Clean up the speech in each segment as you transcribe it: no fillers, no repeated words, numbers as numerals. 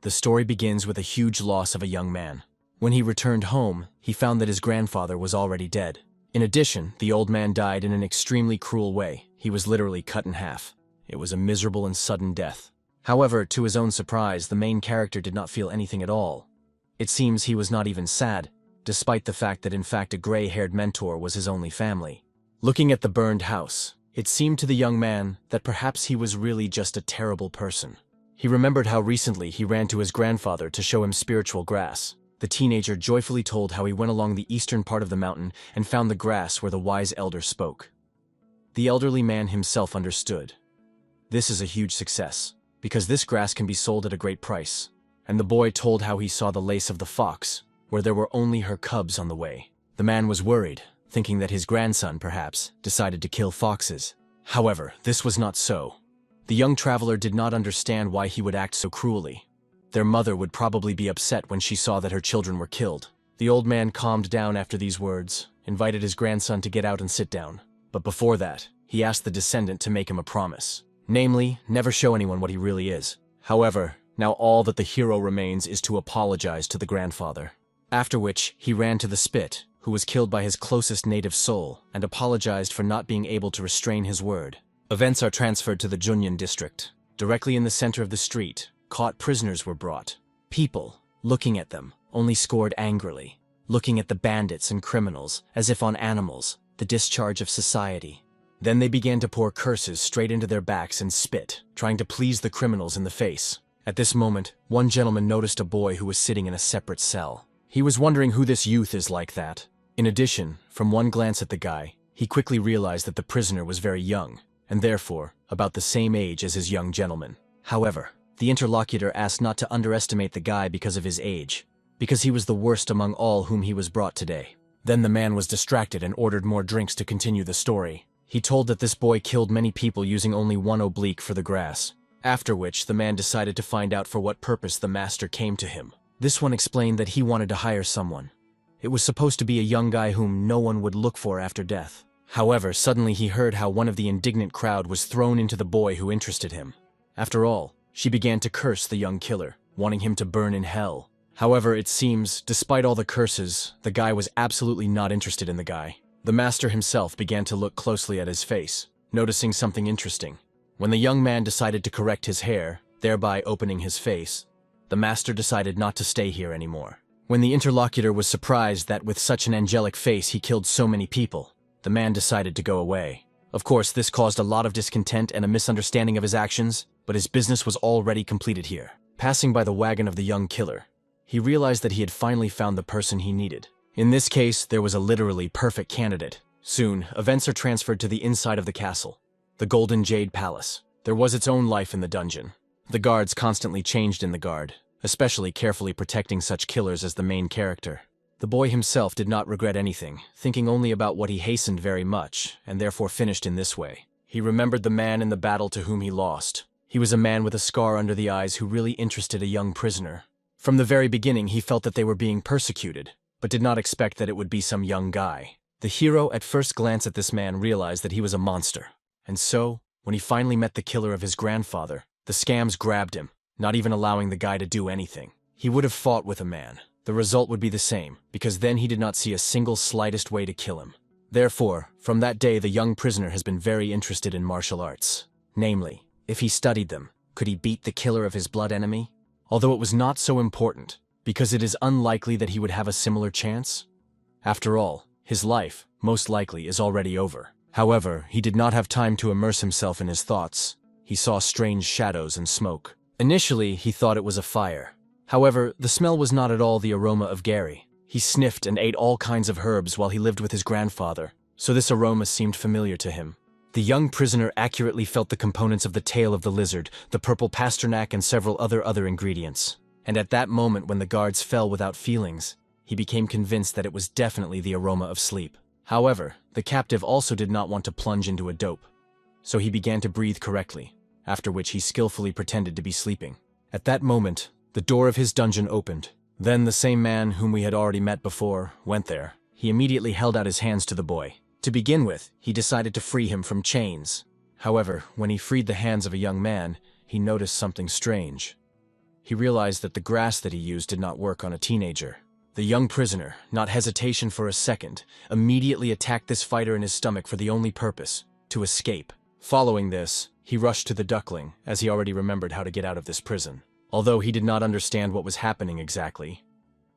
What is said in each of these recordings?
The story begins with a huge loss of a young man. When he returned home, he found that his grandfather was already dead. In addition, the old man died in an extremely cruel way. He was literally cut in half. It was a miserable and sudden death. However, to his own surprise, the main character did not feel anything at all. It seems he was not even sad, despite the fact that in fact a gray-haired mentor was his only family. Looking at the burned house, it seemed to the young man that perhaps he was really just a terrible person. He remembered how recently he ran to his grandfather to show him spiritual grass. The teenager joyfully told how he went along the eastern part of the mountain and found the grass where the wise elder spoke. The elderly man himself understood. This is a huge success, because this grass can be sold at a great price. And the boy told how he saw the lace of the fox, where there were only her cubs on the way. The man was worried, thinking that his grandson, perhaps, decided to kill foxes. However, this was not so. The young traveler did not understand why he would act so cruelly. Their mother would probably be upset when she saw that her children were killed. The old man calmed down after these words, invited his grandson to get out and sit down. But before that, he asked the descendant to make him a promise. Namely, never show anyone what he really is. However, now all that the hero remains is to apologize to the grandfather. After which, he ran to the spit, who was killed by his closest native soul, and apologized for not being able to restrain his word. Events are transferred to the Junyan district. Directly in the center of the street, caught prisoners were brought. People, looking at them, only scored angrily, looking at the bandits and criminals as if on animals, the discharge of society. Then they began to pour curses straight into their backs and spit, trying to please the criminals in the face. At this moment, one gentleman noticed a boy who was sitting in a separate cell. He was wondering who this youth is like that. In addition, from one glance at the guy, he quickly realized that the prisoner was very young, and therefore, about the same age as his young gentleman. However, the interlocutor asked not to underestimate the guy because of his age, because he was the worst among all whom he was brought today. Then the man was distracted and ordered more drinks to continue the story. He told that this boy killed many people using only one oblique for the grass, after which the man decided to find out for what purpose the master came to him. This one explained that he wanted to hire someone. It was supposed to be a young guy whom no one would look for after death. However, suddenly he heard how one of the indignant crowd was thrown into the boy who interested him. After all, she began to curse the young killer, wanting him to burn in hell. However, it seems, despite all the curses, the guy was absolutely not interested in the guy. The master himself began to look closely at his face, noticing something interesting. When the young man decided to correct his hair, thereby opening his face, the master decided not to stay here anymore. When the interlocutor was surprised that with such an angelic face he killed so many people, the man decided to go away. Of course, this caused a lot of discontent and a misunderstanding of his actions, but his business was already completed here. Passing by the wagon of the young killer, he realized that he had finally found the person he needed. In this case, there was a literally perfect candidate. Soon, events are transferred to the inside of the castle, the Golden Jade Palace. There was its own life in the dungeon. The guards constantly changed in the guard, especially carefully protecting such killers as the main character. The boy himself did not regret anything, thinking only about what he hastened very much, and therefore finished in this way. He remembered the man in the battle to whom he lost. He was a man with a scar under the eyes who really interested a young prisoner. From the very beginning, he felt that they were being persecuted, but did not expect that it would be some young guy. The hero at first glance at this man realized that he was a monster. And so, when he finally met the killer of his grandfather, the scams grabbed him, not even allowing the guy to do anything. He would have fought with a man. The result would be the same, because then he did not see a single slightest way to kill him. Therefore, from that day the young prisoner has been very interested in martial arts. Namely, if he studied them, could he beat the killer of his blood enemy? Although it was not so important, because it is unlikely that he would have a similar chance. After all, his life, most likely, is already over. However, he did not have time to immerse himself in his thoughts. He saw strange shadows and smoke. Initially, he thought it was a fire. However, the smell was not at all the aroma of Gary. He sniffed and ate all kinds of herbs while he lived with his grandfather, so this aroma seemed familiar to him. The young prisoner accurately felt the components of the tail of the lizard, the purple pasternak, and several other ingredients. And at that moment when the guards fell without feelings, he became convinced that it was definitely the aroma of sleep. However, the captive also did not want to plunge into a dope, so he began to breathe correctly, after which he skillfully pretended to be sleeping. At that moment, the door of his dungeon opened. Then the same man whom we had already met before went there. He immediately held out his hands to the boy. To begin with, he decided to free him from chains. However, when he freed the hands of a young man, he noticed something strange. he realized that the grass that he used did not work on a teenager. The young prisoner, not hesitation for a second, immediately attacked this fighter in his stomach for the only purpose, to escape. Following this, he rushed to the duckling, as he already remembered how to get out of this prison. Although he did not understand what was happening exactly,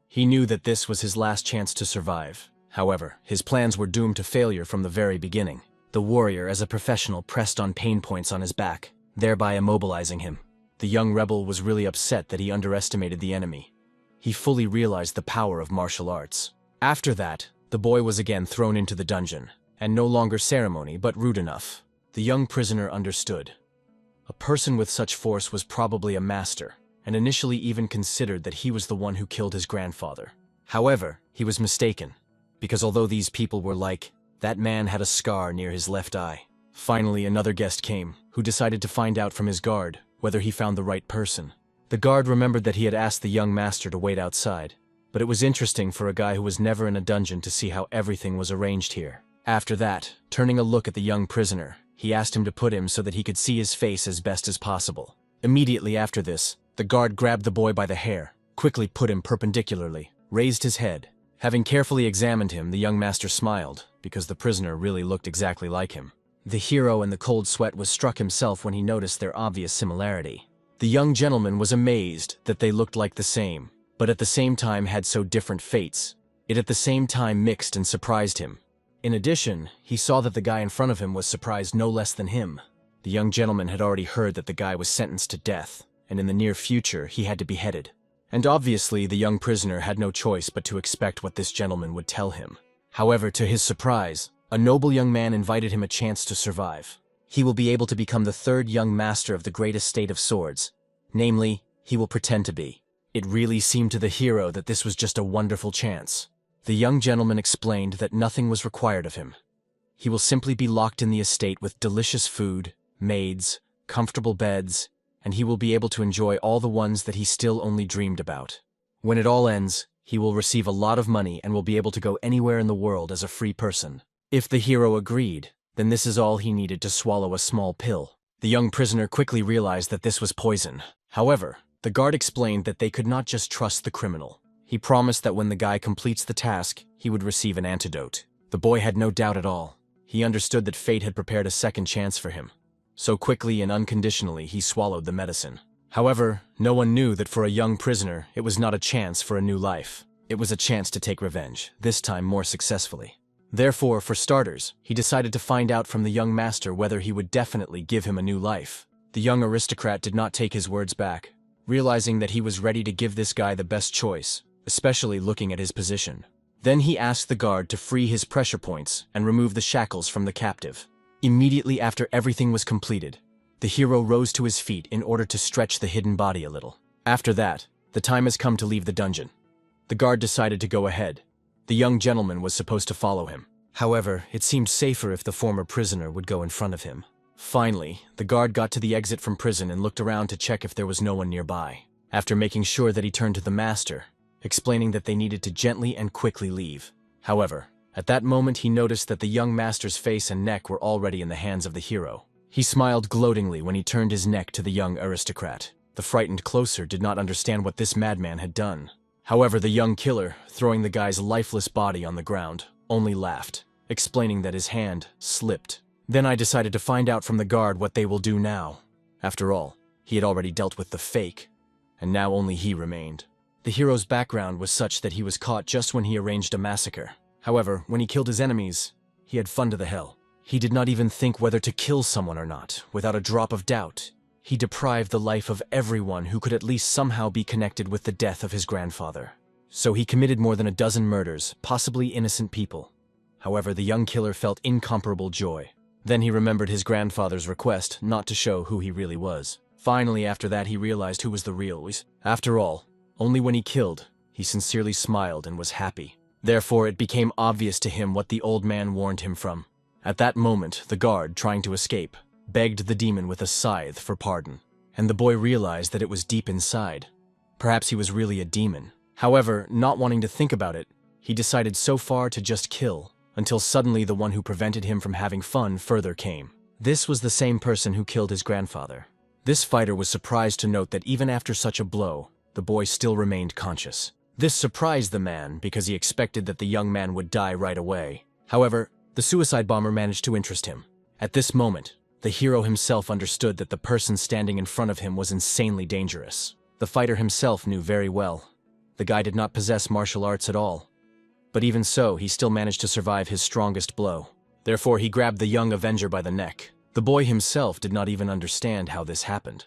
he knew that this was his last chance to survive. However, his plans were doomed to failure from the very beginning. The warrior, as a professional, pressed on pain points on his back, thereby immobilizing him. The young rebel was really upset that he underestimated the enemy. He fully realized the power of martial arts. After that, the boy was again thrown into the dungeon, and no longer ceremony but rude enough. The young prisoner understood. A person with such force was probably a master, and initially even considered that he was the one who killed his grandfather. However, he was mistaken, because although these people were like, that man had a scar near his left eye. Finally, another guest came, who decided to find out from his guard whether he found the right person. The guard remembered that he had asked the young master to wait outside, but it was interesting for a guy who was never in a dungeon to see how everything was arranged here. After that, turning a look at the young prisoner, he asked him to put him so that he could see his face as best as possible. Immediately after this, the guard grabbed the boy by the hair, quickly put him perpendicularly, raised his head. Having carefully examined him, the young master smiled, because the prisoner really looked exactly like him. The hero in the cold sweat was struck himself when he noticed their obvious similarity. The young gentleman was amazed that they looked like the same, but at the same time had so different fates. It at the same time mixed and surprised him. In addition, he saw that the guy in front of him was surprised no less than him. The young gentleman had already heard that the guy was sentenced to death, and in the near future he had to be beheaded. And obviously the young prisoner had no choice but to expect what this gentleman would tell him. However, to his surprise, a noble young man invited him a chance to survive. He will be able to become the third young master of the greatest state of swords. Namely, he will pretend to be. It really seemed to the hero that this was just a wonderful chance. The young gentleman explained that nothing was required of him. He will simply be locked in the estate with delicious food, maids, comfortable beds, and he will be able to enjoy all the ones that he still only dreamed about. When it all ends, he will receive a lot of money and will be able to go anywhere in the world as a free person. If the hero agreed, then this is all he needed to swallow a small pill. The young prisoner quickly realized that this was poison. However, the guard explained that they could not just trust the criminal. He promised that when the guy completes the task, he would receive an antidote. The boy had no doubt at all. He understood that fate had prepared a second chance for him. So quickly and unconditionally he swallowed the medicine. However, no one knew that for a young prisoner, it was not a chance for a new life. It was a chance to take revenge, this time more successfully. Therefore, for starters, he decided to find out from the young master whether he would definitely give him a new life. The young aristocrat did not take his words back, realizing that he was ready to give this guy the best choice, especially looking at his position. Then he asked the guard to free his pressure points and remove the shackles from the captive. Immediately after everything was completed, the hero rose to his feet in order to stretch the hidden body a little. After that, the time has come to leave the dungeon. The guard decided to go ahead. The young gentleman was supposed to follow him. However, it seemed safer if the former prisoner would go in front of him. Finally, the guard got to the exit from prison and looked around to check if there was no one nearby. After making sure that he turned to the master, explaining that they needed to gently and quickly leave. However, at that moment he noticed that the young master's face and neck were already in the hands of the hero. He smiled gloatingly when he turned his neck to the young aristocrat. The frightened closer did not understand what this madman had done. However, the young killer, throwing the guy's lifeless body on the ground, only laughed, explaining that his hand slipped. Then I decided to find out from the guard what they will do now. After all, he had already dealt with the fake, and now only he remained. The hero's background was such that he was caught just when he arranged a massacre. However, when he killed his enemies, he had fun to the hell. He did not even think whether to kill someone or not, without a drop of doubt. He deprived the life of everyone who could at least somehow be connected with the death of his grandfather. So he committed more than a dozen murders, possibly innocent people. However, the young killer felt incomparable joy. Then he remembered his grandfather's request not to show who he really was. Finally, after that, he realized who was the real. After all, only when he killed, he sincerely smiled and was happy. Therefore, it became obvious to him what the old man warned him from. At that moment, the guard, trying to escape, begged the demon with a scythe for pardon, and the boy realized that it was deep inside. Perhaps he was really a demon. However, not wanting to think about it, he decided so far to just kill, until suddenly the one who prevented him from having fun further came. This was the same person who killed his grandfather. This fighter was surprised to note that even after such a blow, the boy still remained conscious. This surprised the man because he expected that the young man would die right away. However, the suicide bomber managed to interest him. At this moment, the hero himself understood that the person standing in front of him was insanely dangerous. The fighter himself knew very well. The guy did not possess martial arts at all. But even so, he still managed to survive his strongest blow. Therefore, he grabbed the young Avenger by the neck. The boy himself did not even understand how this happened.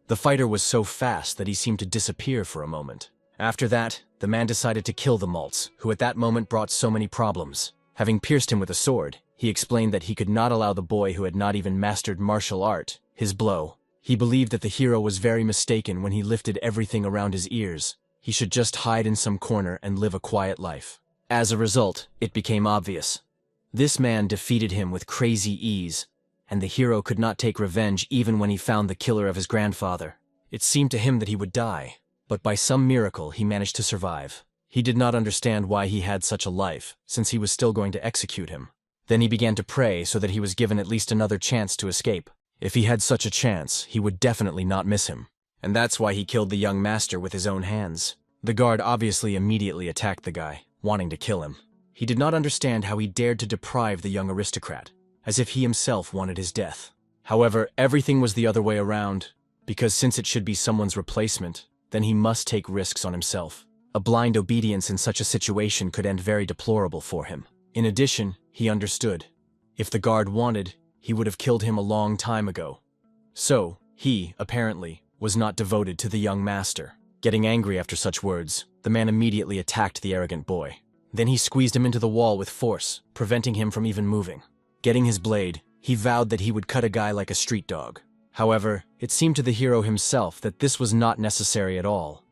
The fighter was so fast that he seemed to disappear for a moment. After that, the man decided to kill the Maltz, who at that moment brought so many problems. Having pierced him with a sword, he explained that he could not allow the boy who had not even mastered martial art his blow. He believed that the hero was very mistaken when he lifted everything around his ears. He should just hide in some corner and live a quiet life. As a result, it became obvious. This man defeated him with crazy ease, and the hero could not take revenge even when he found the killer of his grandfather. It seemed to him that he would die, but by some miracle he managed to survive. He did not understand why he had such a life, since he was still going to execute him. Then he began to pray so that he was given at least another chance to escape. If he had such a chance, he would definitely not miss him. And that's why he killed the young master with his own hands. The guard obviously immediately attacked the guy, wanting to kill him. He did not understand how he dared to deprive the young aristocrat, as if he himself wanted his death. However, everything was the other way around, because since it should be someone's replacement, then he must take risks on himself. A blind obedience in such a situation could end very deplorable for him. In addition, he understood. If the guard wanted, he would have killed him a long time ago. So, he, apparently, was not devoted to the young master. Getting angry after such words, the man immediately attacked the arrogant boy. Then he squeezed him into the wall with force, preventing him from even moving. Getting his blade, he vowed that he would cut a guy like a street dog. However, it seemed to the hero himself that this was not necessary at all.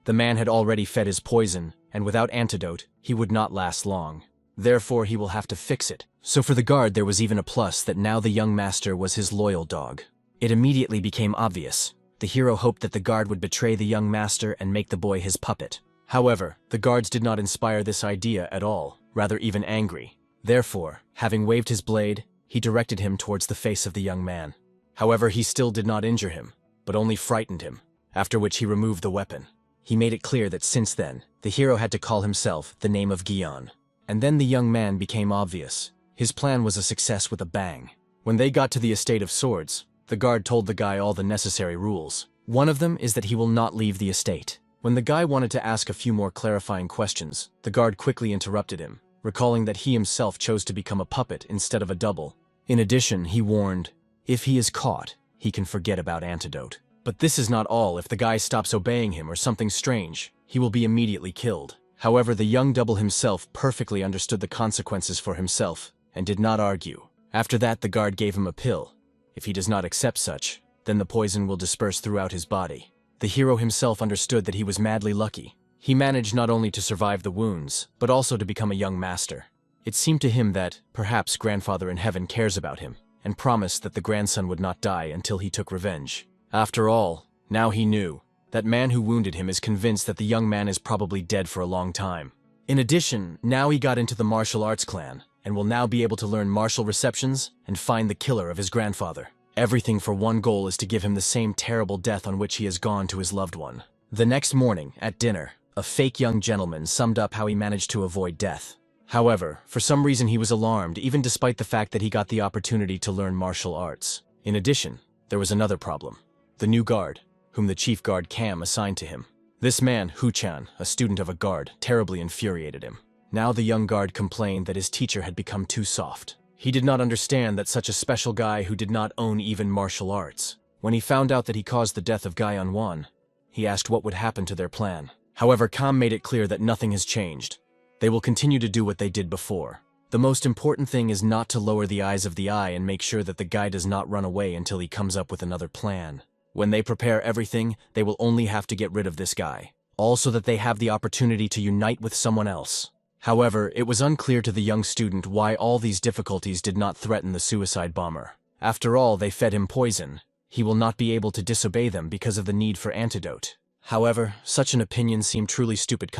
The man had already fed his poison, and without antidote, he would not last long. Therefore, he will have to fix it. So for the guard, there was even a plus that now the young master was his loyal dog. It immediately became obvious. The hero hoped that the guard would betray the young master and make the boy his puppet. However, the guards did not inspire this idea at all, rather even angry. Therefore, having waved his blade, he directed him towards the face of the young man. However, he still did not injure him, but only frightened him, after which he removed the weapon. He made it clear that since then, the hero had to call himself the name of Gion. And then the young man became obvious. His plan was a success with a bang. When they got to the estate of swords, the guard told the guy all the necessary rules. One of them is that he will not leave the estate. When the guy wanted to ask a few more clarifying questions, the guard quickly interrupted him, recalling that he himself chose to become a puppet instead of a double. In addition, he warned, if he is caught, he can forget about antidote. But this is not all. If the guy stops obeying him or something strange, he will be immediately killed. However, the young double himself perfectly understood the consequences for himself and did not argue. After that, the guard gave him a pill. If he does not accept such, then the poison will disperse throughout his body. The hero himself understood that he was madly lucky. He managed not only to survive the wounds, but also to become a young master. It seemed to him that, perhaps grandfather in heaven cares about him, and promised that the grandson would not die until he took revenge. After all, now he knew. That man who wounded him is convinced that the young man is probably dead for a long time. In addition, now he got into the martial arts clan, and will now be able to learn martial receptions and find the killer of his grandfather. Everything for one goal is to give him the same terrible death on which he has gone to his loved one. The next morning, at dinner, a fake young gentleman summed up how he managed to avoid death. However, for some reason he was alarmed, even despite the fact that he got the opportunity to learn martial arts. In addition, there was another problem. The new guard, whom the chief guard Cam assigned to him. This man, Hu-chan, a student of a guard, terribly infuriated him. Now the young guard complained that his teacher had become too soft. He did not understand that such a special guy who did not own even martial arts. When he found out that he caused the death of Guy-on-Wan, he asked what would happen to their plan. However, Cam made it clear that nothing has changed. They will continue to do what they did before. The most important thing is not to lower the eyes of the eye and make sure that the guy does not run away until he comes up with another plan. When they prepare everything, they will only have to get rid of this guy, also that they have the opportunity to unite with someone else. However, it was unclear to the young student why all these difficulties did not threaten the suicide bomber. After all, they fed him poison. He will not be able to disobey them because of the need for antidote. However, such an opinion seemed truly stupid,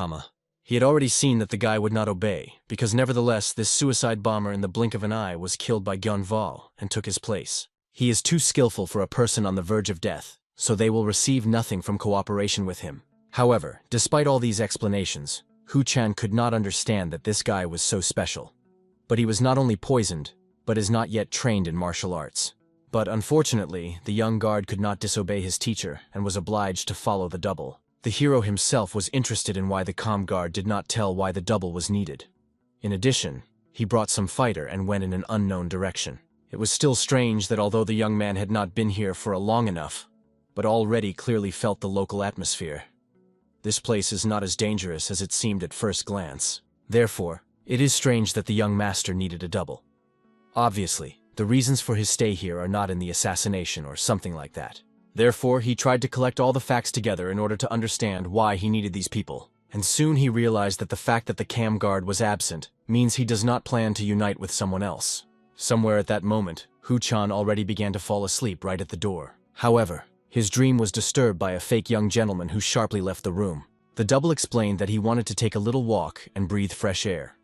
He had already seen that the guy would not obey, because nevertheless this suicide bomber in the blink of an eye was killed by Gyonval and took his place. He is too skillful for a person on the verge of death, so they will receive nothing from cooperation with him. However, despite all these explanations, Hu-chan could not understand that this guy was so special. But he was not only poisoned, but is not yet trained in martial arts. But unfortunately, the young guard could not disobey his teacher and was obliged to follow the double. The hero himself was interested in why the calm guard did not tell why the double was needed. In addition, he brought some fighter and went in an unknown direction. It was still strange that although the young man had not been here for a long enough, but already clearly felt the local atmosphere. This place is not as dangerous as it seemed at first glance. Therefore, it is strange that the young master needed a double. Obviously, the reasons for his stay here are not in the assassination or something like that. Therefore, he tried to collect all the facts together in order to understand why he needed these people. And soon he realized that the fact that the cam guard was absent means he does not plan to unite with someone else. Somewhere at that moment, Hu-chan already began to fall asleep right at the door. However, his dream was disturbed by a fake young gentleman who sharply left the room. The double explained that he wanted to take a little walk and breathe fresh air.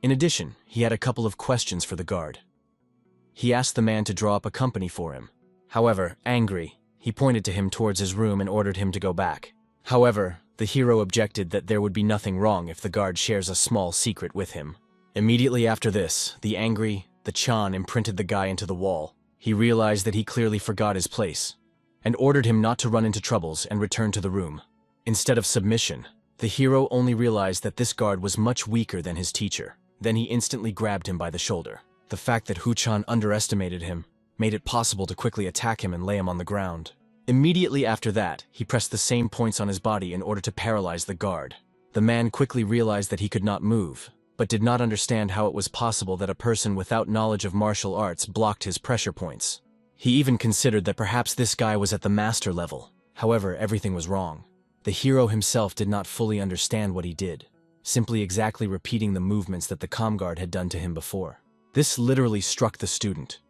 In addition, he had a couple of questions for the guard. He asked the man to draw up a company for him. However, angry, he pointed to him towards his room and ordered him to go back. However, the hero objected that there would be nothing wrong if the guard shares a small secret with him. Immediately after this, the Chan imprinted the guy into the wall. He realized that he clearly forgot his place, and ordered him not to run into troubles and return to the room. Instead of submission, the hero only realized that this guard was much weaker than his teacher. Then he instantly grabbed him by the shoulder. The fact that Hu-chan underestimated him made it possible to quickly attack him and lay him on the ground. Immediately after that, he pressed the same points on his body in order to paralyze the guard. The man quickly realized that he could not move, but did not understand how it was possible that a person without knowledge of martial arts blocked his pressure points. He even considered that perhaps this guy was at the master level. However, everything was wrong. The hero himself did not fully understand what he did, simply exactly repeating the movements that the comguard had done to him before. This literally struck the student.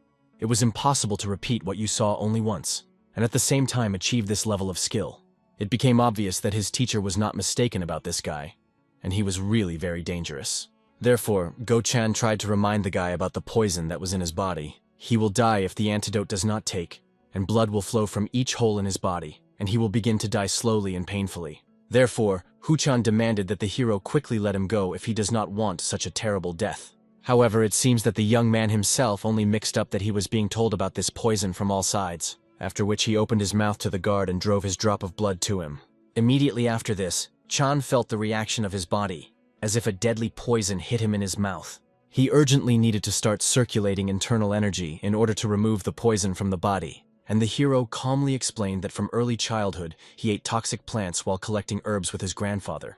It was impossible to repeat what you saw only once, and at the same time achieve this level of skill. It became obvious that his teacher was not mistaken about this guy, and he was really very dangerous. Therefore, Go-chan tried to remind the guy about the poison that was in his body. He will die if the antidote does not take, and blood will flow from each hole in his body, and he will begin to die slowly and painfully. Therefore, Hu-chan demanded that the hero quickly let him go if he does not want such a terrible death. However, it seems that the young man himself only mixed up that he was being told about this poison from all sides, after which he opened his mouth to the guard and drove his drop of blood to him. Immediately after this, Chan felt the reaction of his body, as if a deadly poison hit him in his mouth. He urgently needed to start circulating internal energy in order to remove the poison from the body, and the hero calmly explained that from early childhood he ate toxic plants while collecting herbs with his grandfather,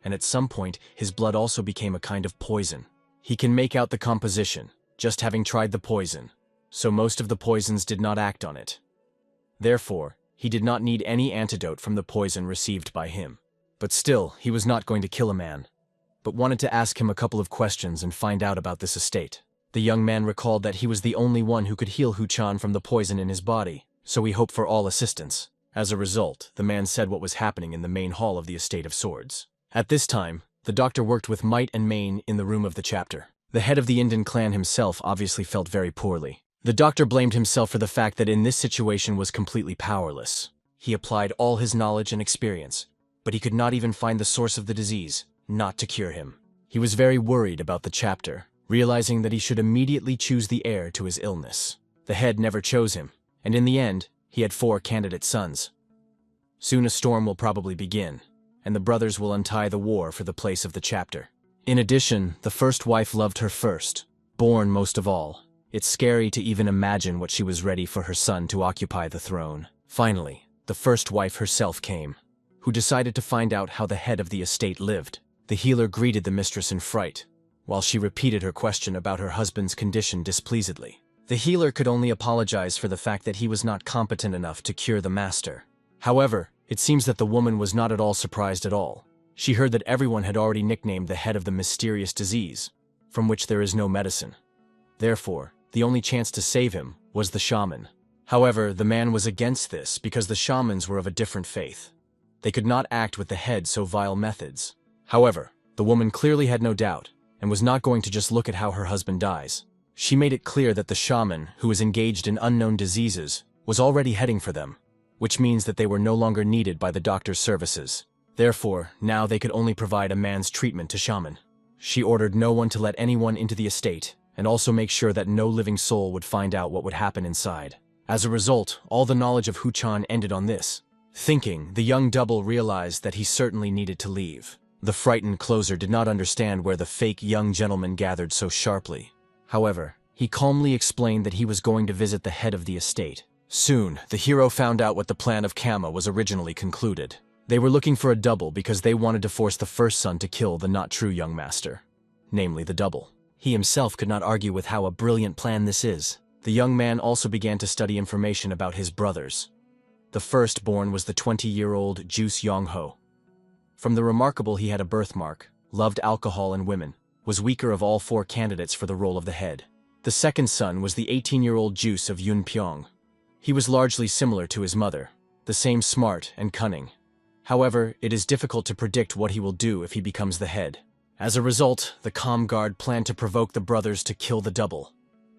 and at some point his blood also became a kind of poison. He can make out the composition, just having tried the poison, so most of the poisons did not act on it. Therefore, he did not need any antidote from the poison received by him. But still, he was not going to kill a man, but wanted to ask him a couple of questions and find out about this estate. The young man recalled that he was the only one who could heal Hu-chan from the poison in his body, so he hoped for all assistance. As a result, the man said what was happening in the main hall of the Estate of Swords. At this time, the doctor worked with might and main in the room of the chapter. The head of the Indian clan himself obviously felt very poorly. The doctor blamed himself for the fact that in this situation was completely powerless. He applied all his knowledge and experience, but he could not even find the source of the disease, not to cure him. He was very worried about the chapter, realizing that he should immediately choose the heir to his illness. The head never chose him, and in the end, he had 4 candidate sons. Soon a storm will probably begin, and the brothers will untie the war for the place of the chapter. In addition, the first wife loved her first, born most of all. It's scary to even imagine what she was ready for her son to occupy the throne. Finally, the first wife herself came, who decided to find out how the head of the estate lived. The healer greeted the mistress in fright, while she repeated her question about her husband's condition displeasedly. The healer could only apologize for the fact that he was not competent enough to cure the master. However, it seems that the woman was not at all surprised at all. She heard that everyone had already nicknamed the head of the mysterious disease, from which there is no medicine. Therefore, the only chance to save him was the shaman. However, the man was against this because the shamans were of a different faith. They could not act with the head so vile methods. However, the woman clearly had no doubt, and was not going to just look at how her husband dies. She made it clear that the shaman, who was engaged in unknown diseases, was already heading for them, which means that they were no longer needed by the doctor's services. Therefore, now they could only provide a man's treatment to shaman. She ordered no one to let anyone into the estate, and also make sure that no living soul would find out what would happen inside. As a result, all the knowledge of Huchan ended on this. Thinking, the young double realized that he certainly needed to leave. The frightened closer did not understand where the fake young gentleman gathered so sharply. However, he calmly explained that he was going to visit the head of the estate. Soon, the hero found out what the plan of Kama was originally concluded. They were looking for a double because they wanted to force the first son to kill the not-true young master, namely the double. He himself could not argue with how a brilliant plan this is. The young man also began to study information about his brothers. The firstborn was the 20-year-old Juice Yongho. From the remarkable he had a birthmark, loved alcohol and women, was weaker of all 4 candidates for the role of the head. The second son was the 18-year-old Juice of Yunpyong. He was largely similar to his mother, the same smart and cunning. However, it is difficult to predict what he will do if he becomes the head. As a result, the Calm Guard planned to provoke the brothers to kill the double,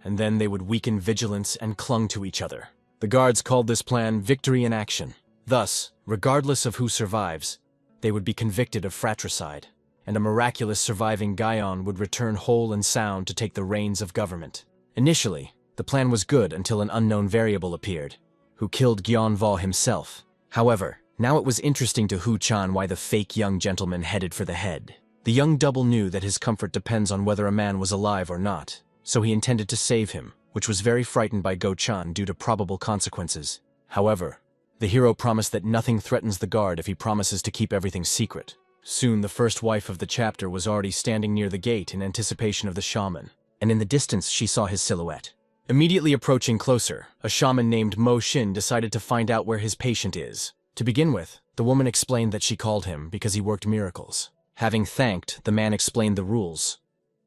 and then they would weaken vigilance and clung to each other. The guards called this plan Victory in Action. Thus, regardless of who survives, they would be convicted of fratricide, and a miraculous surviving Gaion would return whole and sound to take the reins of government. Initially, the plan was good until an unknown variable appeared, who killed Gyeonvo himself. However, now it was interesting to Huchan why the fake young gentleman headed for the head. The young double knew that his comfort depends on whether a man was alive or not, so he intended to save him, which was very frightened by Go-chan due to probable consequences. However, the hero promised that nothing threatens the guard if he promises to keep everything secret. Soon the first wife of the chapter was already standing near the gate in anticipation of the shaman, and in the distance she saw his silhouette. Immediately approaching closer, a shaman named Mo Shin decided to find out where his patient is. To begin with, the woman explained that she called him because he worked miracles. Having thanked, the man explained the rules.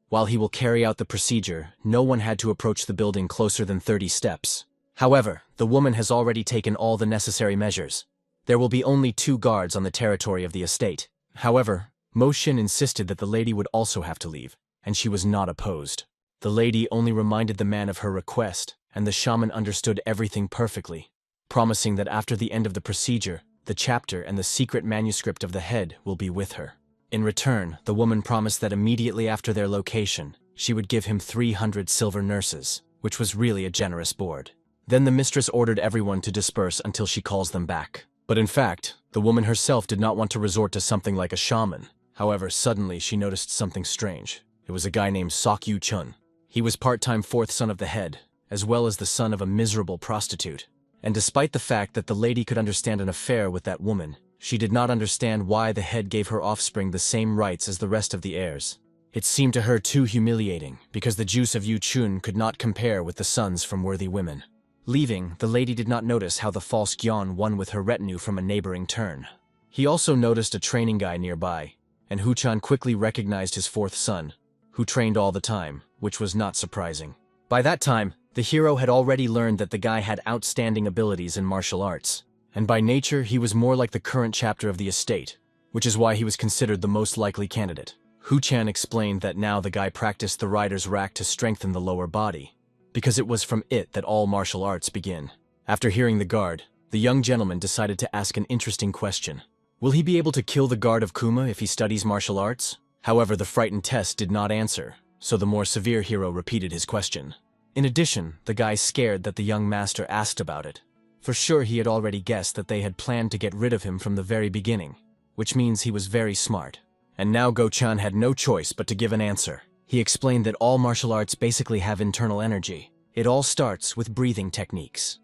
While he will carry out the procedure, no one had to approach the building closer than 30 steps. However, the woman has already taken all the necessary measures. There will be only 2 guards on the territory of the estate. However, Mo Shin insisted that the lady would also have to leave, and she was not opposed. The lady only reminded the man of her request, and the shaman understood everything perfectly, promising that after the end of the procedure, the chapter and the secret manuscript of the head will be with her. In return, the woman promised that immediately after their location, she would give him 300 silver nurses, which was really a generous board. Then the mistress ordered everyone to disperse until she calls them back. But in fact, the woman herself did not want to resort to something like a shaman. However, suddenly she noticed something strange. It was a guy named Sok-yu Chun. He was part-time 4th son of the head, as well as the son of a miserable prostitute. And despite the fact that the lady could understand an affair with that woman, she did not understand why the head gave her offspring the same rights as the rest of the heirs. It seemed to her too humiliating, because the juice of Yu Chun could not compare with the sons from worthy women. Leaving, the lady did not notice how the false Gyeon won with her retinue from a neighboring turn. He also noticed a training guy nearby, and Huchan quickly recognized his 4th son, who trained all the time, which was not surprising. By that time, the hero had already learned that the guy had outstanding abilities in martial arts, and by nature he was more like the current chapter of the estate, which is why he was considered the most likely candidate. Huchan explained that now the guy practiced the rider's rack to strengthen the lower body, because it was from it that all martial arts begin. After hearing the guard, the young gentleman decided to ask an interesting question. Will he be able to kill the guard of Kuma if he studies martial arts? However, the frightened test did not answer, so the more severe hero repeated his question. In addition, the guy scared that the young master asked about it. For sure he had already guessed that they had planned to get rid of him from the very beginning, which means he was very smart. And now Go-chan had no choice but to give an answer. He explained that all martial arts basically have internal energy. It all starts with breathing techniques.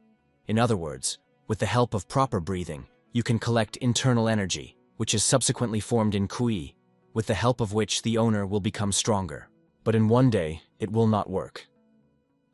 In other words, with the help of proper breathing, you can collect internal energy, which is subsequently formed in kui, with the help of which the owner will become stronger. But in one day, it will not work.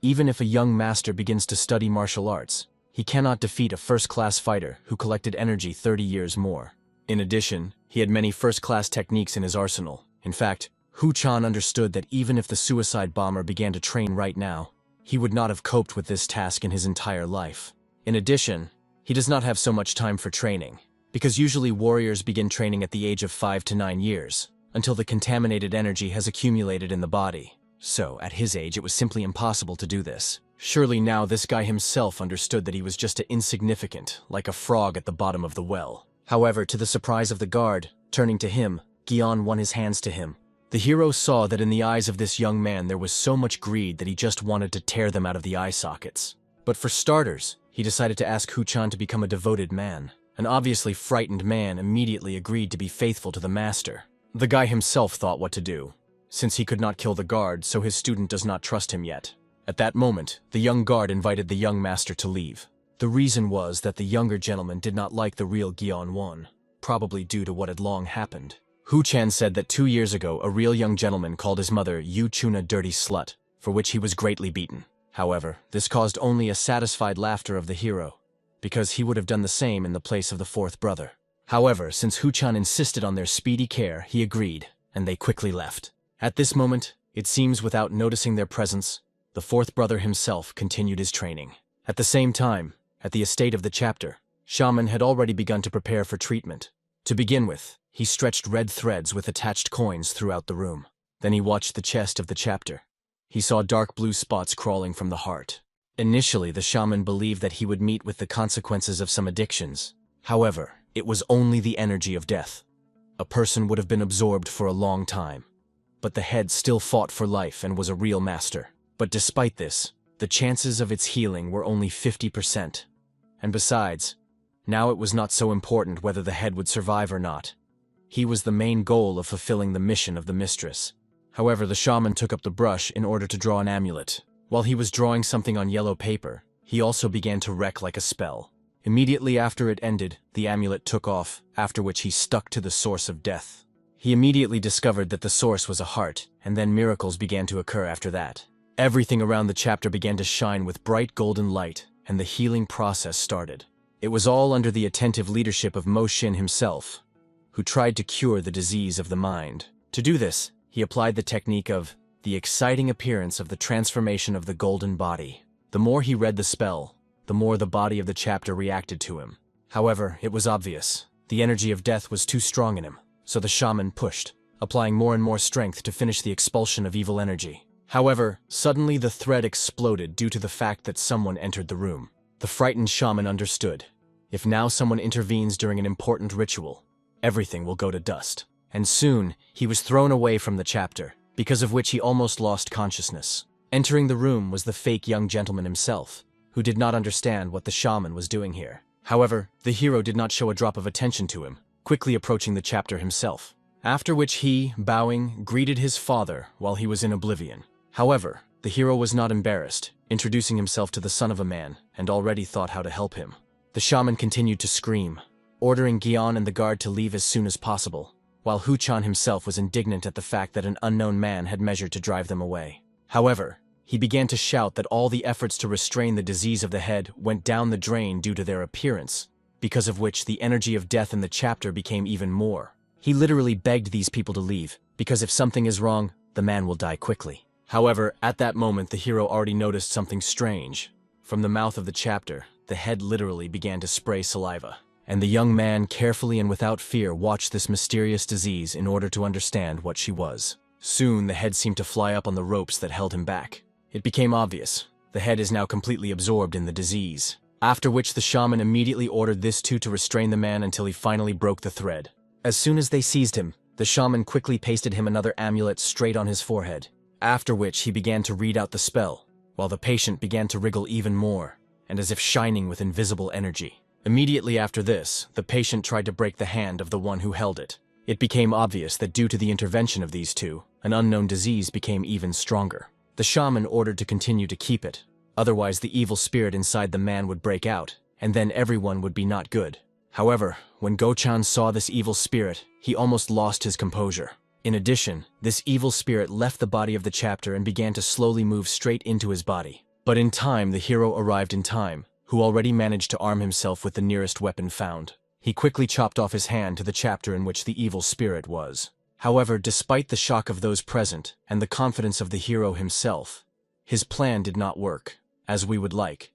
Even if a young master begins to study martial arts, he cannot defeat a first-class fighter who collected energy 30 years more. In addition, he had many first-class techniques in his arsenal. In fact, Huchan understood that even if the suicide bomber began to train right now, he would not have coped with this task in his entire life. In addition, he does not have so much time for training, because usually warriors begin training at the age of 5 to 9 years, until the contaminated energy has accumulated in the body. So, at his age, it was simply impossible to do this. Surely now this guy himself understood that he was just insignificant, like a frog at the bottom of the well. However, to the surprise of the guard, turning to him, Gion won his hands to him. The hero saw that in the eyes of this young man there was so much greed that he just wanted to tear them out of the eye sockets. But for starters, he decided to ask Hu-chan to become a devoted man. An obviously frightened man immediately agreed to be faithful to the master. The guy himself thought what to do, since he could not kill the guard, so his student does not trust him yet. At that moment, the young guard invited the young master to leave. The reason was that the younger gentleman did not like the real Gion Won, probably due to what had long happened. Hu-chan said that 2 years ago a real young gentleman called his mother Yu-chun a dirty slut, for which he was greatly beaten. However, this caused only a satisfied laughter of the hero, because he would have done the same in the place of the fourth brother. However, since Hu-chan insisted on their speedy care, he agreed, and they quickly left. At this moment, it seems without noticing their presence, the fourth brother himself continued his training. At the same time, at the estate of the chapter, Shaman had already begun to prepare for treatment. To begin with, he stretched red threads with attached coins throughout the room. Then he watched the chest of the chapter. He saw dark blue spots crawling from the heart. Initially, the shaman believed that he would meet with the consequences of some addictions. However, it was only the energy of death. A person would have been absorbed for a long time. But the head still fought for life and was a real master. But despite this, the chances of its healing were only 50%. And besides, now it was not so important whether the head would survive or not. He was the main goal of fulfilling the mission of the mistress. However, the shaman took up the brush in order to draw an amulet. While he was drawing something on yellow paper, he also began to wreck like a spell. Immediately after it ended, the amulet took off, after which he stuck to the source of death. He immediately discovered that the source was a heart, and then miracles began to occur after that. Everything around the chapter began to shine with bright golden light, and the healing process started. It was all under the attentive leadership of Mo Shin himself, who tried to cure the disease of the mind. To do this, he applied the technique of the exciting appearance of the transformation of the golden body. The more he read the spell, the more the body of the chapter reacted to him. However, it was obvious. The energy of death was too strong in him, so the shaman pushed, applying more and more strength to finish the expulsion of evil energy. However, suddenly the thread exploded due to the fact that someone entered the room. The frightened shaman understood. If now someone intervenes during an important ritual, everything will go to dust. And soon, he was thrown away from the chapter, because of which he almost lost consciousness. Entering the room was the fake young gentleman himself, who did not understand what the shaman was doing here. However, the hero did not show a drop of attention to him, quickly approaching the chapter himself. After which he, bowing, greeted his father while he was in oblivion. However, the hero was not embarrassed, introducing himself to the son of a man, and already thought how to help him. The shaman continued to scream, ordering Gion and the guard to leave as soon as possible, while Hu-chan himself was indignant at the fact that an unknown man had measured to drive them away. However, he began to shout that all the efforts to restrain the disease of the head went down the drain due to their appearance, because of which the energy of death in the chapter became even more. He literally begged these people to leave, because if something is wrong, the man will die quickly. However, at that moment the hero already noticed something strange. From the mouth of the chapter, the head literally began to spray saliva. And the young man carefully and without fear watched this mysterious disease in order to understand what she was. Soon the head seemed to fly up on the ropes that held him back. It became obvious. The head is now completely absorbed in the disease. After which the shaman immediately ordered this two to restrain the man until he finally broke the thread. As soon as they seized him, the shaman quickly pasted him another amulet straight on his forehead. After which he began to read out the spell, while the patient began to wriggle even more, and as if shining with invisible energy. Immediately after this, the patient tried to break the hand of the one who held it. It became obvious that due to the intervention of these two, an unknown disease became even stronger. The shaman ordered to continue to keep it, otherwise the evil spirit inside the man would break out, and then everyone would be not good. However, when Go-chan saw this evil spirit, he almost lost his composure. In addition, this evil spirit left the body of the chapter and began to slowly move straight into his body. But in time, the hero arrived in time, who already managed to arm himself with the nearest weapon found. He quickly chopped off his hand to the chapter in which the evil spirit was. However, despite the shock of those present and the confidence of the hero himself, his plan did not work, as we would like.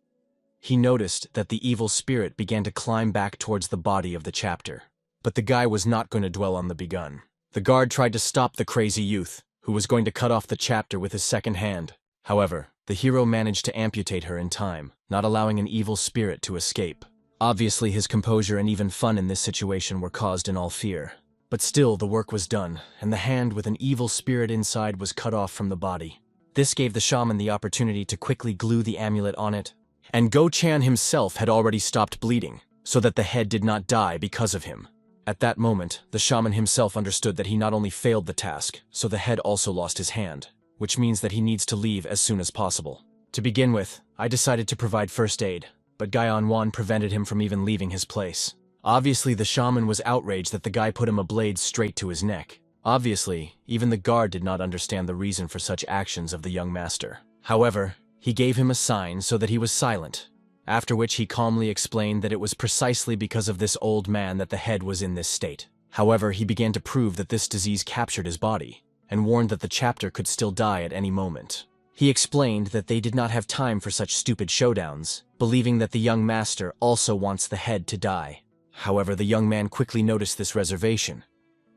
He noticed that the evil spirit began to climb back towards the body of the chapter. But the guy was not going to dwell on the begun. The guard tried to stop the crazy youth, who was going to cut off the chapter with his second hand. However, the hero managed to amputate her in time, not allowing an evil spirit to escape. Obviously, his composure and even fun in this situation were caused in all fear. But still, the work was done, and the hand with an evil spirit inside was cut off from the body. This gave the shaman the opportunity to quickly glue the amulet on it, and Go-chan himself had already stopped bleeding, so that the head did not die because of him. At that moment, the shaman himself understood that he not only failed the task, so the head also lost his hand, which means that he needs to leave as soon as possible. To begin with, I decided to provide first aid, but Gaion prevented him from even leaving his place. Obviously, the shaman was outraged that the guy put him a blade straight to his neck. Obviously, even the guard did not understand the reason for such actions of the young master. However, he gave him a sign so that he was silent, after which he calmly explained that it was precisely because of this old man that the head was in this state. However, he began to prove that this disease captured his body, and warned that the chapter could still die at any moment. He explained that they did not have time for such stupid showdowns, believing that the young master also wants the head to die. However, the young man quickly noticed this reservation,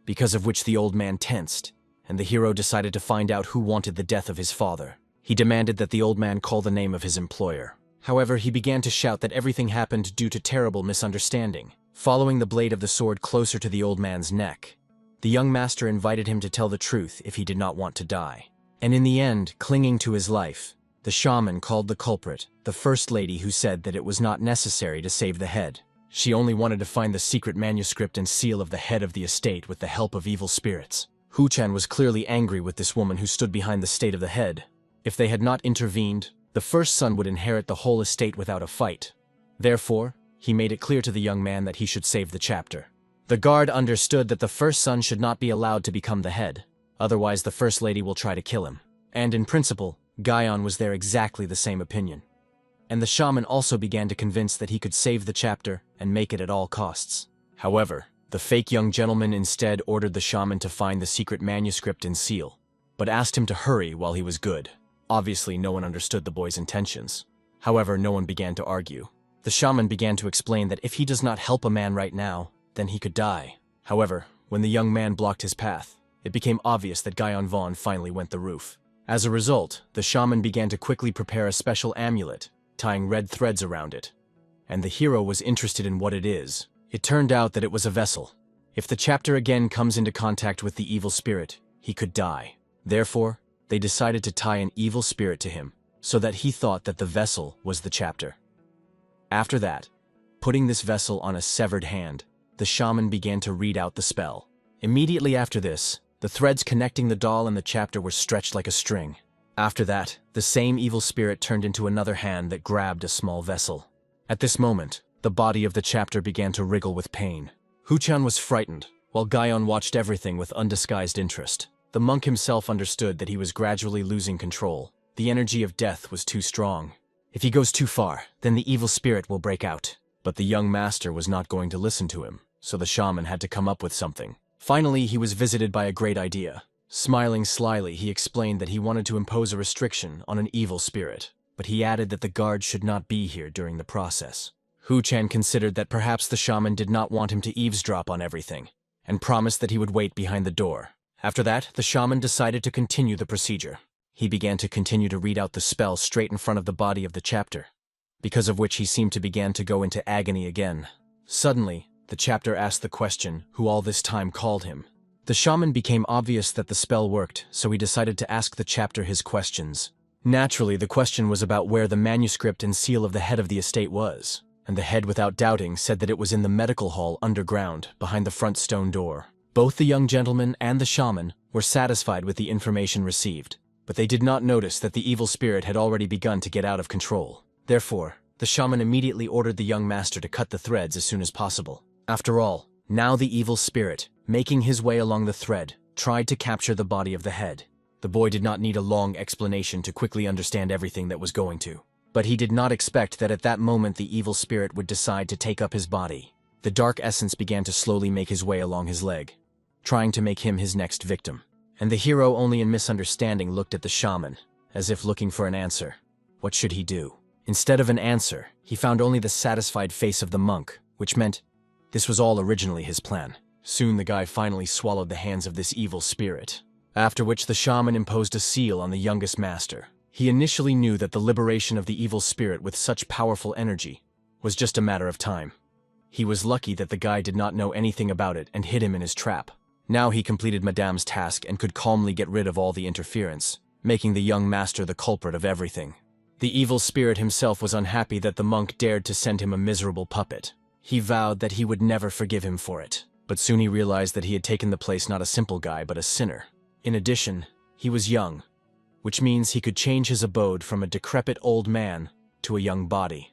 because of which the old man tensed, and the hero decided to find out who wanted the death of his father. He demanded that the old man call the name of his employer. However, he began to shout that everything happened due to terrible misunderstanding, following the blade of the sword closer to the old man's neck. The young master invited him to tell the truth if he did not want to die. And in the end, clinging to his life, the shaman called the culprit, the first lady, who said that it was not necessary to save the head. She only wanted to find the secret manuscript and seal of the head of the estate with the help of evil spirits. Hu-chan was clearly angry with this woman who stood behind the state of the head. If they had not intervened, the first son would inherit the whole estate without a fight. Therefore, he made it clear to the young man that he should save the chapter. The guard understood that the first son should not be allowed to become the head, otherwise the first lady will try to kill him. And in principle, Gaion was there exactly the same opinion. And the shaman also began to convince that he could save the chapter and make it at all costs. However, the fake young gentleman instead ordered the shaman to find the secret manuscript and seal, but asked him to hurry while he was good. Obviously, no one understood the boy's intentions. However, no one began to argue. The shaman began to explain that if he does not help a man right now, then he could die. However, when the young man blocked his path, it became obvious that Gaion finally went the roof. As a result, the shaman began to quickly prepare a special amulet, tying red threads around it. And the hero was interested in what it is. It turned out that it was a vessel. If the chapter again comes into contact with the evil spirit, he could die. Therefore, they decided to tie an evil spirit to him, so that he thought that the vessel was the chapter. After that, putting this vessel on a severed hand, the shaman began to read out the spell. Immediately after this, the threads connecting the doll and the chapter were stretched like a string. After that, the same evil spirit turned into another hand that grabbed a small vessel. At this moment, the body of the chapter began to wriggle with pain. Hu-chan was frightened, while Gaion watched everything with undisguised interest. The monk himself understood that he was gradually losing control. The energy of death was too strong. If he goes too far, then the evil spirit will break out. But the young master was not going to listen to him, so the shaman had to come up with something. Finally, he was visited by a great idea. Smiling slyly, he explained that he wanted to impose a restriction on an evil spirit, but he added that the guard should not be here during the process. Hu-chan considered that perhaps the shaman did not want him to eavesdrop on everything, and promised that he would wait behind the door. After that, the shaman decided to continue the procedure. He began to continue to read out the spell straight in front of the body of the chapter, because of which he seemed to begin to go into agony again. Suddenly, the chapter asked the question, who all this time called him. The shaman became obvious that the spell worked, so he decided to ask the chapter his questions. Naturally, the question was about where the manuscript and seal of the head of the estate was, and the head, without doubting, said that it was in the medical hall underground, behind the front stone door. Both the young gentleman and the shaman were satisfied with the information received, but they did not notice that the evil spirit had already begun to get out of control. Therefore, the shaman immediately ordered the young master to cut the threads as soon as possible. After all, now the evil spirit, making his way along the thread, tried to capture the body of the head. The boy did not need a long explanation to quickly understand everything that was going to. But he did not expect that at that moment the evil spirit would decide to take up his body. The dark essence began to slowly make his way along his leg, trying to make him his next victim. And the hero, only in misunderstanding, looked at the shaman, as if looking for an answer. What should he do? Instead of an answer, he found only the satisfied face of the monk, which meant this was all originally his plan. Soon the guy finally swallowed the hands of this evil spirit. after which the shaman imposed a seal on the youngest master. He initially knew that the liberation of the evil spirit with such powerful energy was just a matter of time. He was lucky that the guy did not know anything about it and hid him in his trap. Now he completed Madame's task and could calmly get rid of all the interference, making the young master the culprit of everything. The evil spirit himself was unhappy that the monk dared to send him a miserable puppet. He vowed that he would never forgive him for it, but soon he realized that he had taken the place not a simple guy but a sinner. In addition, he was young, which means he could change his abode from a decrepit old man to a young body.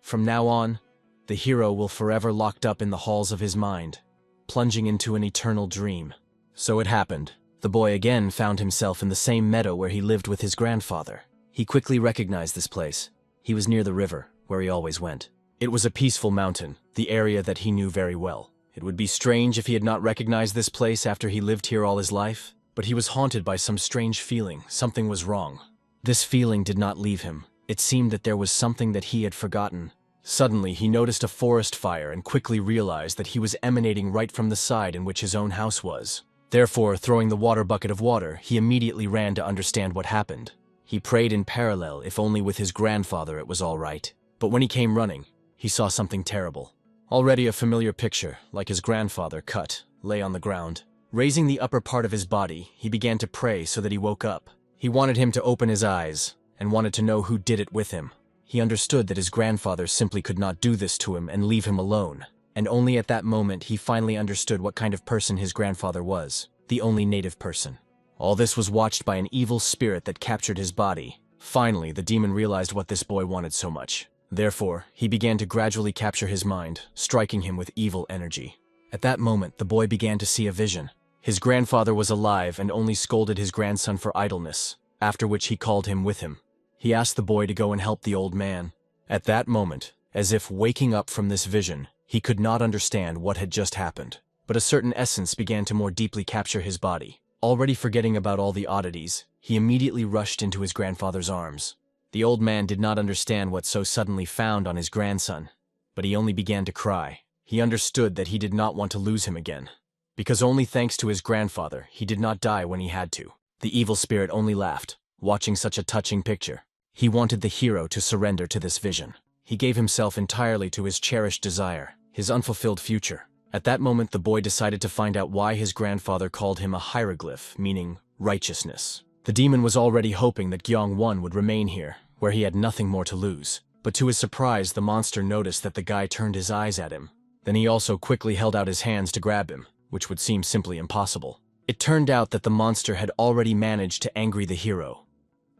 From now on, the hero will forever locked up in the halls of his mind, plunging into an eternal dream. So it happened. The boy again found himself in the same meadow where he lived with his grandfather. He quickly recognized this place. He was near the river, where he always went. It was a peaceful mountain, the area that he knew very well. It would be strange if he had not recognized this place after he lived here all his life, but he was haunted by some strange feeling. Something was wrong. This feeling did not leave him. It seemed that there was something that he had forgotten. Suddenly, he noticed a forest fire and quickly realized that he was emanating right from the side in which his own house was. Therefore, throwing the water bucket of water, he immediately ran to understand what happened. He prayed in parallel if only with his grandfather it was all right. But when he came running, he saw something terrible. Already a familiar picture, like his grandfather cut, lay on the ground. Raising the upper part of his body, he began to pray so that he woke up. He wanted him to open his eyes, and wanted to know who did it with him. He understood that his grandfather simply could not do this to him and leave him alone. And only at that moment he finally understood what kind of person his grandfather was, the only native person. All this was watched by an evil spirit that captured his body. Finally, the demon realized what this boy wanted so much. Therefore, he began to gradually capture his mind, striking him with evil energy. At that moment, the boy began to see a vision. His grandfather was alive and only scolded his grandson for idleness, after which he called him with him. He asked the boy to go and help the old man. At that moment, as if waking up from this vision, he could not understand what had just happened. But a certain essence began to more deeply capture his body. Already forgetting about all the oddities, he immediately rushed into his grandfather's arms. The old man did not understand what so suddenly found on his grandson, but he only began to cry. He understood that he did not want to lose him again, because only thanks to his grandfather, he did not die when he had to. The evil spirit only laughed, watching such a touching picture. He wanted the hero to surrender to this vision. He gave himself entirely to his cherished desire, his unfulfilled future. At that moment, the boy decided to find out why his grandfather called him a hieroglyph, meaning righteousness. The demon was already hoping that Gyeong-won would remain here, where he had nothing more to lose. But to his surprise, the monster noticed that the guy turned his eyes at him. Then he also quickly held out his hands to grab him, which would seem simply impossible. It turned out that the monster had already managed to angry the hero,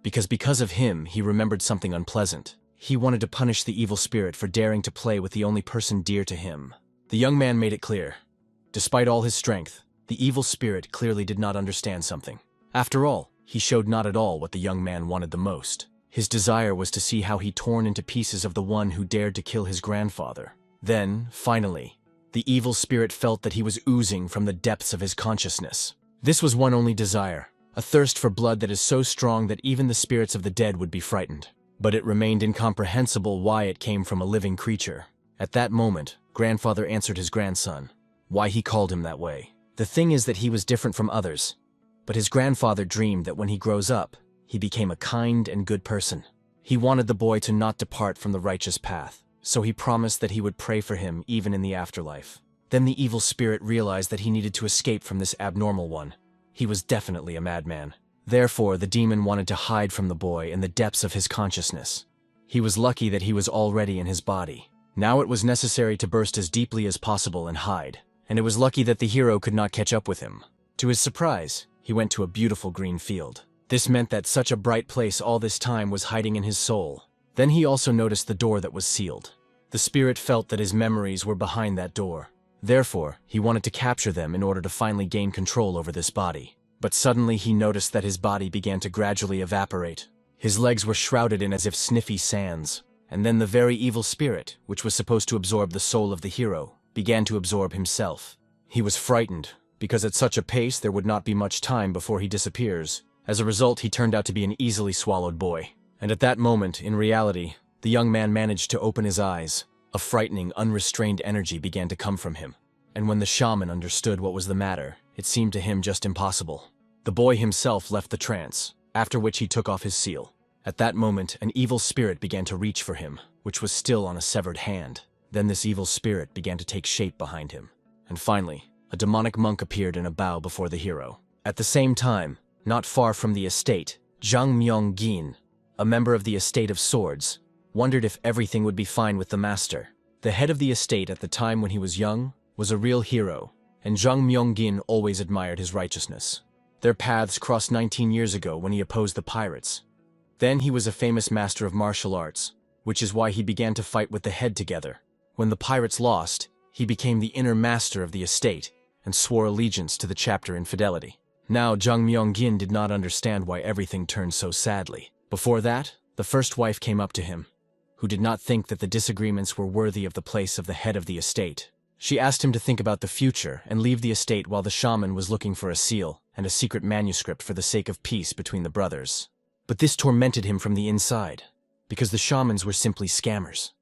because of him, he remembered something unpleasant. He wanted to punish the evil spirit for daring to play with the only person dear to him. The young man made it clear. Despite all his strength, the evil spirit clearly did not understand something. After all, he showed not at all what the young man wanted the most. His desire was to see how he torn into pieces of the one who dared to kill his grandfather. Then, finally, the evil spirit felt that he was oozing from the depths of his consciousness. This was one only desire, a thirst for blood that is so strong that even the spirits of the dead would be frightened. But it remained incomprehensible why it came from a living creature. At that moment, grandfather answered his grandson, why he called him that way. The thing is that he was different from others, but his grandfather dreamed that when he grows up, he became a kind and good person. He wanted the boy to not depart from the righteous path, so he promised that he would pray for him even in the afterlife. Then the evil spirit realized that he needed to escape from this abnormal one. He was definitely a madman. Therefore, the demon wanted to hide from the boy in the depths of his consciousness. He was lucky that he was already in his body. Now it was necessary to burst as deeply as possible and hide, and it was lucky that the hero could not catch up with him. To his surprise, he went to a beautiful green field. This meant that such a bright place all this time was hiding in his soul. Then he also noticed the door that was sealed. The spirit felt that his memories were behind that door. Therefore, he wanted to capture them in order to finally gain control over this body. But suddenly he noticed that his body began to gradually evaporate. His legs were shrouded in as if sniffy sands. And then the very evil spirit, which was supposed to absorb the soul of the hero, began to absorb himself. He was frightened, because at such a pace there would not be much time before he disappears. As a result, he turned out to be an easily swallowed boy. And at that moment, in reality, the young man managed to open his eyes. A frightening, unrestrained energy began to come from him. And when the shaman understood what was the matter, it seemed to him just impossible. The boy himself left the trance, after which he took off his seal. At that moment, an evil spirit began to reach for him, which was still on a severed hand. Then this evil spirit began to take shape behind him. And finally, a demonic monk appeared in a bow before the hero. At the same time, not far from the estate, Zhang Myong-gin, a member of the Estate of Swords, wondered if everything would be fine with the master. The head of the estate at the time when he was young was a real hero, and Zhang Myong-gin always admired his righteousness. Their paths crossed 19 years ago when he opposed the pirates. Then he was a famous master of martial arts, which is why he began to fight with the head together. When the pirates lost, he became the inner master of the estate and swore allegiance to the chapter in fidelity. Now Zhang Myong-gin did not understand why everything turned so sadly. Before that, the first wife came up to him, who did not think that the disagreements were worthy of the place of the head of the estate. She asked him to think about the future and leave the estate while the shaman was looking for a seal and a secret manuscript for the sake of peace between the brothers. But this tormented him from the inside, because the shamans were simply scammers.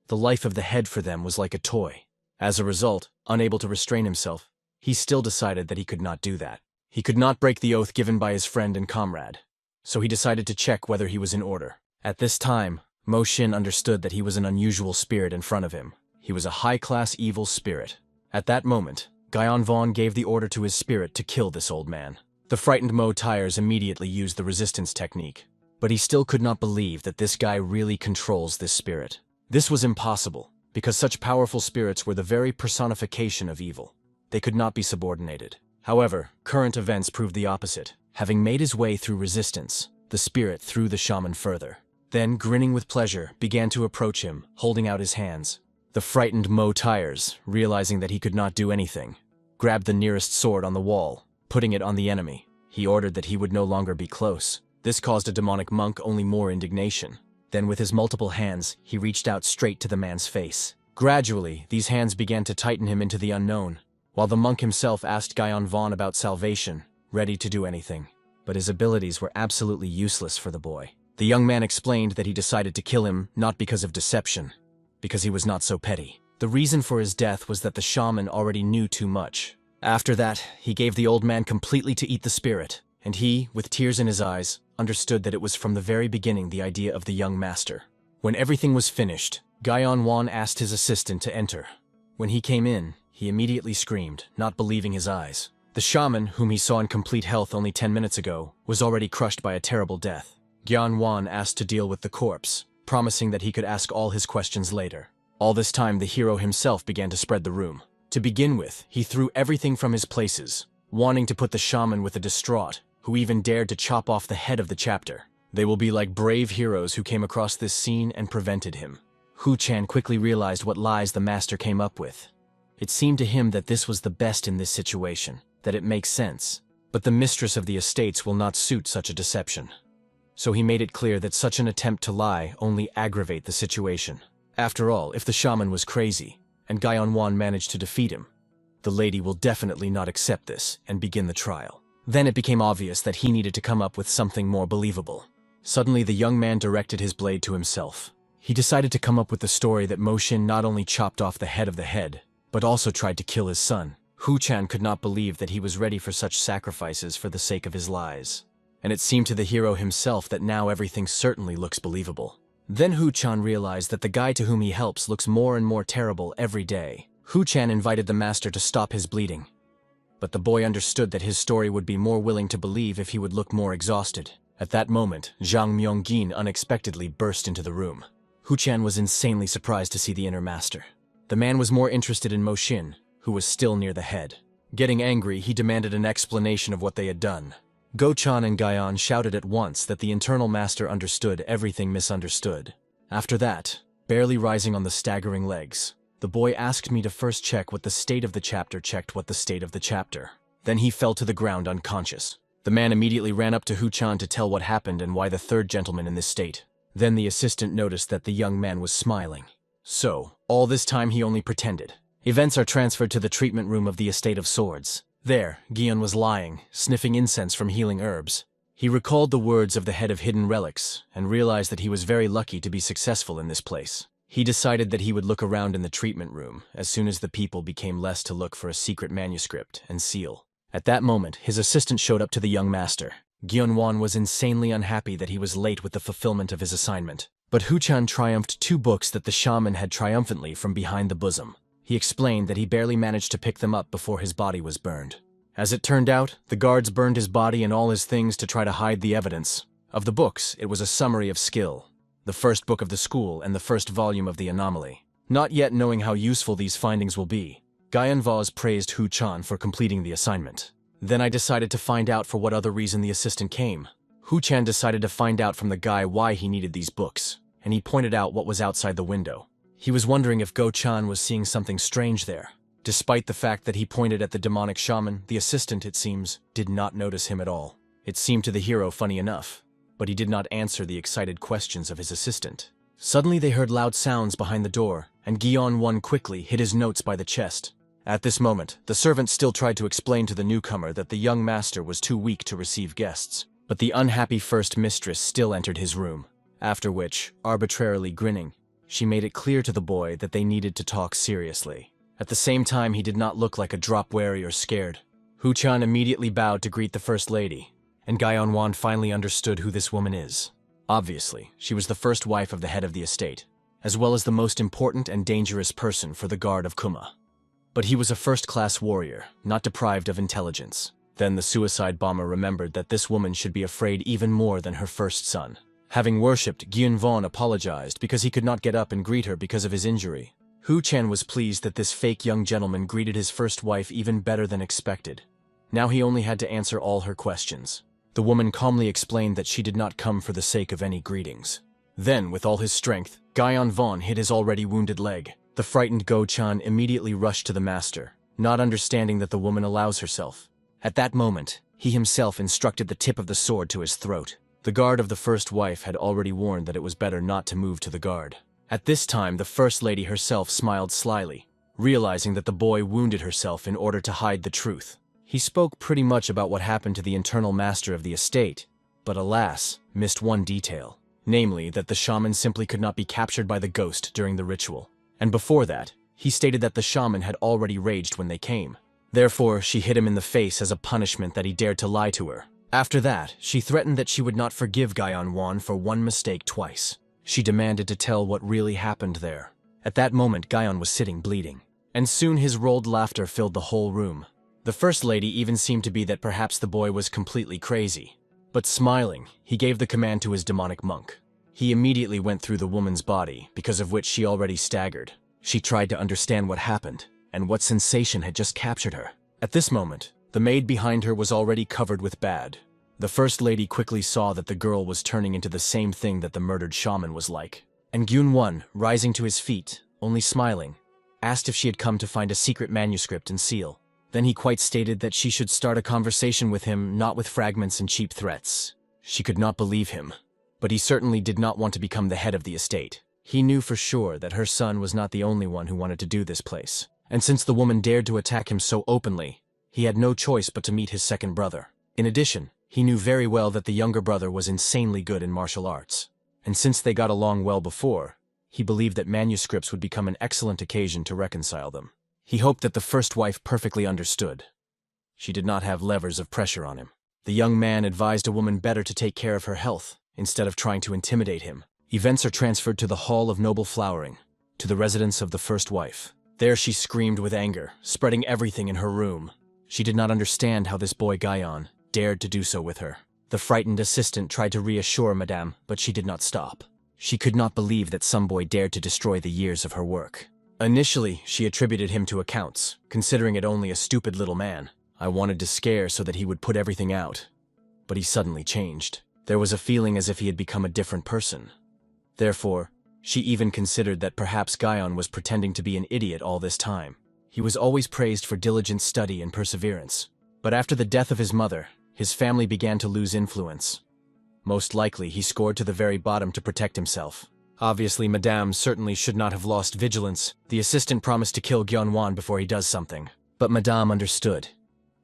The life of the head for them was like a toy. As a result, unable to restrain himself, he still decided that he could not do that. He could not break the oath given by his friend and comrade, so he decided to check whether he was in order. At this time, Mo Xin understood that he was an unusual spirit in front of him. He was a high-class evil spirit. At that moment, Guyon Vaughn gave the order to his spirit to kill this old man. The frightened Mo Tires immediately used the resistance technique, but he still could not believe that this guy really controls this spirit. This was impossible, because such powerful spirits were the very personification of evil. They could not be subordinated. However, current events proved the opposite. Having made his way through resistance, the spirit threw the shaman further. Then, grinning with pleasure, began to approach him, holding out his hands. The frightened Mo Tires, realizing that he could not do anything, grabbed the nearest sword on the wall, putting it on the enemy. He ordered that he would no longer be close. This caused a demonic monk only more indignation. Then, with his multiple hands, he reached out straight to the man's face. Gradually, these hands began to tighten him into the unknown, while the monk himself asked Guyon Vaughn about salvation, ready to do anything. But his abilities were absolutely useless for the boy. The young man explained that he decided to kill him not because of deception, because he was not so petty. The reason for his death was that the shaman already knew too much. After that, he gave the old man completely to eat the spirit, and he, with tears in his eyes, understood that it was from the very beginning the idea of the young master. When everything was finished, Guyon Vaughn asked his assistant to enter. When he came in, he immediately screamed, not believing his eyes. The shaman, whom he saw in complete health only 10 minutes ago, was already crushed by a terrible death. Guyon Vaughn asked to deal with the corpse, promising that he could ask all his questions later. All this time, the hero himself began to spread the room. To begin with, he threw everything from his places, wanting to put the shaman with a distraught, who even dared to chop off the head of the chapter. They will be like brave heroes who came across this scene and prevented him. Hu Chan quickly realized what lies the master came up with. It seemed to him that this was the best in this situation, that it makes sense. But the mistress of the estates will not suit such a deception. So he made it clear that such an attempt to lie only aggravate the situation. After all, if the shaman was crazy, and Guyon Vaughn managed to defeat him, the lady will definitely not accept this and begin the trial. Then it became obvious that he needed to come up with something more believable. Suddenly, the young man directed his blade to himself. He decided to come up with the story that Mo Xin not only chopped off the head of the head, but also tried to kill his son. Hu Chan could not believe that he was ready for such sacrifices for the sake of his lies. And it seemed to the hero himself that now everything certainly looks believable. Then Hu Chan realized that the guy to whom he helps looks more and more terrible every day. Hu Chan invited the master to stop his bleeding. But the boy understood that his story would be more willing to believe if he would look more exhausted. At that moment, Zhang Myong-gin unexpectedly burst into the room. Hu Chan was insanely surprised to see the inner master. The man was more interested in Mo Xin, who was still near the head. Getting angry, he demanded an explanation of what they had done. Go Chan and Guyon shouted at once that the internal master understood everything misunderstood. After that, barely rising on the staggering legs, the boy asked me to first check what the state of the chapter checked what the state of the chapter. Then he fell to the ground unconscious. The man immediately ran up to Hu Chan to tell what happened and why the third gentleman in this state. Then the assistant noticed that the young man was smiling. So, all this time he only pretended. Events are transferred to the treatment room of the Estate of Swords. There, Guyon was lying, sniffing incense from healing herbs. He recalled the words of the head of hidden relics and realized that he was very lucky to be successful in this place. He decided that he would look around in the treatment room as soon as the people became less to look for a secret manuscript and seal. At that moment, his assistant showed up to the young master. Gyunwon was insanely unhappy that he was late with the fulfillment of his assignment. But Huchan triumphed 2 books that the shaman had triumphantly from behind the bosom. He explained that he barely managed to pick them up before his body was burned. As it turned out, the guards burned his body and all his things to try to hide the evidence. Of the books, it was a summary of skill, the first book of the school and the first volume of the anomaly. Not yet knowing how useful these findings will be, Vows praised Huchan for completing the assignment. Then I decided to find out for what other reason the assistant came. Huchan decided to find out from the guy why he needed these books, and he pointed out what was outside the window. He was wondering if Go-chan was seeing something strange there. Despite the fact that he pointed at the demonic shaman, the assistant, it seems, did not notice him at all. It seemed to the hero funny enough, but he did not answer the excited questions of his assistant. Suddenly they heard loud sounds behind the door, and Gyunwon quickly hid his notes by the chest. At this moment, the servant still tried to explain to the newcomer that the young master was too weak to receive guests, but the unhappy first mistress still entered his room. After which, arbitrarily grinning, she made it clear to the boy that they needed to talk seriously. At the same time, he did not look like a drop wary or scared. Huchan immediately bowed to greet the first lady, and Gyunwon finally understood who this woman is. Obviously, she was the first wife of the head of the estate, as well as the most important and dangerous person for the guard of Kuma. But he was a first-class warrior, not deprived of intelligence. Then the suicide bomber remembered that this woman should be afraid even more than her first son. Having worshipped, Gyunwon apologized because he could not get up and greet her because of his injury. Huchan was pleased that this fake young gentleman greeted his first wife even better than expected. Now he only had to answer all her questions. The woman calmly explained that she did not come for the sake of any greetings. Then, with all his strength, Gyunwon hit his already wounded leg. The frightened Go-chan immediately rushed to the master, not understanding that the woman allows herself. At that moment, he himself instructed the tip of the sword to his throat. The guard of the first wife had already warned that it was better not to move to the guard. At this time, the first lady herself smiled slyly, realizing that the boy wounded herself in order to hide the truth. He spoke pretty much about what happened to the internal master of the estate, but alas, missed one detail. Namely, that the shaman simply could not be captured by the ghost during the ritual. And before that, he stated that the shaman had already raged when they came. Therefore, she hit him in the face as a punishment that he dared to lie to her. After that, she threatened that she would not forgive Gyunwon for one mistake twice. She demanded to tell what really happened there. At that moment, Gyun was sitting bleeding, and soon his rolled laughter filled the whole room. The first lady even seemed to be that perhaps the boy was completely crazy. But smiling, he gave the command to his demonic monk. He immediately went through the woman's body, because of which she already staggered. She tried to understand what happened, and what sensation had just captured her. At this moment, the maid behind her was already covered with bad. The first lady quickly saw that the girl was turning into the same thing that the murdered shaman was like. And Gyunwon, rising to his feet, only smiling, asked if she had come to find a secret manuscript and seal. Then he quite stated that she should start a conversation with him, not with fragments and cheap threats. She could not believe him, but he certainly did not want to become the head of the estate. He knew for sure that her son was not the only one who wanted to do this place. And since the woman dared to attack him so openly, he had no choice but to meet his second brother. In addition, he knew very well that the younger brother was insanely good in martial arts. And since they got along well before, he believed that manuscripts would become an excellent occasion to reconcile them. He hoped that the first wife perfectly understood. She did not have levers of pressure on him. The young man advised a woman better to take care of her health, instead of trying to intimidate him. Events are transferred to the Hall of Noble Flowering, to the residence of the first wife. There she screamed with anger, spreading everything in her room. She did not understand how this boy Gyun dared to do so with her. The frightened assistant tried to reassure Madame, but she did not stop. She could not believe that some boy dared to destroy the years of her work. Initially, she attributed him to accounts, considering it only a stupid little man. I wanted to scare so that he would put everything out. But he suddenly changed. There was a feeling as if he had become a different person. Therefore, she even considered that perhaps Gyun was pretending to be an idiot all this time. He was always praised for diligent study and perseverance. But after the death of his mother, his family began to lose influence. Most likely, he scored to the very bottom to protect himself. Obviously, Madame certainly should not have lost vigilance. The assistant promised to kill Gyunwon before he does something. But Madame understood.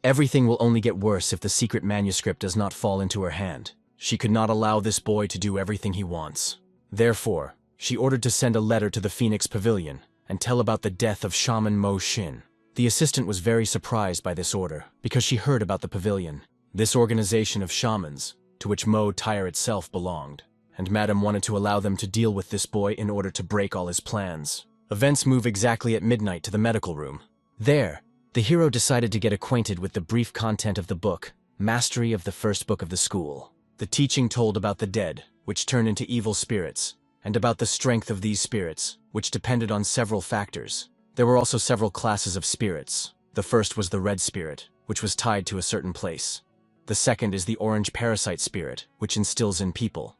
Everything will only get worse if the secret manuscript does not fall into her hand. She could not allow this boy to do everything he wants. Therefore, she ordered to send a letter to the Phoenix Pavilion and tell about the death of Shaman Mo Shin. The assistant was very surprised by this order, because she heard about the pavilion, this organization of shamans, to which Mo Tyre itself belonged, and Madam wanted to allow them to deal with this boy in order to break all his plans. Events move exactly at midnight to the medical room. There, the hero decided to get acquainted with the brief content of the book, Mastery of the First Book of the School. The teaching told about the dead, which turn into evil spirits, and about the strength of these spirits, which depended on several factors. There were also several classes of spirits. The first was the red spirit, which was tied to a certain place. The second is the orange parasite spirit, which instills in people.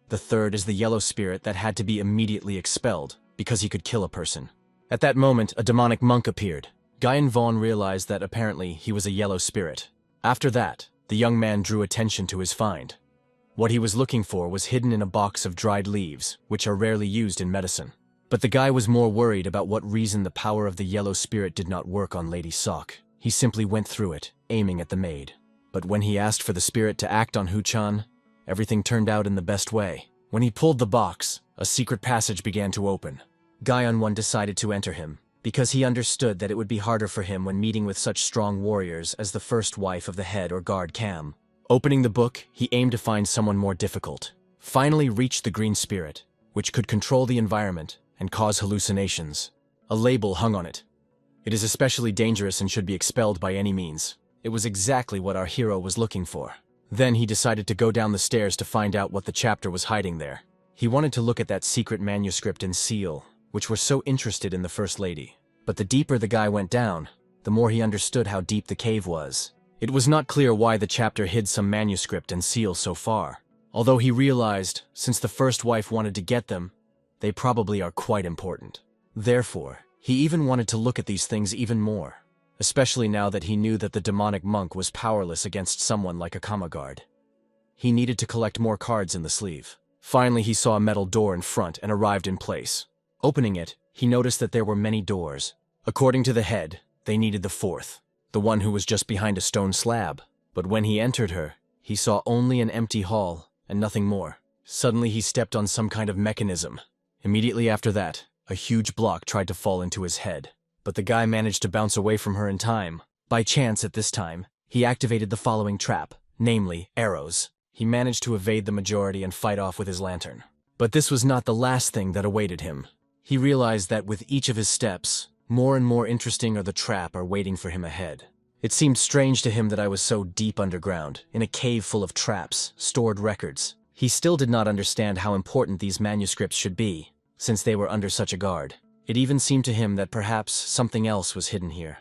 The third is the yellow spirit that had to be immediately expelled, because he could kill a person. At that moment, a demonic monk appeared. Guy and Vaughn realized that apparently he was a yellow spirit. After that, the young man drew attention to his find. What he was looking for was hidden in a box of dried leaves, which are rarely used in medicine. But the guy was more worried about what reason the power of the yellow spirit did not work on Lady Sock. He simply went through it, aiming at the maid. But when he asked for the spirit to act on Hu-chan, everything turned out in the best way. When he pulled the box, a secret passage began to open. Guy-on-one decided to enter him, because he understood that it would be harder for him when meeting with such strong warriors as the first wife of the head or guard Cam. Opening the book, he aimed to find someone more difficult. Finally reached the green spirit, which could control the environment and cause hallucinations. A label hung on it. It is especially dangerous and should be expelled by any means. It was exactly what our hero was looking for. Then he decided to go down the stairs to find out what the chapter was hiding there. He wanted to look at that secret manuscript and seal, which were so interested in the First Lady. But the deeper the guy went down, the more he understood how deep the cave was. It was not clear why the chapter hid some manuscript and seal so far. Although he realized, since the first wife wanted to get them, they probably are quite important. Therefore, he even wanted to look at these things even more, especially now that he knew that the demonic monk was powerless against someone like a Kamagard. He needed to collect more cards in the sleeve. Finally, he saw a metal door in front and arrived in place. Opening it, he noticed that there were many doors. According to the head, they needed the fourth, the one who was just behind a stone slab. But when he entered her, he saw only an empty hall and nothing more. Suddenly he stepped on some kind of mechanism. Immediately after that, a huge block tried to fall into his head. But the guy managed to bounce away from her in time. By chance at this time, he activated the following trap, namely, arrows. He managed to evade the majority and fight off with his lantern. But this was not the last thing that awaited him. He realized that with each of his steps, more and more interesting are the trap are waiting for him ahead. It seemed strange to him that I was so deep underground, in a cave full of traps, stored records. He still did not understand how important these manuscripts should be, since they were under such a guard. It even seemed to him that perhaps something else was hidden here.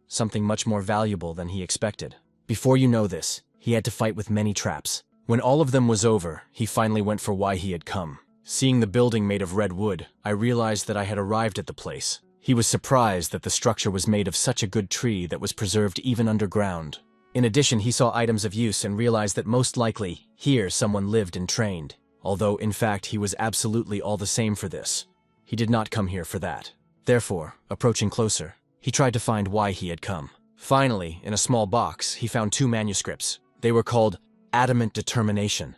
Something much more valuable than he expected. Before you know this, he had to fight with many traps. When all of them was over, he finally went for why he had come. Seeing the building made of red wood, I realized that I had arrived at the place. He was surprised that the structure was made of such a good tree that was preserved even underground. In addition, he saw items of use and realized that most likely, here someone lived and trained. Although, in fact, he was absolutely all the same for this. He did not come here for that. Therefore, approaching closer, he tried to find why he had come. Finally, in a small box, he found 2 manuscripts. They were called Adamant Determination.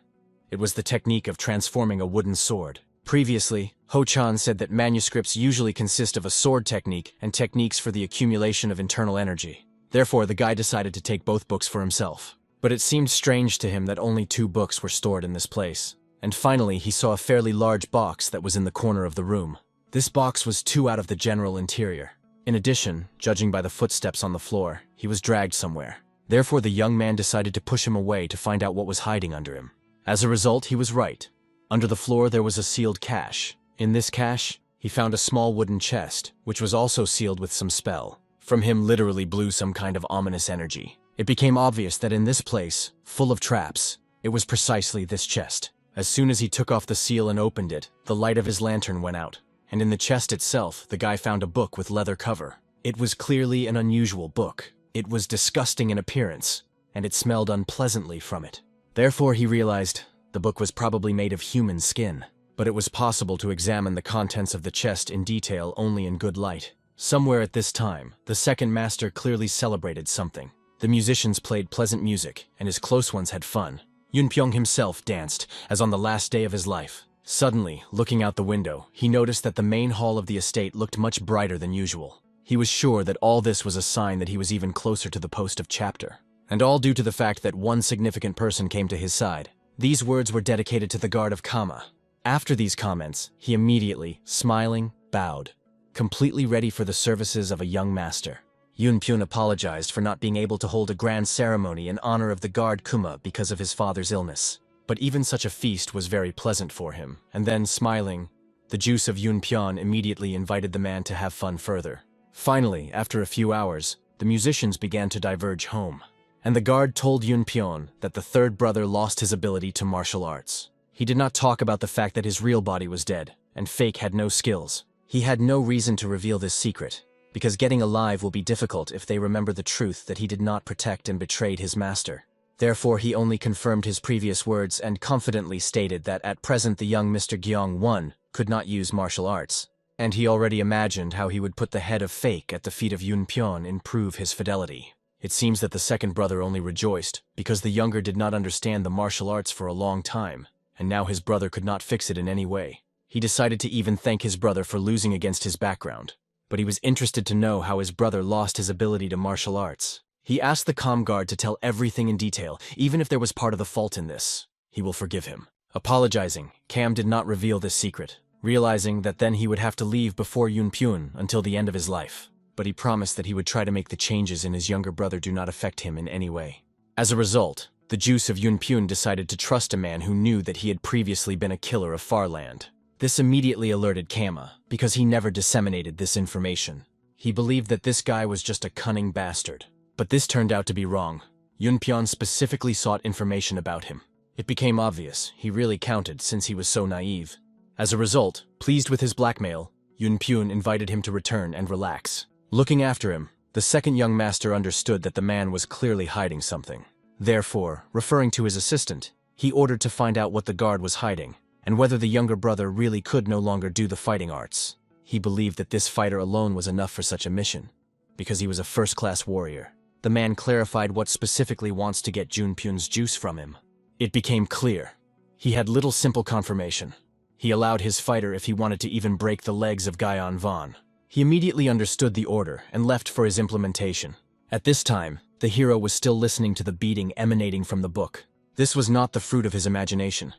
It was the technique of transforming a wooden sword. Previously, Ho-chan said that manuscripts usually consist of a sword technique and techniques for the accumulation of internal energy. Therefore, the guy decided to take both books for himself. But it seemed strange to him that only 2 books were stored in this place. And finally, he saw a fairly large box that was in the corner of the room. This box was 2 out of the general interior. In addition, judging by the footsteps on the floor, he was dragged somewhere. Therefore, the young man decided to push him away to find out what was hiding under him. As a result, he was right. Under the floor, there was a sealed cache. In this cache, he found a small wooden chest, which was also sealed with some spell. From him literally blew some kind of ominous energy. It became obvious that in this place, full of traps, it was precisely this chest. As soon as he took off the seal and opened it, the light of his lantern went out. And in the chest itself, the guy found a book with leather cover. It was clearly an unusual book. It was disgusting in appearance, and it smelled unpleasantly from it. Therefore, he realized the book was probably made of human skin. But it was possible to examine the contents of the chest in detail only in good light. Somewhere at this time, the second master clearly celebrated something. The musicians played pleasant music, and his close ones had fun. Yunpyong himself danced, as on the last day of his life. Suddenly, looking out the window, he noticed that the main hall of the estate looked much brighter than usual. He was sure that all this was a sign that he was even closer to the post of chapter. And all due to the fact that one significant person came to his side. These words were dedicated to the guard of Kama. After these comments, he immediately, smiling, bowed, completely ready for the services of a young master. Yunpyun apologized for not being able to hold a grand ceremony in honor of the guard Kuma because of his father's illness. But even such a feast was very pleasant for him, and then, smiling, the juice of Yunpyeon immediately invited the man to have fun further. Finally, after a few hours, the musicians began to diverge home, and the guard told Yunpyeon that the third brother lost his ability to martial arts. He did not talk about the fact that his real body was dead, and Fake had no skills. He had no reason to reveal this secret, because getting alive will be difficult if they remember the truth that he did not protect and betrayed his master. Therefore, he only confirmed his previous words and confidently stated that at present the young Mr. Gyeong-won could not use martial arts, and he already imagined how he would put the head of Fake at the feet of Yunpyeon and prove his fidelity. It seems that the second brother only rejoiced because the younger did not understand the martial arts for a long time, and now his brother could not fix it in any way. He decided to even thank his brother for losing against his background, but he was interested to know how his brother lost his ability to martial arts. He asked the comm guard to tell everything in detail, even if there was part of the fault in this. He will forgive him. Apologizing, Cam did not reveal this secret, realizing that then he would have to leave before Yunpyeon until the end of his life. But he promised that he would try to make the changes in his younger brother do not affect him in any way. As a result, the juice of Yunpyeon decided to trust a man who knew that he had previously been a killer of Farland. This immediately alerted Kama, because he never disseminated this information. He believed that this guy was just a cunning bastard. But this turned out to be wrong. Yunpyeon specifically sought information about him. It became obvious he really counted since he was so naive. As a result, pleased with his blackmail, Yunpyeon invited him to return and relax. Looking after him, the second young master understood that the man was clearly hiding something. Therefore, referring to his assistant, he ordered to find out what the guard was hiding, and whether the younger brother really could no longer do the fighting arts. He believed that this fighter alone was enough for such a mission, because he was a first-class warrior. The man clarified what specifically wants to get Junpyeon's juice from him. It became clear. He had little simple confirmation. He allowed his fighter if he wanted to even break the legs of Gyeon Von. He immediately understood the order and left for his implementation. At this time, the hero was still listening to the beating emanating from the book. This was not the fruit of his imagination.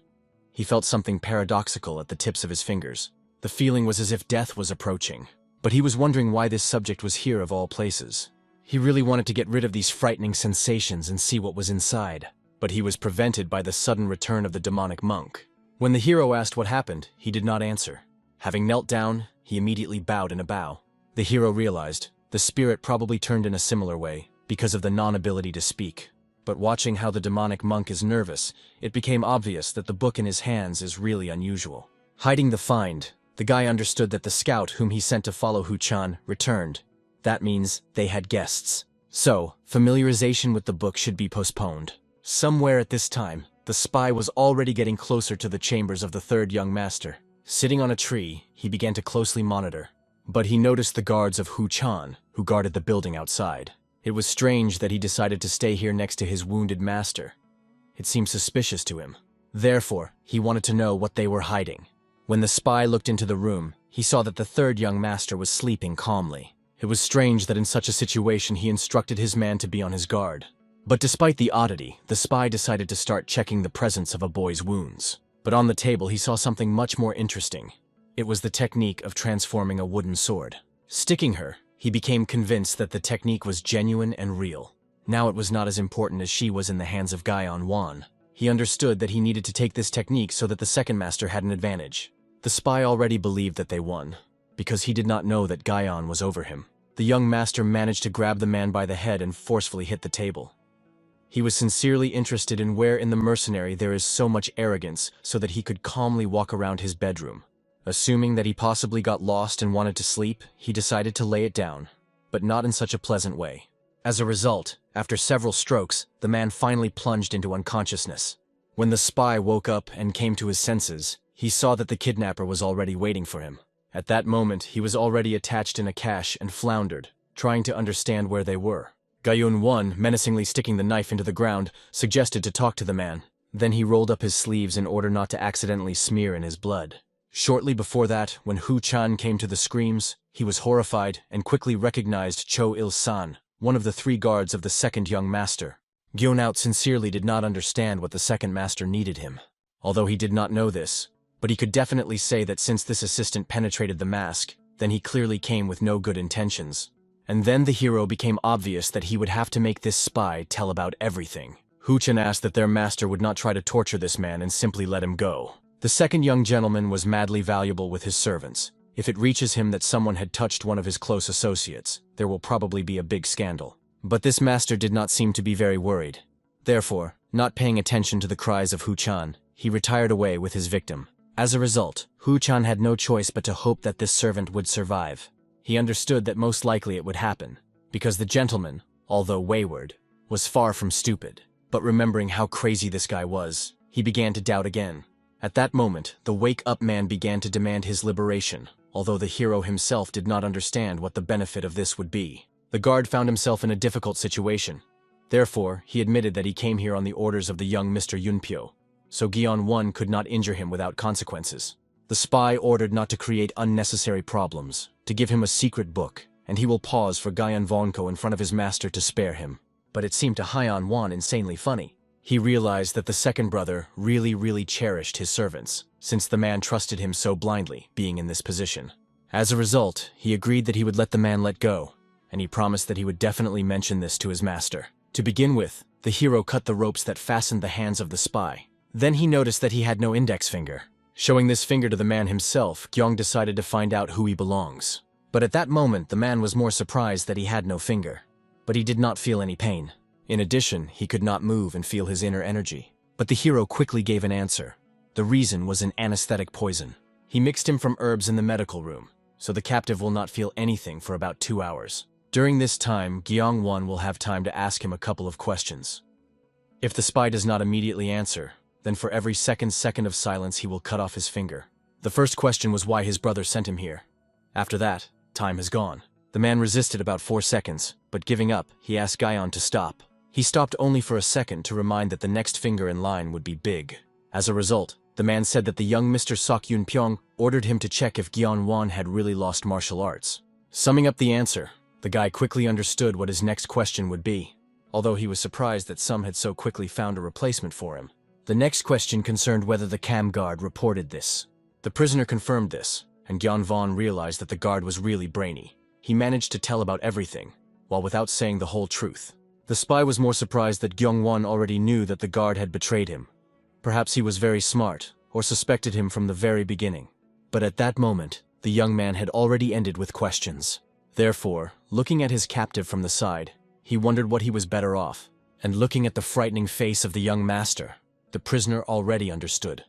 He felt something paradoxical at the tips of his fingers. The feeling was as if death was approaching. But he was wondering why this subject was here of all places. He really wanted to get rid of these frightening sensations and see what was inside. But he was prevented by the sudden return of the demonic monk. When the hero asked what happened, he did not answer. Having knelt down, he immediately bowed in a bow. The hero realized the spirit probably turned in a similar way because of the non-ability to speak. But watching how the demonic monk is nervous, it became obvious that the book in his hands is really unusual. Hiding the find, the guy understood that the scout whom he sent to follow Hu-chan returned. That means they had guests. So, familiarization with the book should be postponed. Somewhere at this time, the spy was already getting closer to the chambers of the third young master. Sitting on a tree, he began to closely monitor. But he noticed the guards of Hu-chan, who guarded the building outside. It was strange that he decided to stay here next to his wounded master. It seemed suspicious to him. Therefore, he wanted to know what they were hiding. When the spy looked into the room, he saw that the third young master was sleeping calmly. It was strange that in such a situation he instructed his man to be on his guard. But despite the oddity, the spy decided to start checking the presence of a boy's wounds. But on the table he saw something much more interesting. It was the technique of transforming a wooden sword. Sticking her, he became convinced that the technique was genuine and real. Now it was not as important as she was in the hands of Gyeon Won. He understood that he needed to take this technique so that the second master had an advantage. The spy already believed that they won, because he did not know that Gyeon was over him. The young master managed to grab the man by the head and forcefully hit the table. He was sincerely interested in where in the mercenary there is so much arrogance so that he could calmly walk around his bedroom. Assuming that he possibly got lost and wanted to sleep, he decided to lay it down, but not in such a pleasant way. As a result, after several strokes, the man finally plunged into unconsciousness. When the spy woke up and came to his senses, he saw that the kidnapper was already waiting for him. At that moment, he was already attached in a cache and floundered, trying to understand where they were. Gyeon Won, menacingly sticking the knife into the ground, suggested to talk to the man. Then he rolled up his sleeves in order not to accidentally smear in his blood. Shortly before that, when Hu-chan came to the screams, he was horrified and quickly recognized Cho Il-san, one of the 3 guards of the second young master. Gyeonout sincerely did not understand what the second master needed him, although he did not know this, but he could definitely say that since this assistant penetrated the mask, then he clearly came with no good intentions. And then the hero became obvious that he would have to make this spy tell about everything. Hu-chan asked that their master would not try to torture this man and simply let him go. The second young gentleman was madly valuable with his servants. If it reaches him that someone had touched one of his close associates, there will probably be a big scandal. But this master did not seem to be very worried. Therefore, not paying attention to the cries of Hu-chan, he retired away with his victim. As a result, Hu-chan had no choice but to hope that this servant would survive. He understood that most likely it would happen, because the gentleman, although wayward, was far from stupid. But remembering how crazy this guy was, he began to doubt again. At that moment, the wake-up man began to demand his liberation, although the hero himself did not understand what the benefit of this would be. The guard found himself in a difficult situation. Therefore, he admitted that he came here on the orders of the young Mr. Yunpyo, so Gyeon-won could not injure him without consequences. The spy ordered not to create unnecessary problems, to give him a secret book, and he will pause for Gyeon-wonko in front of his master to spare him. But it seemed to Hyeon-won insanely funny. He realized that the second brother really cherished his servants, since the man trusted him so blindly, being in this position. As a result, he agreed that he would let the man let go, and he promised that he would definitely mention this to his master. To begin with, the hero cut the ropes that fastened the hands of the spy. Then he noticed that he had no index finger. Showing this finger to the man himself, Gyeong decided to find out who he belongs. But at that moment, the man was more surprised that he had no finger. But he did not feel any pain. In addition, he could not move and feel his inner energy. But the hero quickly gave an answer. The reason was an anesthetic poison. He mixed him from herbs in the medical room, so the captive will not feel anything for about 2 hours. During this time, Gyeong-won will have time to ask him a couple of questions. If the spy does not immediately answer, then for every second of silence he will cut off his finger. The first question was why his brother sent him here. After that, time has gone. The man resisted about 4 seconds, but giving up, he asked Gyeon to stop. He stopped only for a second to remind that the next finger in line would be big. As a result, the man said that the young Mr. Sok Yun-pyong ordered him to check if Gyeon-won had really lost martial arts. Summing up the answer, the guy quickly understood what his next question would be, although he was surprised that some had so quickly found a replacement for him. The next question concerned whether the cam guard reported this. The prisoner confirmed this, and Gyeon-won realized that the guard was really brainy. He managed to tell about everything, while without saying the whole truth. The spy was more surprised that Gyeong-won already knew that the guard had betrayed him. Perhaps he was very smart, or suspected him from the very beginning. But at that moment, the young man had already ended with questions. Therefore, looking at his captive from the side, he wondered what he was better off. And looking at the frightening face of the young master, the prisoner already understood.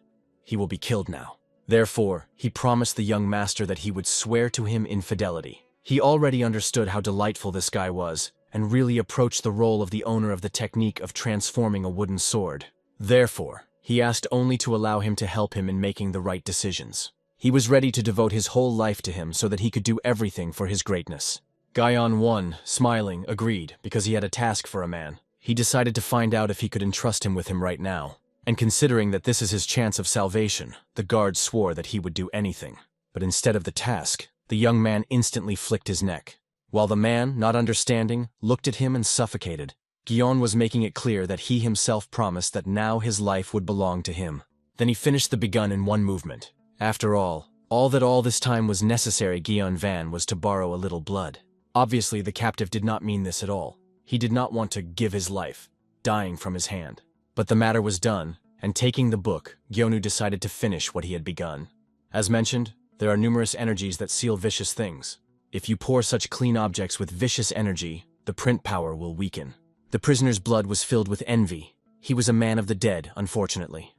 He will be killed now. Therefore, he promised the young master that he would swear to him infidelity. He already understood how delightful this guy was, and really approached the role of the owner of the technique of transforming a wooden sword. Therefore, he asked only to allow him to help him in making the right decisions. He was ready to devote his whole life to him so that he could do everything for his greatness. Gyeon-won, smiling, agreed because he had a task for a man. He decided to find out if he could entrust him with him right now. And considering that this is his chance of salvation, the guard swore that he would do anything. But instead of the task, the young man instantly flicked his neck. While the man, not understanding, looked at him and suffocated, Gyeon was making it clear that he himself promised that now his life would belong to him. Then he finished the begun in one movement. After all this time was necessary Gyeon-van was to borrow a little blood. Obviously, the captive did not mean this at all. He did not want to give his life, dying from his hand. But the matter was done, and taking the book, Gyeonu decided to finish what he had begun. As mentioned, there are numerous energies that seal vicious things. If you pour such clean objects with vicious energy, the print power will weaken. The prisoner's blood was filled with envy. He was a man of the dead, unfortunately.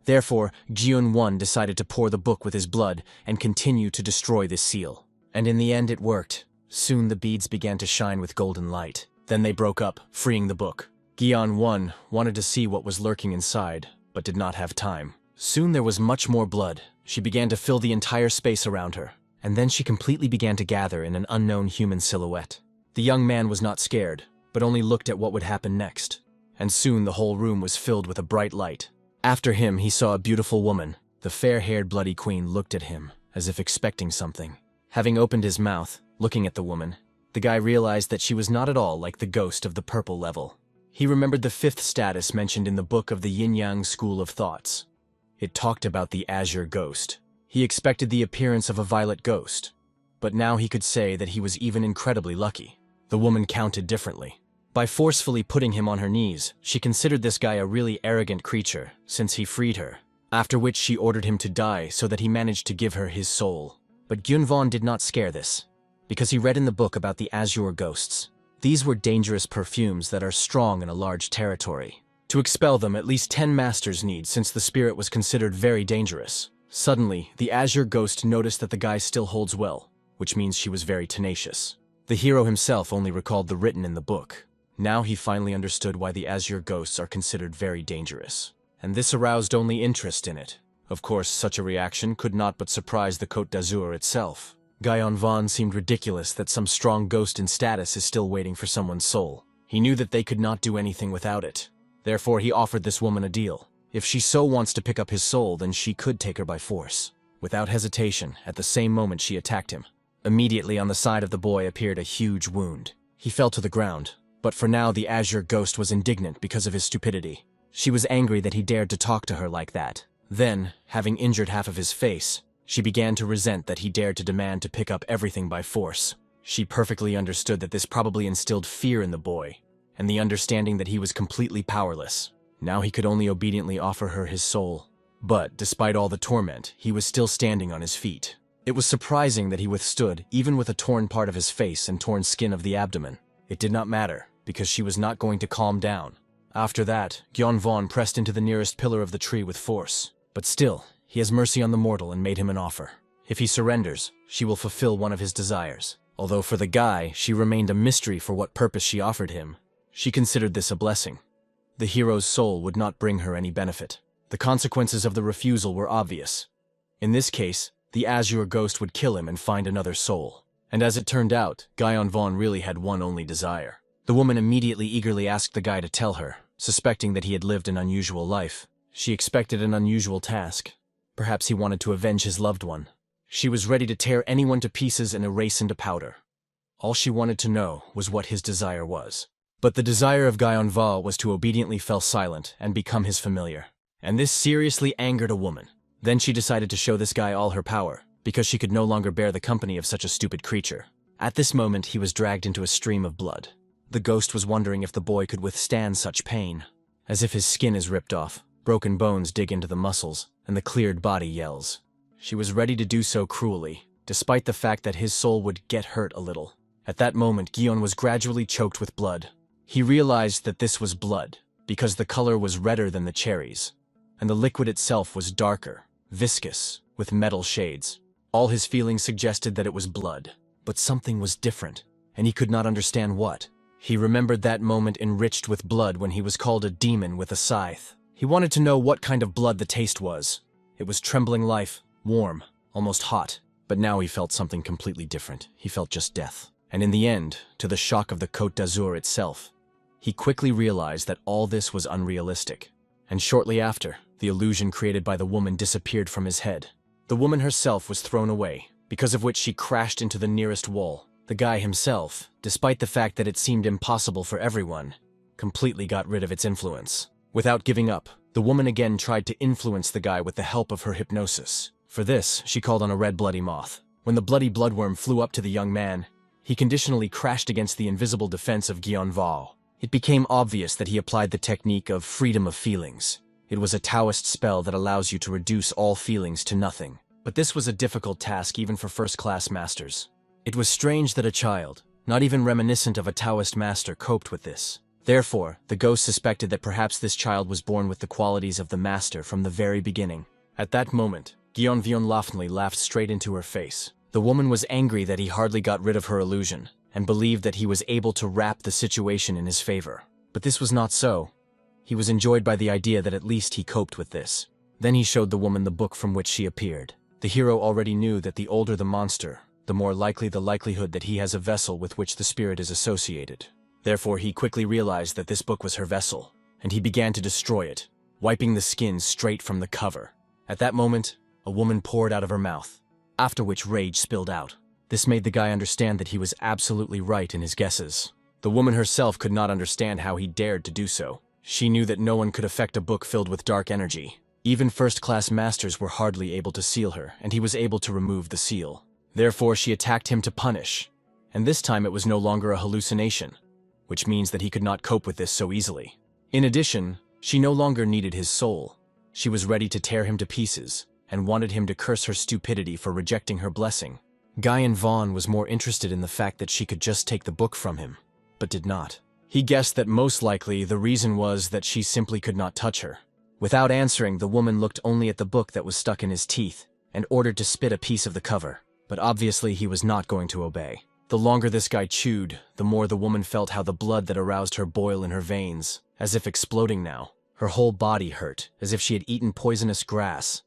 Therefore, Gyeon-won decided to pour the book with his blood and continue to destroy this seal. And in the end it worked. Soon the beads began to shine with golden light. Then they broke up, freeing the book. Gyeon-won wanted to see what was lurking inside, but did not have time. Soon there was much more blood. She began to fill the entire space around her. And then she completely began to gather in an unknown human silhouette. The young man was not scared, but only looked at what would happen next. And soon the whole room was filled with a bright light. After him he saw a beautiful woman. The fair-haired bloody queen looked at him, as if expecting something. Having opened his mouth, looking at the woman, the guy realized that she was not at all like the ghost of the purple level. He remembered the 5th status mentioned in the book of the Yin-Yang School of Thoughts. It talked about the azure ghost. He expected the appearance of a violet ghost, but now he could say that he was even incredibly lucky. The woman counted differently. By forcefully putting him on her knees, she considered this guy a really arrogant creature, since he freed her, after which she ordered him to die so that he managed to give her his soul. But Gyunvon did not scare this, because he read in the book about the azure ghosts. These were dangerous perfumes that are strong in a large territory. To expel them, at least 10 masters need, since the spirit was considered very dangerous. Suddenly, the azure ghost noticed that the guy still holds well, which means she was very tenacious. The hero himself only recalled the written in the book. Now he finally understood why the azure ghosts are considered very dangerous. And this aroused only interest in it. Of course, such a reaction could not but surprise the Côte d'Azur itself. Gyunvon seemed ridiculous that some strong ghost in status is still waiting for someone's soul. He knew that they could not do anything without it. Therefore, he offered this woman a deal. If she so wants to pick up his soul, then she could take her by force. Without hesitation, at the same moment she attacked him. Immediately on the side of the boy appeared a huge wound. He fell to the ground, but for now the azure ghost was indignant because of his stupidity. She was angry that he dared to talk to her like that. Then, having injured half of his face, she began to resent that he dared to demand to pick up everything by force. She perfectly understood that this probably instilled fear in the boy, and the understanding that he was completely powerless. Now he could only obediently offer her his soul. But, despite all the torment, he was still standing on his feet. It was surprising that he withstood, even with a torn part of his face and torn skin of the abdomen. It did not matter, because she was not going to calm down. After that, Gyunvon pressed into the nearest pillar of the tree with force. But still, he has mercy on the mortal and made him an offer. If he surrenders, she will fulfill one of his desires. Although for the guy, she remained a mystery for what purpose she offered him. She considered this a blessing. The hero's soul would not bring her any benefit. The consequences of the refusal were obvious. In this case, the azure ghost would kill him and find another soul. And as it turned out, Gyunvon really had one only desire. The woman immediately eagerly asked the guy to tell her, suspecting that he had lived an unusual life. She expected an unusual task. Perhaps he wanted to avenge his loved one. She was ready to tear anyone to pieces and erase into powder. All she wanted to know was what his desire was. But the desire of Gyunvon was to obediently fell silent and become his familiar. And this seriously angered a woman. Then she decided to show this guy all her power, because she could no longer bear the company of such a stupid creature. At this moment, he was dragged into a stream of blood. The ghost was wondering if the boy could withstand such pain. As if his skin is ripped off, broken bones dig into the muscles, and the cleared body yells. She was ready to do so cruelly, despite the fact that his soul would get hurt a little. At that moment, Gion was gradually choked with blood. He realized that this was blood, because the color was redder than the cherries, and the liquid itself was darker, viscous, with metal shades. All his feelings suggested that it was blood, but something was different, and he could not understand what. He remembered that moment enriched with blood when he was called a demon with a scythe. He wanted to know what kind of blood the taste was. It was trembling life, warm, almost hot. But now he felt something completely different. He felt just death. And in the end, to the shock of the Côte d'Azur itself, he quickly realized that all this was unrealistic. And shortly after, the illusion created by the woman disappeared from his head. The woman herself was thrown away, because of which she crashed into the nearest wall. The guy himself, despite the fact that it seemed impossible for everyone, completely got rid of its influence. Without giving up, the woman again tried to influence the guy with the help of her hypnosis. For this, she called on a red bloody moth. When the bloody bloodworm flew up to the young man, he conditionally crashed against the invisible defense of Gyunvon. It became obvious that he applied the technique of freedom of feelings. It was a Taoist spell that allows you to reduce all feelings to nothing. But this was a difficult task even for first-class masters. It was strange that a child, not even reminiscent of a Taoist master, coped with this. Therefore, the ghost suspected that perhaps this child was born with the qualities of the master from the very beginning. At that moment, Gyunvon laughingly laughed straight into her face. The woman was angry that he hardly got rid of her illusion, and believed that he was able to wrap the situation in his favor. But this was not so. He was enjoyed by the idea that at least he coped with this. Then he showed the woman the book from which she appeared. The hero already knew that the older the monster, the more likely the likelihood that he has a vessel with which the spirit is associated. Therefore, he quickly realized that this book was her vessel, and he began to destroy it, wiping the skin straight from the cover. At that moment, a woman poured out of her mouth, after which rage spilled out. This made the guy understand that he was absolutely right in his guesses. The woman herself could not understand how he dared to do so. She knew that no one could affect a book filled with dark energy. Even first-class masters were hardly able to seal her, and he was able to remove the seal. Therefore, she attacked him to punish. And this time it was no longer a hallucination, which means that he could not cope with this so easily. In addition, she no longer needed his soul. She was ready to tear him to pieces, and wanted him to curse her stupidity for rejecting her blessing. Guyan Vaughn was more interested in the fact that she could just take the book from him, but did not. He guessed that most likely the reason was that she simply could not touch her. Without answering, the woman looked only at the book that was stuck in his teeth, and ordered to spit a piece of the cover. But obviously he was not going to obey. The longer this guy chewed, the more the woman felt how the blood that aroused her boil in her veins, as if exploding now. Her whole body hurt, as if she had eaten poisonous grass.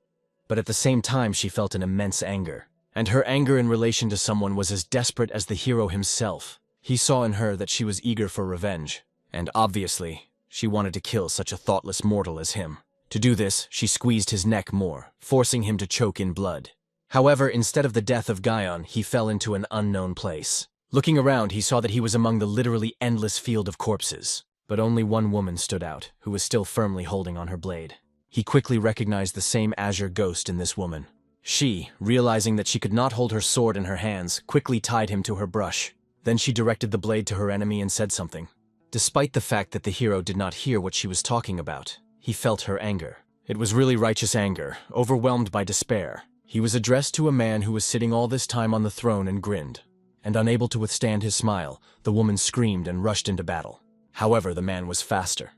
But at the same time she felt an immense anger. And her anger in relation to someone was as desperate as the hero himself. He saw in her that she was eager for revenge. And obviously, she wanted to kill such a thoughtless mortal as him. To do this, she squeezed his neck more, forcing him to choke in blood. However, instead of the death of Guyon, he fell into an unknown place. Looking around, he saw that he was among the literally endless field of corpses. But only one woman stood out, who was still firmly holding on her blade. He quickly recognized the same azure ghost in this woman. She, realizing that she could not hold her sword in her hands, quickly tied him to her brush. Then she directed the blade to her enemy and said something. Despite the fact that the hero did not hear what she was talking about, he felt her anger. It was really righteous anger, overwhelmed by despair. He was addressed to a man who was sitting all this time on the throne and grinned. And unable to withstand his smile, the woman screamed and rushed into battle. However, the man was faster.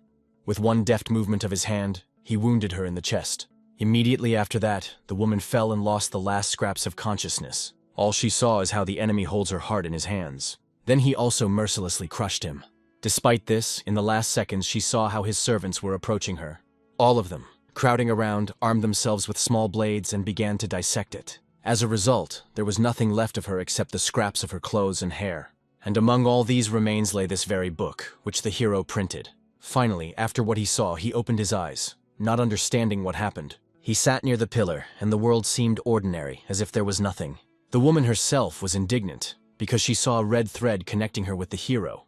With one deft movement of his hand, he wounded her in the chest. Immediately after that, the woman fell and lost the last scraps of consciousness. All she saw is how the enemy holds her heart in his hands. Then he also mercilessly crushed him. Despite this, in the last seconds she saw how his servants were approaching her. All of them, crowding around, armed themselves with small blades and began to dissect it. As a result, there was nothing left of her except the scraps of her clothes and hair. And among all these remains lay this very book, which the hero printed. Finally, after what he saw, he opened his eyes, not understanding what happened. He sat near the pillar, and the world seemed ordinary, as if there was nothing. The woman herself was indignant, because she saw a red thread connecting her with the hero,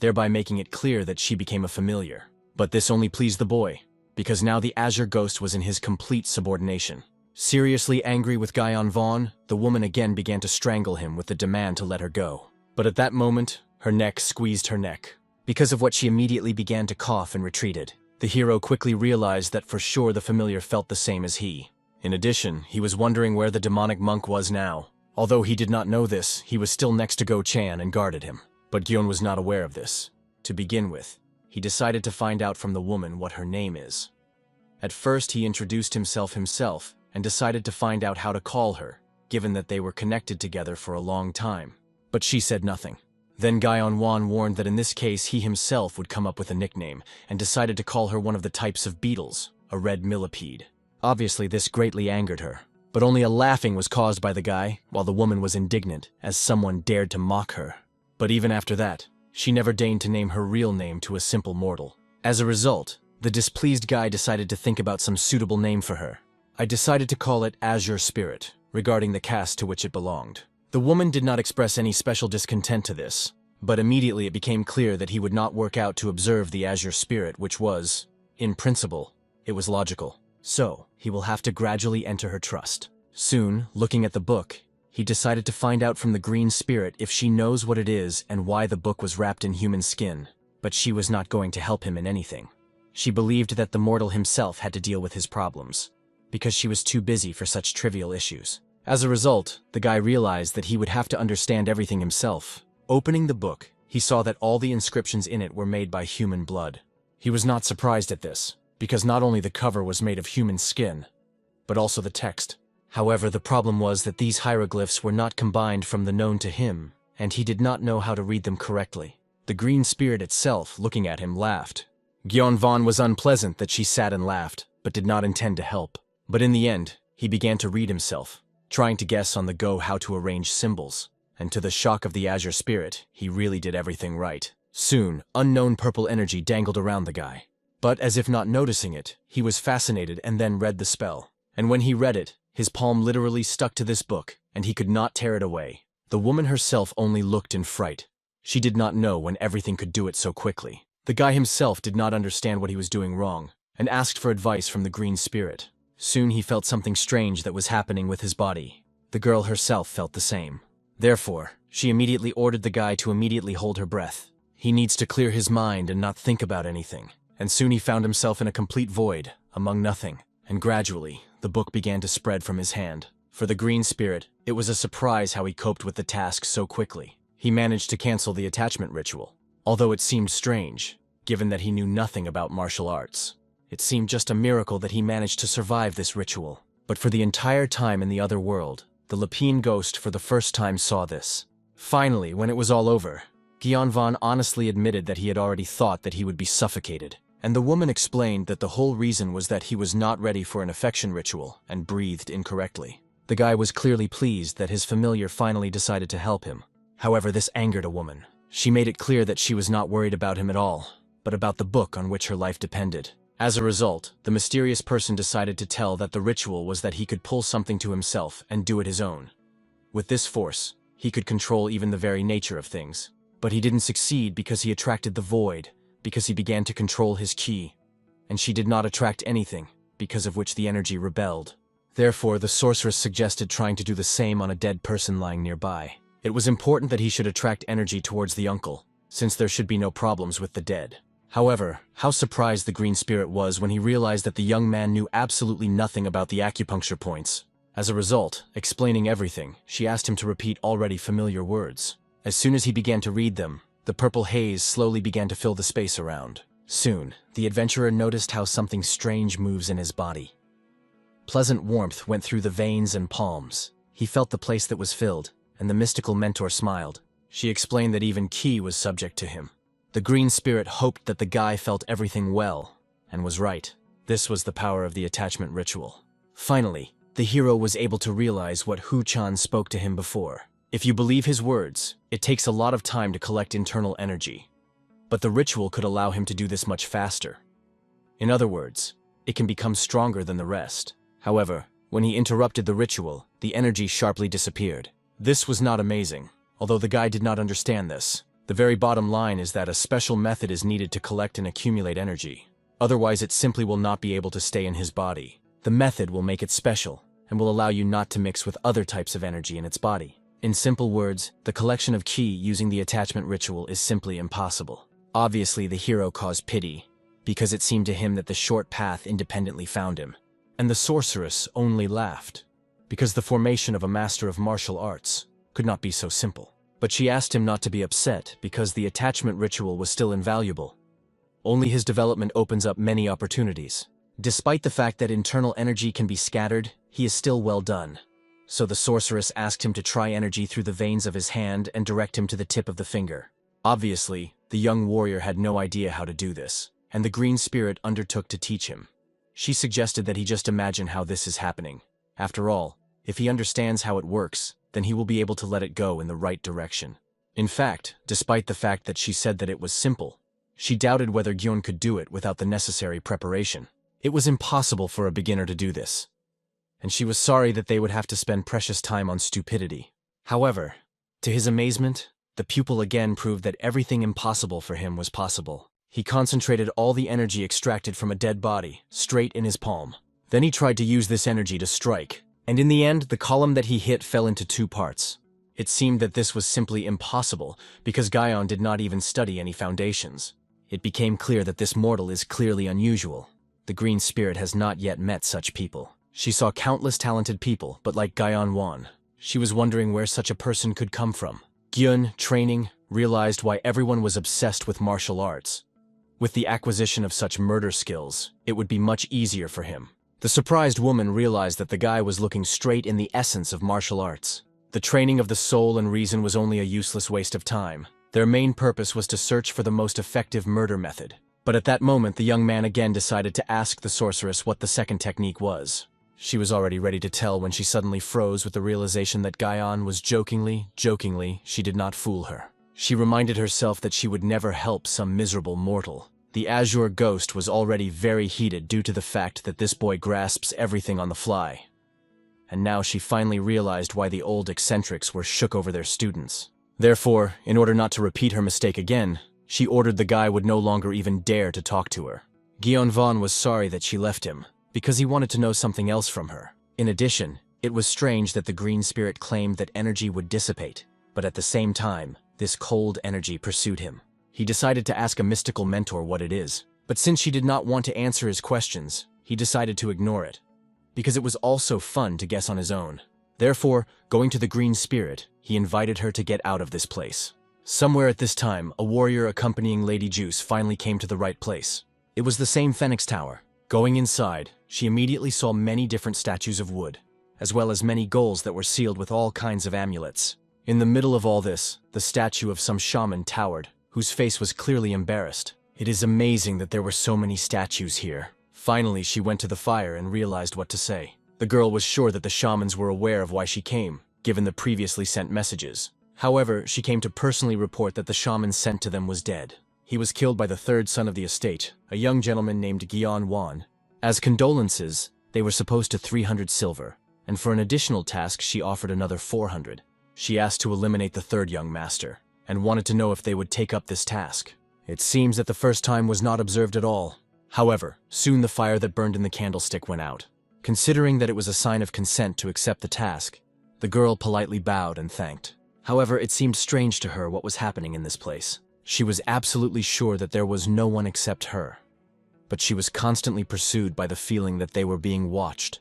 thereby making it clear that she became a familiar. But this only pleased the boy, because now the Azure Ghost was in his complete subordination. Seriously angry with Guyon Vaughn, the woman again began to strangle him with the demand to let her go. But at that moment, her neck squeezed her neck. Because of what, she immediately began to cough and retreated. The hero quickly realized that for sure the familiar felt the same as he. In addition, he was wondering where the demonic monk was now. Although he did not know this, he was still next to Go-chan and guarded him. But Gyeon was not aware of this. To begin with, he decided to find out from the woman what her name is. At first, he introduced himself and decided to find out how to call her, given that they were connected together for a long time. But she said nothing. Then Guyon Wan warned that in this case he himself would come up with a nickname, and decided to call her one of the types of beetles, a red millipede. Obviously this greatly angered her, but only a laughing was caused by the guy, while the woman was indignant, as someone dared to mock her. But even after that, she never deigned to name her real name to a simple mortal. As a result, the displeased guy decided to think about some suitable name for her. I decided to call it Azure Spirit, regarding the caste to which it belonged. The woman did not express any special discontent to this, but immediately it became clear that he would not work out to observe the Azure Spirit, which was, in principle, it was logical. So, he will have to gradually enter her trust. Soon, looking at the book, he decided to find out from the Green Spirit if she knows what it is and why the book was wrapped in human skin, but she was not going to help him in anything. She believed that the mortal himself had to deal with his problems, because she was too busy for such trivial issues. As a result, the guy realized that he would have to understand everything himself. Opening the book, he saw that all the inscriptions in it were made by human blood. He was not surprised at this, because not only the cover was made of human skin, but also the text. However, the problem was that these hieroglyphs were not combined from the known to him, and he did not know how to read them correctly. The Green Spirit itself, looking at him, laughed. Gyeon Vaughn was unpleasant that she sat and laughed, but did not intend to help. But in the end, he began to read himself, trying to guess on the go how to arrange symbols. And to the shock of the Azure Spirit, he really did everything right. Soon, unknown purple energy dangled around the guy. But as if not noticing it, he was fascinated and then read the spell. And when he read it, his palm literally stuck to this book, and he could not tear it away. The woman herself only looked in fright. She did not know when everything could do it so quickly. The guy himself did not understand what he was doing wrong, and asked for advice from the green spirit. Soon he felt something strange that was happening with his body. The girl herself felt the same. Therefore, she immediately ordered the guy to immediately hold her breath. He needs to clear his mind and not think about anything. And soon he found himself in a complete void, among nothing. And gradually, the book began to spread from his hand. For the green spirit, it was a surprise how he coped with the task so quickly. He managed to cancel the attachment ritual. Although it seemed strange, given that he knew nothing about martial arts. It seemed just a miracle that he managed to survive this ritual. But for the entire time in the other world, the Lapine ghost for the first time saw this. Finally, when it was all over, Gyeonvan honestly admitted that he had already thought that he would be suffocated. And the woman explained that the whole reason was that he was not ready for an affection ritual and breathed incorrectly. The guy was clearly pleased that his familiar finally decided to help him. However, this angered a woman. She made it clear that she was not worried about him at all, but about the book on which her life depended. As a result, the mysterious person decided to tell that the ritual was that he could pull something to himself and do it his own. With this force, he could control even the very nature of things. But he didn't succeed because he attracted the void, because he began to control his ki. And she did not attract anything, because of which the energy rebelled. Therefore, the sorceress suggested trying to do the same on a dead person lying nearby. It was important that he should attract energy towards the uncle, since there should be no problems with the dead. However, how surprised the green spirit was when he realized that the young man knew absolutely nothing about the acupuncture points. As a result, explaining everything, she asked him to repeat already familiar words. As soon as he began to read them, the purple haze slowly began to fill the space around. Soon, the adventurer noticed how something strange moves in his body. Pleasant warmth went through the veins and palms. He felt the place that was filled, and the mystical mentor smiled. She explained that even ki was subject to him. The green spirit hoped that the guy felt everything well, and was right. This was the power of the attachment ritual. Finally, the hero was able to realize what Hu-chan spoke to him before. If you believe his words, it takes a lot of time to collect internal energy. But the ritual could allow him to do this much faster. In other words, it can become stronger than the rest. However, when he interrupted the ritual, the energy sharply disappeared. This was not amazing, although the guy did not understand this. The very bottom line is that a special method is needed to collect and accumulate energy. Otherwise, it simply will not be able to stay in his body. The method will make it special, and will allow you not to mix with other types of energy in its body. In simple words, the collection of ki using the attachment ritual is simply impossible. Obviously, the hero caused pity, because it seemed to him that the short path independently found him. And the sorceress only laughed, because the formation of a master of martial arts could not be so simple. But she asked him not to be upset, because the attachment ritual was still invaluable. Only his development opens up many opportunities. Despite the fact that internal energy can be scattered, he is still well done. So the sorceress asked him to try energy through the veins of his hand and direct him to the tip of the finger. Obviously, the young warrior had no idea how to do this, and the green spirit undertook to teach him. She suggested that he just imagine how this is happening. After all, if he understands how it works, then he will be able to let it go in the right direction. In fact, despite the fact that she said that it was simple, she doubted whether Gyeon could do it without the necessary preparation. It was impossible for a beginner to do this, and she was sorry that they would have to spend precious time on stupidity. However, to his amazement, the pupil again proved that everything impossible for him was possible. He concentrated all the energy extracted from a dead body straight in his palm. Then he tried to use this energy to strike, and in the end, the column that he hit fell into two parts. It seemed that this was simply impossible, because Gyeon did not even study any foundations. It became clear that this mortal is clearly unusual. The green spirit has not yet met such people. She saw countless talented people, but like Gyeon Won, she was wondering where such a person could come from. Gyeon, training, realized why everyone was obsessed with martial arts. With the acquisition of such murder skills, it would be much easier for him. The surprised woman realized that the guy was looking straight in the essence of martial arts. The training of the soul and reason was only a useless waste of time. Their main purpose was to search for the most effective murder method. But at that moment, the young man again decided to ask the sorceress what the second technique was. She was already ready to tell when she suddenly froze with the realization that Gyeon was jokingly, she did not fool her. She reminded herself that she would never help some miserable mortal. The Azure ghost was already very heated due to the fact that this boy grasps everything on the fly. And now she finally realized why the old eccentrics were shook over their students. Therefore, in order not to repeat her mistake again, she ordered the guy would no longer even dare to talk to her. Gion Vaughn was sorry that she left him, because he wanted to know something else from her. In addition, it was strange that the green spirit claimed that energy would dissipate, but at the same time, this cold energy pursued him. He decided to ask a mystical mentor what it is, but since she did not want to answer his questions, he decided to ignore it, because it was also fun to guess on his own. Therefore, going to the green spirit, he invited her to get out of this place. Somewhere at this time, a warrior accompanying Lady Juice finally came to the right place. It was the same Phoenix Tower. Going inside, she immediately saw many different statues of wood, as well as many goals that were sealed with all kinds of amulets. In the middle of all this, the statue of some shaman towered, whose face was clearly embarrassed. It is amazing that there were so many statues here. Finally, she went to the fire and realized what to say. The girl was sure that the shamans were aware of why she came, given the previously sent messages. However, she came to personally report that the shaman sent to them was dead. He was killed by the third son of the estate, a young gentleman named Gion Wan. As condolences, they were supposed to 300 silver, and for an additional task she offered another 400. She asked to eliminate the third young master, and wanted to know if they would take up this task. It seems that the first time was not observed at all. However, soon the fire that burned in the candlestick went out. Considering that it was a sign of consent to accept the task, the girl politely bowed and thanked. However, it seemed strange to her what was happening in this place. She was absolutely sure that there was no one except her. But she was constantly pursued by the feeling that they were being watched,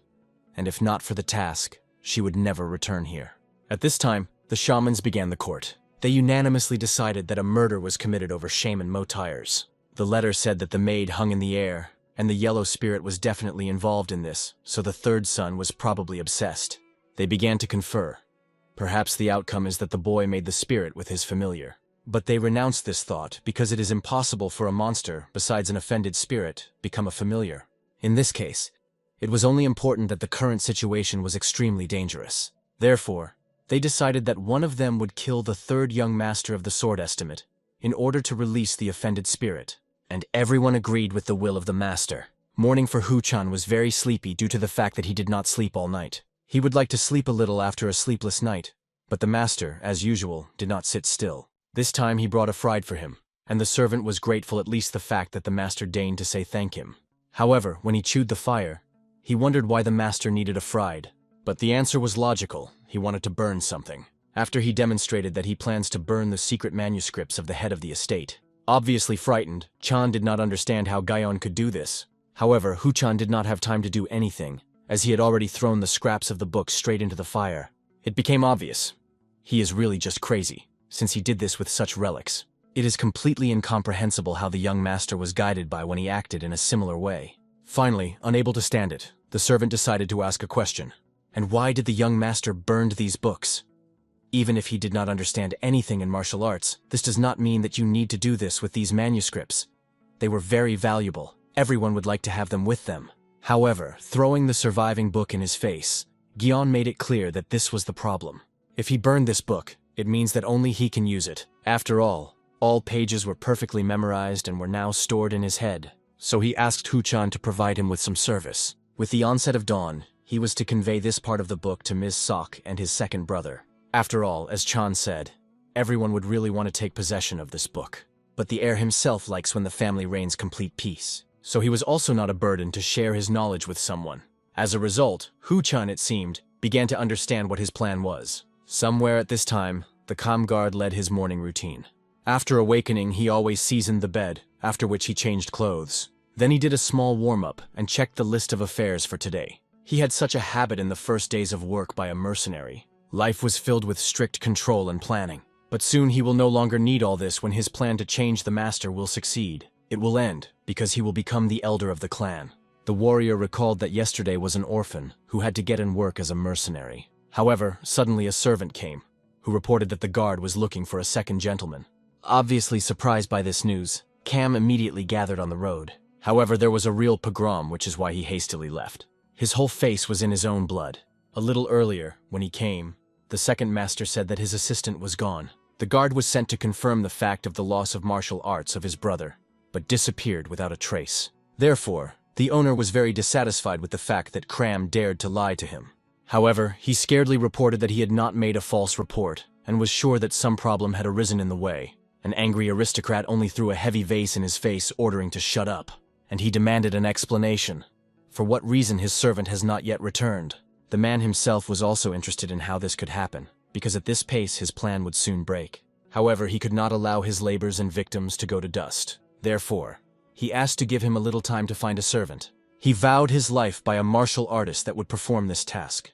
and if not for the task, she would never return here. At this time, the shamans began the court. They unanimously decided that a murder was committed over Shaman Mo Tires. The letter said that the maid hung in the air, and the yellow spirit was definitely involved in this, so the third son was probably obsessed. They began to confer. Perhaps the outcome is that the boy made the spirit with his familiar. But they renounced this thought because it is impossible for a monster, besides an offended spirit, become a familiar. In this case, it was only important that the current situation was extremely dangerous. Therefore, they decided that one of them would kill the third young master of the sword estimate in order to release the offended spirit. And everyone agreed with the will of the master. Morning for Hu-chan was very sleepy due to the fact that he did not sleep all night. He would like to sleep a little after a sleepless night, but the master, as usual, did not sit still. This time he brought a fried for him, and the servant was grateful at least the fact that the master deigned to say thank him. However, when he chewed the fire, he wondered why the master needed a fried. But the answer was logical. He wanted to burn something. After he demonstrated that he plans to burn the secret manuscripts of the head of the estate. Obviously frightened, Chan did not understand how Gaon could do this. However, Hu-chan did not have time to do anything, as he had already thrown the scraps of the book straight into the fire. It became obvious. He is really just crazy, since he did this with such relics. It is completely incomprehensible how the young master was guided by when he acted in a similar way. Finally, unable to stand it, the servant decided to ask a question. And why did the young master burn these books? Even if he did not understand anything in martial arts, this does not mean that you need to do this with these manuscripts. They were very valuable. Everyone would like to have them with them. However, throwing the surviving book in his face, Gion made it clear that this was the problem. If he burned this book, it means that only he can use it. After all pages were perfectly memorized and were now stored in his head. So he asked Hu-chan to provide him with some service. With the onset of dawn, he was to convey this part of the book to Ms. Sok and his second brother. After all, as Chan said, everyone would really want to take possession of this book. But the heir himself likes when the family reigns complete peace. So he was also not a burden to share his knowledge with someone. As a result, Hu-chan, it seemed, began to understand what his plan was. Somewhere at this time, the calm guard led his morning routine. After awakening, he always seasoned the bed, after which he changed clothes. Then he did a small warm-up and checked the list of affairs for today. He had such a habit in the first days of work by a mercenary. Life was filled with strict control and planning. But soon he will no longer need all this when his plan to change the master will succeed. It will end, because he will become the elder of the clan. The warrior recalled that yesterday was an orphan who had to get in work as a mercenary. However, suddenly a servant came, who reported that the guard was looking for a second gentleman. Obviously surprised by this news, Cam immediately gathered on the road. However, there was a real pogrom, which is why he hastily left. His whole face was in his own blood. A little earlier, when he came, the second master said that his assistant was gone. The guard was sent to confirm the fact of the loss of martial arts of his brother. but disappeared without a trace. Therefore, the owner was very dissatisfied with the fact that Cram dared to lie to him. However, he scaredly reported that he had not made a false report, and was sure that some problem had arisen in the way. An angry aristocrat only threw a heavy vase in his face, ordering to shut up, and he demanded an explanation. For what reason his servant has not yet returned. The man himself was also interested in how this could happen, because at this pace his plan would soon break. However, he could not allow his labors and victims to go to dust. Therefore, he asked to give him a little time to find a servant. He vowed his life by a martial artist that would perform this task.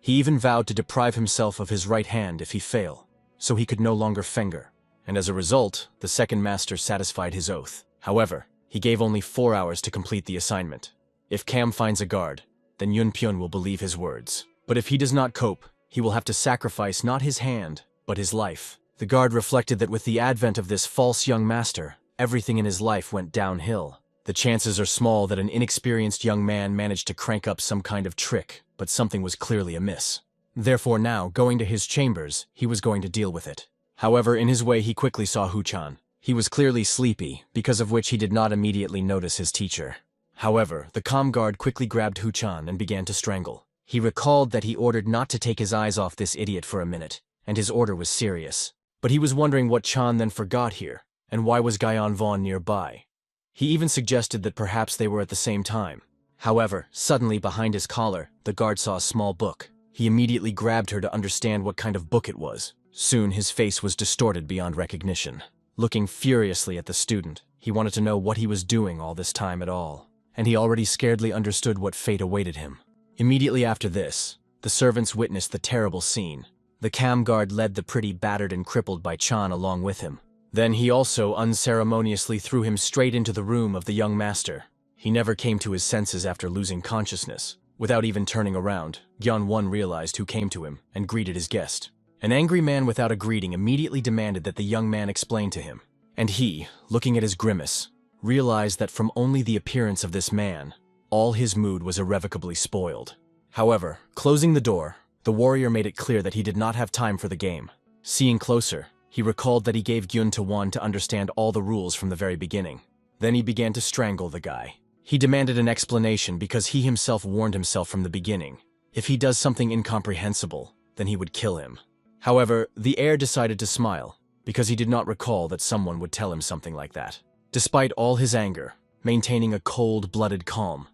He even vowed to deprive himself of his right hand if he fail, so he could no longer finger. And as a result, the second master satisfied his oath. However, he gave only 4 hours to complete the assignment. If Cam finds a guard, then Yunpyun will believe his words. But if he does not cope, he will have to sacrifice not his hand, but his life. The guard reflected that with the advent of this false young master, everything in his life went downhill. The chances are small that an inexperienced young man managed to crank up some kind of trick, but something was clearly amiss. Therefore now, going to his chambers, he was going to deal with it. However, in his way he quickly saw Huchan. He was clearly sleepy, because of which he did not immediately notice his teacher. However, the calm guard quickly grabbed Huchan and began to strangle. He recalled that he ordered not to take his eyes off this idiot for a minute, and his order was serious. But he was wondering what Chan then forgot here, and why was Guyon Vaughn nearby. He even suggested that perhaps they were at the same time. However, suddenly behind his collar, the guard saw a small book. He immediately grabbed her to understand what kind of book it was. Soon his face was distorted beyond recognition. Looking furiously at the student, he wanted to know what he was doing all this time at all. And he already scaredly understood what fate awaited him. Immediately after this, the servants witnessed the terrible scene. The cam guard led the pretty battered and crippled by Chan along with him. Then he also unceremoniously threw him straight into the room of the young master. He never came to his senses after losing consciousness. Without even turning around, Gyeon-won realized who came to him and greeted his guest. An angry man without a greeting immediately demanded that the young man explain to him. And he, looking at his grimace, realized that from only the appearance of this man, all his mood was irrevocably spoiled. However, closing the door, the warrior made it clear that he did not have time for the game. Seeing closer, he recalled that he gave Gyun-won to understand all the rules from the very beginning. Then he began to strangle the guy. He demanded an explanation because he himself warned himself from the beginning. If he does something incomprehensible, then he would kill him. However, the heir decided to smile, because he did not recall that someone would tell him something like that. Despite all his anger, maintaining a cold-blooded calm,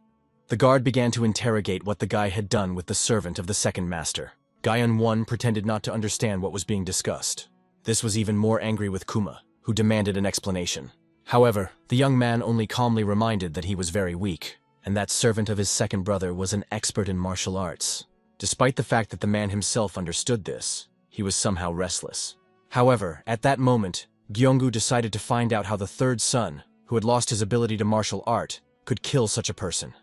the guard began to interrogate what the guy had done with the servant of the second master. Guyon-won pretended not to understand what was being discussed. This was even more angry with Kuma, who demanded an explanation. However, the young man only calmly reminded that he was very weak, and that servant of his second brother was an expert in martial arts. Despite the fact that the man himself understood this, he was somehow restless. However, at that moment, Gyeonggu decided to find out how the third son, who had lost his ability to martial art, could kill such a person.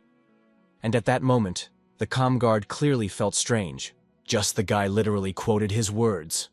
And at that moment, the comm guard clearly felt strange. Just the guy literally quoted his words.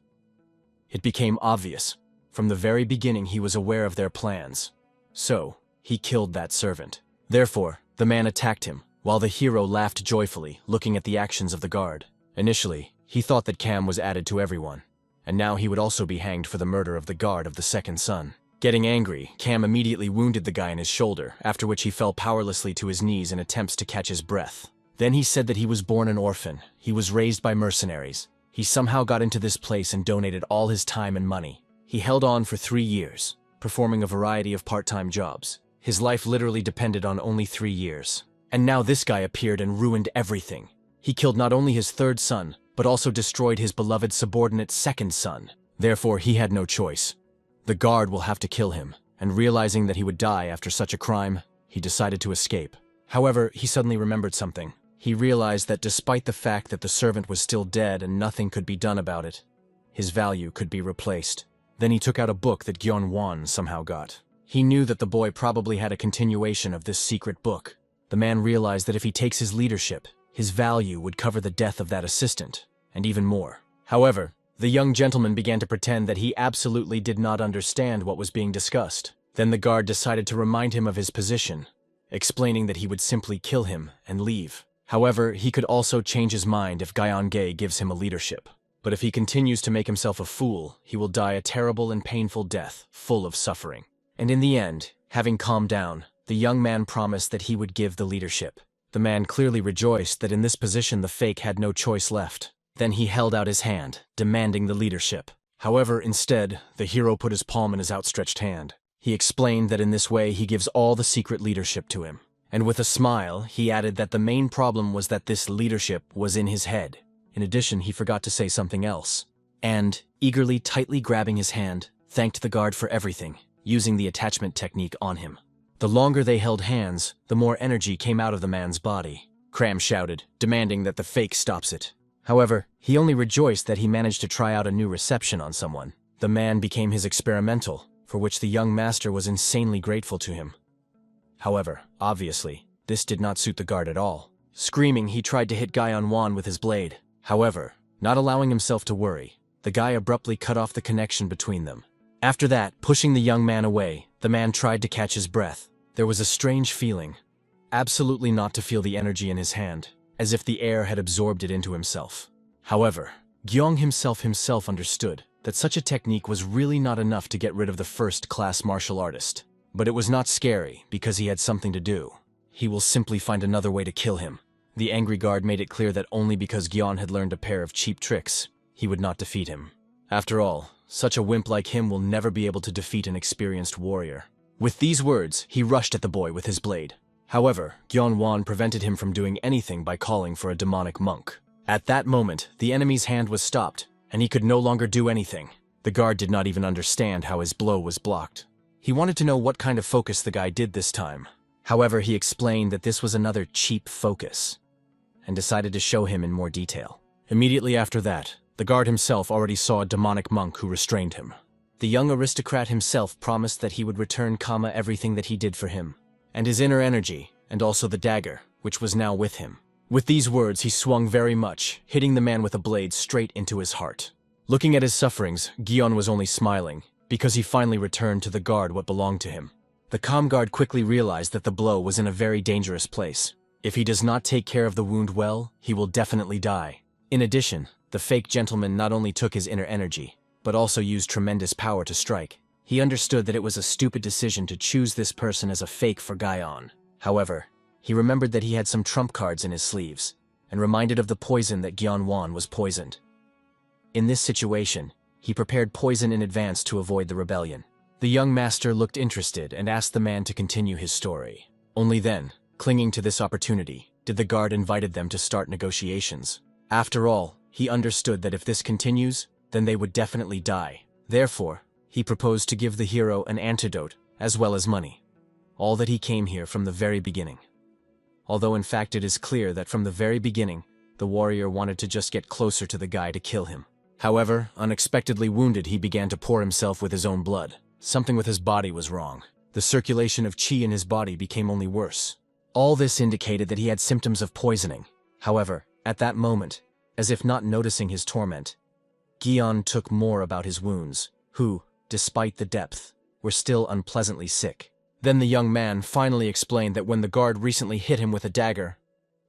It became obvious. From the very beginning he was aware of their plans. So, he killed that servant. Therefore, the man attacked him, while the hero laughed joyfully, looking at the actions of the guard. Initially, he thought that Cam was added to everyone, and now he would also be hanged for the murder of the guard of the second son. Getting angry, Cam immediately wounded the guy in his shoulder, after which he fell powerlessly to his knees in attempts to catch his breath. Then he said that he was born an orphan. He was raised by mercenaries. He somehow got into this place and donated all his time and money. He held on for 3 years, performing a variety of part-time jobs. His life literally depended on only 3 years. And now this guy appeared and ruined everything. He killed not only his third son, but also destroyed his beloved subordinate second son. Therefore, he had no choice. The guard will have to kill him, and realizing that he would die after such a crime, he decided to escape. However, he suddenly remembered something. He realized that despite the fact that the servant was still dead and nothing could be done about it, his value could be replaced. Then he took out a book that Gyeon-won somehow got. He knew that the boy probably had a continuation of this secret book. The man realized that if he takes his leadership, his value would cover the death of that assistant, and even more. However, the young gentleman began to pretend that he absolutely did not understand what was being discussed. Then the guard decided to remind him of his position, explaining that he would simply kill him and leave. However, he could also change his mind if Gyeonggae gives him a leadership. But if he continues to make himself a fool, he will die a terrible and painful death, full of suffering. And in the end, having calmed down, the young man promised that he would give the leadership. The man clearly rejoiced that in this position the fake had no choice left. Then he held out his hand, demanding the leadership. However, instead, the hero put his palm in his outstretched hand. He explained that in this way he gives all the secret leadership to him. And with a smile, he added that the main problem was that this leadership was in his head. In addition, he forgot to say something else. And, eagerly, tightly grabbing his hand, thanked the guard for everything, using the attachment technique on him. The longer they held hands, the more energy came out of the man's body. Cram shouted, demanding that the fake stops it. However, he only rejoiced that he managed to try out a new reception on someone. The man became his experimental, for which the young master was insanely grateful to him. However, obviously, this did not suit the guard at all. Screaming, he tried to hit Yahello with his blade. However, not allowing himself to worry, the guy abruptly cut off the connection between them. After that, pushing the young man away, the man tried to catch his breath. There was a strange feeling, absolutely not to feel the energy in his hand, as if the air had absorbed it into himself. However, Gyeong himself understood that such a technique was really not enough to get rid of the first-class martial artist. But it was not scary, because he had something to do. He will simply find another way to kill him. The angry guard made it clear that only because Gyeong had learned a pair of cheap tricks, he would not defeat him. After all, such a wimp like him will never be able to defeat an experienced warrior. With these words, he rushed at the boy with his blade. However, Gyeong prevented him from doing anything by calling for a demonic monk. At that moment, the enemy's hand was stopped, and he could no longer do anything. The guard did not even understand how his blow was blocked. He wanted to know what kind of focus the guy did this time. However, he explained that this was another cheap focus, and decided to show him in more detail. Immediately after that, the guard himself already saw a demonic monk who restrained him. The young aristocrat himself promised that he would return everything that he did for him, and his inner energy, and also the dagger, which was now with him. With these words, he swung very much, hitting the man with a blade straight into his heart. Looking at his sufferings, Gyeong was only smiling, because he finally returned to the guard what belonged to him. The calm guard quickly realized that the blow was in a very dangerous place. If he does not take care of the wound well, he will definitely die. In addition, the fake gentleman not only took his inner energy, but also used tremendous power to strike. He understood that it was a stupid decision to choose this person as a fake for Gyeong. However, he remembered that he had some trump cards in his sleeves, and reminded of the poison that Gyeong was poisoned. In this situation, he prepared poison in advance to avoid the rebellion. The young master looked interested and asked the man to continue his story. Only then, clinging to this opportunity, did the guard invited them to start negotiations. After all, he understood that if this continues, then they would definitely die. Therefore, he proposed to give the hero an antidote, as well as money. All that he came here from the very beginning. Although in fact it is clear that from the very beginning, the warrior wanted to just get closer to the guy to kill him. However, unexpectedly wounded, he began to pour himself with his own blood. Something with his body was wrong. The circulation of qi in his body became only worse. All this indicated that he had symptoms of poisoning. However, at that moment, as if not noticing his torment, Gyeong took more about his wounds, who, despite the depth, were still unpleasantly sick. Then the young man finally explained that when the guard recently hit him with a dagger,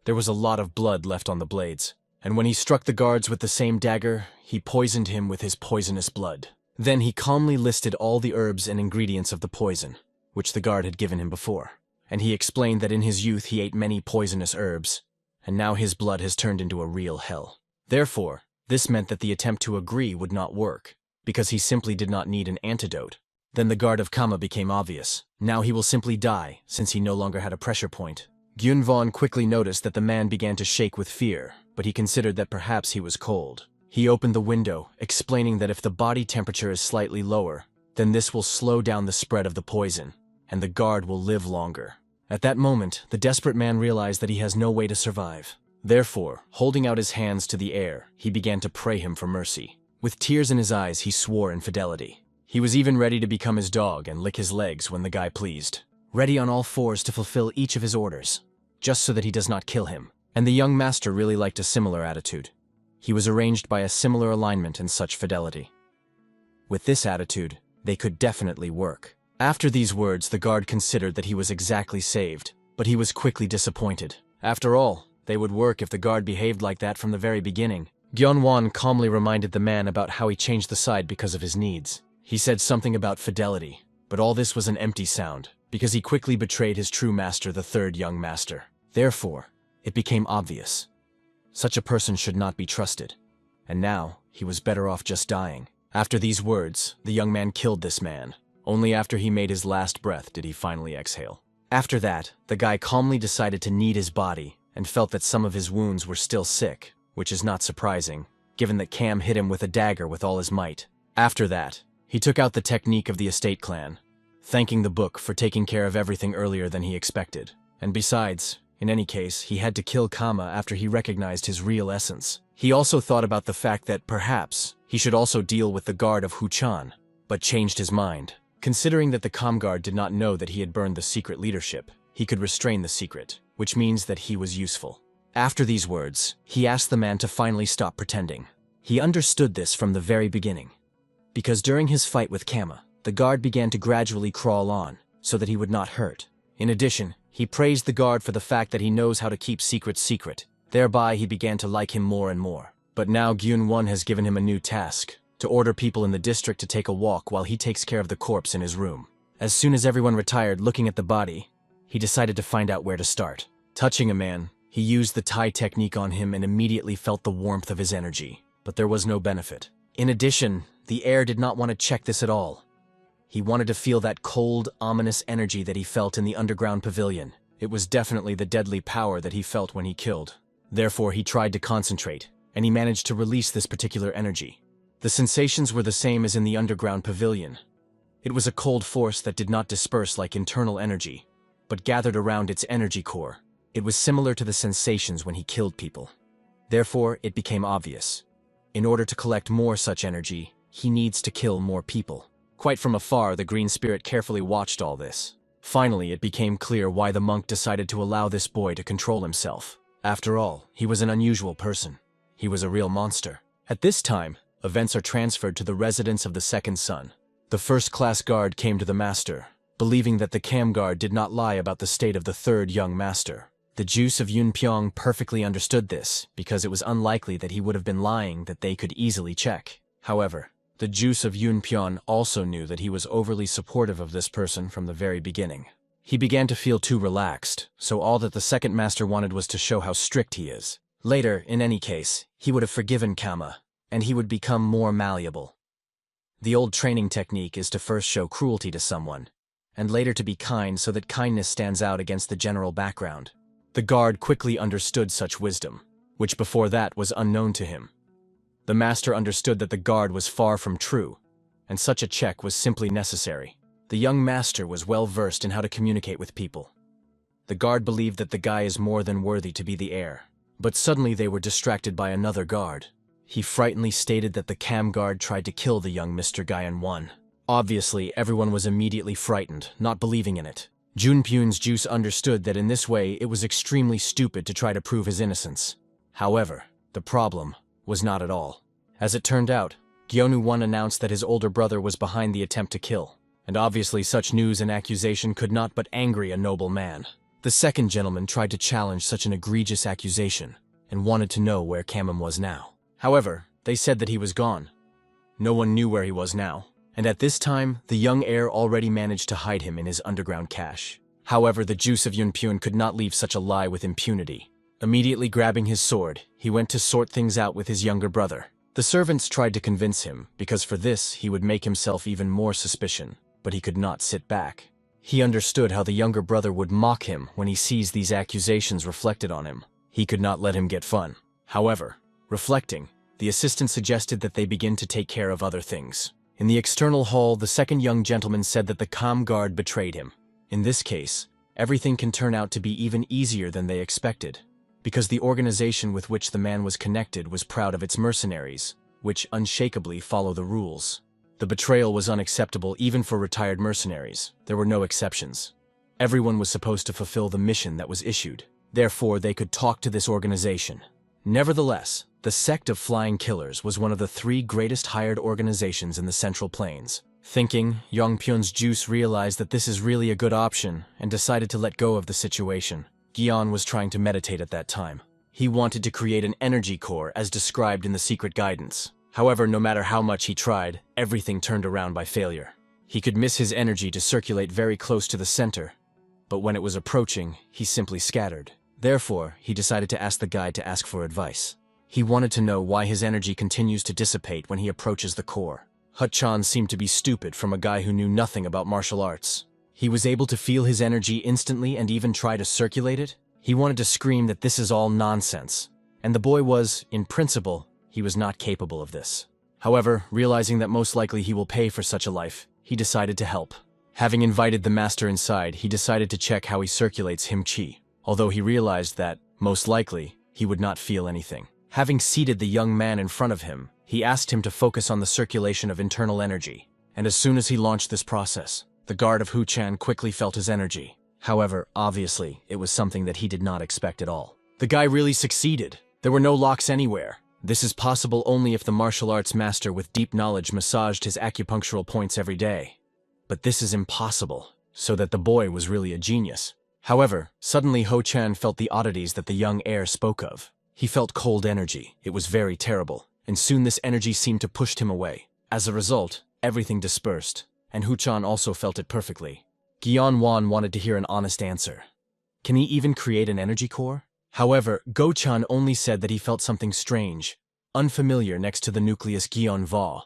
there was a lot of blood left on the blades, and when he struck the guards with the same dagger, he poisoned him with his poisonous blood. Then he calmly listed all the herbs and ingredients of the poison, which the guard had given him before, and he explained that in his youth he ate many poisonous herbs, and now his blood has turned into a real hell. Therefore, this meant that the attempt to agree would not work, because he simply did not need an antidote. Then the guard of Kama became obvious. Now he will simply die, since he no longer had a pressure point. Gyun quickly noticed that the man began to shake with fear, but he considered that perhaps he was cold. He opened the window, explaining that if the body temperature is slightly lower, then this will slow down the spread of the poison, and the guard will live longer. At that moment, the desperate man realized that he has no way to survive. Therefore, holding out his hands to the air, he began to pray him for mercy. With tears in his eyes, he swore infidelity. He was even ready to become his dog and lick his legs when the guy pleased, ready on all fours to fulfill each of his orders, just so that he does not kill him. And the young master really liked a similar attitude. He was arranged by a similar alignment and such fidelity. With this attitude, they could definitely work. After these words, the guard considered that he was exactly saved, but he was quickly disappointed. After all, they would work if the guard behaved like that from the very beginning. Gyeong calmly reminded the man about how he changed the side because of his needs. He said something about fidelity, But all this was an empty sound, because he quickly betrayed his true master, the third young master. Therefore, it became obvious. Such a person should not be trusted. And now, he was better off just dying. After these words, the young man killed this man. Only after he made his last breath did he finally exhale. After that, the guy calmly decided to knead his body and felt that some of his wounds were still sick, which is not surprising, given that Cam hit him with a dagger with all his might. After that, he took out the technique of the estate clan, thanking the book for taking care of everything earlier than he expected. And besides, in any case, he had to kill Kama after he recognized his real essence. He also thought about the fact that perhaps he should also deal with the guard of Huchan, but changed his mind. Considering that the Comguard did not know that he had burned the secret leadership, he could restrain the secret, which means that he was useful. After these words, he asked the man to finally stop pretending. He understood this from the very beginning, because during his fight with Kama, the guard began to gradually crawl on, so that he would not hurt. In addition, he praised the guard for the fact that he knows how to keep secrets secret. Thereby, he began to like him more and more. But now Gyun-won has given him a new task, to order people in the district to take a walk while he takes care of the corpse in his room. As soon as everyone retired looking at the body, he decided to find out where to start. Touching a man, he used the Thai technique on him and immediately felt the warmth of his energy, but there was no benefit. In addition, the heir did not want to check this at all. He wanted to feel that cold, ominous energy that he felt in the underground pavilion. It was definitely the deadly power that he felt when he killed. Therefore, he tried to concentrate, and he managed to release this particular energy. The sensations were the same as in the underground pavilion. It was a cold force that did not disperse like internal energy, but gathered around its energy core. It was similar to the sensations when he killed people. Therefore, it became obvious. In order to collect more such energy, he needs to kill more people. Quite from afar, the green spirit carefully watched all this. Finally, it became clear why the monk decided to allow this boy to control himself. After all, he was an unusual person. He was a real monster. At this time, events are transferred to the residence of the second son. The first-class guard came to the master, believing that the Cam guard did not lie about the state of the third young master. The Juice of Yunpyong perfectly understood this, because it was unlikely that he would have been lying that they could easily check. However, the Juice of Yunpyong also knew that he was overly supportive of this person from the very beginning. He began to feel too relaxed, so all that the second master wanted was to show how strict he is. Later, in any case, he would have forgiven Kama, and he would become more malleable. The old training technique is to first show cruelty to someone, and later to be kind so that kindness stands out against the general background. The guard quickly understood such wisdom, which before that was unknown to him. The master understood that the guard was far from true, and such a check was simply necessary. The young master was well versed in how to communicate with people. The guard believed that the guy is more than worthy to be the heir. But suddenly they were distracted by another guard. He frighteningly stated that the Cam guard tried to kill the young Mr. Guyan-won. Obviously, everyone was immediately frightened, not believing in it. Junpyun's Juice understood that in this way it was extremely stupid to try to prove his innocence. However, the problem was not at all. As it turned out, Gyeonu-won announced that his older brother was behind the attempt to kill, and obviously such news and accusation could not but angry a noble man. The second gentleman tried to challenge such an egregious accusation, and wanted to know where Kamam was now. However, they said that he was gone. No one knew where he was now, and at this time, the young heir already managed to hide him in his underground cache. However, the Juice of Yunpyun could not leave such a lie with impunity. Immediately grabbing his sword, he went to sort things out with his younger brother. The servants tried to convince him, because for this he would make himself even more suspicion, but he could not sit back. He understood how the younger brother would mock him when he sees these accusations reflected on him. He could not let him get fun. However, reflecting, the assistant suggested that they begin to take care of other things. In the external hall, the second young gentleman said that the Com guard betrayed him. In this case, everything can turn out to be even easier than they expected, because the organization with which the man was connected was proud of its mercenaries, which unshakably follow the rules. The betrayal was unacceptable even for retired mercenaries. There were no exceptions. Everyone was supposed to fulfill the mission that was issued. Therefore, they could talk to this organization. Nevertheless, the sect of Flying Killers was one of the 3 greatest hired organizations in the Central Plains. Thinking, Yongpyun's Juice realized that this is really a good option and decided to let go of the situation. Gion was trying to meditate at that time. He wanted to create an energy core as described in the secret guidance. However, no matter how much he tried, everything turned around by failure. He could miss his energy to circulate very close to the center, but when it was approaching, he simply scattered. Therefore, he decided to ask the guide to ask for advice. He wanted to know why his energy continues to dissipate when he approaches the core. Hut-chan seemed to be stupid from a guy who knew nothing about martial arts. He was able to feel his energy instantly and even try to circulate it. He wanted to scream that this is all nonsense. And the boy was, in principle, he was not capable of this. However, realizing that most likely he will pay for such a life, he decided to help. Having invited the master inside, he decided to check how he circulates him chi, although he realized that, most likely, he would not feel anything. Having seated the young man in front of him, he asked him to focus on the circulation of internal energy, and as soon as he launched this process, the guard of Hu-chan quickly felt his energy. However, obviously, it was something that he did not expect at all. The guy really succeeded. There were no locks anywhere. This is possible only if the martial arts master with deep knowledge massaged his acupunctural points every day. But this is impossible, so that the boy was really a genius. However, suddenly Ho-chan felt the oddities that the young heir spoke of. He felt cold energy. It was very terrible, and soon this energy seemed to push him away. As a result, everything dispersed, and Hu-chan also felt it perfectly. Gyeon-won wanted to hear an honest answer. Can he even create an energy core? However, Go-chan only said that he felt something strange, unfamiliar next to the nucleus Gyeon-va.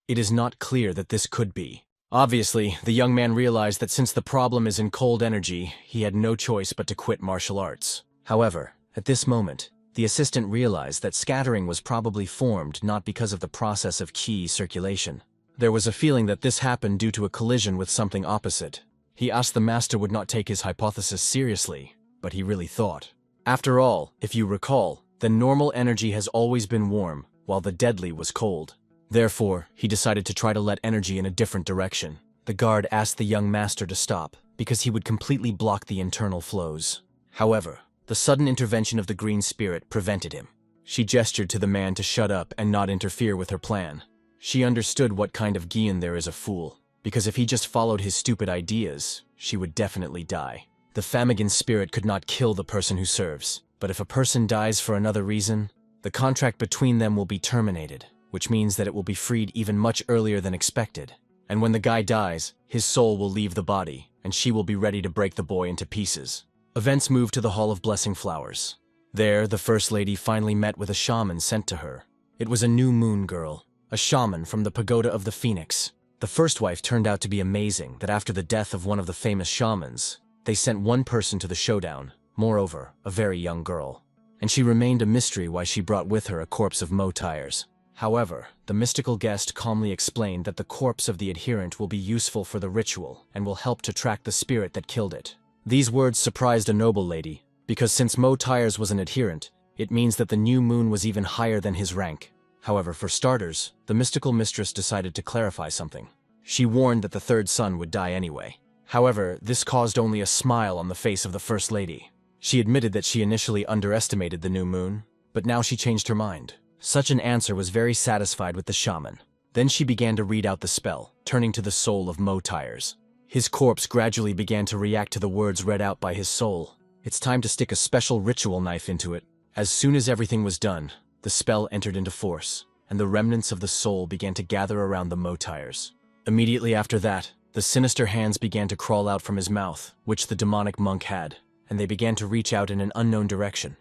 It is not clear that this could be. Obviously, the young man realized that since the problem is in cold energy, he had no choice but to quit martial arts. However, at this moment, the assistant realized that scattering was probably formed not because of the process of qi circulation. There was a feeling that this happened due to a collision with something opposite. He asked the master would not take his hypothesis seriously, but he really thought. After all, if you recall, the normal energy has always been warm, while the deadly was cold. Therefore, he decided to try to let energy in a different direction. The guard asked the young master to stop, because he would completely block the internal flows. However, the sudden intervention of the green spirit prevented him. She gestured to the man to shut up and not interfere with her plan. She understood what kind of Gyeon there is a fool, because if he just followed his stupid ideas, she would definitely die. The Famigan spirit could not kill the person who serves, but if a person dies for another reason, the contract between them will be terminated, which means that it will be freed even much earlier than expected. And when the guy dies, his soul will leave the body, and she will be ready to break the boy into pieces. Events moved to the Hall of Blessing Flowers. There, the First Lady finally met with a shaman sent to her. It was a new moon girl, a shaman from the Pagoda of the Phoenix. The first wife turned out to be amazing that after the death of one of the famous shamans, they sent one person to the showdown, moreover, a very young girl. And she remained a mystery why she brought with her a corpse of Mo Tires. However, the mystical guest calmly explained that the corpse of the adherent will be useful for the ritual and will help to track the spirit that killed it. These words surprised a noble lady, because since Mo Tires was an adherent, it means that the new moon was even higher than his rank. However, for starters, the mystical mistress decided to clarify something. She warned that the third son would die anyway. However, this caused only a smile on the face of the First Lady. She admitted that she initially underestimated the new moon, but now she changed her mind. Such an answer was very satisfied with the shaman. Then she began to read out the spell, turning to the soul of Mo Tires. His corpse gradually began to react to the words read out by his soul. It's time to stick a special ritual knife into it. As soon as everything was done, the spell entered into force, and the remnants of the soul began to gather around the Mo Tires. Immediately after that, the sinister hands began to crawl out from his mouth, which the demonic monk had, and they began to reach out in an unknown direction.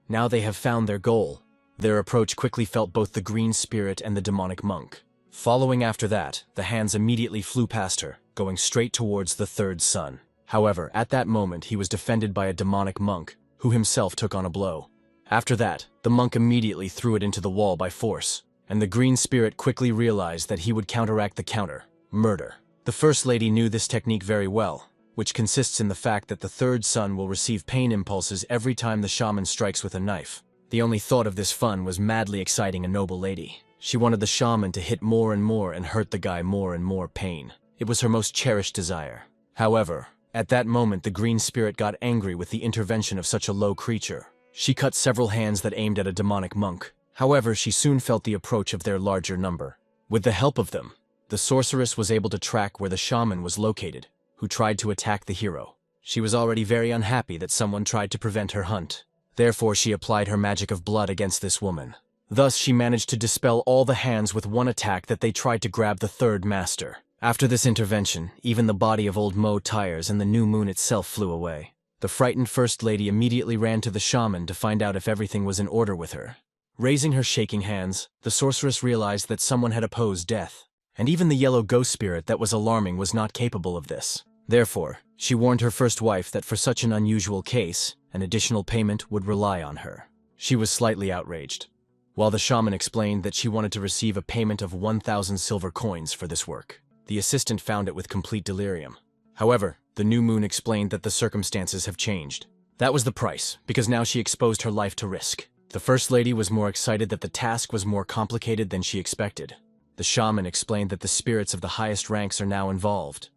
Now they have found their goal. Their approach quickly felt both the green spirit and the demonic monk. Following after that, the hands immediately flew past her, going straight towards the third son. However, at that moment he was defended by a demonic monk, who himself took on a blow. After that, the monk immediately threw it into the wall by force, and the green spirit quickly realized that he would counteract the counter, murder. The First Lady knew this technique very well, which consists in the fact that the third son will receive pain impulses every time the shaman strikes with a knife. The only thought of this fun was madly exciting a noble lady. She wanted the shaman to hit more and hurt the guy more and more pain. It was her most cherished desire. However, at that moment the green spirit got angry with the intervention of such a low creature. She cut several hands that aimed at a demonic monk. However, she soon felt the approach of their larger number. With the help of them, the sorceress was able to track where the shaman was located, who tried to attack the hero. She was already very unhappy that someone tried to prevent her hunt. Therefore, she applied her magic of blood against this woman. Thus, she managed to dispel all the hands with one attack that they tried to grab the third master. After this intervention, even the body of old Mo Tires and the new moon itself flew away. The frightened First Lady immediately ran to the shaman to find out if everything was in order with her. Raising her shaking hands, the sorceress realized that someone had opposed death. And even the yellow ghost spirit that was alarming was not capable of this. Therefore, she warned her first wife that for such an unusual case, an additional payment would rely on her. She was slightly outraged, while the shaman explained that she wanted to receive a payment of 1,000 silver coins for this work. The assistant found it with complete delirium. However, the new moon explained that the circumstances have changed. That was the price, because now she exposed her life to risk. The First Lady was more excited that the task was more complicated than she expected. The shaman explained that the spirits of the highest ranks are now involved.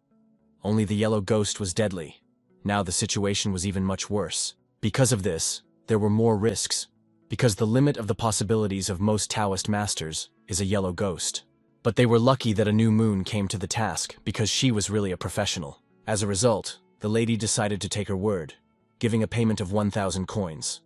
Only the yellow ghost was deadly. Now the situation was even much worse. Because of this, there were more risks, because the limit of the possibilities of most Taoist masters is a yellow ghost. But they were lucky that a new moon came to the task, because she was really a professional. As a result, the lady decided to take her word, giving a payment of 1,000 coins.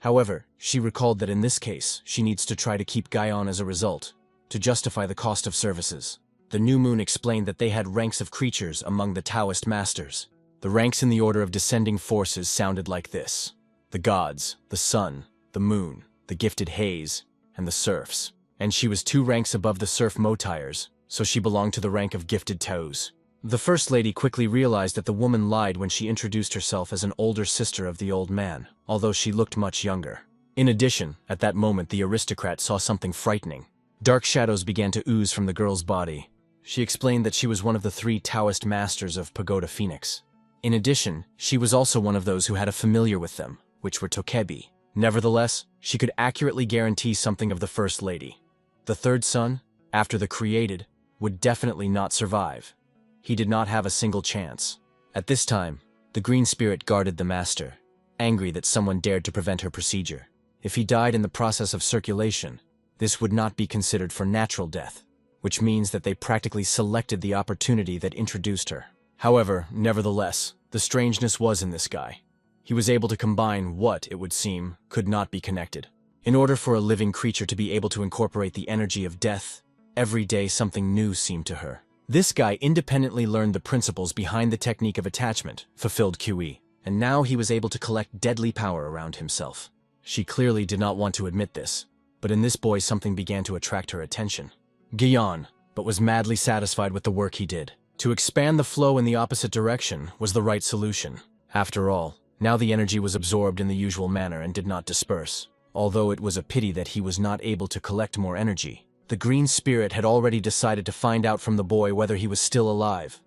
However, she recalled that in this case, she needs to try to keep Guyon as a result, to justify the cost of services. The new moon explained that they had ranks of creatures among the Taoist masters. The ranks in the order of descending forces sounded like this: the gods, the sun, the moon, the gifted haze, and the serfs. And she was 2 ranks above the serf Motires, so she belonged to the rank of gifted Taos. The First Lady quickly realized that the woman lied when she introduced herself as an older sister of the old man, although she looked much younger. In addition, at that moment the aristocrat saw something frightening. Dark shadows began to ooze from the girl's body. She explained that she was one of the 3 Taoist masters of Pagoda Phoenix. In addition, she was also one of those who had a familiar with them, which were Tokebi. Nevertheless, she could accurately guarantee something of the First Lady. The third son, after the created, would definitely not survive. He did not have a single chance. At this time, the green spirit guarded the master, angry that someone dared to prevent her procedure. If he died in the process of circulation, this would not be considered for natural death, which means that they practically selected the opportunity that introduced her. However, nevertheless, the strangeness was in this guy. He was able to combine what, it would seem, could not be connected. In order for a living creature to be able to incorporate the energy of death, every day something new seemed to her. This guy independently learned the principles behind the technique of attachment, fulfilled QE, and now he was able to collect deadly power around himself. She clearly did not want to admit this, but in this boy something began to attract her attention. Guyon, but was madly satisfied with the work he did. To expand the flow in the opposite direction was the right solution. After all, now the energy was absorbed in the usual manner and did not disperse. Although it was a pity that he was not able to collect more energy. The green spirit had already decided to find out from the boy whether he was still alive.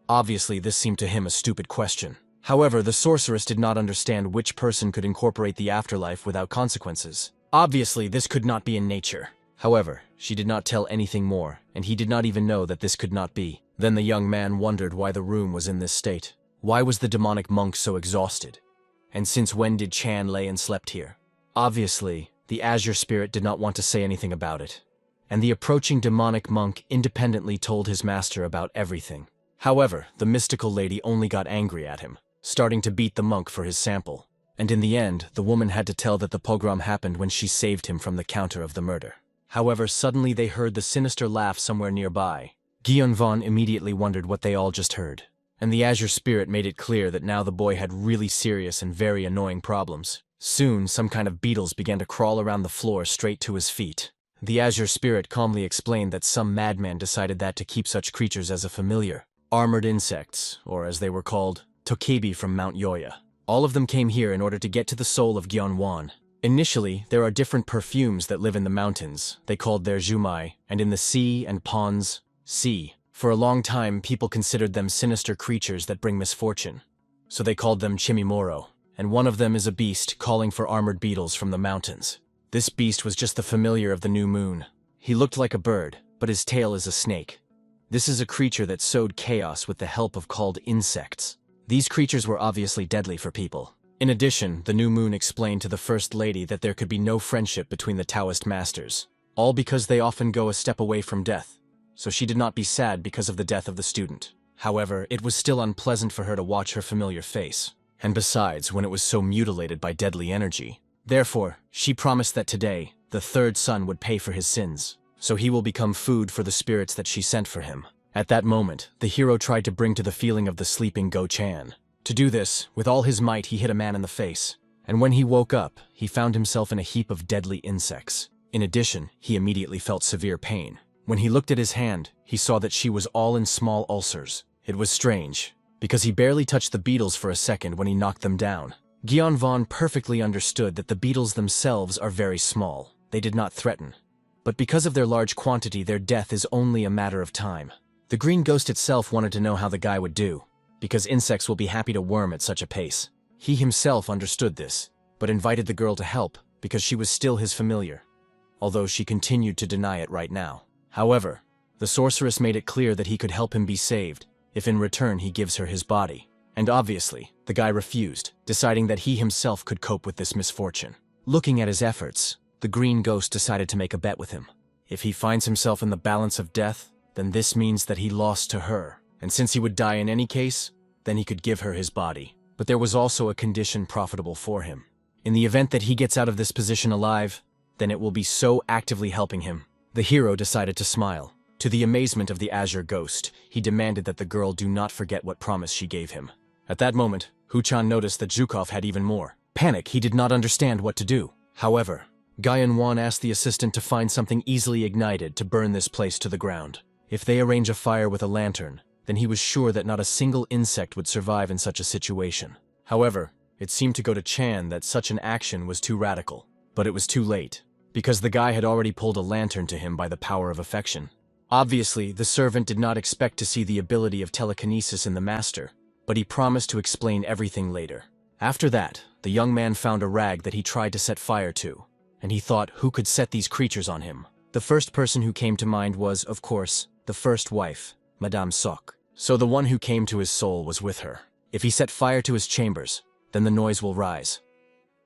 Obviously, this seemed to him a stupid question. However, the sorceress did not understand which person could incorporate the afterlife without consequences. Obviously, this could not be in nature. However, she did not tell anything more, and he did not even know that this could not be. Then the young man wondered why the room was in this state. Why was the demonic monk so exhausted? And since when did Chan lay and slept here? Obviously, the Azure Spirit did not want to say anything about it, and the approaching demonic monk independently told his master about everything. However, the mystical lady only got angry at him, starting to beat the monk for his sample. And in the end, the woman had to tell that the pogrom happened when she saved him from the counter of the murder. However, suddenly they heard the sinister laugh somewhere nearby. Guyon Von immediately wondered what they all just heard. And the Azure Spirit made it clear that now the boy had really serious and very annoying problems. Soon, some kind of beetles began to crawl around the floor straight to his feet. The Azure Spirit calmly explained that some madman decided that to keep such creatures as a familiar. Armored insects, or as they were called, Tokebi from Mount Yoya. All of them came here in order to get to the soul of Gyeonwan. Initially, there are different perfumes that live in the mountains. They called their Jumai, and in the sea and ponds, sea. For a long time, people considered them sinister creatures that bring misfortune. So they called them Chimimoro. And one of them is a beast calling for armored beetles from the mountains. This beast was just the familiar of the new moon. He looked like a bird, but his tail is a snake. This is a creature that sowed chaos with the help of called insects. These creatures were obviously deadly for people. In addition, the new moon explained to the First Lady that there could be no friendship between the Taoist masters, all because they often go a step away from death, so she did not be sad because of the death of the student. However, it was still unpleasant for her to watch her familiar face. And besides, when it was so mutilated by deadly energy. Therefore, she promised that today, the third son would pay for his sins, so he will become food for the spirits that she sent for him. At that moment, the hero tried to bring to the feeling of the sleeping Go-chan. To do this, with all his might he hit a man in the face, and when he woke up, he found himself in a heap of deadly insects. In addition, he immediately felt severe pain. When he looked at his hand, he saw that she was all in small ulcers. It was strange, because he barely touched the beetles for a second when he knocked them down. Gyeon Von perfectly understood that the beetles themselves are very small. They did not threaten. But because of their large quantity, their death is only a matter of time. The green ghost itself wanted to know how the guy would do, because insects will be happy to worm at such a pace. He himself understood this, but invited the girl to help because she was still his familiar, although she continued to deny it right now. However, the sorceress made it clear that he could help him be saved if in return he gives her his body. And obviously, the guy refused, deciding that he himself could cope with this misfortune. Looking at his efforts, the green ghost decided to make a bet with him. If he finds himself in the balance of death, then this means that he lost to her, and since he would die in any case, then he could give her his body. But there was also a condition profitable for him. In the event that he gets out of this position alive, then it will be so actively helping him. The hero decided to smile. To the amazement of the Azure Ghost, he demanded that the girl do not forget what promise she gave him. At that moment, Hu-chan noticed that Zhukov had even more. Panic, he did not understand what to do. However, Gyeon-won asked the assistant to find something easily ignited to burn this place to the ground. If they arrange a fire with a lantern, then he was sure that not a single insect would survive in such a situation. However, it seemed to go to Chan that such an action was too radical. But it was too late, because the guy had already pulled a lantern to him by the power of affection. Obviously, the servant did not expect to see the ability of telekinesis in the master, but he promised to explain everything later. After that, the young man found a rag that he tried to set fire to, and he thought who could set these creatures on him. The first person who came to mind was, of course, the first wife, Madame Sok. So the one who came to his soul was with her. If he set fire to his chambers, then the noise will rise.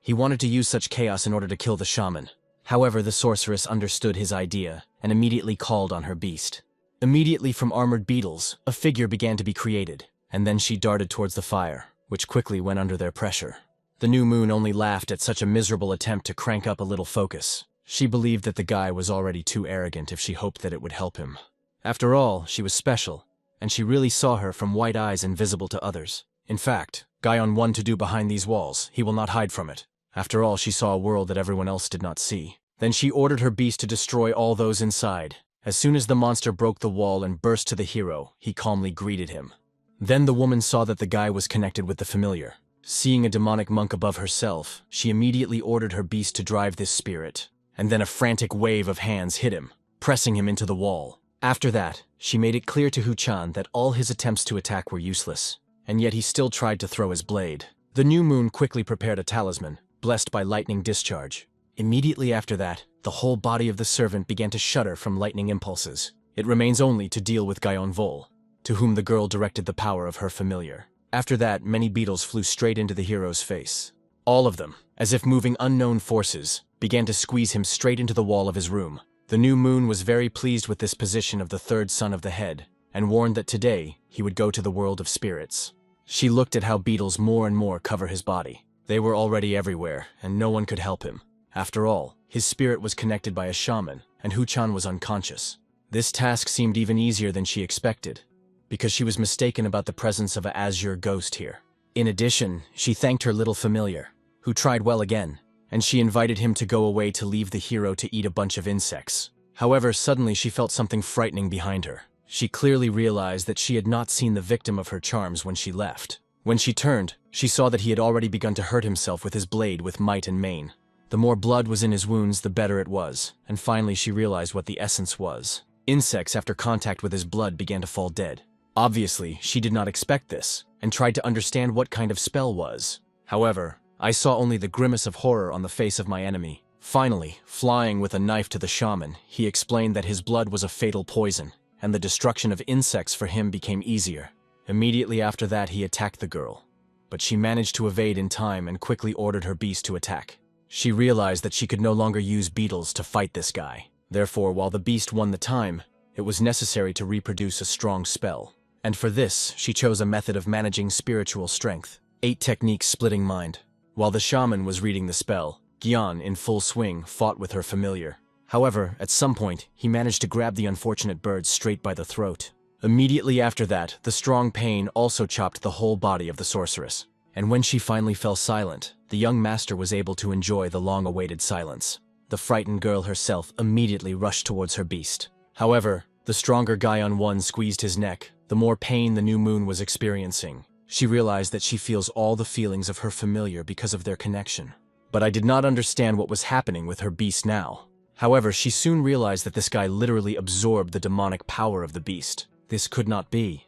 He wanted to use such chaos in order to kill the shaman. However, the sorceress understood his idea and immediately called on her beast. Immediately from armored beetles, a figure began to be created, and then she darted towards the fire, which quickly went under their pressure. The new moon only laughed at such a miserable attempt to crank up a little focus. She believed that the guy was already too arrogant if she hoped that it would help him. After all, she was special, and she really saw her from white eyes invisible to others. In fact, Gyeon won to do behind these walls. He will not hide from it. After all, she saw a world that everyone else did not see. Then she ordered her beast to destroy all those inside. As soon as the monster broke the wall and burst to the hero, he calmly greeted him. Then the woman saw that the guy was connected with the familiar. Seeing a demonic monk above herself, she immediately ordered her beast to drive this spirit. And then a frantic wave of hands hit him, pressing him into the wall. After that, she made it clear to Hu-chan that all his attempts to attack were useless, and yet he still tried to throw his blade. The new moon quickly prepared a talisman, blessed by lightning discharge. Immediately after that, the whole body of the servant began to shudder from lightning impulses. It remains only to deal with Gyeon-vol, to whom the girl directed the power of her familiar. After that, many beetles flew straight into the hero's face. All of them, as if moving unknown forces, began to squeeze him straight into the wall of his room. The new moon was very pleased with this position of the third son of the head, and warned that today he would go to the world of spirits. She looked at how beetles more and more cover his body. They were already everywhere, and no one could help him. After all, his spirit was connected by a shaman, and Hu-chan was unconscious. This task seemed even easier than she expected, because she was mistaken about the presence of an azure ghost here. In addition, she thanked her little familiar, who tried well again, and she invited him to go away to leave the hero to eat a bunch of insects. However, suddenly she felt something frightening behind her. She clearly realized that she had not seen the victim of her charms when she left. When she turned, she saw that he had already begun to hurt himself with his blade with might and main. The more blood was in his wounds, the better it was, and finally she realized what the essence was. Insects, after contact with his blood, began to fall dead. Obviously, she did not expect this, and tried to understand what kind of spell was. However, I saw only the grimace of horror on the face of my enemy. Finally, flying with a knife to the shaman, he explained that his blood was a fatal poison, and the destruction of insects for him became easier. Immediately after that, he attacked the girl, but she managed to evade in time and quickly ordered her beast to attack. She realized that she could no longer use beetles to fight this guy. Therefore, while the beast won the time, it was necessary to reproduce a strong spell. And for this, she chose a method of managing spiritual strength. 8 techniques splitting mind. While the shaman was reading the spell, Gyeon, in full swing, fought with her familiar. However, at some point, he managed to grab the unfortunate bird straight by the throat. Immediately after that, the strong pain also chopped the whole body of the sorceress. And when she finally fell silent, the young master was able to enjoy the long-awaited silence. The frightened girl herself immediately rushed towards her beast. However, the stronger Gaion-1 squeezed his neck, the more pain the new moon was experiencing. She realized that she feels all the feelings of her familiar because of their connection. But I did not understand what was happening with her beast now. However, she soon realized that this guy literally absorbed the demonic power of the beast. This could not be.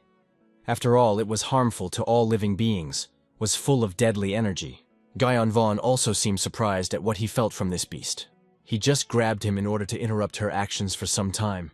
After all, it was harmful to all living beings, was full of deadly energy. Gaion-1 also seemed surprised at what he felt from this beast. He just grabbed him in order to interrupt her actions for some time.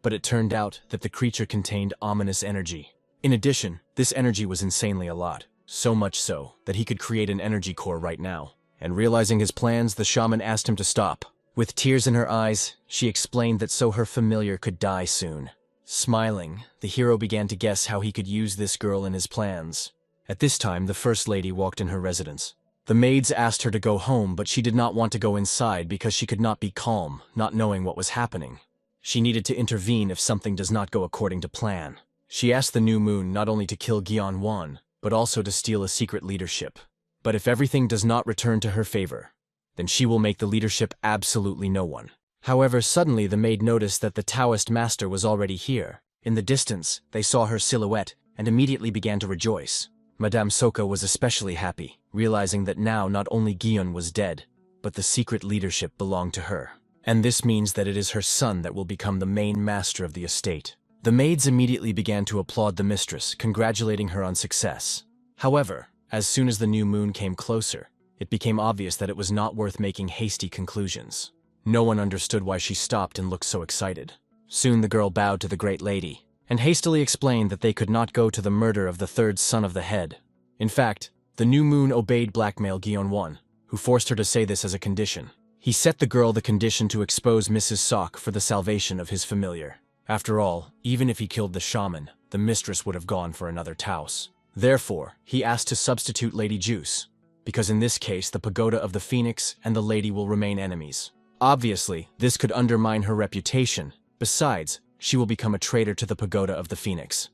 But it turned out that the creature contained ominous energy. In addition, this energy was insanely a lot, so much so that he could create an energy core right now. And realizing his plans, the shaman asked him to stop. With tears in her eyes, she explained that so her familiar could die soon. Smiling, the hero began to guess how he could use this girl in his plans. At this time, the First Lady walked in her residence. The maids asked her to go home, but she did not want to go inside because she could not be calm, not knowing what was happening. She needed to intervene if something does not go according to plan. She asked the new moon not only to kill Gaion-1, but also to steal a secret leadership. But if everything does not return to her favor, then she will make the leadership absolutely no one. However, suddenly the maid noticed that the Taoist master was already here. In the distance, they saw her silhouette and immediately began to rejoice. Madame Soko was especially happy, realizing that now not only Gaion was dead, but the secret leadership belonged to her. And this means that it is her son that will become the main master of the estate. The maids immediately began to applaud the mistress, congratulating her on success. However, as soon as the new moon came closer, it became obvious that it was not worth making hasty conclusions. No one understood why she stopped and looked so excited. Soon the girl bowed to the great lady, and hastily explained that they could not go to the murder of the third son of the head. In fact, the new moon obeyed blackmail Gaion-1, who forced her to say this as a condition. He set the girl the condition to expose Mrs. Sok for the salvation of his familiar. After all, even if he killed the shaman, the mistress would have gone for another Taos. Therefore, he asked to substitute Lady Juice, because in this case the pagoda of the Phoenix and the lady will remain enemies. Obviously, this could undermine her reputation. Besides, she will become a traitor to the pagoda of the Phoenix.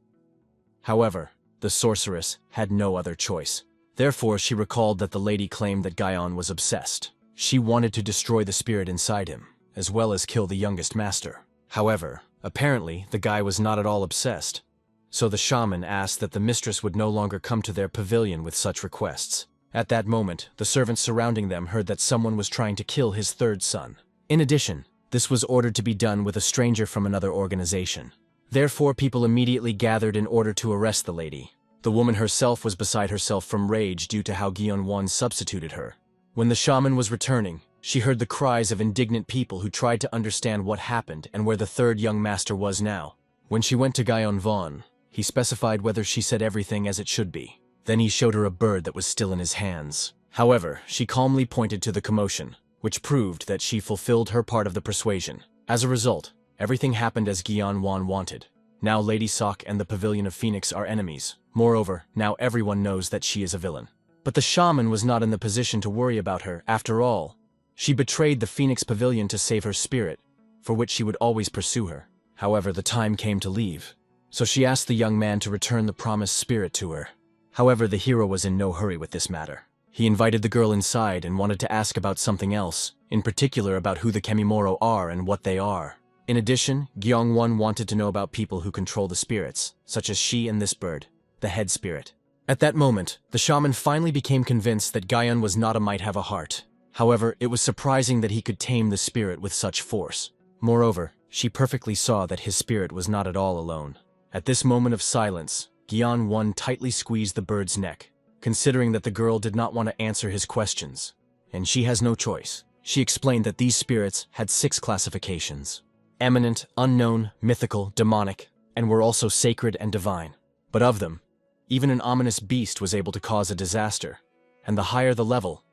However, the sorceress had no other choice. Therefore, she recalled that the lady claimed that Gaion was obsessed. She wanted to destroy the spirit inside him, as well as kill the youngest master. However, apparently, the guy was not at all obsessed. So the shaman asked that the mistress would no longer come to their pavilion with such requests. At that moment, the servants surrounding them heard that someone was trying to kill his third son. In addition, this was ordered to be done with a stranger from another organization. Therefore, people immediately gathered in order to arrest the lady. The woman herself was beside herself from rage due to how Gaion-1 substituted her. When the shaman was returning, she heard the cries of indignant people who tried to understand what happened and where the third young master was now. When she went to Gaion-1, he specified whether she said everything as it should be. Then he showed her a bird that was still in his hands. However, she calmly pointed to the commotion, which proved that she fulfilled her part of the persuasion. As a result, everything happened as Gaion-1 wanted. Now Lady Sok and the Pavilion of Phoenix are enemies. Moreover, now everyone knows that she is a villain. But the shaman was not in the position to worry about her. After all, she betrayed the Phoenix Pavilion to save her spirit, for which she would always pursue her. However, the time came to leave, so she asked the young man to return the promised spirit to her. However, the hero was in no hurry with this matter. He invited the girl inside and wanted to ask about something else, in particular about who the Kemimoro are and what they are. In addition, Gaion-1 wanted to know about people who control the spirits, such as she and this bird, the head spirit. At that moment, the shaman finally became convinced that Gaion was not a might have a heart. However, it was surprising that he could tame the spirit with such force. Moreover, she perfectly saw that his spirit was not at all alone. At this moment of silence, Gaion-1 tightly squeezed the bird's neck, considering that the girl did not want to answer his questions. And she has no choice. She explained that these spirits had 6 classifications: eminent, unknown, mythical, demonic, and were also sacred and divine. But of them, even an ominous beast was able to cause a disaster, and the higher the level,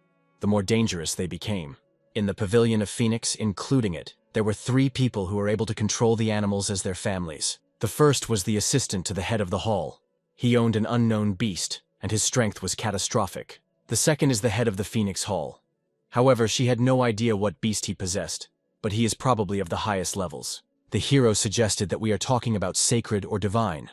the more dangerous they became. In the Pavilion of Phoenix, including it, there were 3 people who were able to control the animals as their families. The first was the assistant to the head of the hall. He owned an unknown beast, and his strength was catastrophic. The second is the head of the Phoenix Hall. However, she had no idea what beast he possessed, but he is probably of the highest levels. The hero suggested that we are talking about sacred or divine.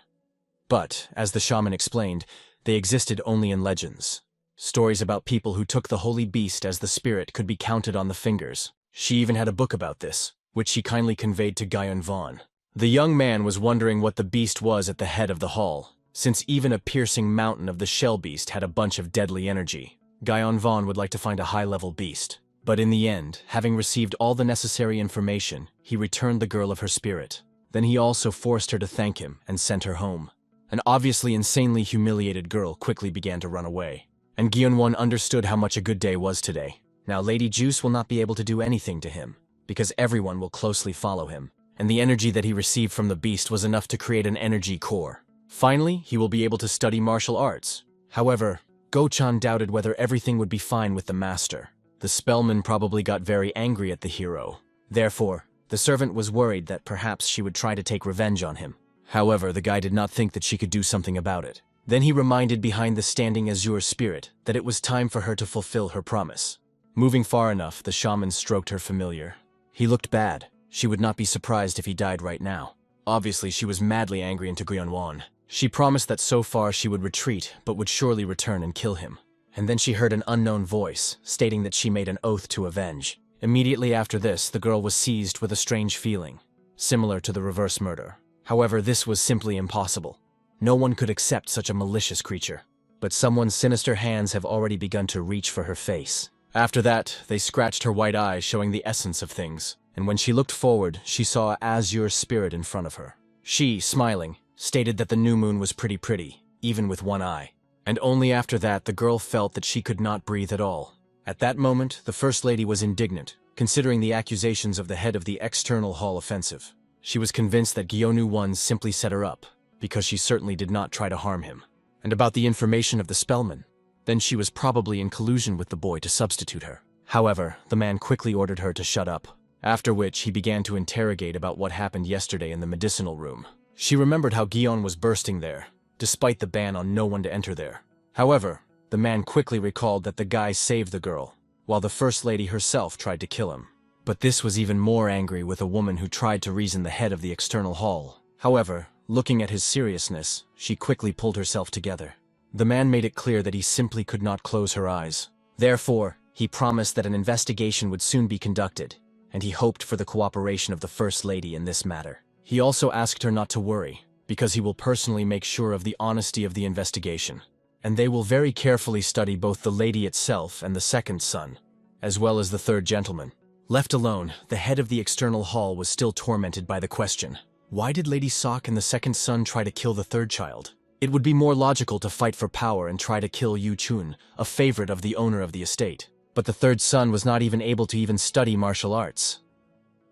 But, as the shaman explained, they existed only in legends. Stories about people who took the holy beast as the spirit could be counted on the fingers. She even had a book about this, which she kindly conveyed to Gyeon Vaughn. The young man was wondering what the beast was at the head of the hall, since even a piercing mountain of the shell beast had a bunch of deadly energy. Gyeon Vaughn would like to find a high-level beast. But in the end, having received all the necessary information, he returned the girl of her spirit. Then he also forced her to thank him and sent her home. An obviously insanely humiliated girl quickly began to run away. And Gyeonwon understood how much a good day was today. Now Lady Juice will not be able to do anything to him, because everyone will closely follow him. And the energy that he received from the beast was enough to create an energy core. Finally, he will be able to study martial arts. However, Go-chan doubted whether everything would be fine with the master. The spellman probably got very angry at the hero. Therefore, the servant was worried that perhaps she would try to take revenge on him. However, the guy did not think that she could do something about it. Then he reminded behind the standing Azure spirit that it was time for her to fulfill her promise. Moving far enough, the shaman stroked her familiar. He looked bad. She would not be surprised if he died right now. Obviously, she was madly angry into Gyeonwon. She promised that so far she would retreat, but would surely return and kill him. And then she heard an unknown voice, stating that she made an oath to avenge. Immediately after this, the girl was seized with a strange feeling, similar to the reverse murder. However, this was simply impossible. No one could accept such a malicious creature. But someone's sinister hands have already begun to reach for her face. After that, they scratched her white eyes, showing the essence of things. And when she looked forward, she saw Azure spirit in front of her. She, smiling, stated that the new moon was pretty, even with one eye. And only after that the girl felt that she could not breathe at all. At that moment, the First Lady was indignant, considering the accusations of the head of the external hall offensive. She was convinced that Gyeonu-won simply set her up, because she certainly did not try to harm him. And about the information of the spellman, then she was probably in collusion with the boy to substitute her. However, the man quickly ordered her to shut up, after which he began to interrogate about what happened yesterday in the medicinal room. She remembered how Gyeon was bursting there, despite the ban on no one to enter there. However, the man quickly recalled that the guy saved the girl, while the First Lady herself tried to kill him. But this was even more angry with a woman who tried to reason the head of the external hall. However, looking at his seriousness, she quickly pulled herself together. The man made it clear that he simply could not close her eyes. Therefore, he promised that an investigation would soon be conducted, and he hoped for the cooperation of the First Lady in this matter. He also asked her not to worry, because he will personally make sure of the honesty of the investigation. And they will very carefully study both the lady itself and the second son, as well as the third gentleman. Left alone, the head of the external hall was still tormented by the question, why did Lady Sok and the second son try to kill the third child? It would be more logical to fight for power and try to kill Yu Chun, a favorite of the owner of the estate. But the third son was not even able to even study martial arts.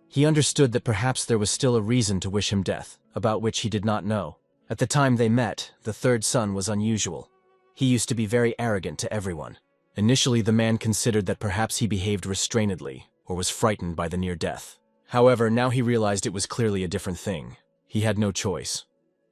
He understood that perhaps there was still a reason to wish him death, about which he did not know. At the time they met, the third son was unusual. He used to be very arrogant to everyone. Initially, the man considered that perhaps he behaved restrainedly, or was frightened by the near death. However, now he realized it was clearly a different thing. He had no choice.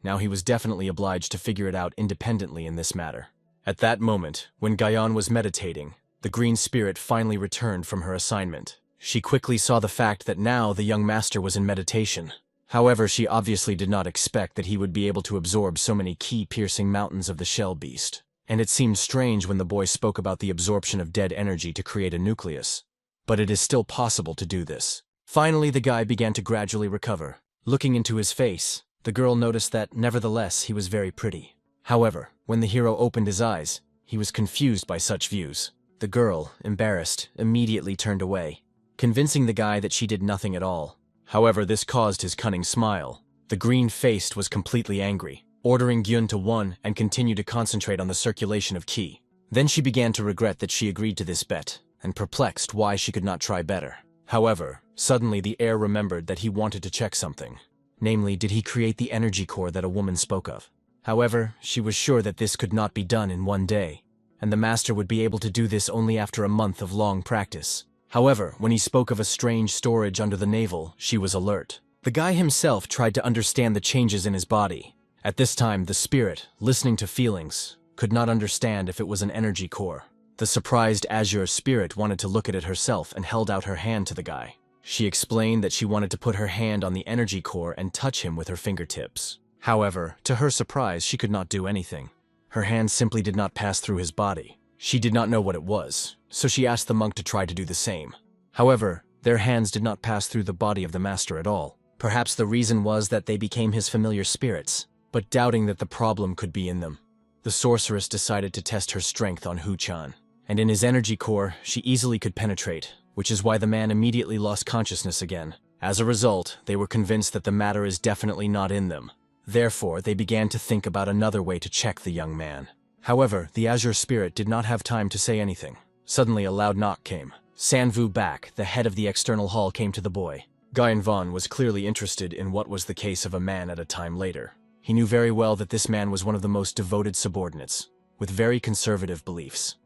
Now he was definitely obliged to figure it out independently in this matter. At that moment, when Gyeon was meditating, the green spirit finally returned from her assignment. She quickly saw the fact that now the young master was in meditation. However, she obviously did not expect that he would be able to absorb so many key-piercing mountains of the shell beast. And it seemed strange when the boy spoke about the absorption of dead energy to create a nucleus. But it is still possible to do this. Finally, the guy began to gradually recover. Looking into his face, the girl noticed that, nevertheless, he was very pretty. However, when the hero opened his eyes, he was confused by such views. The girl, embarrassed, immediately turned away, convincing the guy that she did nothing at all. However, this caused his cunning smile. The green-faced was completely angry, ordering Gyun to one and continue to concentrate on the circulation of ki. Then she began to regret that she agreed to this bet, and perplexed why she could not try better. However, suddenly the heir remembered that he wanted to check something. Namely, did he create the energy core that a woman spoke of? However, she was sure that this could not be done in one day, and the master would be able to do this only after a month of long practice. However, when he spoke of a strange storage under the navel, she was alert. The guy himself tried to understand the changes in his body. At this time, the spirit, listening to feelings, could not understand if it was an energy core. The surprised Azure spirit wanted to look at it herself and held out her hand to the guy. She explained that she wanted to put her hand on the energy core and touch him with her fingertips. However, to her surprise, she could not do anything. Her hand simply did not pass through his body. She did not know what it was, so she asked the monk to try to do the same. However, their hands did not pass through the body of the master at all. Perhaps the reason was that they became his familiar spirits, but doubting that the problem could be in them, the sorceress decided to test her strength on Hu-chan. And in his energy core, she easily could penetrate, which is why the man immediately lost consciousness again. As a result, they were convinced that the matter is definitely not in them. Therefore, they began to think about another way to check the young man. However, the Azure Spirit did not have time to say anything. Suddenly, a loud knock came. Sanvu Back, the head of the external hall, came to the boy. Guyan Vaughn was clearly interested in what was the case of a man at a time later. He knew very well that this man was one of the most devoted subordinates, with very conservative beliefs.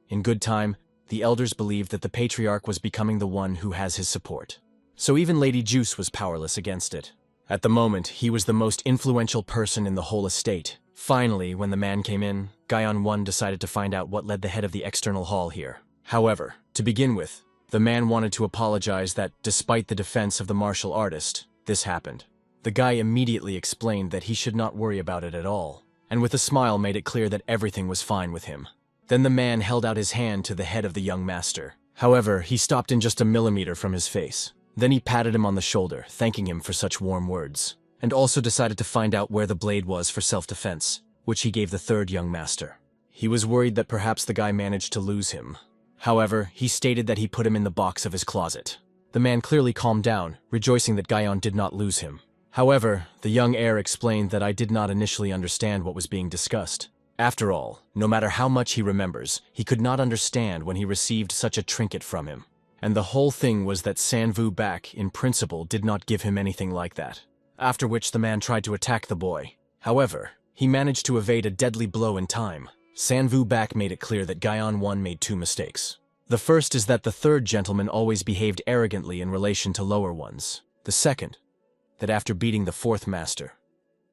In good time, the elders believed that the patriarch was becoming the one who has his support. So even Lady Juice was powerless against it. At the moment, he was the most influential person in the whole estate. Finally, when the man came in, Guyan 1 decided to find out what led the head of the external hall here. However, to begin with, the man wanted to apologize that, despite the defense of the martial artist, this happened. The guy immediately explained that he should not worry about it at all, and with a smile made it clear that everything was fine with him. Then the man held out his hand to the head of the young master. However, he stopped in just a millimeter from his face. Then he patted him on the shoulder, thanking him for such warm words, and also decided to find out where the blade was for self-defense, which he gave the third young master. He was worried that perhaps the guy managed to lose him. However, he stated that he put him in the box of his closet. The man clearly calmed down, rejoicing that Guyan did not lose him. However, the young heir explained that I did not initially understand what was being discussed. After all, no matter how much he remembers, he could not understand when he received such a trinket from him. And the whole thing was that Sanvu Back, in principle, did not give him anything like that. After which the man tried to attack the boy. However, he managed to evade a deadly blow in time. Sanvu Back made it clear that Guyan 1 made two mistakes. The first is that the third gentleman always behaved arrogantly in relation to lower ones. The second, that after beating the fourth master,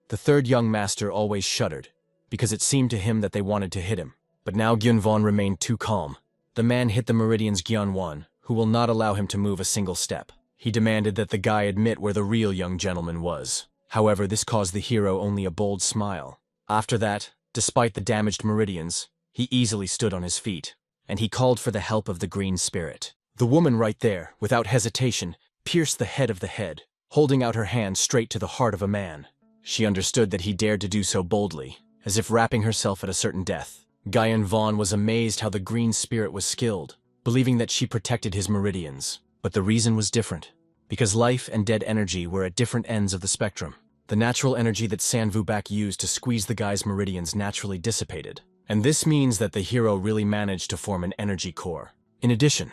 the third young master always shuddered, because it seemed to him that they wanted to hit him. But now Gyunvon remained too calm. The man hit the meridian's Gyan 1, who will not allow him to move a single step. He demanded that the guy admit where the real young gentleman was. However, this caused the hero only a bold smile. After that, despite the damaged meridians, he easily stood on his feet, and he called for the help of the green spirit. The woman right there, without hesitation, pierced the head of the head, holding out her hand straight to the heart of a man. She understood that he dared to do so boldly, as if wrapping herself at a certain death. Guyan Vaughn was amazed how the green spirit was skilled, believing that she protected his meridians. But the reason was different, because life and dead energy were at different ends of the spectrum. The natural energy that Sanvu Back used to squeeze the guy's meridians naturally dissipated, and this means that the hero really managed to form an energy core. In addition,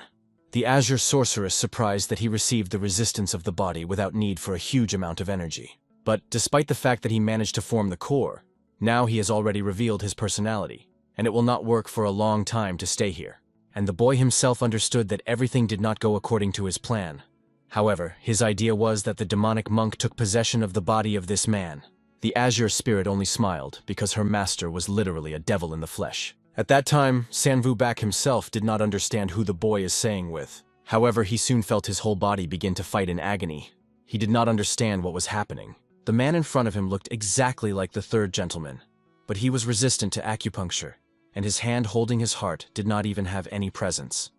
the Azure Sorceress surprised that he received the resistance of the body without need for a huge amount of energy. But despite the fact that he managed to form the core, now he has already revealed his personality, and it will not work for a long time to stay here. And the boy himself understood that everything did not go according to his plan. However, his idea was that the demonic monk took possession of the body of this man. The Azure Spirit only smiled, because her master was literally a devil in the flesh. At that time, Sanvu Back himself did not understand who the boy is saying with. However, he soon felt his whole body begin to fight in agony. He did not understand what was happening. The man in front of him looked exactly like the third gentleman, but he was resistant to acupuncture, and his hand holding his heart did not even have any presence.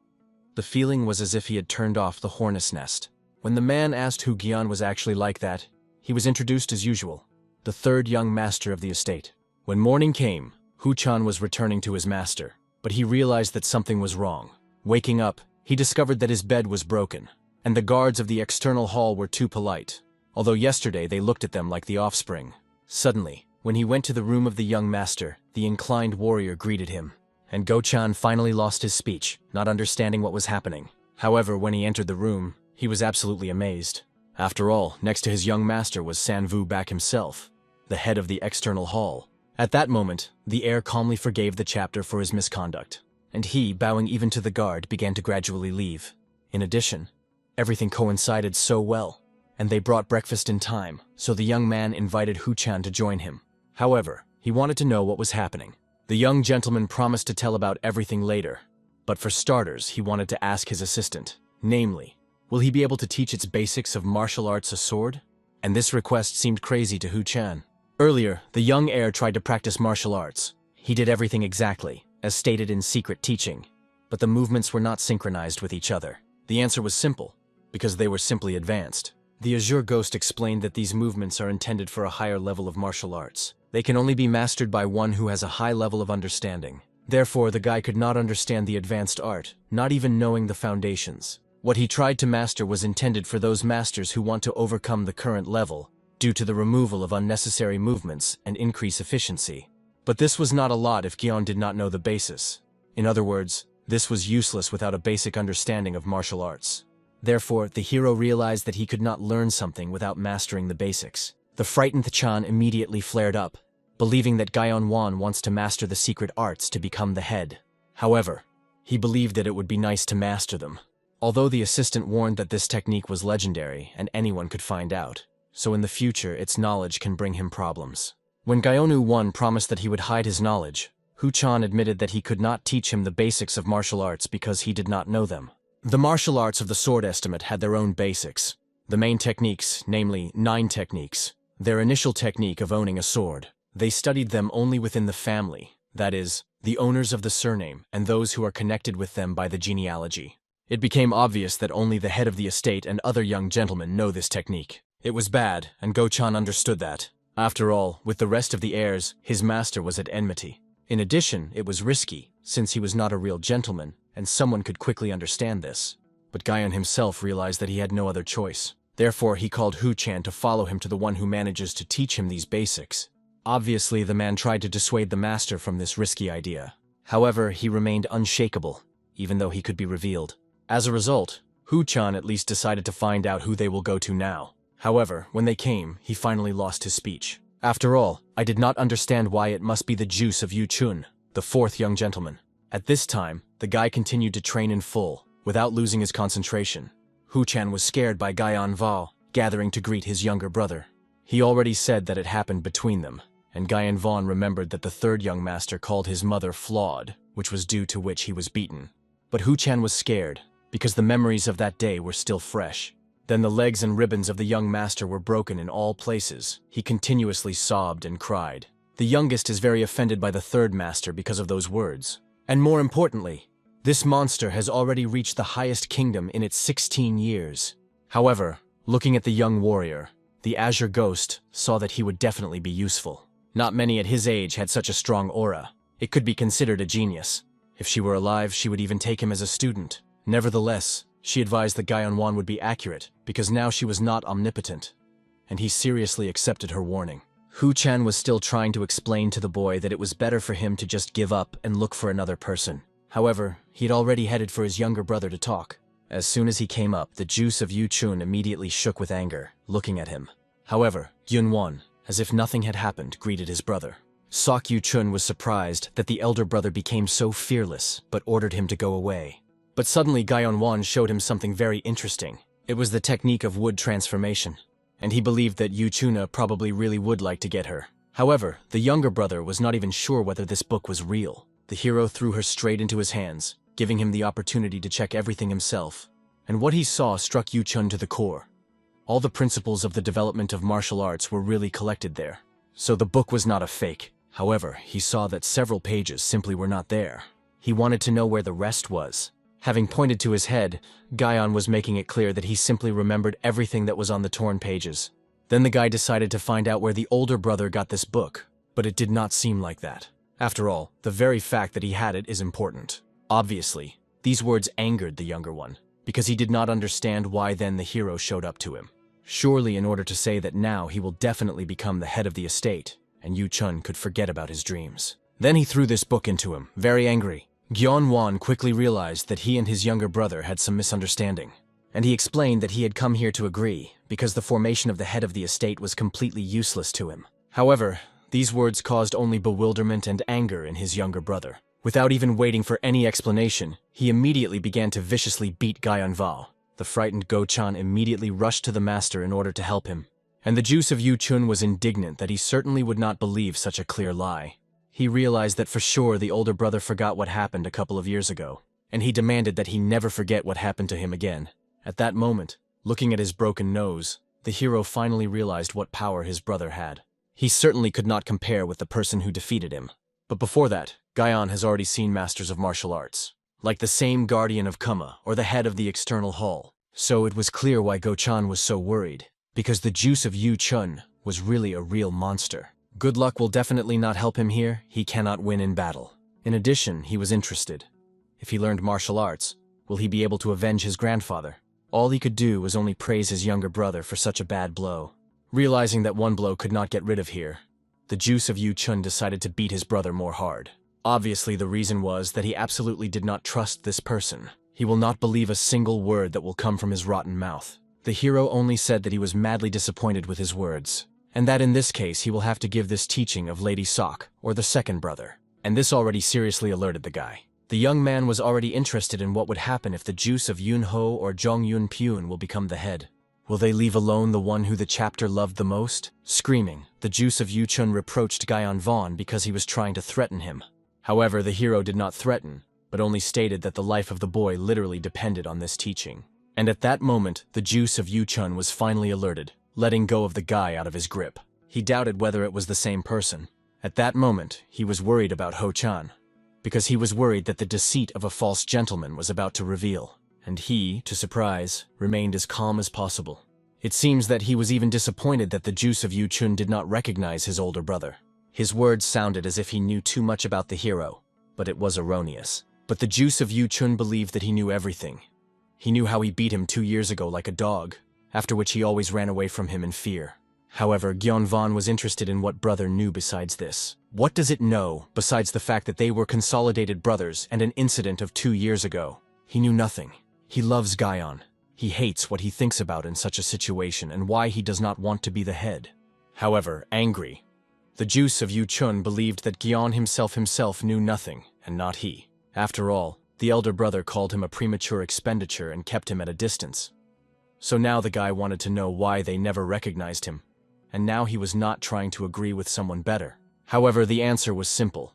The feeling was as if he had turned off the hornet's nest. When the man asked who Gyan was actually like that, he was introduced as usual, the third young master of the estate. When morning came, Hu-chan was returning to his master, but he realized that something was wrong. Waking up, he discovered that his bed was broken, and the guards of the external hall were too polite, although yesterday they looked at them like the offspring. Suddenly, when he went to the room of the young master, the inclined warrior greeted him, and Go-chan finally lost his speech, not understanding what was happening. However, when he entered the room, he was absolutely amazed. After all, next to his young master was Sanvu Back himself, the head of the external hall. At that moment, the heir calmly forgave the chapter for his misconduct, and he, bowing even to the guard, began to gradually leave. In addition, everything coincided so well, and they brought breakfast in time, so the young man invited Hu-chan to join him. However, he wanted to know what was happening. The young gentleman promised to tell about everything later, but for starters, he wanted to ask his assistant, namely, Will he be able to teach its basics of martial arts a sword? And this request seemed crazy to Hu Chan. Earlier, the young heir tried to practice martial arts. He did everything exactly, as stated in secret teaching, but the movements were not synchronized with each other. The answer was simple, because they were simply advanced. The Azure Ghost explained that these movements are intended for a higher level of martial arts. They can only be mastered by one who has a high level of understanding. Therefore, the guy could not understand the advanced art, not even knowing the foundations. What he tried to master was intended for those masters who want to overcome the current level, due to the removal of unnecessary movements and increase efficiency. But this was not a lot if Gion did not know the basis. In other words, this was useless without a basic understanding of martial arts. Therefore, the hero realized that he could not learn something without mastering the basics. The frightened Chan immediately flared up, believing that Gaion Wan wants to master the secret arts to become the head. However, he believed that it would be nice to master them. Although the assistant warned that this technique was legendary and anyone could find out, so in the future its knowledge can bring him problems. When Gaionu Wan promised that he would hide his knowledge, Hu Chan admitted that he could not teach him the basics of martial arts because he did not know them. The martial arts of the sword estimate had their own basics. The main techniques, namely 9 techniques, their initial technique of owning a sword. They studied them only within the family, that is, the owners of the surname and those who are connected with them by the genealogy. It became obvious that only the head of the estate and other young gentlemen know this technique. It was bad, and Go-chan understood that. After all, with the rest of the heirs, his master was at enmity. In addition, it was risky, since he was not a real gentleman, and someone could quickly understand this. But Gaion himself realized that he had no other choice. Therefore, he called Hu Chan to follow him to the one who manages to teach him these basics. Obviously, the man tried to dissuade the master from this risky idea. However, he remained unshakable, even though he could be revealed. As a result, Hu Chan at least decided to find out who they will go to now. However, when they came, he finally lost his speech. After all, I did not understand why it must be the juice of Yu Chun, the 4th young gentleman. At this time, the guy continued to train in full, without losing his concentration. Hu Chan was scared by Gaion Val, gathering to greet his younger brother. He already said that it happened between them, and Gaion Vaughn remembered that the 3rd young master called his mother flawed, which was due to which he was beaten. But Hu Chan was scared, because the memories of that day were still fresh. Then the legs and ribbons of the young master were broken in all places. He continuously sobbed and cried. The youngest is very offended by the 3rd master because of those words. And more importantly, this monster has already reached the highest kingdom in its 16 years. However, looking at the young warrior, the Azure Ghost saw that he would definitely be useful. Not many at his age had such a strong aura. It could be considered a genius. If she were alive, she would even take him as a student. Nevertheless, she advised that Gaion Wan would be accurate, because now she was not omnipotent, and he seriously accepted her warning. Hu Chan was still trying to explain to the boy that it was better for him to just give up and look for another person. However, he'd already headed for his younger brother to talk. As soon as he came up, the juice of Yu Chun immediately shook with anger, looking at him. However, Yun Wan, as if nothing had happened, greeted his brother. Sok Yu Chun was surprised that the elder brother became so fearless, but ordered him to go away. But suddenly Gaion Wan showed him something very interesting. It was the technique of wood transformation, and he believed that Yu Chuna probably really would like to get her. However, the younger brother was not even sure whether this book was real. The hero threw her straight into his hands, giving him the opportunity to check everything himself. And what he saw struck Yu Chun to the core. All the principles of the development of martial arts were really collected there. So the book was not a fake. However, he saw that several pages simply were not there. He wanted to know where the rest was. Having pointed to his head, Gaion was making it clear that he simply remembered everything that was on the torn pages. Then the guy decided to find out where the older brother got this book, but it did not seem like that. After all, the very fact that he had it is important. Obviously, these words angered the younger one, because he did not understand why then the hero showed up to him. Surely in order to say that now he will definitely become the head of the estate, and Yu Chun could forget about his dreams. Then he threw this book into him, very angry. Gyeon Wan quickly realized that he and his younger brother had some misunderstanding, and he explained that he had come here to agree, because the formation of the head of the estate was completely useless to him. However, these words caused only bewilderment and anger in his younger brother. Without even waiting for any explanation, he immediately began to viciously beat Gaion Val. The frightened Go-chan immediately rushed to the master in order to help him, and the juice of Yu Chun was indignant that he certainly would not believe such a clear lie. He realized that for sure the older brother forgot what happened a couple of years ago, and he demanded that he never forget what happened to him again. At that moment, looking at his broken nose, the hero finally realized what power his brother had. He certainly could not compare with the person who defeated him. But before that, Guyon has already seen masters of martial arts, like the same guardian of Kuma or the head of the external hall. So it was clear why Go-chan was so worried, because the juice of Yu Chun was really a real monster. Good luck will definitely not help him here. He cannot win in battle. In addition, he was interested. If he learned martial arts, will he be able to avenge his grandfather? All he could do was only praise his younger brother for such a bad blow. Realizing that one blow could not get rid of here, the juice of Yu Chun decided to beat his brother more hard. Obviously, the reason was that he absolutely did not trust this person. He will not believe a single word that will come from his rotten mouth. The hero only said that he was madly disappointed with his words, and that in this case he will have to give this teaching of Lady Sok, or the second brother. And this already seriously alerted the guy. The young man was already interested in what would happen if the juice of Yun Ho or Jong Yun Pyun will become the head. Will they leave alone the one who the chapter loved the most? Screaming, the juice of Yu Chun reproached Guyon Vaughn because he was trying to threaten him. However, the hero did not threaten, but only stated that the life of the boy literally depended on this teaching. And at that moment, the juice of Yu Chun was finally alerted, letting go of the guy out of his grip. He doubted whether it was the same person. At that moment, he was worried about Ho-chan, because he was worried that the deceit of a false gentleman was about to reveal. And he, to surprise, remained as calm as possible. It seems that he was even disappointed that the juice of Yu Chun did not recognize his older brother. His words sounded as if he knew too much about the hero, but it was erroneous. But the juice of Yu Chun believed that he knew everything. He knew how he beat him 2 years ago like a dog, after which he always ran away from him in fear. However, Guyon Vaughn was interested in what brother knew besides this. What does it know, besides the fact that they were consolidated brothers and an incident of 2 years ago? He knew nothing. He loves Guyon. He hates what he thinks about in such a situation and why he does not want to be the head. However, angry, the juice of Yu Chun believed that Guyon himself knew nothing, and not he. After all, the elder brother called him a premature expenditure and kept him at a distance. So now the guy wanted to know why they never recognized him. And now he was not trying to agree with someone better. However, the answer was simple.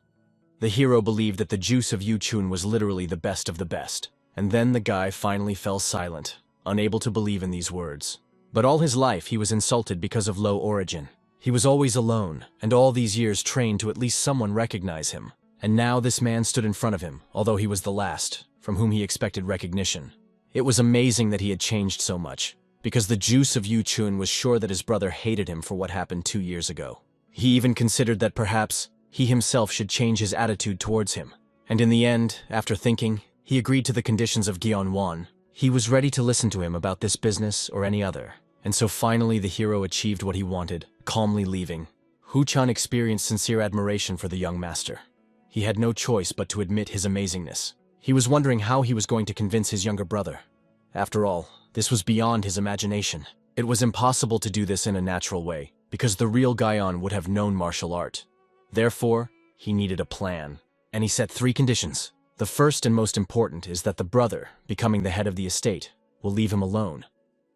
The hero believed that the juice of Yu Chun was literally the best of the best. And then the guy finally fell silent, unable to believe in these words. But all his life he was insulted because of low origin. He was always alone, and all these years trained to at least someone recognize him. And now this man stood in front of him, although he was the last, from whom he expected recognition. It was amazing that he had changed so much, because the juice of Yu Chun was sure that his brother hated him for what happened 2 years ago. He even considered that perhaps he himself should change his attitude towards him. And in the end, after thinking, he agreed to the conditions of Guyon Vaughn. He was ready to listen to him about this business or any other. And so finally the hero achieved what he wanted, calmly leaving. Hu-chan experienced sincere admiration for the young master. He had no choice but to admit his amazingness. He was wondering how he was going to convince his younger brother. After all, this was beyond his imagination. It was impossible to do this in a natural way, because the real Guyon would have known martial art. Therefore, he needed a plan. And he set 3 conditions. The first and most important is that the brother, becoming the head of the estate, will leave him alone,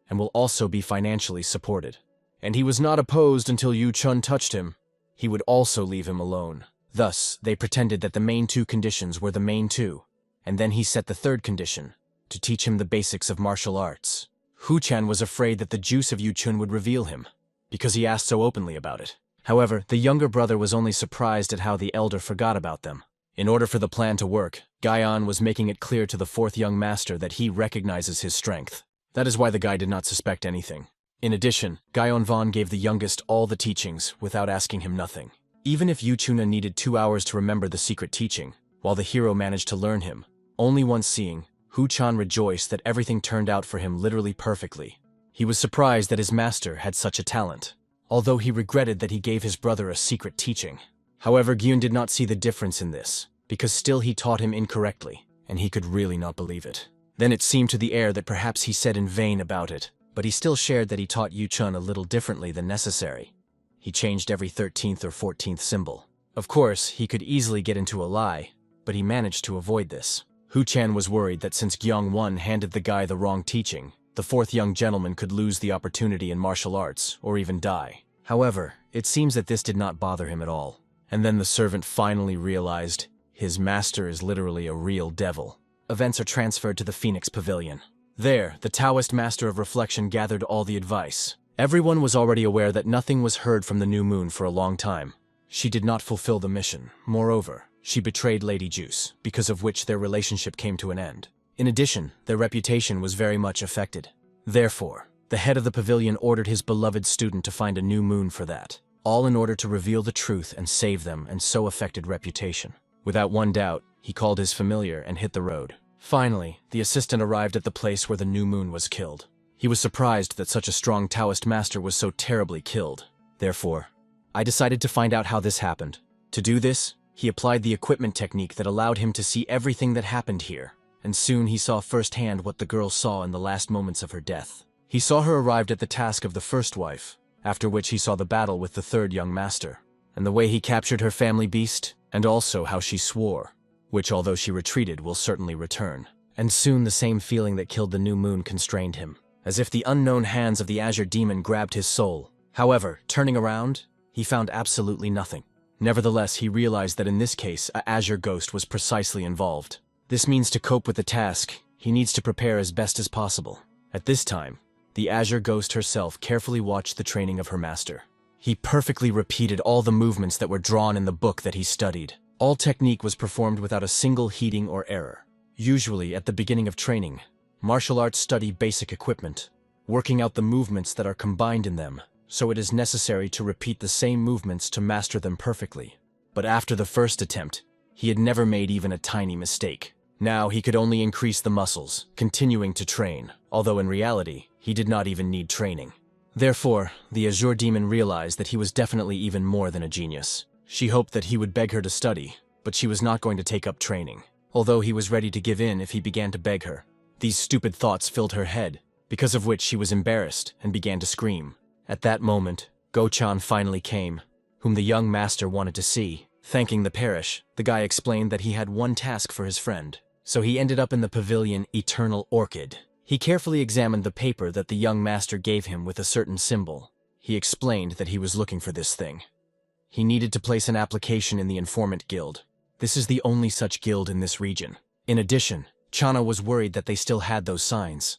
and will also be financially supported. And he was not opposed until Yu Chun touched him. He would also leave him alone. Thus, they pretended that the main 2 conditions were the main 2, and then he set the 3rd condition, to teach him the basics of martial arts. Hu-chan was afraid that the juice of Yu Chun would reveal him, because he asked so openly about it. However, the younger brother was only surprised at how the elder forgot about them. In order for the plan to work, Guyon was making it clear to the 4th young master that he recognizes his strength. That is why the guy did not suspect anything. In addition, Guyon Vaughn gave the youngest all the teachings without asking him nothing. Even if Yu Chuna needed 2 hours to remember the secret teaching, while the hero managed to learn him, only once seeing, Hu-chan rejoiced that everything turned out for him literally perfectly. He was surprised that his master had such a talent, although he regretted that he gave his brother a secret teaching. However, Gyun did not see the difference in this, because still he taught him incorrectly, and he could really not believe it. Then it seemed to the heir that perhaps he said in vain about it, but he still shared that he taught Yu Chun a little differently than necessary. He changed every 13th or 14th symbol. Of course, he could easily get into a lie, but he managed to avoid this. Hu-chan was worried that since Gyong-won handed the guy the wrong teaching, the 4th young gentleman could lose the opportunity in martial arts, or even die. However, it seems that this did not bother him at all. And then the servant finally realized his master is literally a real devil. Events are transferred to the Phoenix Pavilion. There, the Taoist master of reflection gathered all the advice. Everyone was already aware that nothing was heard from the new moon for a long time. She did not fulfill the mission. Moreover, she betrayed Lady Juice, because of which their relationship came to an end. In addition, their reputation was very much affected. Therefore, the head of the pavilion ordered his beloved student to find a new moon for that, all in order to reveal the truth and save them and so affected reputation. Without one doubt, he called his familiar and hit the road. Finally, the assistant arrived at the place where the new moon was killed. He was surprised that such a strong Taoist master was so terribly killed. Therefore, I decided to find out how this happened. To do this, he applied the equipment technique that allowed him to see everything that happened here, and soon he saw firsthand what the girl saw in the last moments of her death. He saw her arrived at the task of the first wife, after which he saw the battle with the third young master, and the way he captured her family beast, and also how she swore, which although she retreated will certainly return. And soon the same feeling that killed the new moon constrained him, as if the unknown hands of the azure demon grabbed his soul. However, turning around, he found absolutely nothing. Nevertheless, he realized that in this case, a azure ghost was precisely involved. This means to cope with the task, he needs to prepare as best as possible. At this time, the azure ghost herself carefully watched the training of her master. He perfectly repeated all the movements that were drawn in the book that he studied. All technique was performed without a single heating or error. Usually, at the beginning of training, martial arts study basic equipment, working out the movements that are combined in them, so it is necessary to repeat the same movements to master them perfectly. But after the first attempt, he had never made even a tiny mistake. Now he could only increase the muscles, continuing to train, although in reality, he did not even need training. Therefore, the Azure Demon realized that he was definitely even more than a genius. She hoped that he would beg her to study, but she was not going to take up training, although he was ready to give in if he began to beg her. These stupid thoughts filled her head, because of which she was embarrassed and began to scream. At that moment, Go-chan finally came, whom the young master wanted to see. Thanking the parish, the guy explained that he had one task for his friend, so he ended up in the pavilion Eternal Orchid. He carefully examined the paper that the young master gave him with a certain symbol. He explained that he was looking for this thing. He needed to place an application in the Informant Guild. This is the only such guild in this region. In addition, Chana was worried that they still had those signs.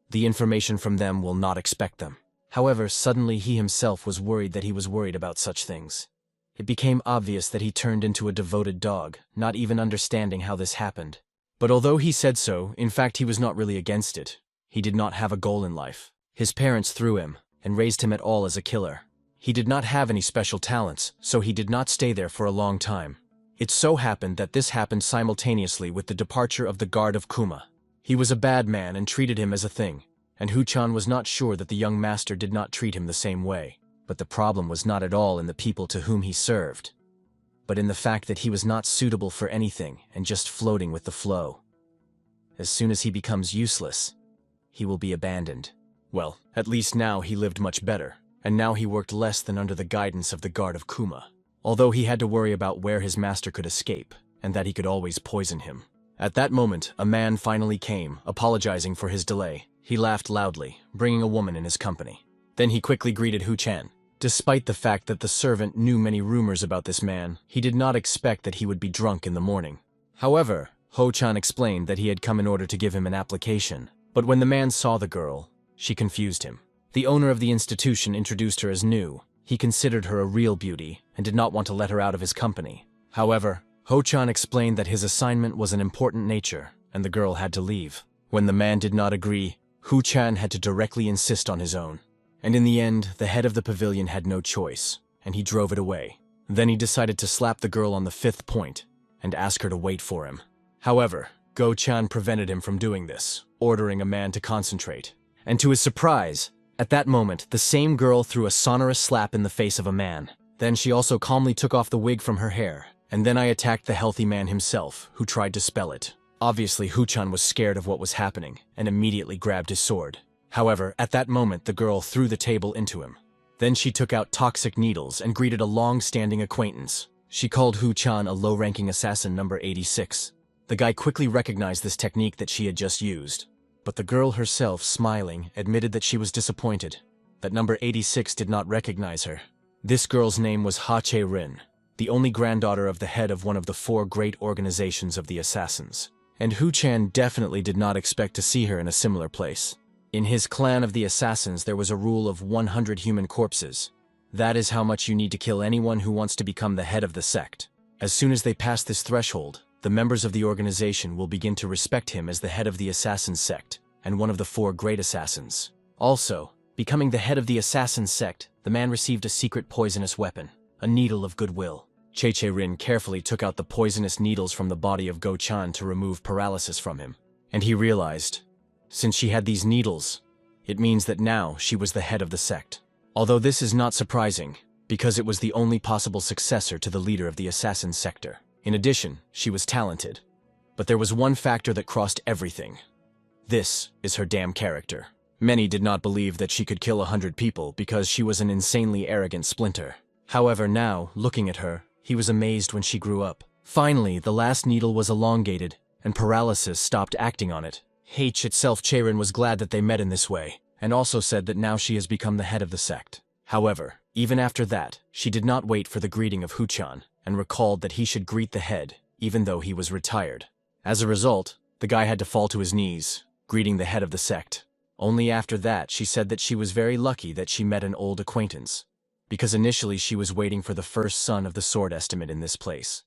The information from them will not expect them. However, suddenly he himself was worried that he was worried about such things. It became obvious that he turned into a devoted dog, not even understanding how this happened. But although he said so, in fact he was not really against it. He did not have a goal in life. His parents threw him, and raised him at all as a killer. He did not have any special talents, so he did not stay there for a long time. It so happened that this happened simultaneously with the departure of the guard of Kuma. He was a bad man and treated him as a thing, and Hu-chan was not sure that the young master did not treat him the same way. But the problem was not at all in the people to whom he served, but in the fact that he was not suitable for anything and just floating with the flow. As soon as he becomes useless, he will be abandoned. Well, at least now he lived much better, and now he worked less than under the guidance of the guard of Kuma, although he had to worry about where his master could escape, and that he could always poison him. At that moment, a man finally came, apologizing for his delay. He laughed loudly, bringing a woman in his company. Then he quickly greeted Hu-chan. Despite the fact that the servant knew many rumors about this man, he did not expect that he would be drunk in the morning. However, Ho-chan explained that he had come in order to give him an application, but when the man saw the girl, she confused him. The owner of the institution introduced her as new. He considered her a real beauty and did not want to let her out of his company. However, Ho-chan explained that his assignment was an important nature, and the girl had to leave. When the man did not agree, Hu-chan had to directly insist on his own. And in the end, the head of the pavilion had no choice, and he drove it away. Then he decided to slap the girl on the 5th point and ask her to wait for him. However, Go-chan prevented him from doing this, ordering a man to concentrate. And to his surprise, at that moment, the same girl threw a sonorous slap in the face of a man. Then she also calmly took off the wig from her hair, and then I attacked the healthy man himself, who tried to spell it. Obviously, Hu-chan was scared of what was happening, and immediately grabbed his sword. However, at that moment, the girl threw the table into him. Then she took out toxic needles and greeted a long-standing acquaintance. She called Hu-chan a low-ranking assassin number 86. The guy quickly recognized this technique that she had just used. But the girl herself, smiling, admitted that she was disappointed, that number 86 did not recognize her. This girl's name was Ha Che-rin, the only granddaughter of the head of one of the 4 great organizations of the assassins. And Hu-chan definitely did not expect to see her in a similar place. In his clan of the assassins, there was a rule of 100 human corpses. That is how much you need to kill anyone who wants to become the head of the sect. As soon as they pass this threshold, the members of the organization will begin to respect him as the head of the assassin sect, and one of the 4 great assassins. Also, becoming the head of the assassin sect, the man received a secret poisonous weapon, a needle of goodwill. Che-Che-Rin carefully took out the poisonous needles from the body of Go-chan to remove paralysis from him. And he realized, since she had these needles, it means that now she was the head of the sect. Although this is not surprising, because it was the only possible successor to the leader of the assassin sector. In addition, she was talented. But there was one factor that crossed everything. This is her damn character. Many did not believe that she could kill 100 people because she was an insanely arrogant splinter. However, now, looking at her, he was amazed when she grew up. Finally, the last needle was elongated, and paralysis stopped acting on it. H itself, Che-Rin was glad that they met in this way, and also said that now she has become the head of the sect. However, even after that, she did not wait for the greeting of Hu-chan, and recalled that he should greet the head, even though he was retired. As a result, the guy had to fall to his knees, greeting the head of the sect. Only after that, she said that she was very lucky that she met an old acquaintance. Because initially she was waiting for the first son of the sword estimate in this place.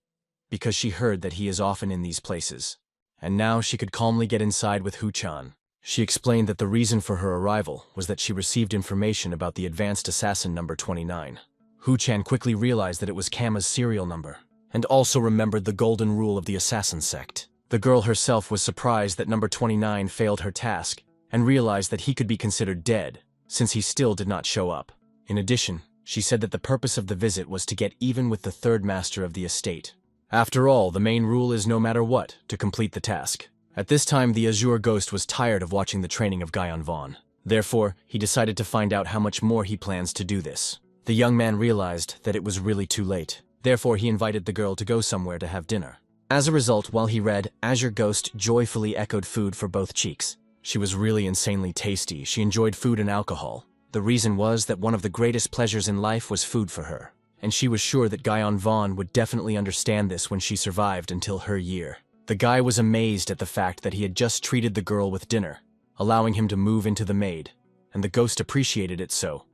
Because she heard that he is often in these places. And now she could calmly get inside with Hu-chan. She explained that the reason for her arrival was that she received information about the advanced assassin number 29. Hu-chan quickly realized that it was Kama's serial number, and also remembered the golden rule of the assassin sect. The girl herself was surprised that number 29 failed her task, and realized that he could be considered dead, since he still did not show up. In addition, she said that the purpose of the visit was to get even with the third master of the estate. After all, the main rule is no matter what, to complete the task. At this time, the Azure Ghost was tired of watching the training of Gaion Vaughn. Therefore, he decided to find out how much more he plans to do this. The young man realized that it was really too late. Therefore, he invited the girl to go somewhere to have dinner. As a result, while he read, Azure Ghost joyfully echoed food for both cheeks. She was really insanely tasty. She enjoyed food and alcohol. The reason was that one of the greatest pleasures in life was food for her. And she was sure that Gaion Vaughn would definitely understand this when she survived until her year. The guy was amazed at the fact that he had just treated the girl with dinner, allowing him to move into the maid, and the ghost appreciated it so.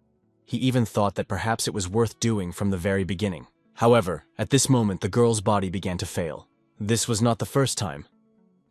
He even thought that perhaps it was worth doing from the very beginning. However, at this moment the girl's body began to fail. This was not the first time,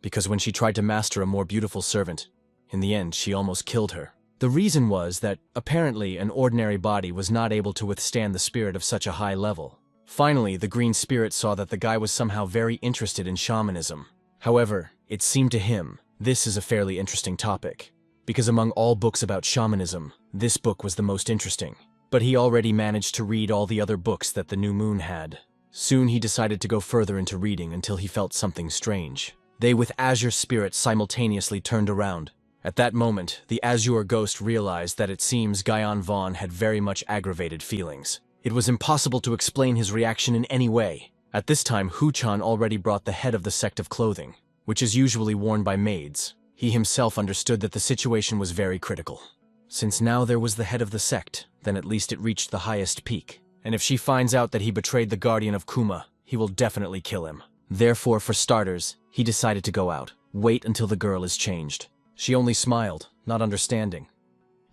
because when she tried to master a more beautiful servant, in the end she almost killed her. The reason was that, apparently, an ordinary body was not able to withstand the spirit of such a high level. Finally, the green spirit saw that the guy was somehow very interested in shamanism. However, it seemed to him, this is a fairly interesting topic, because among all books about shamanism, this book was the most interesting. But he already managed to read all the other books that the new moon had. Soon he decided to go further into reading until he felt something strange. They with Azure Spirit simultaneously turned around. At that moment, the Azure Ghost realized that it seems Gaion Vaughn had very much aggravated feelings. It was impossible to explain his reaction in any way. At this time, Hu-chan already brought the head of the sect of clothing, which is usually worn by maids. He himself understood that the situation was very critical. Since now there was the head of the sect, then at least it reached the highest peak. And if she finds out that he betrayed the guardian of Kuma, he will definitely kill him. Therefore, for starters, he decided to go out. Wait until the girl is changed. She only smiled, not understanding.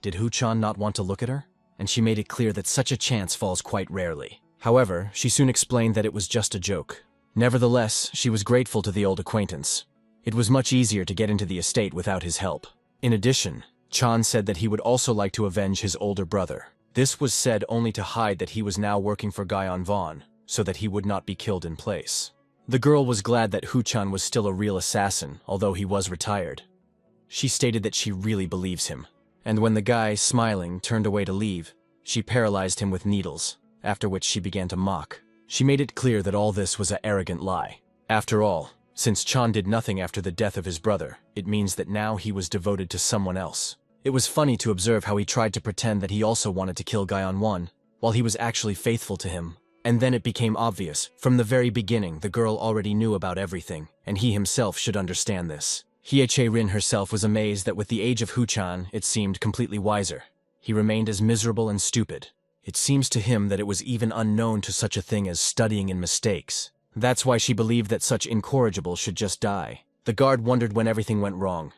Did Hu-chan not want to look at her? And she made it clear that such a chance falls quite rarely. However, she soon explained that it was just a joke. Nevertheless, she was grateful to the old acquaintance. It was much easier to get into the estate without his help. In addition, Chan said that he would also like to avenge his older brother. This was said only to hide that he was now working for Gaion Vaughn, so that he would not be killed in place. The girl was glad that Hu-chan was still a real assassin, although he was retired. She stated that she really believes him. And when the guy, smiling, turned away to leave, she paralyzed him with needles, after which she began to mock. She made it clear that all this was an arrogant lie. After all, since Chan did nothing after the death of his brother, it means that now he was devoted to someone else. It was funny to observe how he tried to pretend that he also wanted to kill Gaion Won, while he was actually faithful to him. And then it became obvious, from the very beginning the girl already knew about everything, and he himself should understand this. Hye-che-rin herself was amazed that with the age of Hu-chan, it seemed completely wiser. He remained as miserable and stupid. It seems to him that it was even unknown to such a thing as studying in mistakes. That's why she believed that such incorrigible should just die. The guard wondered when everything went wrong.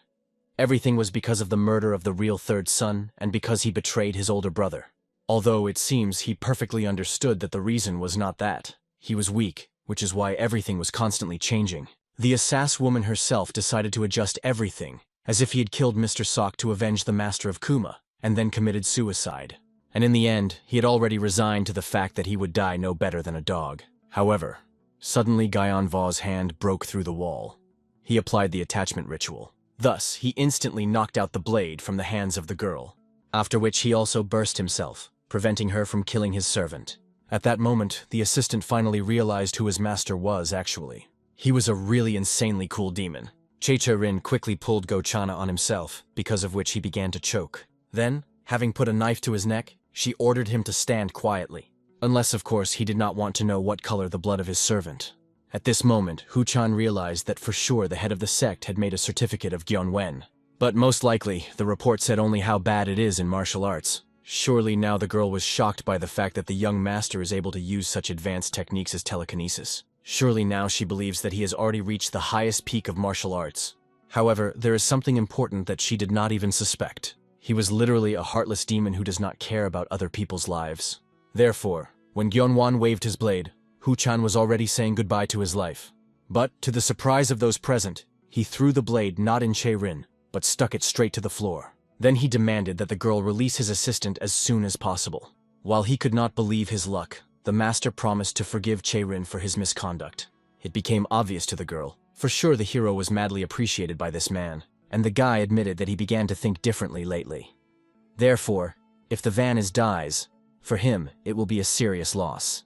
Everything was because of the murder of the real third son and because he betrayed his older brother. Although it seems he perfectly understood that the reason was not that. He was weak, which is why everything was constantly changing. The assassin woman herself decided to adjust everything, as if he had killed Mr. Sock to avenge the master of Kuma, and then committed suicide. And in the end, he had already resigned to the fact that he would die no better than a dog. However, suddenly Gyeon Va's hand broke through the wall. He applied the attachment ritual. Thus, he instantly knocked out the blade from the hands of the girl, after which he also burst himself, preventing her from killing his servant. At that moment, the assistant finally realized who his master was actually. He was a really insanely cool demon. Chae-Rin quickly pulled Go-Chana on himself, because of which he began to choke. Then, having put a knife to his neck, she ordered him to stand quietly. Unless, of course, he did not want to know what color the blood of his servant. At this moment, Hu-chan realized that for sure the head of the sect had made a certificate of Gyeonwen. But most likely, the report said only how bad it is in martial arts. Surely now the girl was shocked by the fact that the young master is able to use such advanced techniques as telekinesis. Surely now she believes that he has already reached the highest peak of martial arts. However, there is something important that she did not even suspect. He was literally a heartless demon who does not care about other people's lives. Therefore, when Gyeonwan waved his blade, Hu-chan was already saying goodbye to his life. But, to the surprise of those present, he threw the blade not in Chae-Rin, but stuck it straight to the floor. Then he demanded that the girl release his assistant as soon as possible. While he could not believe his luck, the master promised to forgive Chae-Rin for his misconduct. It became obvious to the girl. For sure the hero was madly appreciated by this man, and the guy admitted that he began to think differently lately. Therefore, if the van dies, for him it will be a serious loss.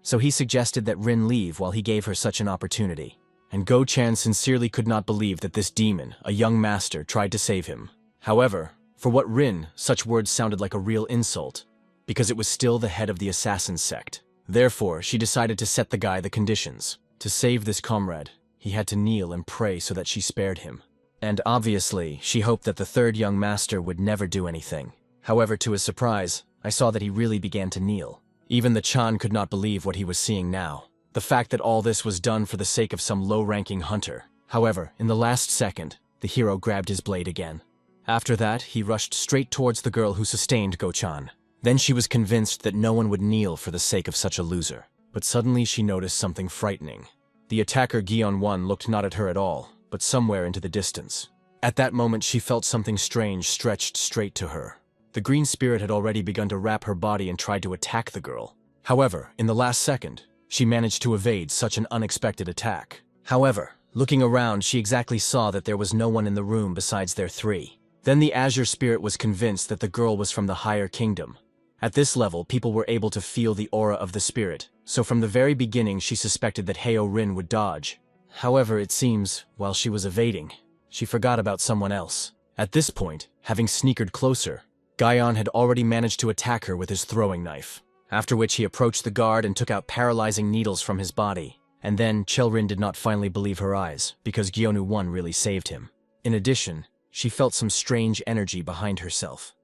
So he suggested that Rin leave while he gave her such an opportunity. And Go-chan sincerely could not believe that this demon, a young master, tried to save him. However, for what Rin, such words sounded like a real insult, because it was still the head of the assassin sect. Therefore, she decided to set the guy the conditions. To save this comrade, he had to kneel and pray so that she spared him. And obviously, she hoped that the third young master would never do anything. However, to his surprise, I saw that he really began to kneel. Even the Chan could not believe what he was seeing now. The fact that all this was done for the sake of some low-ranking hunter. However, in the last second, the hero grabbed his blade again. After that, he rushed straight towards the girl who sustained Go-chan. Then she was convinced that no one would kneel for the sake of such a loser. But suddenly she noticed something frightening. The attacker Gyeon-won looked not at her at all, but somewhere into the distance. At that moment she felt something strange stretched straight to her. The green spirit had already begun to wrap her body and tried to attack the girl. However, in the last second, she managed to evade such an unexpected attack. However, looking around, she exactly saw that there was no one in the room besides their three. Then the azure spirit was convinced that the girl was from the higher kingdom. At this level, people were able to feel the aura of the spirit, so from the very beginning she suspected that Heo-rin would dodge. However, it seems, while she was evading, she forgot about someone else. At this point, having sneakered closer, Gyeon had already managed to attack her with his throwing knife, after which he approached the guard and took out paralyzing needles from his body. And then Chae-Rin did not finally believe her eyes, because Gyeonu-won really saved him. In addition, she felt some strange energy behind herself.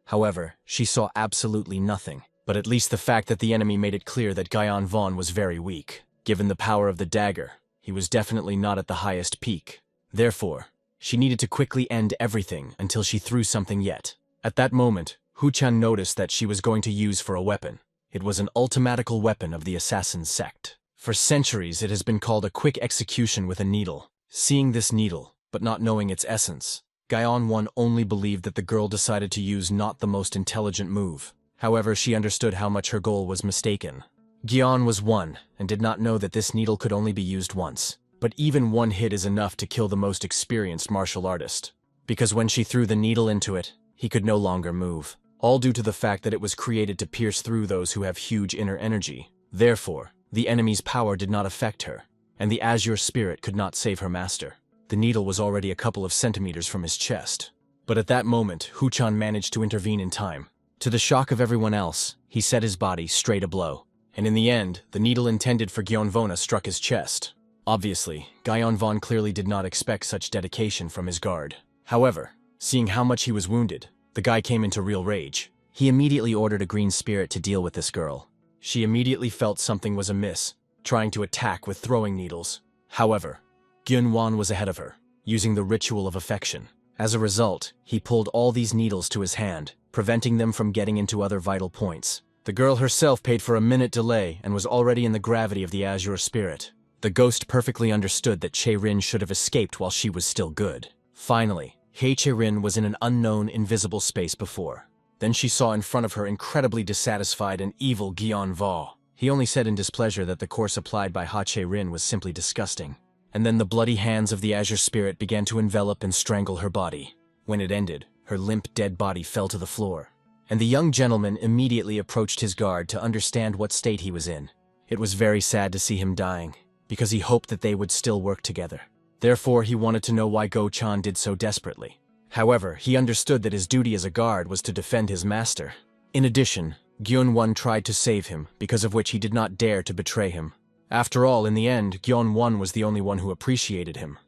However, she saw absolutely nothing, but at least the fact that the enemy made it clear that Gyeon-won was very weak. Given the power of the dagger, he was definitely not at the highest peak. Therefore, she needed to quickly end everything until she threw something yet. At that moment, Hu-chan noticed that she was going to use for a weapon. It was an ultimatical weapon of the assassin sect. For centuries, it has been called a quick execution with a needle. Seeing this needle, but not knowing its essence, Gyeon-won only believed that the girl decided to use not the most intelligent move. However, she understood how much her goal was mistaken. Gyeon was one, and did not know that this needle could only be used once. But even one hit is enough to kill the most experienced martial artist. Because when she threw the needle into it, he could no longer move. All due to the fact that it was created to pierce through those who have huge inner energy. Therefore, the enemy's power did not affect her, and the azure spirit could not save her master. The needle was already a couple of centimeters from his chest. But at that moment, Hu-chan managed to intervene in time. To the shock of everyone else, he set his body straight a blow. And in the end, the needle intended for Gyeon-won struck his chest. Obviously, Gyeon-won clearly did not expect such dedication from his guard. However, seeing how much he was wounded, the guy came into real rage. He immediately ordered a green spirit to deal with this girl. She immediately felt something was amiss, trying to attack with throwing needles. However, Gyun-won was ahead of her, using the ritual of affection. As a result, he pulled all these needles to his hand, preventing them from getting into other vital points. The girl herself paid for a minute delay and was already in the gravity of the Azure Spirit. The ghost perfectly understood that Che-rin should have escaped while she was still good. Finally, Che-rin was in an unknown, invisible space before. Then she saw in front of her incredibly dissatisfied and evil Gyeon-va. He only said in displeasure that the course applied by Che-rin was simply disgusting. And then the bloody hands of the Azure Spirit began to envelop and strangle her body. When it ended, her limp, dead body fell to the floor. And the young gentleman immediately approached his guard to understand what state he was in. It was very sad to see him dying, because he hoped that they would still work together. Therefore, he wanted to know why Go-chan did so desperately. However, he understood that his duty as a guard was to defend his master. In addition, Gyun-won tried to save him, because of which he did not dare to betray him. After all, in the end, Gyun-won was the only one who appreciated him.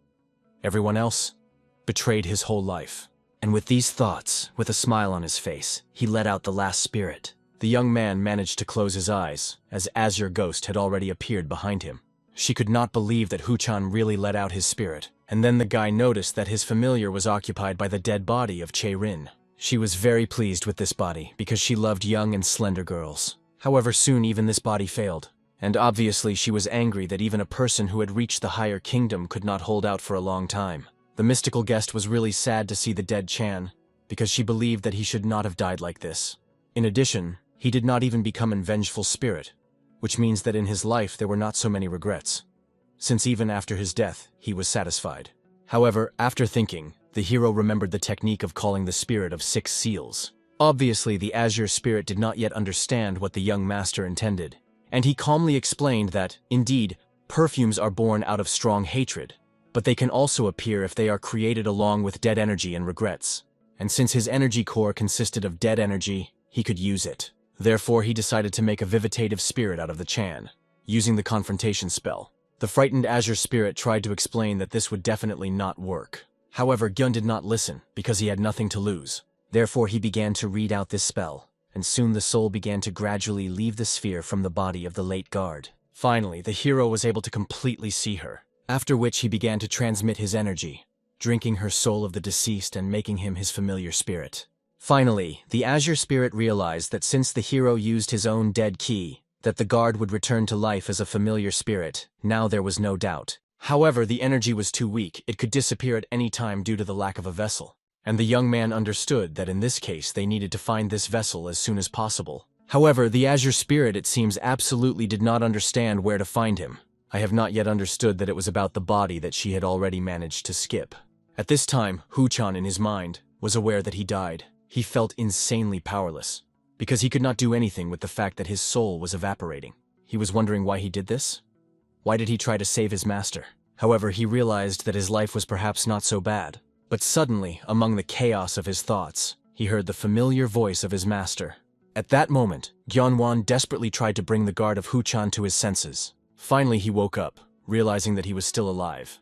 Everyone else betrayed his whole life. And with these thoughts, with a smile on his face, he let out the last spirit. The young man managed to close his eyes, as Azure Ghost had already appeared behind him. She could not believe that Hu-chan really let out his spirit, and then the guy noticed that his familiar was occupied by the dead body of Che-rin. She was very pleased with this body, because she loved young and slender girls. However, soon even this body failed. And obviously she was angry that even a person who had reached the higher kingdom could not hold out for a long time. The mystical guest was really sad to see the dead Chan, because she believed that he should not have died like this. In addition, he did not even become a vengeful spirit, which means that in his life there were not so many regrets, since even after his death, he was satisfied. However, after thinking, the hero remembered the technique of calling the spirit of 6 seals. Obviously, the Azure Spirit did not yet understand what the young master intended, and he calmly explained that, indeed, perfumes are born out of strong hatred, but they can also appear if they are created along with dead energy and regrets. And since his energy core consisted of dead energy, he could use it. Therefore, he decided to make a vivitative spirit out of the Chan, using the confrontation spell. The frightened Azure Spirit tried to explain that this would definitely not work. However, Gyun did not listen, because he had nothing to lose. Therefore, he began to read out this spell, and soon the soul began to gradually leave the sphere from the body of the late guard. Finally, the hero was able to completely see her, after which he began to transmit his energy, drinking her soul of the deceased and making him his familiar spirit. Finally, the Azure Spirit realized that since the hero used his own dead key, that the guard would return to life as a familiar spirit. Now there was no doubt. However, the energy was too weak, it could disappear at any time due to the lack of a vessel. And the young man understood that in this case they needed to find this vessel as soon as possible. However, the Azure Spirit, it seems, absolutely did not understand where to find him. I have not yet understood that it was about the body that she had already managed to skip. At this time, Hu-chan in his mind was aware that he died. He felt insanely powerless, because he could not do anything with the fact that his soul was evaporating. He was wondering why he did this. Why did he try to save his master? However, he realized that his life was perhaps not so bad. But suddenly, among the chaos of his thoughts, he heard the familiar voice of his master. At that moment, Gyun-won desperately tried to bring the guard of Hu-chan to his senses. Finally, he woke up, realizing that he was still alive.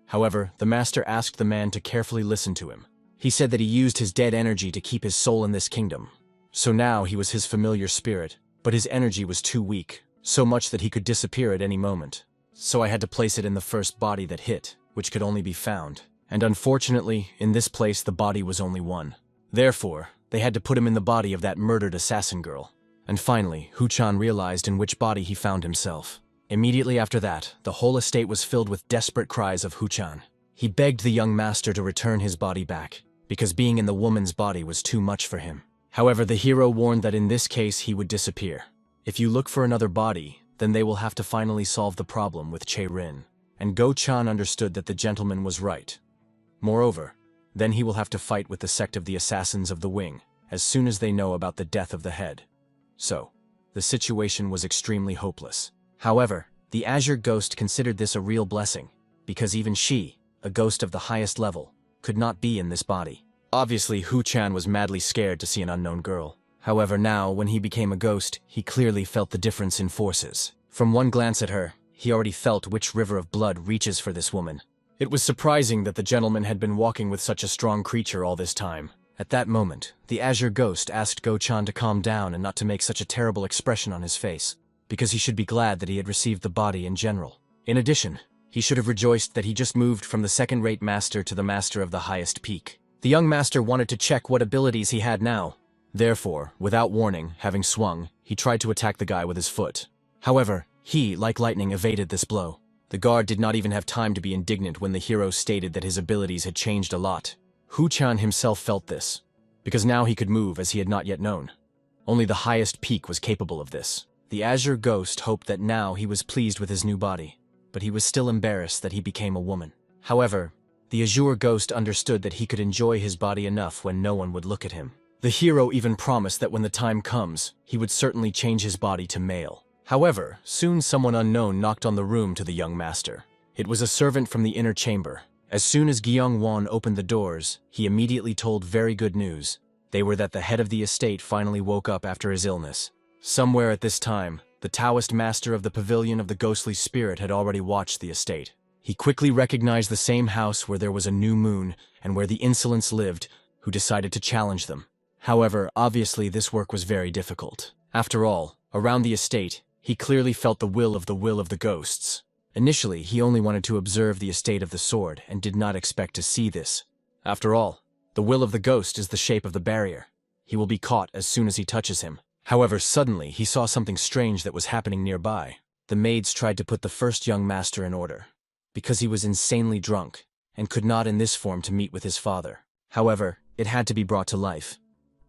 However, the master asked the man to carefully listen to him. He said that he used his dead energy to keep his soul in this kingdom. So now he was his familiar spirit, but his energy was too weak, so much that he could disappear at any moment. So I had to place it in the first body that hit, which could only be found. And unfortunately, in this place the body was only one. Therefore, they had to put him in the body of that murdered assassin girl. And finally, Hu-chan realized in which body he found himself. Immediately after that, the whole estate was filled with desperate cries of Hu-chan. He begged the young master to return his body back, because being in the woman's body was too much for him. However, the hero warned that in this case he would disappear. If you look for another body, then they will have to finally solve the problem with Che-rin. And Go-chan understood that the gentleman was right. Moreover, then he will have to fight with the sect of the Assassins of the Wing, as soon as they know about the death of the head. So, the situation was extremely hopeless. However, the Azure Ghost considered this a real blessing, because even she, a ghost of the highest level, could not be in this body. Obviously, Hu-chan was madly scared to see an unknown girl. However, now, when he became a ghost, he clearly felt the difference in forces. From one glance at her, he already felt which river of blood reaches for this woman. It was surprising that the gentleman had been walking with such a strong creature all this time. At that moment, the Azure Ghost asked Go-chan to calm down and not to make such a terrible expression on his face, because he should be glad that he had received the body in general. In addition, He should have rejoiced that he just moved from the second-rate master to the master of the highest peak. The young master wanted to check what abilities he had now. Therefore, without warning, having swung, he tried to attack the guy with his foot. However, he, like lightning, evaded this blow. The guard did not even have time to be indignant when the hero stated that his abilities had changed a lot. Hu-chan himself felt this, because now he could move as he had not yet known. Only the highest peak was capable of this. The Azure Ghost hoped that now he was pleased with his new body, but he was still embarrassed that he became a woman. However, the Azure Ghost understood that he could enjoy his body enough when no one would look at him. The hero even promised that when the time comes, he would certainly change his body to male. However, soon someone unknown knocked on the room to the young master. It was a servant from the inner chamber. As soon as Gyeong-won opened the doors, he immediately told very good news. They were that the head of the estate finally woke up after his illness. Somewhere at this time, the Taoist master of the pavilion of the ghostly spirit had already watched the estate. He quickly recognized the same house where there was a new moon and where the insolents lived, who decided to challenge them. However, obviously this work was very difficult. After all, around the estate, he clearly felt the will of the ghosts. Initially, he only wanted to observe the estate of the sword and did not expect to see this. After all, the will of the ghost is the shape of the barrier. He will be caught as soon as he touches him. However, suddenly he saw something strange that was happening nearby. The maids tried to put the first young master in order, because he was insanely drunk and could not in this form to meet with his father. However, it had to be brought to life,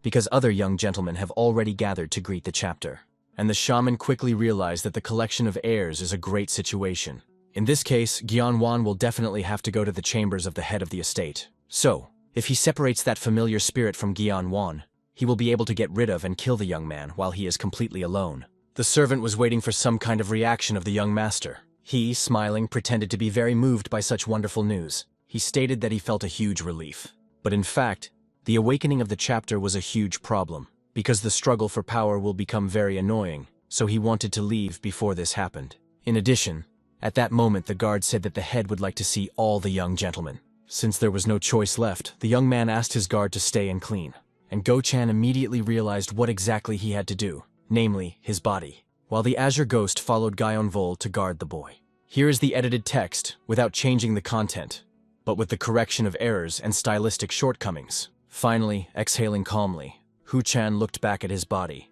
because other young gentlemen have already gathered to greet the chapter. And the shaman quickly realized that the collection of heirs is a great situation. In this case, Gyeong-won will definitely have to go to the chambers of the head of the estate. So, if he separates that familiar spirit from Gyeong-won, he will be able to get rid of and kill the young man while he is completely alone. The servant was waiting for some kind of reaction of the young master. He, smiling, pretended to be very moved by such wonderful news. He stated that he felt a huge relief. But in fact, the awakening of the chapter was a huge problem, because the struggle for power will become very annoying, so he wanted to leave before this happened. In addition, at that moment the guard said that the head would like to see all the young gentlemen. Since there was no choice left, the young man asked his guard to stay and clean, and Go-chan immediately realized what exactly he had to do, namely, his body, while the Azure Ghost followed Gyeong-vol to guard the boy. Here is the edited text, without changing the content, but with the correction of errors and stylistic shortcomings. Finally, exhaling calmly, Hu-chan looked back at his body.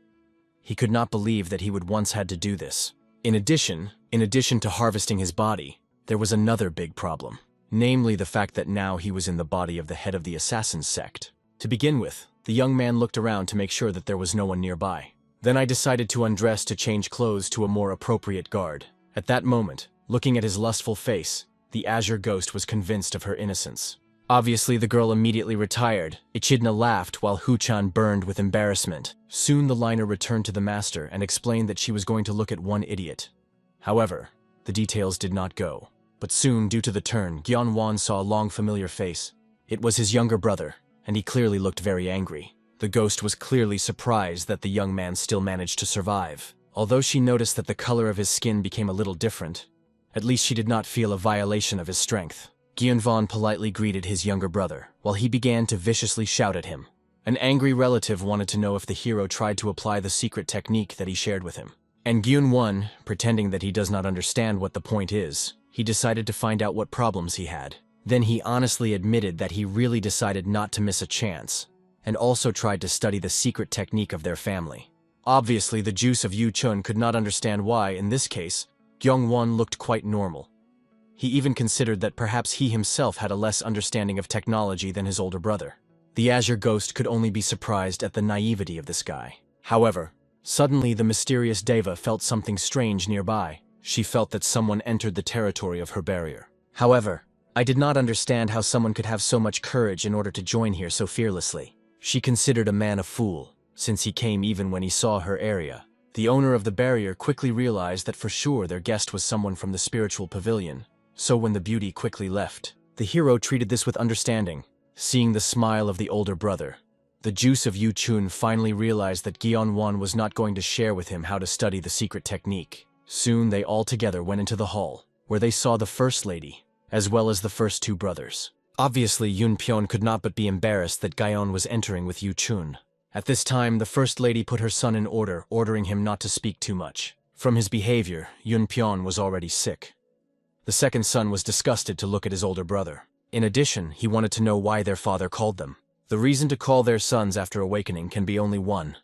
He could not believe that he would once had to do this. In addition to harvesting his body, there was another big problem, namely the fact that now he was in the body of the head of the assassin's sect. To begin with, the young man looked around to make sure that there was no one nearby. Then I decided to undress to change clothes to a more appropriate guard. At that moment, looking at his lustful face, the Azure Ghost was convinced of her innocence. Obviously, the girl immediately retired. Echidna laughed while Hu-chan burned with embarrassment. Soon the liner returned to the master and explained that she was going to look at one idiot. However, the details did not go. But soon, due to the turn, Gyeong-won saw a long familiar face. It was his younger brother, and he clearly looked very angry. The ghost was clearly surprised that the young man still managed to survive. Although she noticed that the color of his skin became a little different, at least she did not feel a violation of his strength. Gyeong-won politely greeted his younger brother, while he began to viciously shout at him. An angry relative wanted to know if the hero tried to apply the secret technique that he shared with him. And Gyeong-won, pretending that he does not understand what the point is, he decided to find out what problems he had. Then he honestly admitted that he really decided not to miss a chance, and also tried to study the secret technique of their family. Obviously, the juice of Yu-chun could not understand why, in this case, Gyeong-won looked quite normal. He even considered that perhaps he himself had a less understanding of technology than his older brother. The Azure Ghost could only be surprised at the naivety of this guy. However, suddenly the mysterious Deva felt something strange nearby. She felt that someone entered the territory of her barrier. However, I did not understand how someone could have so much courage in order to join here so fearlessly. She considered a man a fool, since he came even when he saw her area. The owner of the barrier quickly realized that for sure their guest was someone from the spiritual pavilion. So when the beauty quickly left, the hero treated this with understanding. Seeing the smile of the older brother, the juice of Yu-chun finally realized that Gyeong-won was not going to share with him how to study the secret technique. Soon they all together went into the hall, where they saw the first lady, as well as the first two brothers. Obviously, Yun-pyeon could not but be embarrassed that Gyeong was entering with Yu-chun. At this time, the first lady put her son in order, ordering him not to speak too much. From his behavior, Yun-pyeon was already sick. The second son was disgusted to look at his older brother. In addition, he wanted to know why their father called them. The reason to call their sons after awakening can be only one: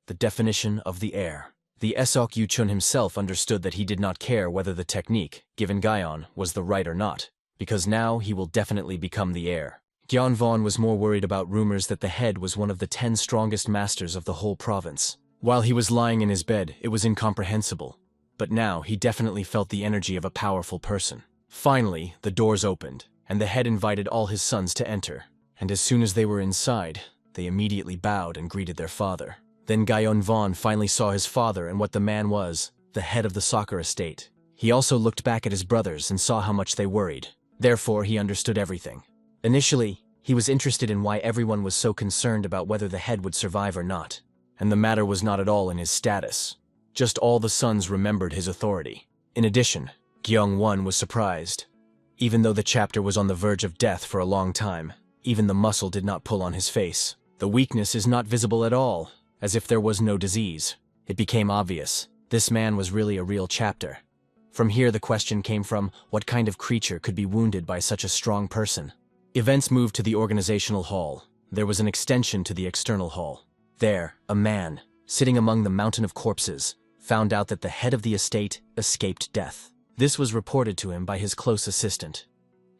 the definition of the heir. The Esok Yuchun himself understood that he did not care whether the technique, given Gyeon, was the right or not, because now he will definitely become the heir. Gyeonvon was more worried about rumors that the head was one of the 10 strongest masters of the whole province. While he was lying in his bed, it was incomprehensible. But now he definitely felt the energy of a powerful person. Finally, the doors opened, and the head invited all his sons to enter. And as soon as they were inside, they immediately bowed and greeted their father. Then Gyeonvon finally saw his father and what the man was, the head of the soccer estate. He also looked back at his brothers and saw how much they worried. Therefore, he understood everything. Initially, he was interested in why everyone was so concerned about whether the head would survive or not. And the matter was not at all in his status. Just all the sons remembered his authority. In addition, Gyeongwon was surprised. Even though the chapter was on the verge of death for a long time, even the muscle did not pull on his face. The weakness is not visible at all, as if there was no disease. It became obvious. This man was really a real chapter. From here the question came from, what kind of creature could be wounded by such a strong person? Events moved to the organizational hall. There was an extension to the external hall. There, a man, sitting among the mountain of corpses, found out that the head of the estate escaped death. This was reported to him by his close assistant.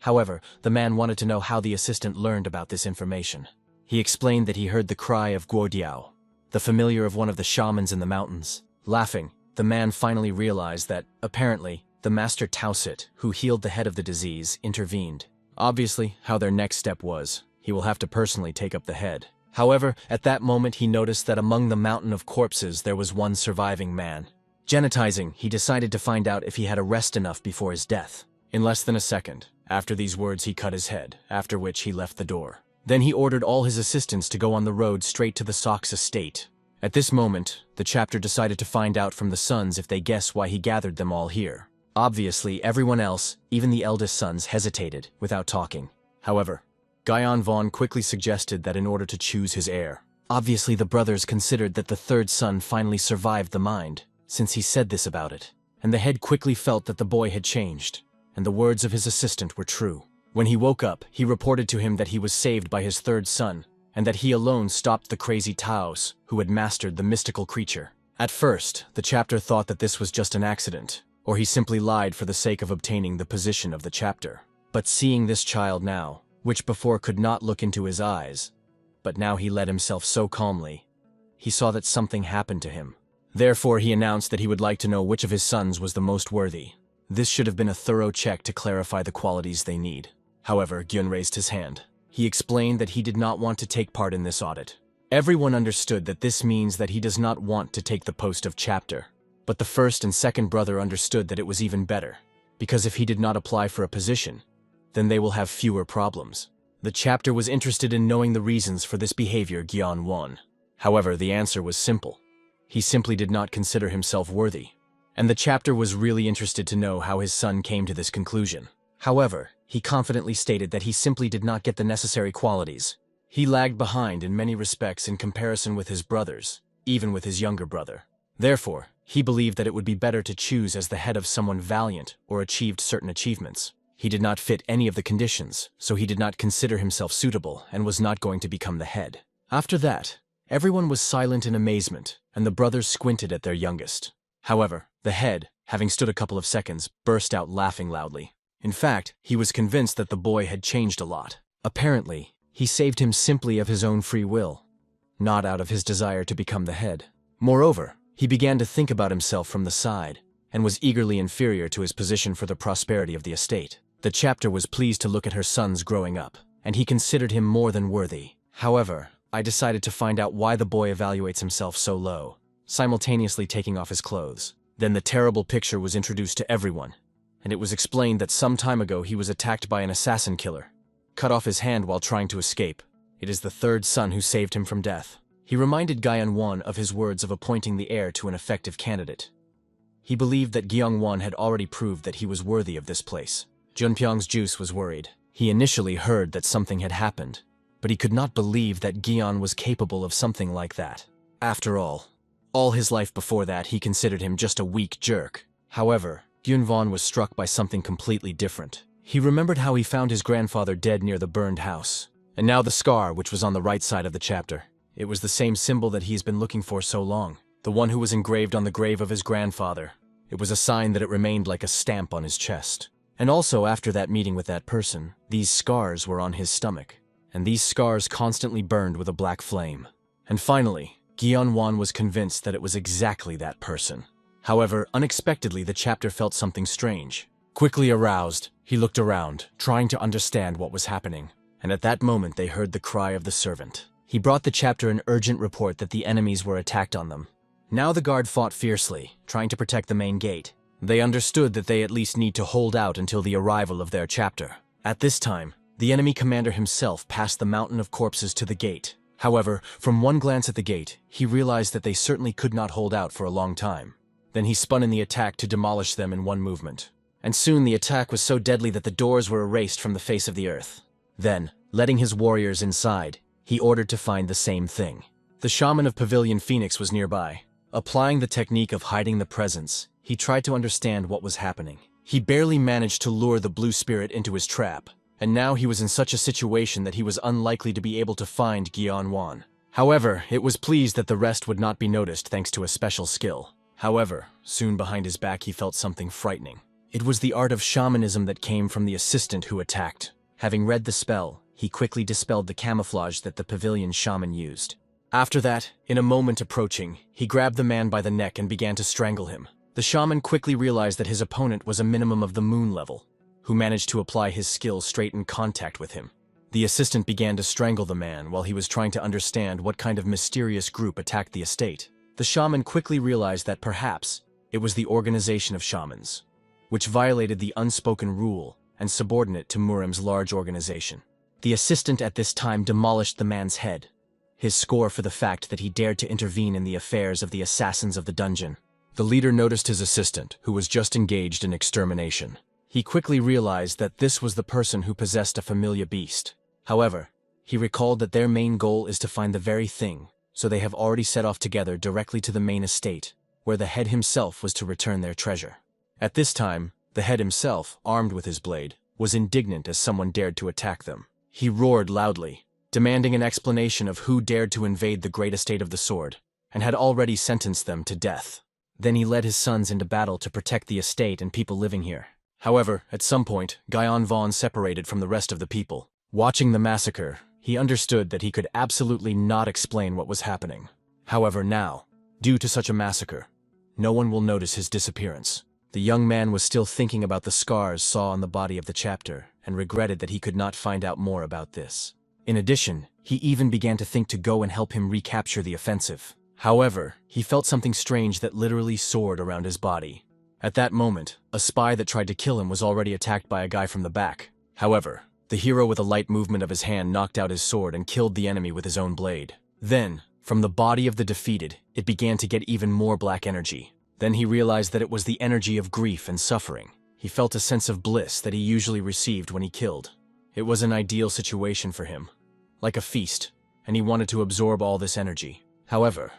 However, the man wanted to know how the assistant learned about this information. He explained that he heard the cry of Guodiao, the familiar of one of the shamans in the mountains. Laughing, the man finally realized that, apparently, the master Tausit, who healed the head of the disease, intervened. Obviously, how their next step was, he will have to personally take up the head. However, at that moment he noticed that among the mountain of corpses there was one surviving man. Genetizing, he decided to find out if he had a rest enough before his death. In less than a second, after these words he cut his head, after which he left the door. Then he ordered all his assistants to go on the road straight to the Sox estate. At this moment, the chapter decided to find out from the sons if they guess why he gathered them all here. Obviously, everyone else, even the eldest sons, hesitated, without talking. However, Gyeonvon quickly suggested that in order to choose his heir. Obviously, the brothers considered that the third son finally survived the mind, since he said this about it. And the head quickly felt that the boy had changed, and the words of his assistant were true. When he woke up, he reported to him that he was saved by his third son, and that he alone stopped the crazy Taos, who had mastered the mystical creature. At first, the chapter thought that this was just an accident, or he simply lied for the sake of obtaining the position of the chapter. But seeing this child now, which before could not look into his eyes, but now he led himself so calmly, he saw that something happened to him. Therefore he announced that he would like to know which of his sons was the most worthy. This should have been a thorough check to clarify the qualities they need. However, Gyun raised his hand. He explained that he did not want to take part in this audit. Everyone understood that this means that he does not want to take the post of chapter. But the first and second brother understood that it was even better, because if he did not apply for a position, then they will have fewer problems. The chapter was interested in knowing the reasons for this behavior Gyeon won. However, the answer was simple. He simply did not consider himself worthy. And the chapter was really interested to know how his son came to this conclusion. However, he confidently stated that he simply did not get the necessary qualities. He lagged behind in many respects in comparison with his brothers, even with his younger brother. Therefore, he believed that it would be better to choose as the head of someone valiant or achieved certain achievements. He did not fit any of the conditions, so he did not consider himself suitable and was not going to become the head. After that, everyone was silent in amazement, and the brothers squinted at their youngest. However, the head, having stood a couple of seconds, burst out laughing loudly. In fact, he was convinced that the boy had changed a lot. Apparently, he saved him simply of his own free will, not out of his desire to become the head. Moreover, he began to think about himself from the side, and was eagerly inferior to his position for the prosperity of the estate. The chapter was pleased to look at her sons growing up, and he considered him more than worthy. However, I decided to find out why the boy evaluates himself so low, simultaneously taking off his clothes. Then the terrible picture was introduced to everyone, and it was explained that some time ago he was attacked by an assassin killer, cut off his hand while trying to escape. It is the third son who saved him from death. He reminded Gyeon-won of his words of appointing the heir to an effective candidate. He believed that Gyeong-won had already proved that he was worthy of this place. Junpyong's juice was worried. He initially heard that something had happened, but he could not believe that Gyeon was capable of something like that. After all his life before that he considered him just a weak jerk. However, Gyunvan was struck by something completely different. He remembered how he found his grandfather dead near the burned house. And now the scar, which was on the right side of the chapter. It was the same symbol that he's been looking for so long. The one who was engraved on the grave of his grandfather. It was a sign that it remained like a stamp on his chest. And also, after that meeting with that person, these scars were on his stomach. And these scars constantly burned with a black flame. And finally, Gyunvan was convinced that it was exactly that person. However, unexpectedly, the chapter felt something strange. Quickly aroused, he looked around, trying to understand what was happening. And at that moment, they heard the cry of the servant. He brought the chapter an urgent report that the enemies were attacked on them. Now the guard fought fiercely, trying to protect the main gate. They understood that they at least need to hold out until the arrival of their chapter. At this time, the enemy commander himself passed the mountain of corpses to the gate. However, from one glance at the gate, he realized that they certainly could not hold out for a long time. Then he spun in the attack to demolish them in one movement. And soon the attack was so deadly that the doors were erased from the face of the earth. Then, letting his warriors inside, he ordered to find the same thing. The shaman of Pavilion Phoenix was nearby. Applying the technique of hiding the presence, he tried to understand what was happening. He barely managed to lure the blue spirit into his trap, and now he was in such a situation that he was unlikely to be able to find Gyunvan. However, it was pleased that the rest would not be noticed thanks to a special skill. However, soon behind his back he felt something frightening. It was the art of shamanism that came from the assistant who attacked. Having read the spell, he quickly dispelled the camouflage that the pavilion shaman used. After that, in a moment approaching, he grabbed the man by the neck and began to strangle him. The shaman quickly realized that his opponent was a minimum of the moon level, who managed to apply his skill straight in contact with him. The assistant began to strangle the man while he was trying to understand what kind of mysterious group attacked the estate. The shaman quickly realized that perhaps it was the organization of shamans, which violated the unspoken rule and subordinate to Murim's large organization. The assistant at this time demolished the man's head, his score for the fact that he dared to intervene in the affairs of the assassins of the dungeon. The leader noticed his assistant, who was just engaged in extermination. He quickly realized that this was the person who possessed a familiar beast. However, he recalled that their main goal is to find the very thing, so they have already set off together directly to the main estate, where the head himself was to return their treasure. At this time, the head himself, armed with his blade, was indignant as someone dared to attack them. He roared loudly, demanding an explanation of who dared to invade the great estate of the sword, and had already sentenced them to death. Then he led his sons into battle to protect the estate and people living here. However, at some point, Gyunvan separated from the rest of the people. Watching the massacre, he understood that he could absolutely not explain what was happening. However, now, due to such a massacre, no one will notice his disappearance. The young man was still thinking about the scars saw on the body of the chapter, and regretted that he could not find out more about this. In addition, he even began to think to go and help him recapture the offensive. However, he felt something strange that literally soared around his body. At that moment, a spy that tried to kill him was already attacked by a guy from the back. However, the hero with a light movement of his hand knocked out his sword and killed the enemy with his own blade. Then, from the body of the defeated, it began to get even more black energy. Then he realized that it was the energy of grief and suffering. He felt a sense of bliss that he usually received when he killed. It was an ideal situation for him, like a feast, and he wanted to absorb all this energy. However,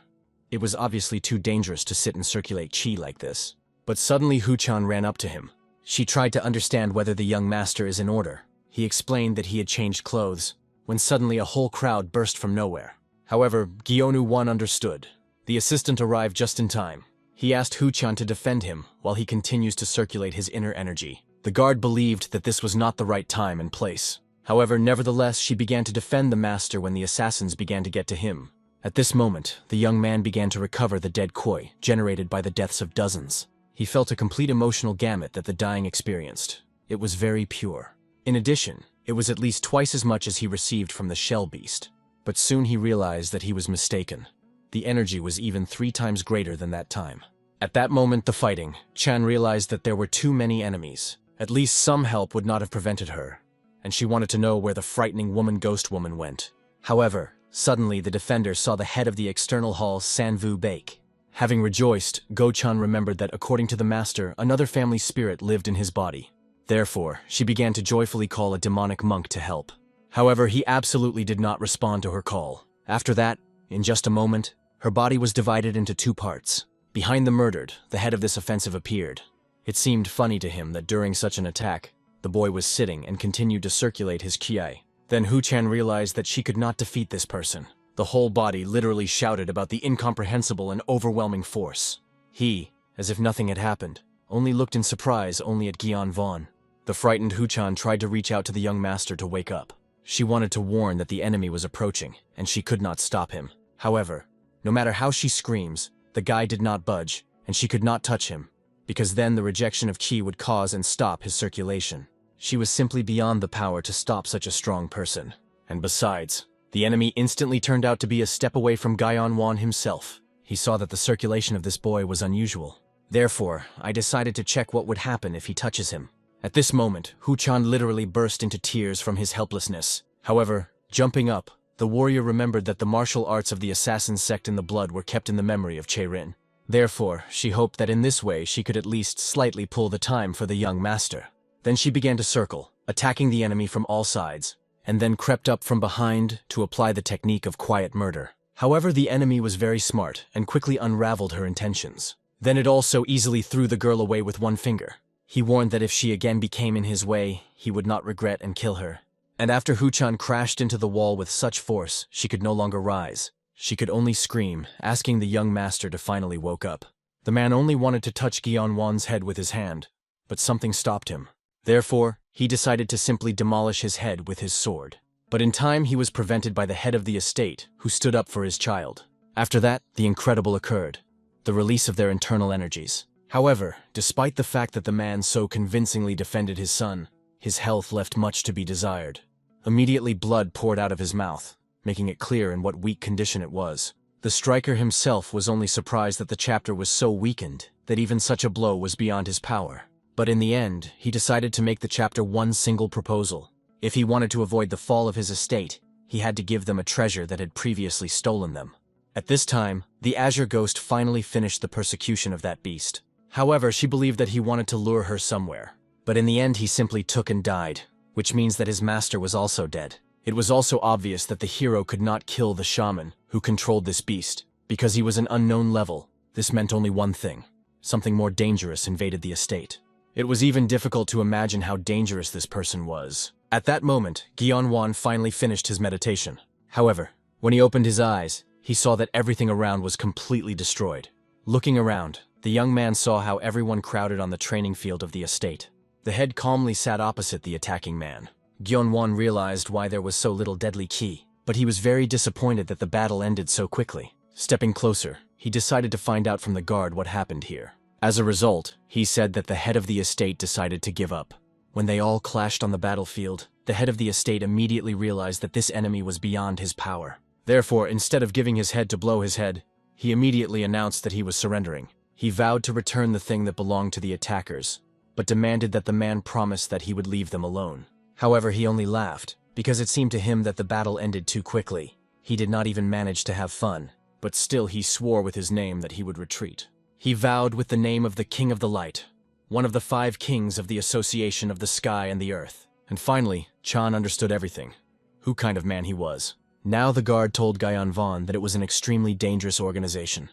it was obviously too dangerous to sit and circulate chi like this. But suddenly Hu-chan ran up to him. She tried to understand whether the young master is in order. He explained that he had changed clothes, when suddenly a whole crowd burst from nowhere. However, Gyonu-won understood. The assistant arrived just in time. He asked Hu-chan to defend him while he continues to circulate his inner energy. The guard believed that this was not the right time and place. However, nevertheless, she began to defend the master when the assassins began to get to him. At this moment, the young man began to recover the dead koi, generated by the deaths of dozens. He felt a complete emotional gamut that the dying experienced. It was very pure. In addition, it was at least twice as much as he received from the shell beast. But soon he realized that he was mistaken. The energy was even 3 times greater than that time. At that moment, the fighting, Chan realized that there were too many enemies. At least some help would not have prevented her, and she wanted to know where the frightening ghost woman went. However, suddenly the defender saw the head of the external hall Sanvu Bake. Having rejoiced, Go-chan remembered that according to the master, another family spirit lived in his body. Therefore, she began to joyfully call a demonic monk to help. However, he absolutely did not respond to her call. After that, in just a moment, her body was divided into 2 parts. Behind the murdered, the head of this offensive appeared. It seemed funny to him that during such an attack, the boy was sitting and continued to circulate his qi. Then Hu-chan realized that she could not defeat this person. The whole body literally shouted about the incomprehensible and overwhelming force. He, as if nothing had happened, only looked in surprise only at Gyeon Vaughn. The frightened Hu-chan tried to reach out to the young master to wake up. She wanted to warn that the enemy was approaching, and she could not stop him. However, no matter how she screams, the guy did not budge, and she could not touch him, because then the rejection of qi would cause and stop his circulation. She was simply beyond the power to stop such a strong person. And besides, the enemy instantly turned out to be a step away from Gyeon Won himself. He saw that the circulation of this boy was unusual. Therefore, I decided to check what would happen if he touches him. At this moment, Hu-chan literally burst into tears from his helplessness. However, jumping up, the warrior remembered that the martial arts of the assassin sect in the blood were kept in the memory of Che-rin. Therefore, she hoped that in this way she could at least slightly pull the time for the young master. Then she began to circle, attacking the enemy from all sides, and then crept up from behind to apply the technique of quiet murder. However, the enemy was very smart and quickly unraveled her intentions. Then it also easily threw the girl away with one finger. He warned that if she again became in his way, he would not regret and kill her. And after Hu-chan crashed into the wall with such force, she could no longer rise. She could only scream, asking the young master to finally woke up. The man only wanted to touch Gyeon Won's head with his hand, but something stopped him. Therefore, he decided to simply demolish his head with his sword. But in time he was prevented by the head of the estate, who stood up for his child. After that, the incredible occurred, the release of their internal energies. However, despite the fact that the man so convincingly defended his son, his health left much to be desired. Immediately blood poured out of his mouth, making it clear in what weak condition it was. The striker himself was only surprised that the chapter was so weakened that even such a blow was beyond his power. But in the end, he decided to make the chapter one single proposal. If he wanted to avoid the fall of his estate, he had to give them a treasure that had previously stolen them. At this time, the Azure Ghost finally finished the persecution of that beast. However, she believed that he wanted to lure her somewhere. But in the end, he simply took and died, which means that his master was also dead. It was also obvious that the hero could not kill the shaman who controlled this beast. Because he was an unknown level, this meant only one thing. Something more dangerous invaded the estate. It was even difficult to imagine how dangerous this person was. At that moment, Gyeon Won finally finished his meditation. However, when he opened his eyes, he saw that everything around was completely destroyed. Looking around, the young man saw how everyone crowded on the training field of the estate. The head calmly sat opposite the attacking man. Gyeon Won realized why there was so little deadly ki, but he was very disappointed that the battle ended so quickly. Stepping closer, he decided to find out from the guard what happened here. As a result, he said that the head of the estate decided to give up. When they all clashed on the battlefield, the head of the estate immediately realized that this enemy was beyond his power. Therefore, instead of giving his head to blow his head, he immediately announced that he was surrendering. He vowed to return the thing that belonged to the attackers, but demanded that the man promise that he would leave them alone. However, he only laughed, because it seemed to him that the battle ended too quickly. He did not even manage to have fun, but still he swore with his name that he would retreat. He vowed with the name of the King of the Light, one of the 5 kings of the Association of the Sky and the Earth. And finally, Chan understood everything. Who kind of man he was. Now the guard told Gyeon Vaughn that it was an extremely dangerous organization.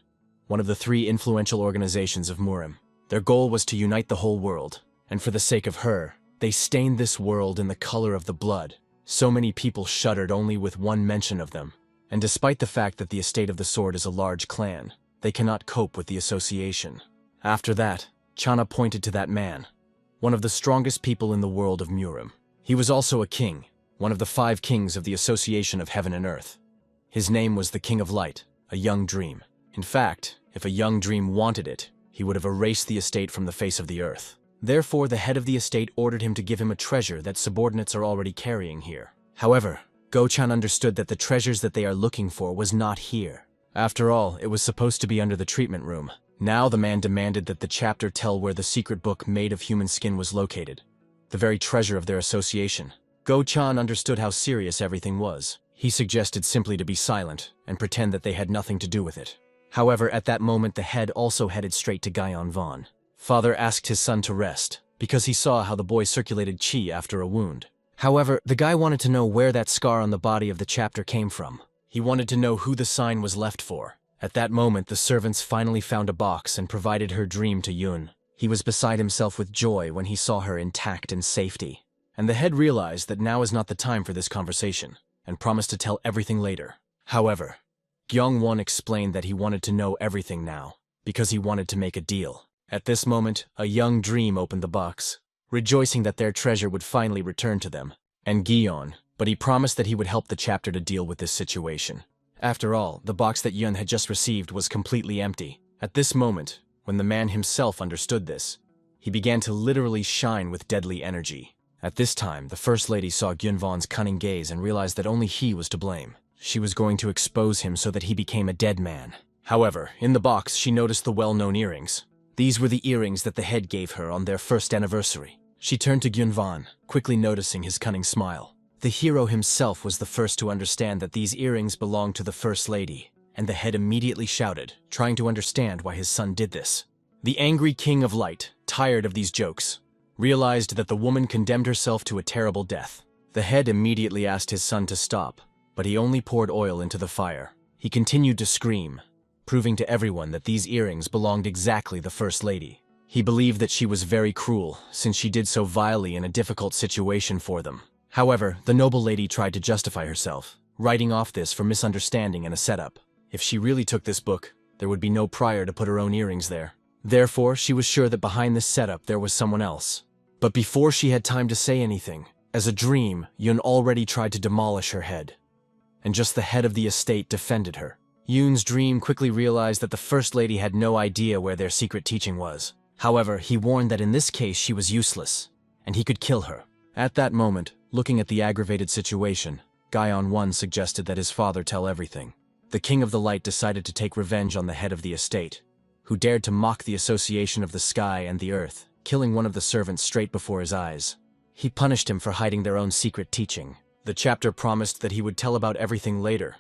One of the 3 influential organizations of Murim. Their goal was to unite the whole world, and for the sake of her, they stained this world in the color of the blood. So many people shuddered only with one mention of them. And despite the fact that the Estate of the Sword is a large clan, they cannot cope with the association. After that, Chana pointed to that man, one of the strongest people in the world of Murim. He was also a king, one of the 5 kings of the Association of Heaven and Earth. His name was the King of Light, a young dream. In fact, if a young dream wanted it, he would have erased the estate from the face of the earth. Therefore, the head of the estate ordered him to give him a treasure that subordinates are already carrying here. However, Go-chan understood that the treasures that they are looking for was not here. After all, it was supposed to be under the treatment room. Now the man demanded that the chapter tell where the secret book made of human skin was located, the very treasure of their association. Go-chan understood how serious everything was. He suggested simply to be silent and pretend that they had nothing to do with it. However, at that moment the head also headed straight to Gyeon Vaughn. Father asked his son to rest, because he saw how the boy circulated chi after a wound. However, the guy wanted to know where that scar on the body of the chapter came from. He wanted to know who the sign was left for. At that moment, the servants finally found a box and provided her dream to Yun. He was beside himself with joy when he saw her intact and safety. And the head realized that now is not the time for this conversation, and promised to tell everything later. However, Gyeongwon explained that he wanted to know everything now, because he wanted to make a deal. At this moment, a young dream opened the box, rejoicing that their treasure would finally return to them, and Gyeon, but he promised that he would help the chapter to deal with this situation. After all, the box that Yun had just received was completely empty. At this moment, when the man himself understood this, he began to literally shine with deadly energy. At this time, the First Lady saw Gyunvon's cunning gaze and realized that only he was to blame. She was going to expose him so that he became a dead man. However, in the box, she noticed the well-known earrings. These were the earrings that the head gave her on their first anniversary. She turned to Gyunvon, quickly noticing his cunning smile. The hero himself was the first to understand that these earrings belonged to the First Lady, and the head immediately shouted, trying to understand why his son did this. The angry King of Light, tired of these jokes, realized that the woman condemned herself to a terrible death. The head immediately asked his son to stop, but he only poured oil into the fire. He continued to scream, proving to everyone that these earrings belonged exactly the First Lady. He believed that she was very cruel, since she did so vilely in a difficult situation for them. However, the noble lady tried to justify herself, writing off this for misunderstanding and a setup. If she really took this book, there would be no prior to put her own earrings there. Therefore, she was sure that behind this setup there was someone else. But before she had time to say anything, as a dream, Yun already tried to demolish her head. And just the head of the estate defended her. Yun's dream quickly realized that the First Lady had no idea where their secret teaching was. However, he warned that in this case she was useless, and he could kill her. At that moment, looking at the aggravated situation, Gyeon-won suggested that his father tell everything. The King of the Light decided to take revenge on the head of the estate, who dared to mock the association of the sky and the earth, killing one of the servants straight before his eyes. He punished him for hiding their own secret teaching. The chapter promised that he would tell about everything later,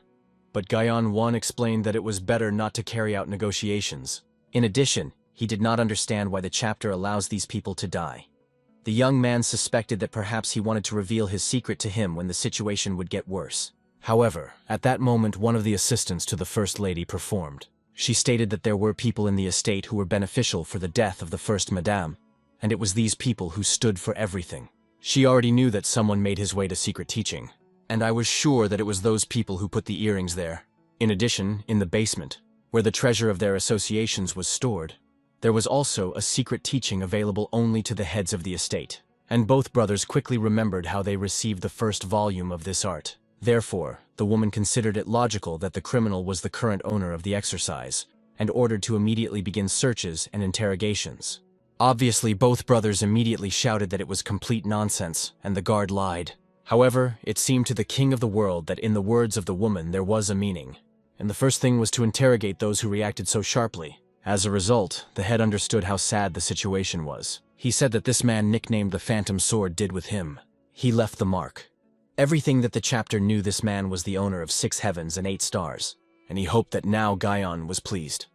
but Gyeon-won explained that it was better not to carry out negotiations. In addition, he did not understand why the chapter allows these people to die. The young man suspected that perhaps he wanted to reveal his secret to him when the situation would get worse. However, at that moment one of the assistants to the First Lady performed. She stated that there were people in the estate who were beneficial for the death of the First Madame, and it was these people who stood for everything. She already knew that someone made his way to secret teaching, and I was sure that it was those people who put the earrings there. In addition, in the basement, where the treasure of their associations was stored, there was also a secret teaching available only to the heads of the estate, and both brothers quickly remembered how they received the first volume of this art. Therefore, the woman considered it logical that the criminal was the current owner of the exercise, and ordered to immediately begin searches and interrogations. Obviously, both brothers immediately shouted that it was complete nonsense, and the guard lied. However, it seemed to the King of the World that in the words of the woman there was a meaning, and the first thing was to interrogate those who reacted so sharply. As a result, the head understood how sad the situation was. He said that this man nicknamed the Phantom Sword did with him. He left the mark. Everything that the chapter knew, this man was the owner of 6 heavens and 8 stars, and he hoped that now Gyeon was pleased.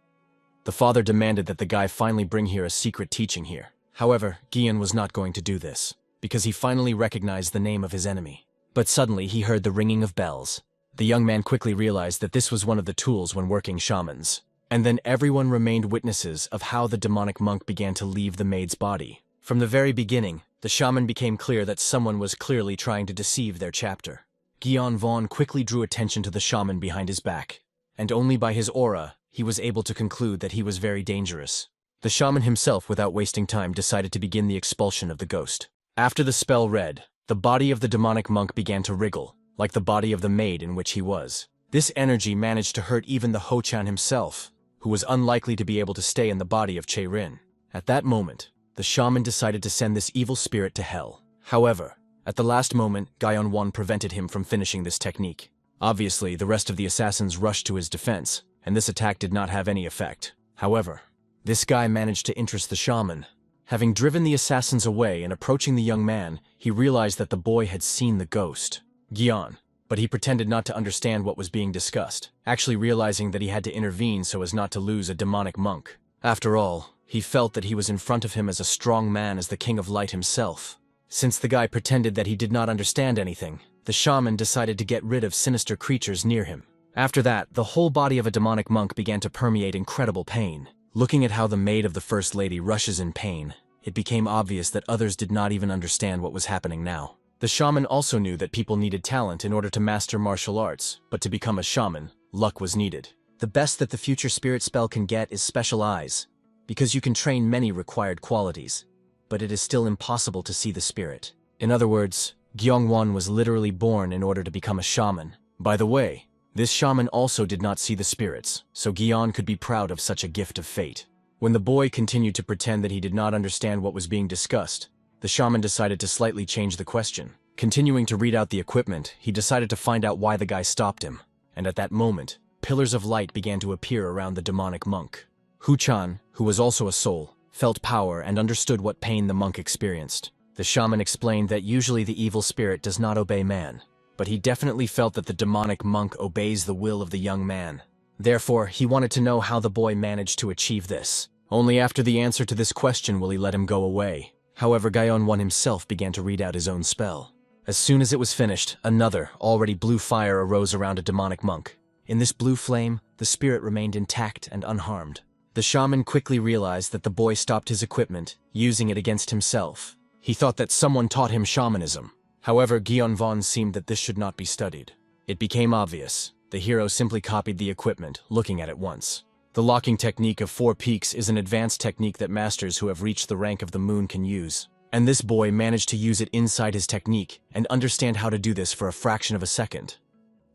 The father demanded that the guy finally bring here a secret teaching here. However, Gyeon was not going to do this, because he finally recognized the name of his enemy. But suddenly he heard the ringing of bells. The young man quickly realized that this was one of the tools when working shamans. And then everyone remained witnesses of how the demonic monk began to leave the maid's body. From the very beginning, the shaman became clear that someone was clearly trying to deceive their chapter. Gyeon-won quickly drew attention to the shaman behind his back, and only by his aura, he was able to conclude that he was very dangerous. The shaman himself, without wasting time, decided to begin the expulsion of the ghost. After the spell read, the body of the demonic monk began to wriggle, like the body of the maid in which he was. This energy managed to hurt even the Ho-chan himself, who was unlikely to be able to stay in the body of Che-rin. At that moment, the shaman decided to send this evil spirit to hell. However, at the last moment, Gyeon-won prevented him from finishing this technique. Obviously, the rest of the assassins rushed to his defense, and this attack did not have any effect. However, this guy managed to interest the shaman. Having driven the assassins away and approaching the young man, he realized that the boy had seen the ghost, Gyeon. But he pretended not to understand what was being discussed, actually realizing that he had to intervene so as not to lose a demonic monk. After all, he felt that he was in front of him as a strong man as the King of Light himself. Since the guy pretended that he did not understand anything, the shaman decided to get rid of sinister creatures near him. After that, the whole body of a demonic monk began to permeate incredible pain, Looking at how the maid of the First Lady rushes in pain, it became obvious that others did not even understand what was happening now. The shaman also knew that people needed talent in order to master martial arts, but to become a shaman, luck was needed. The best that the future spirit spell can get is special eyes, because you can train many required qualities, but it is still impossible to see the spirit. In other words, Gyeongwon was literally born in order to become a shaman. By the way, this shaman also did not see the spirits, so Gyeon could be proud of such a gift of fate. When the boy continued to pretend that he did not understand what was being discussed, the shaman decided to slightly change the question. Continuing to read out the equipment, he decided to find out why the guy stopped him, and at that moment, pillars of light began to appear around the demonic monk. Hu-chan, who was also a soul, felt power and understood what pain the monk experienced. The shaman explained that usually the evil spirit does not obey man, but he definitely felt that the demonic monk obeys the will of the young man. Therefore, he wanted to know how the boy managed to achieve this. Only after the answer to this question will he let him go away. However, Gyeon-won himself began to read out his own spell. As soon as it was finished, another, already blue fire arose around a demonic monk. In this blue flame, the spirit remained intact and unharmed. The shaman quickly realized that the boy stopped his equipment, using it against himself. He thought that someone taught him shamanism. However, Gyeon-won seemed that this should not be studied. It became obvious. The hero simply copied the equipment, looking at it once. The locking technique of 4 peaks is an advanced technique that masters who have reached the rank of the moon can use. And this boy managed to use it inside his technique and understand how to do this for a fraction of a second.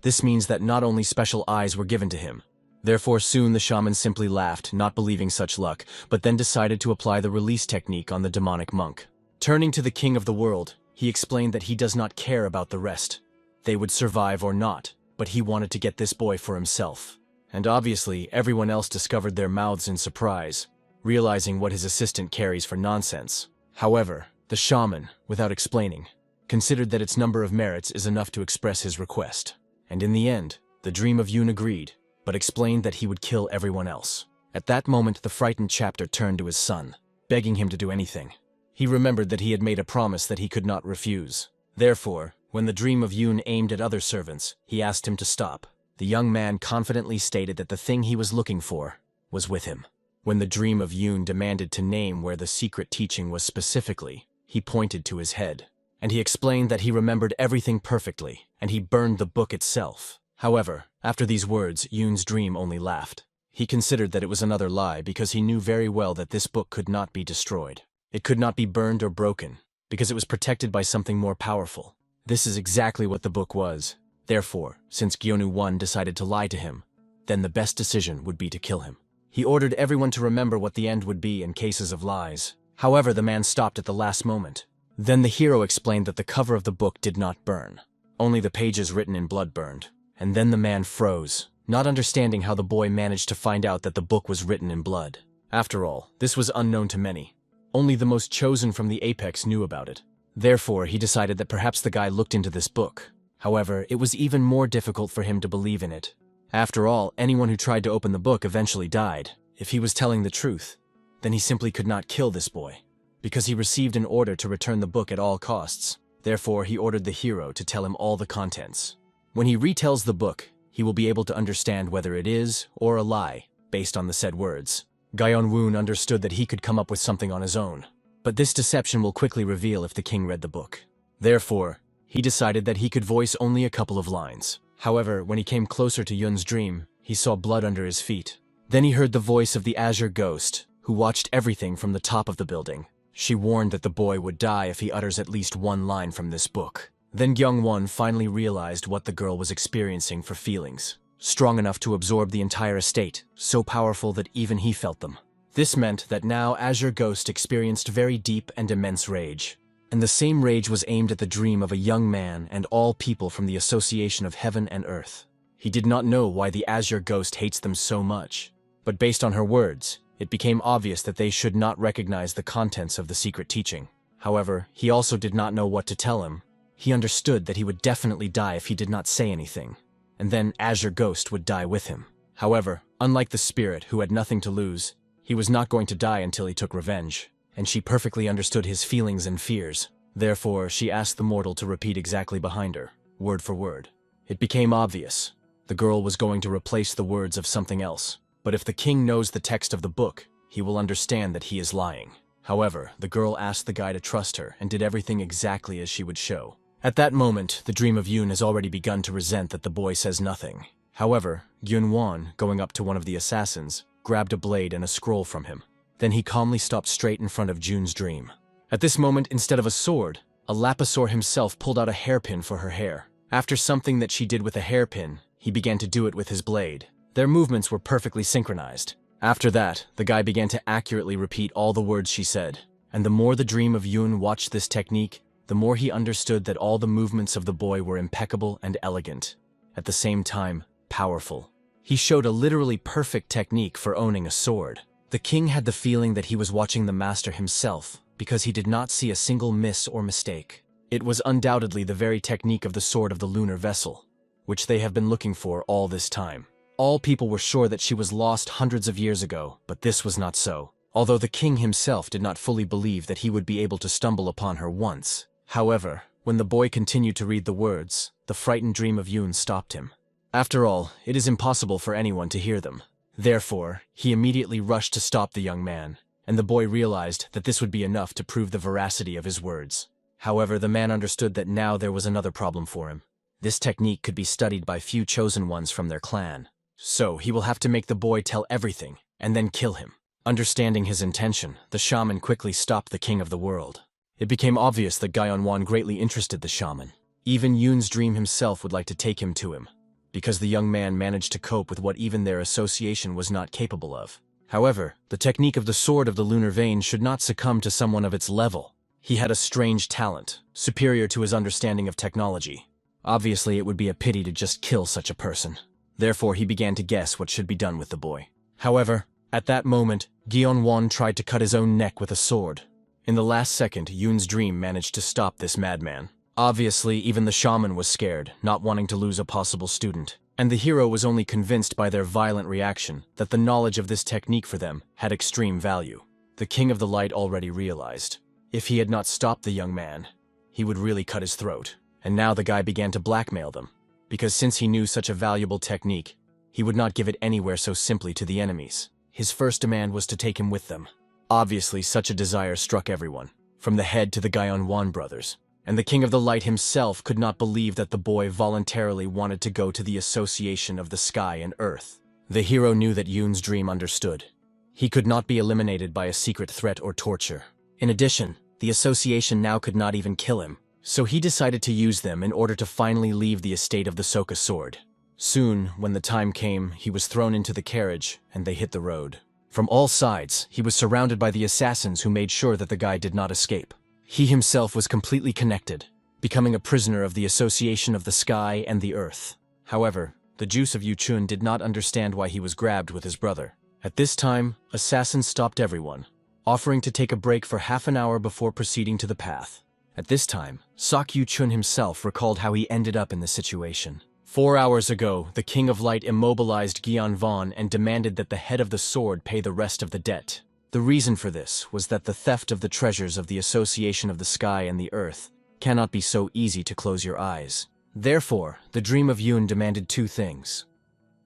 This means that not only special eyes were given to him. Therefore, soon the shaman simply laughed, not believing such luck, but then decided to apply the release technique on the demonic monk. Turning to the king of the world, he explained that he does not care about the rest. They would survive or not, but he wanted to get this boy for himself. And obviously, everyone else discovered their mouths in surprise, realizing what his assistant carries for nonsense. However, the shaman, without explaining, considered that its number of merits is enough to express his request. And in the end, the dream of Yoon agreed, but explained that he would kill everyone else. At that moment, the frightened chapter turned to his son, begging him to do anything. He remembered that he had made a promise that he could not refuse. Therefore, when the dream of Yoon aimed at other servants, he asked him to stop. The young man confidently stated that the thing he was looking for was with him. When the dream of Yoon demanded to name where the secret teaching was specifically, he pointed to his head. And he explained that he remembered everything perfectly, and he burned the book itself. However, after these words, Yoon's dream only laughed. He considered that it was another lie because he knew very well that this book could not be destroyed. It could not be burned or broken, because it was protected by something more powerful. This is exactly what the book was. Therefore, since Gyeonu-won decided to lie to him, then the best decision would be to kill him. He ordered everyone to remember what the end would be in cases of lies. However, the man stopped at the last moment. Then the hero explained that the cover of the book did not burn. Only the pages written in blood burned. And then the man froze, not understanding how the boy managed to find out that the book was written in blood. After all, this was unknown to many. Only the most chosen from the Apex knew about it. Therefore, he decided that perhaps the guy looked into this book. However, it was even more difficult for him to believe in it. After all, anyone who tried to open the book eventually died. If he was telling the truth, then he simply could not kill this boy, because he received an order to return the book at all costs. Therefore, he ordered the hero to tell him all the contents. When he retells the book, he will be able to understand whether it is or a lie, based on the said words. Gyeon-won understood that he could come up with something on his own, but this deception will quickly reveal if the king read the book. Therefore, he decided that he could voice only a couple of lines. However, when he came closer to Yoon's dream, he saw blood under his feet. Then he heard the voice of the Azure Ghost, who watched everything from the top of the building. She warned that the boy would die if he utters at least one line from this book. Then Gyeong-won finally realized what the girl was experiencing for feelings. Strong enough to absorb the entire estate, so powerful that even he felt them. This meant that now Azure Ghost experienced very deep and immense rage. And the same rage was aimed at the dream of a young man and all people from the association of heaven and earth. He did not know why the Azure Ghost hates them so much, but based on her words, it became obvious that they should not recognize the contents of the secret teaching. However, he also did not know what to tell him. He understood that he would definitely die if he did not say anything, and then Azure Ghost would die with him. However, unlike the spirit who had nothing to lose, he was not going to die until he took revenge, and she perfectly understood his feelings and fears. Therefore, she asked the mortal to repeat exactly behind her, word for word. It became obvious. The girl was going to replace the words of something else. But if the king knows the text of the book, he will understand that he is lying. However, the girl asked the guy to trust her and did everything exactly as she would show. At that moment, the dream of Yoon has already begun to resent that the boy says nothing. However, Gyun-won, going up to one of the assassins, grabbed a blade and a scroll from him. Then he calmly stopped straight in front of Jun's dream. At this moment, instead of a sword, a Lapisaur himself pulled out a hairpin for her hair. After something that she did with a hairpin, he began to do it with his blade. Their movements were perfectly synchronized. After that, the guy began to accurately repeat all the words she said. And the more the dream of Yoon watched this technique, the more he understood that all the movements of the boy were impeccable and elegant. At the same time, powerful. He showed a literally perfect technique for owning a sword. The king had the feeling that he was watching the master himself, because he did not see a single miss or mistake. It was undoubtedly the very technique of the sword of the lunar vessel, which they have been looking for all this time. All people were sure that she was lost hundreds of years ago, but this was not so, although the king himself did not fully believe that he would be able to stumble upon her once. However, when the boy continued to read the words, the frightened dream of Yoon stopped him. After all, it is impossible for anyone to hear them. Therefore, he immediately rushed to stop the young man, and the boy realized that this would be enough to prove the veracity of his words. However, the man understood that now there was another problem for him. This technique could be studied by few chosen ones from their clan. So, he will have to make the boy tell everything, and then kill him. Understanding his intention, the shaman quickly stopped the king of the world. It became obvious that Gyeonwon greatly interested the shaman. Even Yoon's dream himself would like to take him to him, because the young man managed to cope with what even their association was not capable of. However, the technique of the sword of the lunar vein should not succumb to someone of its level. He had a strange talent, superior to his understanding of technology. Obviously, it would be a pity to just kill such a person. Therefore, he began to guess what should be done with the boy. However, at that moment, Gyeonwon tried to cut his own neck with a sword. In the last second, Yoon's dream managed to stop this madman. Obviously, even the shaman was scared, not wanting to lose a possible student. And the hero was only convinced by their violent reaction that the knowledge of this technique for them had extreme value. The King of the Light already realized. If he had not stopped the young man, he would really cut his throat. And now the guy began to blackmail them, because since he knew such a valuable technique, he would not give it anywhere so simply to the enemies. His first demand was to take him with them. Obviously, such a desire struck everyone, from the head to the Gyeonwon brothers. And the King of the Light himself could not believe that the boy voluntarily wanted to go to the association of the sky and earth. The hero knew that Yoon's dream understood. He could not be eliminated by a secret threat or torture. In addition, the association now could not even kill him, so he decided to use them in order to finally leave the estate of the Soka sword. Soon, when the time came, he was thrown into the carriage, and they hit the road. From all sides, he was surrounded by the assassins who made sure that the guy did not escape. He himself was completely connected, becoming a prisoner of the association of the sky and the earth. However, the juice of Yu-chun did not understand why he was grabbed with his brother. At this time, assassins stopped everyone, offering to take a break for half an hour before proceeding to the path. At this time, Sok Yu-chun himself recalled how he ended up in the situation. 4 hours ago, the King of Light immobilized Gyeonwon and demanded that the head of the sword pay the rest of the debt. The reason for this was that the theft of the treasures of the association of the sky and the earth cannot be so easy to close your eyes. Therefore, the dream of Yoon demanded two things.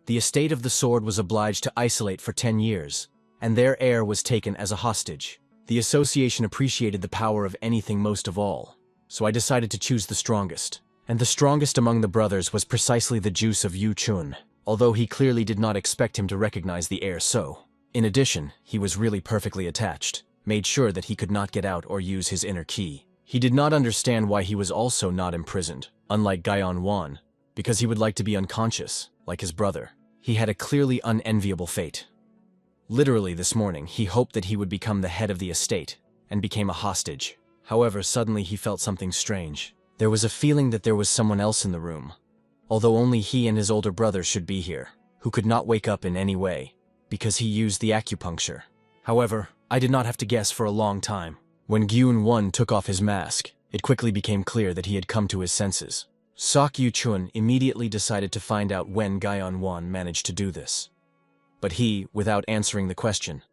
The estate of the sword was obliged to isolate for 10 years, and their heir was taken as a hostage. The association appreciated the power of anything most of all, so I decided to choose the strongest. And the strongest among the brothers was precisely the juice of Yu-chun, although he clearly did not expect him to recognize the heir so. In addition, he was really perfectly attached, made sure that he could not get out or use his inner key. He did not understand why he was also not imprisoned, unlike Gyeonwon, because he would like to be unconscious, like his brother. He had a clearly unenviable fate. Literally this morning, he hoped that he would become the head of the estate, and became a hostage. However, suddenly he felt something strange. There was a feeling that there was someone else in the room, although only he and his older brother should be here, who could not wake up in any way, because he used the acupuncture. However, I did not have to guess for a long time. When Gyun-won took off his mask, it quickly became clear that he had come to his senses. Sok Yu-chun immediately decided to find out when Gyeonwon managed to do this. But he, without answering the question,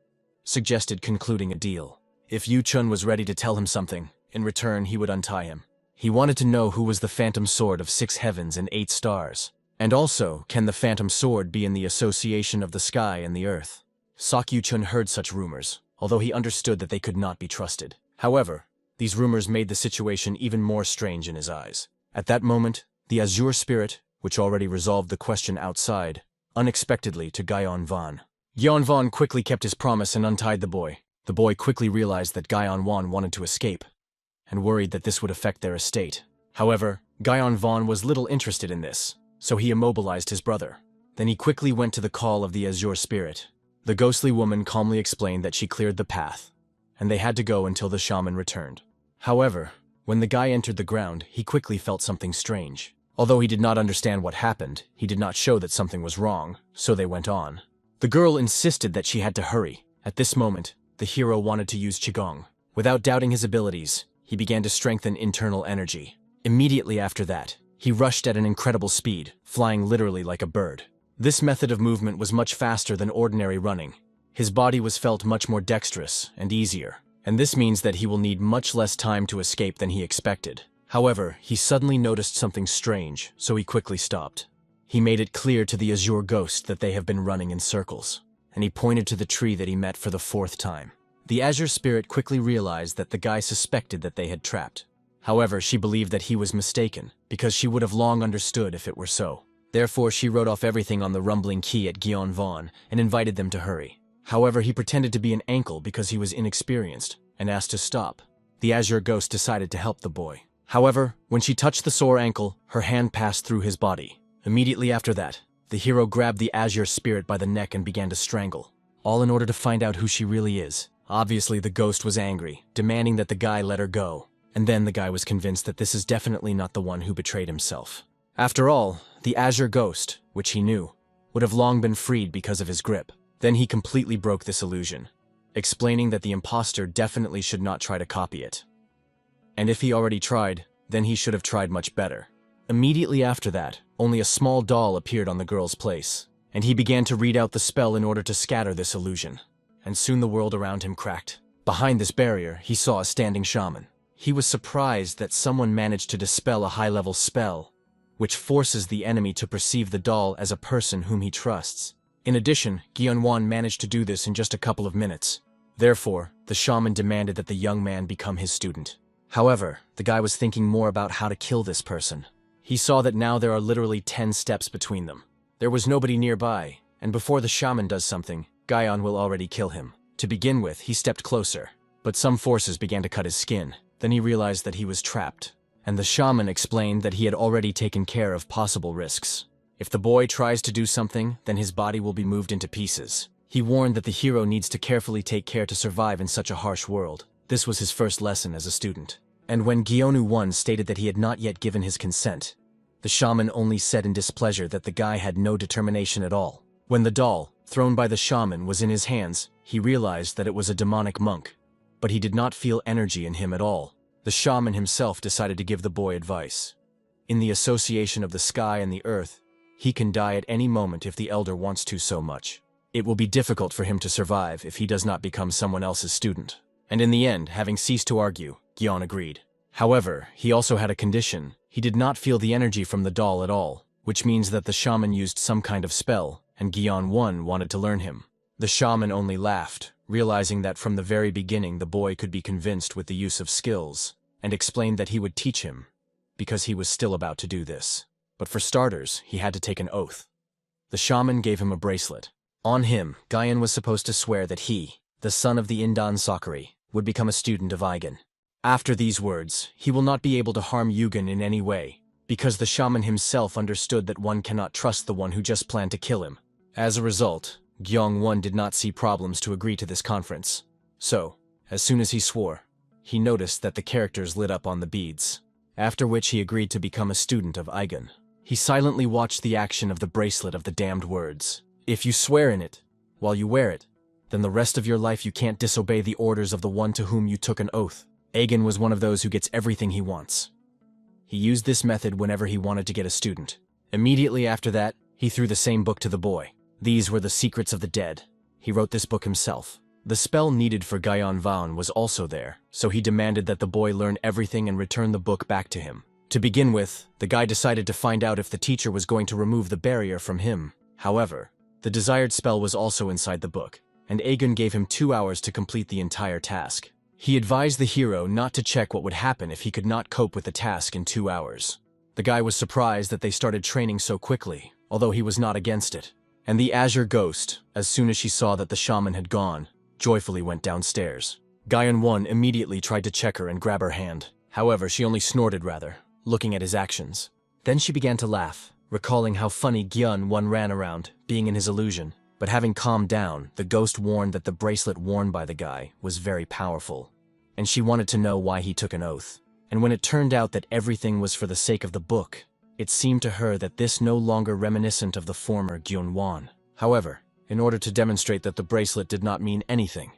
suggested concluding a deal. If Yu-chun was ready to tell him something, in return he would untie him. He wanted to know who was the Phantom Sword of 6 heavens and 8 stars. And also, can the Phantom Sword be in the association of the sky and the earth? Sakyu-chun heard such rumors, although he understood that they could not be trusted. However, these rumors made the situation even more strange in his eyes. At that moment, the Azure spirit, which already resolved the question outside, unexpectedly to Gyeonwan. Gyeonwan quickly kept his promise and untied the boy. The boy quickly realized that Gyeonwan wanted to escape, and worried that this would affect their estate. However, Gyeonwan was little interested in this, so he immobilized his brother. Then he quickly went to the call of the Azure spirit. The ghostly woman calmly explained that she cleared the path, and they had to go until the shaman returned. However, when the guy entered the ground, he quickly felt something strange. Although he did not understand what happened, he did not show that something was wrong, so they went on. The girl insisted that she had to hurry. At this moment, the hero wanted to use Qigong. Without doubting his abilities, he began to strengthen internal energy. Immediately after that, he rushed at an incredible speed, flying literally like a bird. This method of movement was much faster than ordinary running. His body was felt much more dexterous and easier, and this means that he will need much less time to escape than he expected. However, he suddenly noticed something strange, so he quickly stopped. He made it clear to the Azure Ghost that they have been running in circles, and he pointed to the tree that he met for the 4th time. The Azure Spirit quickly realized that the guy suspected that they had trapped. However, she believed that he was mistaken, because she would have long understood if it were so. Therefore, she wrote off everything on the rumbling key at Gyeonwan and invited them to hurry. However, he pretended to be an ankle because he was inexperienced, and asked to stop. The Azure Ghost decided to help the boy. However, when she touched the sore ankle, her hand passed through his body. Immediately after that, the hero grabbed the Azure Spirit by the neck and began to strangle, all in order to find out who she really is. Obviously, the ghost was angry, demanding that the guy let her go, and then the guy was convinced that this is definitely not the one who betrayed himself. After all, the Azure Ghost, which he knew, would have long been freed because of his grip. Then he completely broke this illusion, explaining that the imposter definitely should not try to copy it. And if he already tried, then he should have tried much better. Immediately after that, only a small doll appeared on the girl's place, and he began to read out the spell in order to scatter this illusion. And soon the world around him cracked. Behind this barrier, he saw a standing shaman. He was surprised that someone managed to dispel a high-level spell, which forces the enemy to perceive the doll as a person whom he trusts. In addition, Gyeonwan managed to do this in just a couple of minutes. Therefore, the shaman demanded that the young man become his student. However, the guy was thinking more about how to kill this person. He saw that now there are literally 10 steps between them. There was nobody nearby, and before the shaman does something, Gyeon will already kill him. To begin with, he stepped closer, but some forces began to cut his skin. Then he realized that he was trapped, and the shaman explained that he had already taken care of possible risks. If the boy tries to do something, then his body will be moved into pieces. He warned that the hero needs to carefully take care to survive in such a harsh world. This was his first lesson as a student. And when Gyeonu-won stated that he had not yet given his consent, the shaman only said in displeasure that the guy had no determination at all. When the doll, thrown by the shaman, was in his hands, he realized that it was a demonic monk, but he did not feel energy in him at all. The shaman himself decided to give the boy advice. In the association of the sky and the earth, he can die at any moment if the elder wants to so much. It will be difficult for him to survive if he does not become someone else's student. And in the end, having ceased to argue, Gyeon agreed. However, he also had a condition. He did not feel the energy from the doll at all, which means that the shaman used some kind of spell, and Gyeon-won wanted to learn him. The shaman only laughed, realizing that from the very beginning the boy could be convinced with the use of skills, and explained that he would teach him, because he was still about to do this. But for starters, he had to take an oath. The shaman gave him a bracelet. On him, Gyeon was supposed to swear that he, the son of the Indan Sakuri, would become a student of Aigen. After these words, he will not be able to harm Yugen in any way, because the shaman himself understood that one cannot trust the one who just planned to kill him. As a result, Gyeong-won did not see problems to agree to this conference. So, as soon as he swore, he noticed that the characters lit up on the beads, after which he agreed to become a student of Aigen. He silently watched the action of the bracelet of the damned words. If you swear in it, while you wear it, then the rest of your life you can't disobey the orders of the one to whom you took an oath. Aigen was one of those who gets everything he wants. He used this method whenever he wanted to get a student. Immediately after that, he threw the same book to the boy. These were the secrets of the dead. He wrote this book himself. The spell needed for Gyeon-won was also there, so he demanded that the boy learn everything and return the book back to him. To begin with, the guy decided to find out if the teacher was going to remove the barrier from him. However, the desired spell was also inside the book. and Aegon gave him 2 hours to complete the entire task. He advised the hero not to check what would happen if he could not cope with the task in 2 hours. The guy was surprised that they started training so quickly, although he was not against it. And the Azure Ghost, as soon as she saw that the shaman had gone, joyfully went downstairs. Gyeon-won immediately tried to check her and grab her hand. However, she only snorted rather, looking at his actions. Then she began to laugh, recalling how funny Gyeon-won ran around, being in his illusion. But having calmed down, the ghost warned that the bracelet worn by the guy was very powerful, and she wanted to know why he took an oath. And when it turned out that everything was for the sake of the book, it seemed to her that this no longer reminiscent of the former Gyeon-won. However, in order to demonstrate that the bracelet did not mean anything,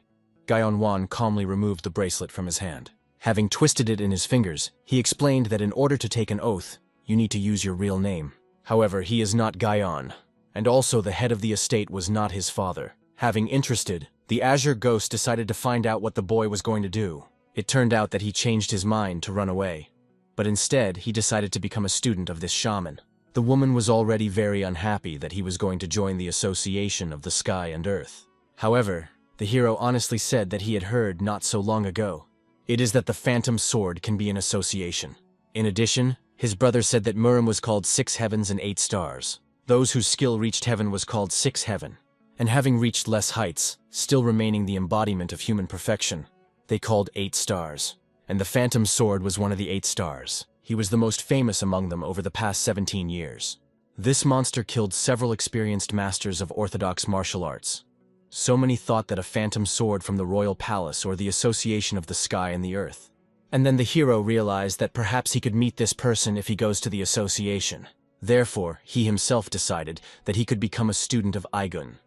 Gyeon-won calmly removed the bracelet from his hand. Having twisted it in his fingers, he explained that in order to take an oath, you need to use your real name. However, he is not Gyeon, and also the head of the estate was not his father. Having interested, the Azure Ghost decided to find out what the boy was going to do. It turned out that he changed his mind to run away, but instead he decided to become a student of this shaman. The woman was already very unhappy that he was going to join the Association of the Sky and Earth. However, the hero honestly said that he had heard not so long ago. It is that the Phantom Sword can be an association. In addition, his brother said that Murim was called 6 heavens and 8 stars. Those whose skill reached heaven was called 6 heaven, and having reached less heights, still remaining the embodiment of human perfection, they called 8 stars. And the Phantom Sword was one of the 8 stars. He was the most famous among them over the past 17 years. This monster killed several experienced masters of orthodox martial arts. So many thought that a phantom sword from the royal palace or the association of the sky and the earth. And then the hero realized that perhaps he could meet this person if he goes to the association. Therefore, he himself decided that he could become a student of Aegon.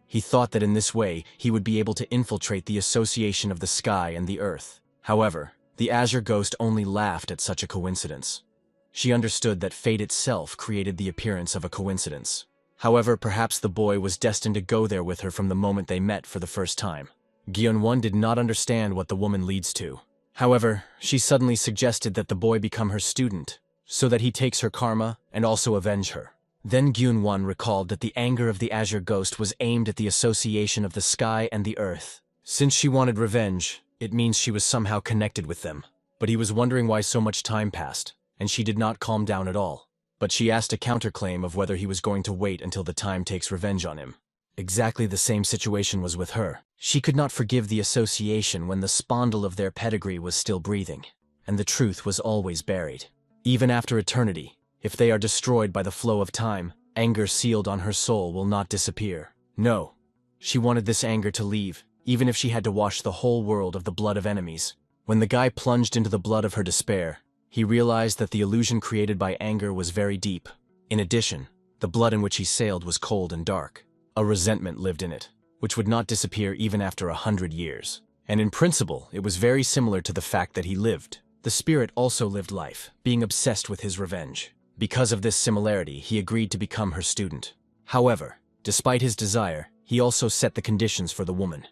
He thought that in this way, he would be able to infiltrate the association of the sky and the earth. However, the Azure Ghost only laughed at such a coincidence. She understood that fate itself created the appearance of a coincidence. However, perhaps the boy was destined to go there with her from the moment they met for the first time. Gyeon-won did not understand what the woman leads to. However, she suddenly suggested that the boy become her student, so that he takes her karma and also avenge her. Then Gyeon-won recalled that the anger of the Azure Ghost was aimed at the association of the sky and the earth. Since she wanted revenge, it means she was somehow connected with them. But he was wondering why so much time passed, and she did not calm down at all. But she asked a counterclaim of whether he was going to wait until the time takes revenge on him. Exactly the same situation was with her. She could not forgive the association when the spondle of their pedigree was still breathing, and the truth was always buried. Even after eternity, if they are destroyed by the flow of time, anger sealed on her soul will not disappear. No, she wanted this anger to leave, even if she had to wash the whole world of the blood of enemies. When the guy plunged into the blood of her despair, he realized that the illusion created by anger was very deep. In addition, the blood in which he sailed was cold and dark. A resentment lived in it, which would not disappear even after 100 years. And in principle, it was very similar to the fact that he lived. The spirit also lived life, being obsessed with his revenge. Because of this similarity, he agreed to become her student. However, despite his desire, he also set the conditions for the woman.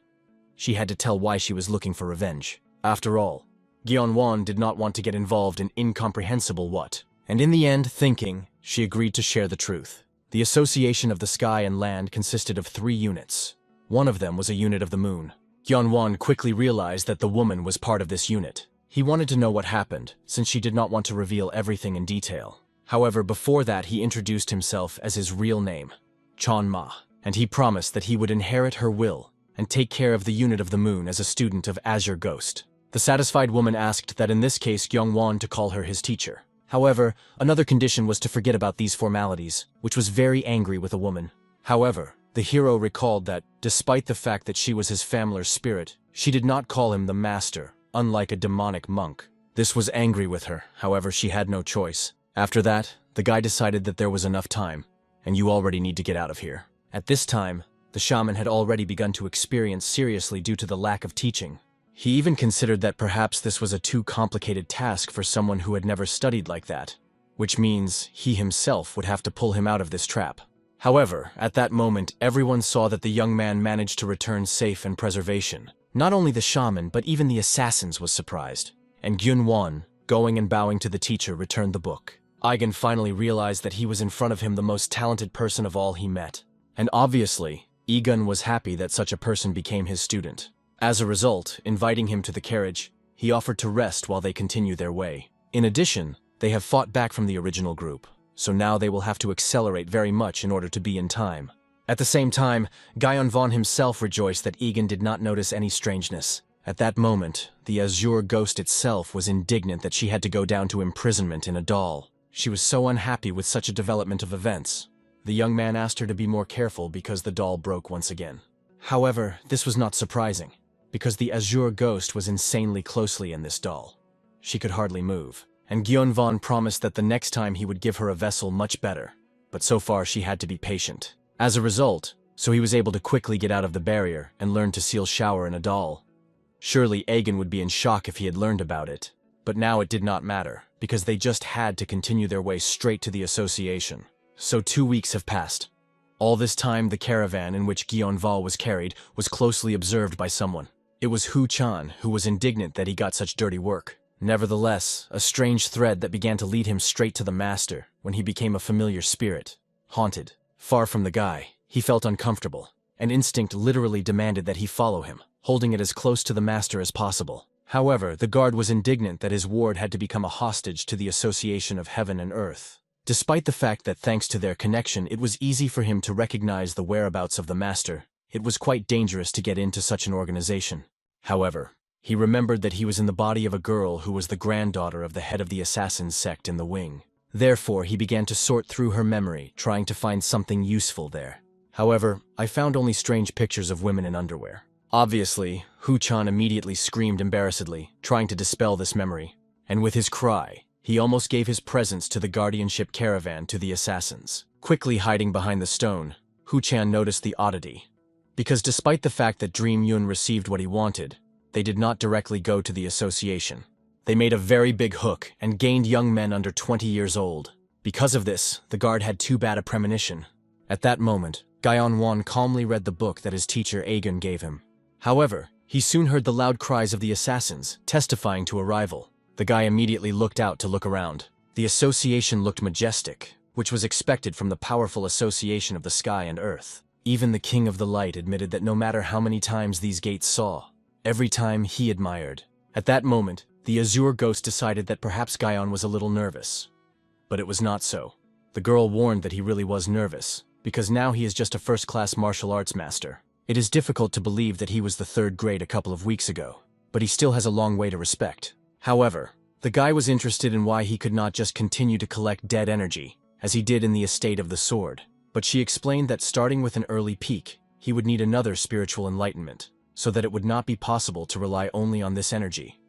She had to tell why she was looking for revenge. After all, Gyeon-won did not want to get involved in incomprehensible what. And in the end, thinking, she agreed to share the truth. The association of the sky and land consisted of 3 units. One of them was a unit of the moon. Gyeon-won quickly realized that the woman was part of this unit. He wanted to know what happened, since she did not want to reveal everything in detail. However, before that he introduced himself as his real name, Chon-ma, and he promised that he would inherit her will and take care of the unit of the moon as a student of Azure Ghost. The satisfied woman asked that in this case Gyeong-won to call her his teacher. However, another condition was to forget about these formalities, which was very angry with a woman. However, the hero recalled that, despite the fact that she was his family's spirit, she did not call him the master, unlike a demonic monk. This was angry with her, however she had no choice. After that, the guy decided that there was enough time, and you already need to get out of here. At this time, the shaman had already begun to experience seriously due to the lack of teaching. He even considered that perhaps this was a too complicated task for someone who had never studied like that, which means he himself would have to pull him out of this trap. However, at that moment, everyone saw that the young man managed to return safe and preservation. Not only the shaman, but even the assassins was surprised. And Gyeon-won, going and bowing to the teacher, returned the book. Aegon finally realized that he was in front of him the most talented person of all he met. And obviously, Egun was happy that such a person became his student. As a result, inviting him to the carriage, he offered to rest while they continue their way. In addition, they have fought back from the original group, so now they will have to accelerate very much in order to be in time. At the same time, Gyeon Von himself rejoiced that Egun did not notice any strangeness. At that moment, the Azure ghost itself was indignant that she had to go down to imprisonment in a doll. She was so unhappy with such a development of events. The young man asked her to be more careful because the doll broke once again. However, this was not surprising, because the Azure ghost was insanely closely in this doll. She could hardly move, and Gyeon Von promised that the next time he would give her a vessel much better, but so far she had to be patient. As a result, so he was able to quickly get out of the barrier and learn to seal shower in a doll. Surely Egun would be in shock if he had learned about it, but now it did not matter, because they just had to continue their way straight to the association. So 2 weeks have passed. All this time, the caravan in which Gyeon Von was carried was closely observed by someone. It was Hu-chan, who was indignant that he got such dirty work. Nevertheless, a strange thread that began to lead him straight to the master when he became a familiar spirit. Haunted, far from the guy, he felt uncomfortable. An instinct literally demanded that he follow him, holding it as close to the master as possible. However, the guard was indignant that his ward had to become a hostage to the association of heaven and earth. Despite the fact that thanks to their connection it was easy for him to recognize the whereabouts of the master, it was quite dangerous to get into such an organization. However, he remembered that he was in the body of a girl who was the granddaughter of the head of the assassin sect in the wing. Therefore, he began to sort through her memory, trying to find something useful there. However, I found only strange pictures of women in underwear. Obviously, Hu-chan immediately screamed embarrassedly, trying to dispel this memory. And with his cry, he almost gave his presence to the guardianship caravan to the assassins. Quickly hiding behind the stone, Hu-chan noticed the oddity. Because despite the fact that Dream Yun received what he wanted, they did not directly go to the association. They made a very big hook and gained young men under 20 years old. Because of this, the guard had too bad a premonition. At that moment, Gyeon Won calmly read the book that his teacher Egun gave him. However, he soon heard the loud cries of the assassins, testifying to arrival. The guy immediately looked out to look around. The association looked majestic, which was expected from the powerful association of the sky and earth. Even the King of the Light admitted that no matter how many times these gates saw, every time he admired. At that moment, the Azure ghost decided that perhaps Gyeon was a little nervous. But it was not so. The girl warned that he really was nervous, because now he is just a first-class martial arts master. It is difficult to believe that he was the 3rd grade a couple of weeks ago, but he still has a long way to respect. However, the guy was interested in why he could not just continue to collect dead energy, as he did in the estate of the sword. But she explained that starting with an early peak, he would need another spiritual enlightenment, so that it would not be possible to rely only on this energy.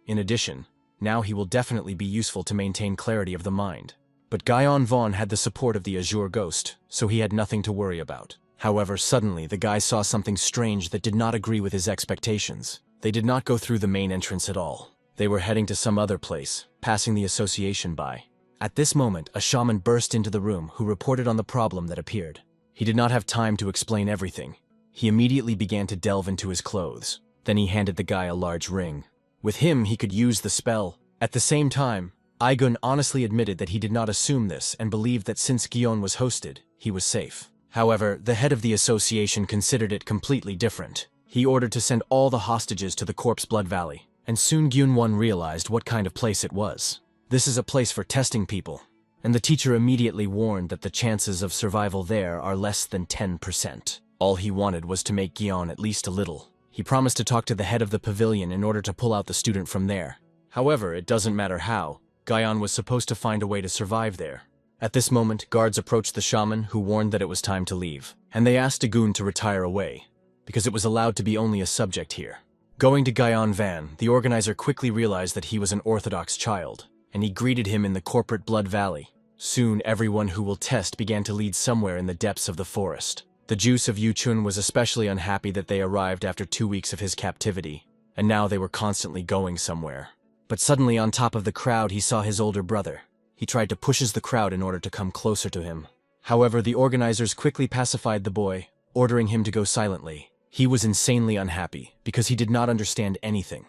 In addition, now he will definitely be useful to maintain clarity of the mind. But Gyeon Von had the support of the Azure Ghost, so he had nothing to worry about. However, suddenly the guy saw something strange that did not agree with his expectations. They did not go through the main entrance at all. They were heading to some other place, passing the association by. At this moment, a shaman burst into the room who reported on the problem that appeared. He did not have time to explain everything. He immediately began to delve into his clothes. Then he handed the guy a large ring. With him, he could use the spell. At the same time, Egun honestly admitted that he did not assume this and believed that since Gyeon was hosted, he was safe. However, the head of the association considered it completely different. He ordered to send all the hostages to the Corpse Blood Valley, and soon Gyun-won realized what kind of place it was. This is a place for testing people, and the teacher immediately warned that the chances of survival there are less than 10%. All he wanted was to make Gyeon at least a little. He promised to talk to the head of the pavilion in order to pull out the student from there. However, it doesn't matter how, Gyeon was supposed to find a way to survive there. At this moment, guards approached the shaman, who warned that it was time to leave, and they asked Dagun to retire away, because it was allowed to be only a subject here. Going to Gyeon Van, the organizer quickly realized that he was an Orthodox child, and he greeted him in the corporate Blood Valley. Soon, everyone who will test began to lead somewhere in the depths of the forest. The Juice of Yuchun was especially unhappy that they arrived after 2 weeks of his captivity, and now they were constantly going somewhere. But suddenly, on top of the crowd, he saw his older brother. He tried to push the crowd in order to come closer to him. However, the organizers quickly pacified the boy, ordering him to go silently. He was insanely unhappy, because he did not understand anything.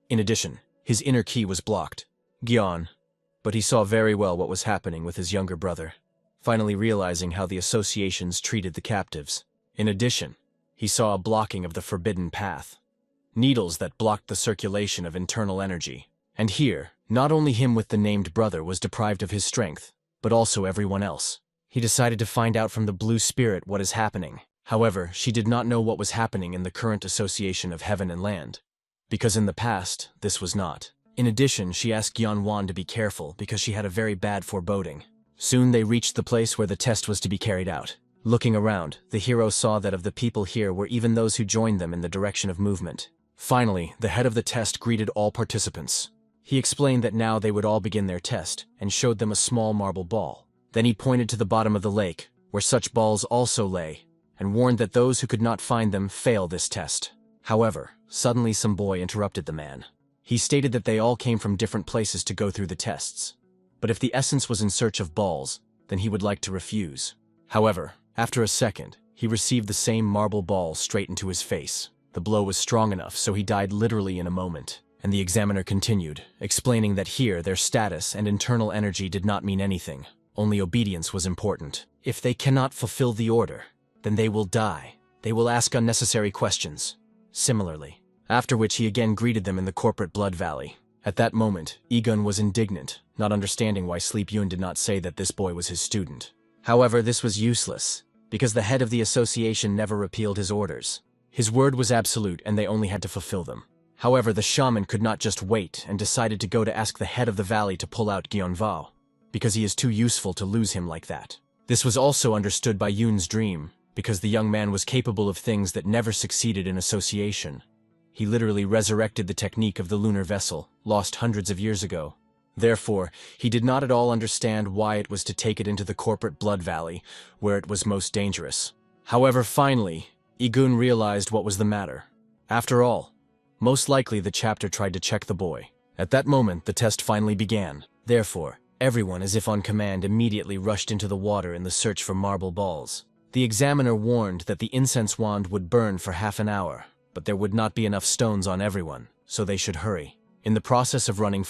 In addition, his inner key was blocked. Gyeon. But he saw very well what was happening with his younger brother. Finally realizing how the associations treated the captives, In addition, he saw a blocking of the forbidden path. Needles that blocked the circulation of internal energy. And here, not only him with the named brother was deprived of his strength, but also everyone else. He decided to find out from the blue spirit what is happening. However, she did not know what was happening in the current association of heaven and land, because in the past, this was not. In addition, she asked Gyeonwon to be careful because she had a very bad foreboding. Soon they reached the place where the test was to be carried out. Looking around, the hero saw that of the people here were even those who joined them in the direction of movement. Finally, the head of the test greeted all participants. He explained that now they would all begin their test, and showed them a small marble ball. Then he pointed to the bottom of the lake, where such balls also lay, and warned that those who could not find them fail this test. However, suddenly some boy interrupted the man. He stated that they all came from different places to go through the tests, but if the essence was in search of balls, then he would like to refuse. However, after a second, he received the same marble ball straight into his face. The blow was strong enough, so he died literally in a moment. And the examiner continued, explaining that here their status and internal energy did not mean anything. Only obedience was important. If they cannot fulfill the order, then they will die. They will ask unnecessary questions. Similarly. After which he again greeted them in the corporate blood valley. At that moment, Egun was indignant, not understanding why Sleep Yoon did not say that this boy was his student. However, this was useless, because the head of the association never repealed his orders. His word was absolute and they only had to fulfill them. However, the shaman could not just wait and decided to go to ask the head of the valley to pull out Gyeonwon, because he is too useful to lose him like that. This was also understood by Yoon's dream, because the young man was capable of things that never succeeded in association. He literally resurrected the technique of the lunar vessel, lost hundreds of years ago. Therefore, he did not at all understand why it was to take it into the corporate blood valley, where it was most dangerous. However, finally, Egun realized what was the matter. After all, most likely the chapter tried to check the boy. At that moment, the test finally began. Therefore, everyone, as if on command, immediately rushed into the water in the search for marble balls. The examiner warned that the incense wand would burn for half an hour, but there would not be enough stones on everyone, so they should hurry. In the process of running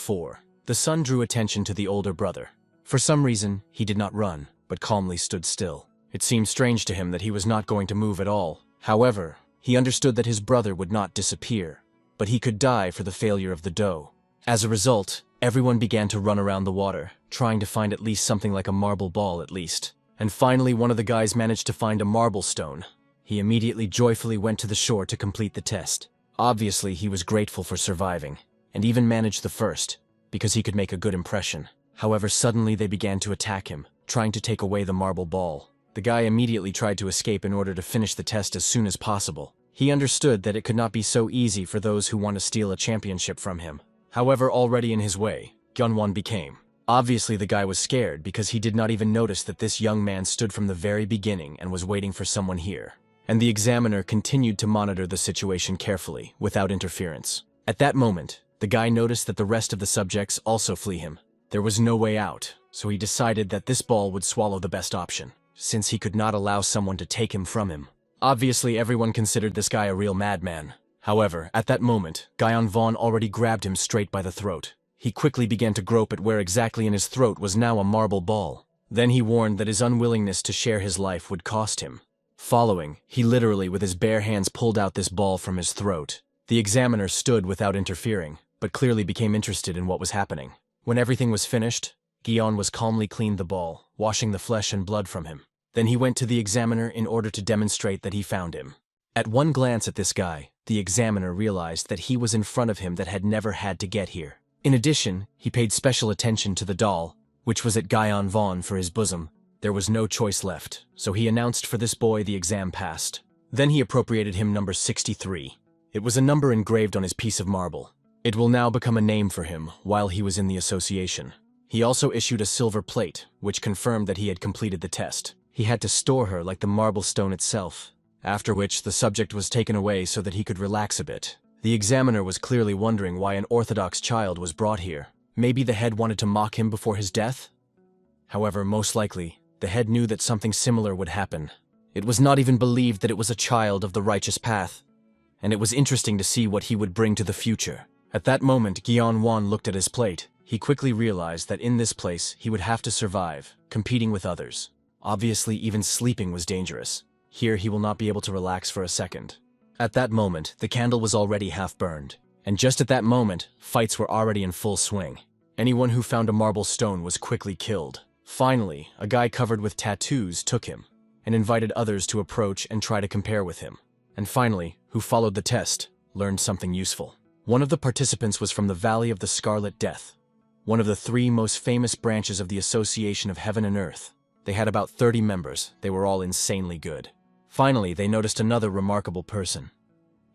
the son drew attention to the older brother. For some reason, he did not run, but calmly stood still. It seemed strange to him that he was not going to move at all. However, he understood that his brother would not disappear, but he could die for the failure of the dough. As a result, everyone began to run around the water, trying to find at least something like a marble ball at least. And finally, one of the guys managed to find a marble stone. He immediately joyfully went to the shore to complete the test. Obviously, he was grateful for surviving, and even managed the first, because he could make a good impression. However, suddenly they began to attack him, trying to take away the marble ball. The guy immediately tried to escape in order to finish the test as soon as possible. He understood that it could not be so easy for those who want to steal a championship from him. However, already in his way, Gyeonwon became. Obviously, the guy was scared because he did not even notice that this young man stood from the very beginning and was waiting for someone here. And the examiner continued to monitor the situation carefully, without interference. At that moment, the guy noticed that the rest of the subjects also flee him. There was no way out, so he decided that this ball would swallow the best option, since he could not allow someone to take him from him. Obviously, everyone considered this guy a real madman. However, at that moment, Gyeonwon already grabbed him straight by the throat. He quickly began to grope at where exactly in his throat was now a marble ball. Then he warned that his unwillingness to share his life would cost him. Following, he literally with his bare hands pulled out this ball from his throat. The examiner stood without interfering, but clearly became interested in what was happening. When everything was finished, Gyeon was calmly cleaned the ball, washing the flesh and blood from him. Then he went to the examiner in order to demonstrate that he found him. At one glance at this guy, the examiner realized that he was in front of him that had never had to get here. In addition, he paid special attention to the doll, which was at Gyeonwon for his bosom. There was no choice left, so he announced for this boy the exam passed. Then he appropriated him number 63. It was a number engraved on his piece of marble. It will now become a name for him while he was in the association. He also issued a silver plate, which confirmed that he had completed the test. He had to store her like the marble stone itself, after which the subject was taken away so that he could relax a bit. The examiner was clearly wondering why an orthodox child was brought here. Maybe the head wanted to mock him before his death? However, most likely, the head knew that something similar would happen. It was not even believed that it was a child of the righteous path, and it was interesting to see what he would bring to the future. At that moment, Gyeonwon looked at his plate. He quickly realized that in this place, he would have to survive, competing with others. Obviously, even sleeping was dangerous. Here he will not be able to relax for a second. At that moment, the candle was already half burned. And just at that moment, fights were already in full swing. Anyone who found a marble stone was quickly killed. Finally, a guy covered with tattoos took him, and invited others to approach and try to compare with him. And finally, who followed the test, learned something useful. One of the participants was from the Valley of the Scarlet Death, one of the 3 most famous branches of the Association of Heaven and Earth. They had about 30 members. They were all insanely good. Finally, they noticed another remarkable person.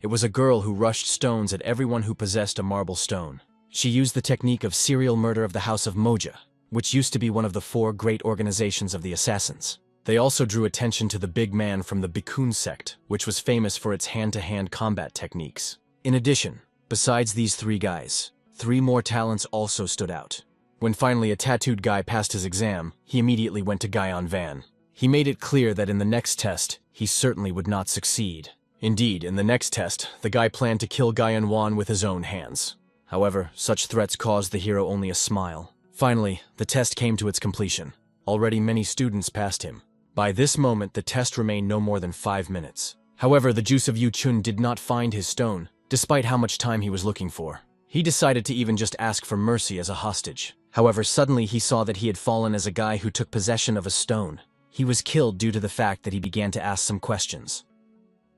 It was a girl who rushed stones at everyone who possessed a marble stone. She used the technique of serial murder of the House of Moja, which used to be one of the 4 great organizations of the assassins. They also drew attention to the big man from the Bikun sect, which was famous for its hand-to-hand combat techniques. In addition, besides these 3 guys, 3 more talents also stood out. When finally a tattooed guy passed his exam, he immediately went to Guyon Van. He made it clear that in the next test, he certainly would not succeed. Indeed, in the next test, the guy planned to kill Guyon Wan with his own hands. However, such threats caused the hero only a smile. Finally, the test came to its completion. Already many students passed him. By this moment, the test remained no more than 5 minutes. However, the Juice of Yu Chun did not find his stone, despite how much time he was looking for. He decided to even just ask for mercy as a hostage. However, suddenly he saw that he had fallen as a guy who took possession of a stone. He was killed due to the fact that he began to ask some questions.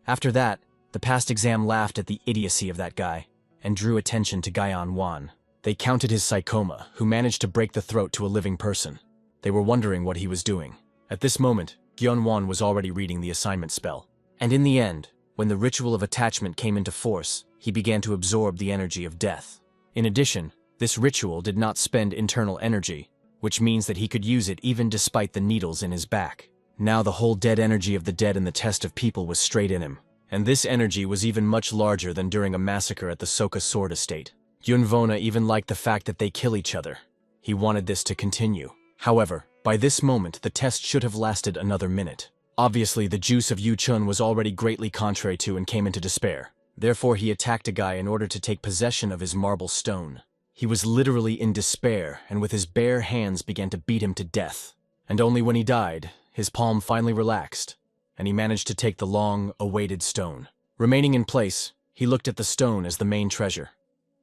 After that, the past exam laughed at the idiocy of that guy, and drew attention to Guyon Wan. They counted his psychoma, who managed to break the throat to a living person. They were wondering what he was doing. At this moment, Guyon Wan was already reading the assignment spell. And in the end, when the ritual of attachment came into force, he began to absorb the energy of death. In addition, this ritual did not spend internal energy, which means that he could use it even despite the needles in his back. Now the whole dead energy of the dead in the test of people was straight in him. And this energy was even much larger than during a massacre at the Soka Sword Estate. Yunvona even liked the fact that they kill each other. He wanted this to continue. However, by this moment, the test should have lasted another minute. Obviously, the Juice of Yu Chun was already greatly contrary to and came into despair. Therefore, he attacked a guy in order to take possession of his marble stone. He was literally in despair, and with his bare hands began to beat him to death. And only when he died, his palm finally relaxed, and he managed to take the long-awaited stone. Remaining in place, he looked at the stone as the main treasure.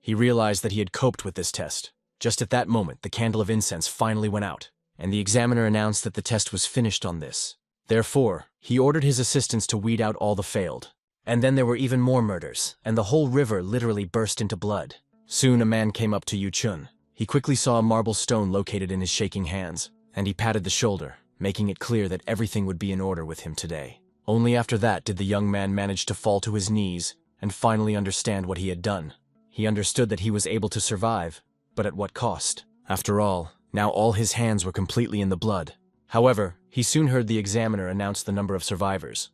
He realized that he had coped with this test. Just at that moment, the candle of incense finally went out, and the examiner announced that the test was finished on this. Therefore, he ordered his assistants to weed out all the failed. And then there were even more murders, and the whole river literally burst into blood. Soon a man came up to Yu Chun. He quickly saw a marble stone located in his shaking hands, and he patted the shoulder, making it clear that everything would be in order with him today. Only after that did the young man manage to fall to his knees and finally understand what he had done. He understood that he was able to survive, but at what cost? After all, now all his hands were completely in the blood. However, he soon heard the examiner announce the number of survivors.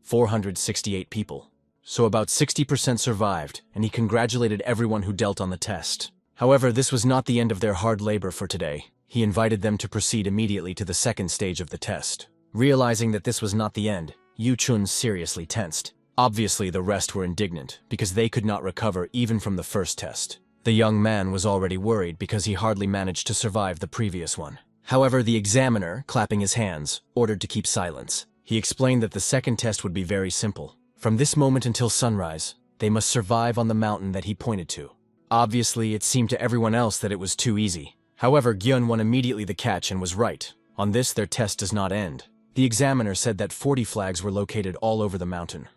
468 people. So about 60% survived, and he congratulated everyone who dealt on the test. However, this was not the end of their hard labor for today. He invited them to proceed immediately to the second stage of the test. Realizing that this was not the end, Yu Chun seriously tensed. Obviously, the rest were indignant, because they could not recover even from the first test. The young man was already worried because he hardly managed to survive the previous one. However, the examiner, clapping his hands, ordered to keep silence. He explained that the second test would be very simple. From this moment until sunrise, they must survive on the mountain that he pointed to. Obviously, it seemed to everyone else that it was too easy. However, Gyun won immediately the catch and was right. On this, their test does not end. The examiner said that 40 flags were located all over the mountain.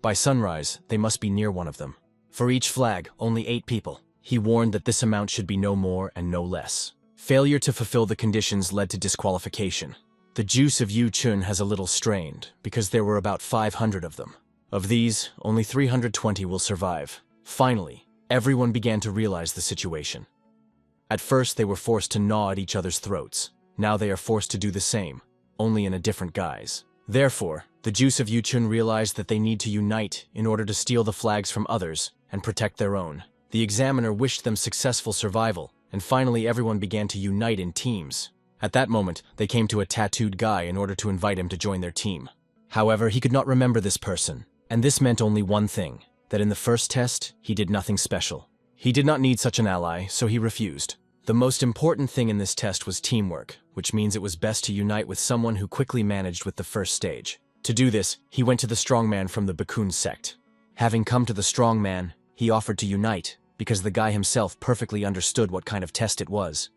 By sunrise, they must be near one of them. For each flag, only 8 people. He warned that this amount should be no more and no less. Failure to fulfill the conditions led to disqualification. The Juice of Yu Chun has a little strained, because there were about 500 of them. Of these, only 320 will survive. Finally, everyone began to realize the situation. At first, they were forced to gnaw at each other's throats. Now they are forced to do the same, only in a different guise. Therefore, the Juice of Yu Chun realized that they need to unite in order to steal the flags from others and protect their own. The examiner wished them successful survival, and finally everyone began to unite in teams. At that moment, they came to a tattooed guy in order to invite him to join their team. However, he could not remember this person, and this meant only one thing, that in the first test, he did nothing special. He did not need such an ally, so he refused. The most important thing in this test was teamwork, which means it was best to unite with someone who quickly managed with the first stage. To do this, he went to the strongman from the Bakun sect. Having come to the strongman, he offered to unite, because the guy himself perfectly understood what kind of test it was.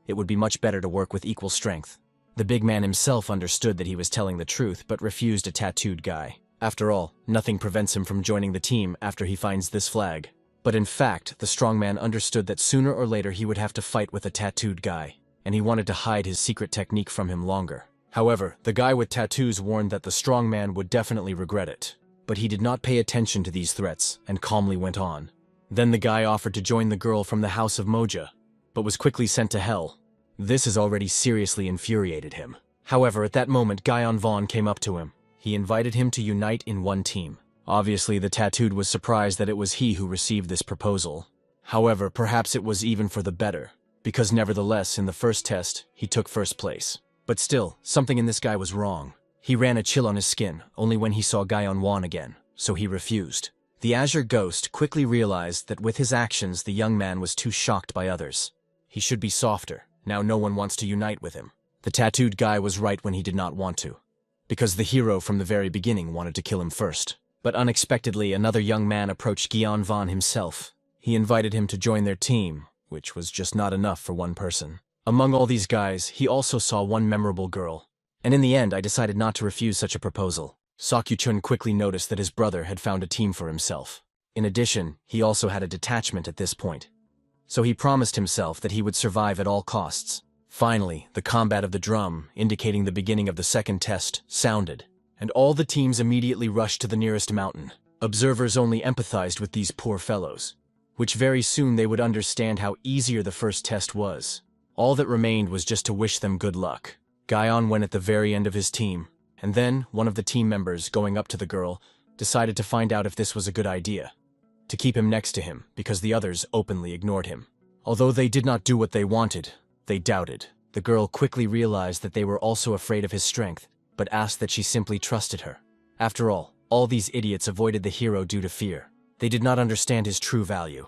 It would be much better to work with equal strength. The big man himself understood that he was telling the truth, but refused a tattooed guy. After all, nothing prevents him from joining the team after he finds this flag. But in fact, the strongman understood that sooner or later he would have to fight with a tattooed guy, and he wanted to hide his secret technique from him longer. However, the guy with tattoos warned that the strongman would definitely regret it. But he did not pay attention to these threats and calmly went on. Then the guy offered to join the girl from the House of Moja, but was quickly sent to hell. This has already seriously infuriated him. However, at that moment, Guyon Vaughn came up to him. He invited him to unite in one team. Obviously, the tattooed was surprised that it was he who received this proposal. However, perhaps it was even for the better, because nevertheless, in the first test, he took first place. But still, something in this guy was wrong. He ran a chill on his skin, only when he saw Guyon Vaughn again, so he refused. The Azure Ghost quickly realized that with his actions, the young man was too shocked by others. He should be softer. Now no one wants to unite with him. The tattooed guy was right when he did not want to, because the hero from the very beginning wanted to kill him first. But unexpectedly, another young man approached Guyon Vaughn himself. He invited him to join their team, which was just not enough for one person. Among all these guys, he also saw one memorable girl. And in the end, I decided not to refuse such a proposal. Sakyu-chun quickly noticed that his brother had found a team for himself. In addition, he also had a detachment at this point. So he promised himself that he would survive at all costs. Finally, the combat of the drum, indicating the beginning of the second test, sounded, and all the teams immediately rushed to the nearest mountain. Observers only empathized with these poor fellows, which very soon they would understand how easier the first test was. All that remained was just to wish them good luck. Guyon went at the very end of his team, and then one of the team members, going up to the girl, decided to find out if this was a good idea, to keep him next to him, because the others openly ignored him. Although they did not do what they wanted, they doubted. The girl quickly realized that they were also afraid of his strength, but asked that she simply trusted her. After all these idiots avoided the hero due to fear. They did not understand his true value.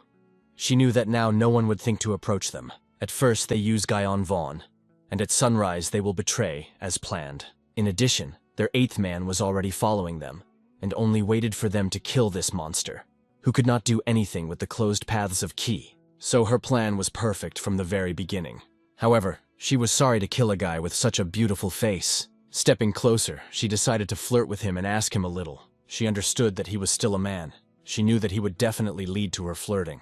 She knew that now no one would think to approach them. At first they used Guyon Vaughn, and at sunrise they will betray, as planned. In addition, their eighth man was already following them, and only waited for them to kill this monster, who could not do anything with the closed paths of Ki. So her plan was perfect from the very beginning. However, she was sorry to kill a guy with such a beautiful face. Stepping closer, she decided to flirt with him and ask him a little. She understood that he was still a man. She knew that he would definitely lead to her flirting.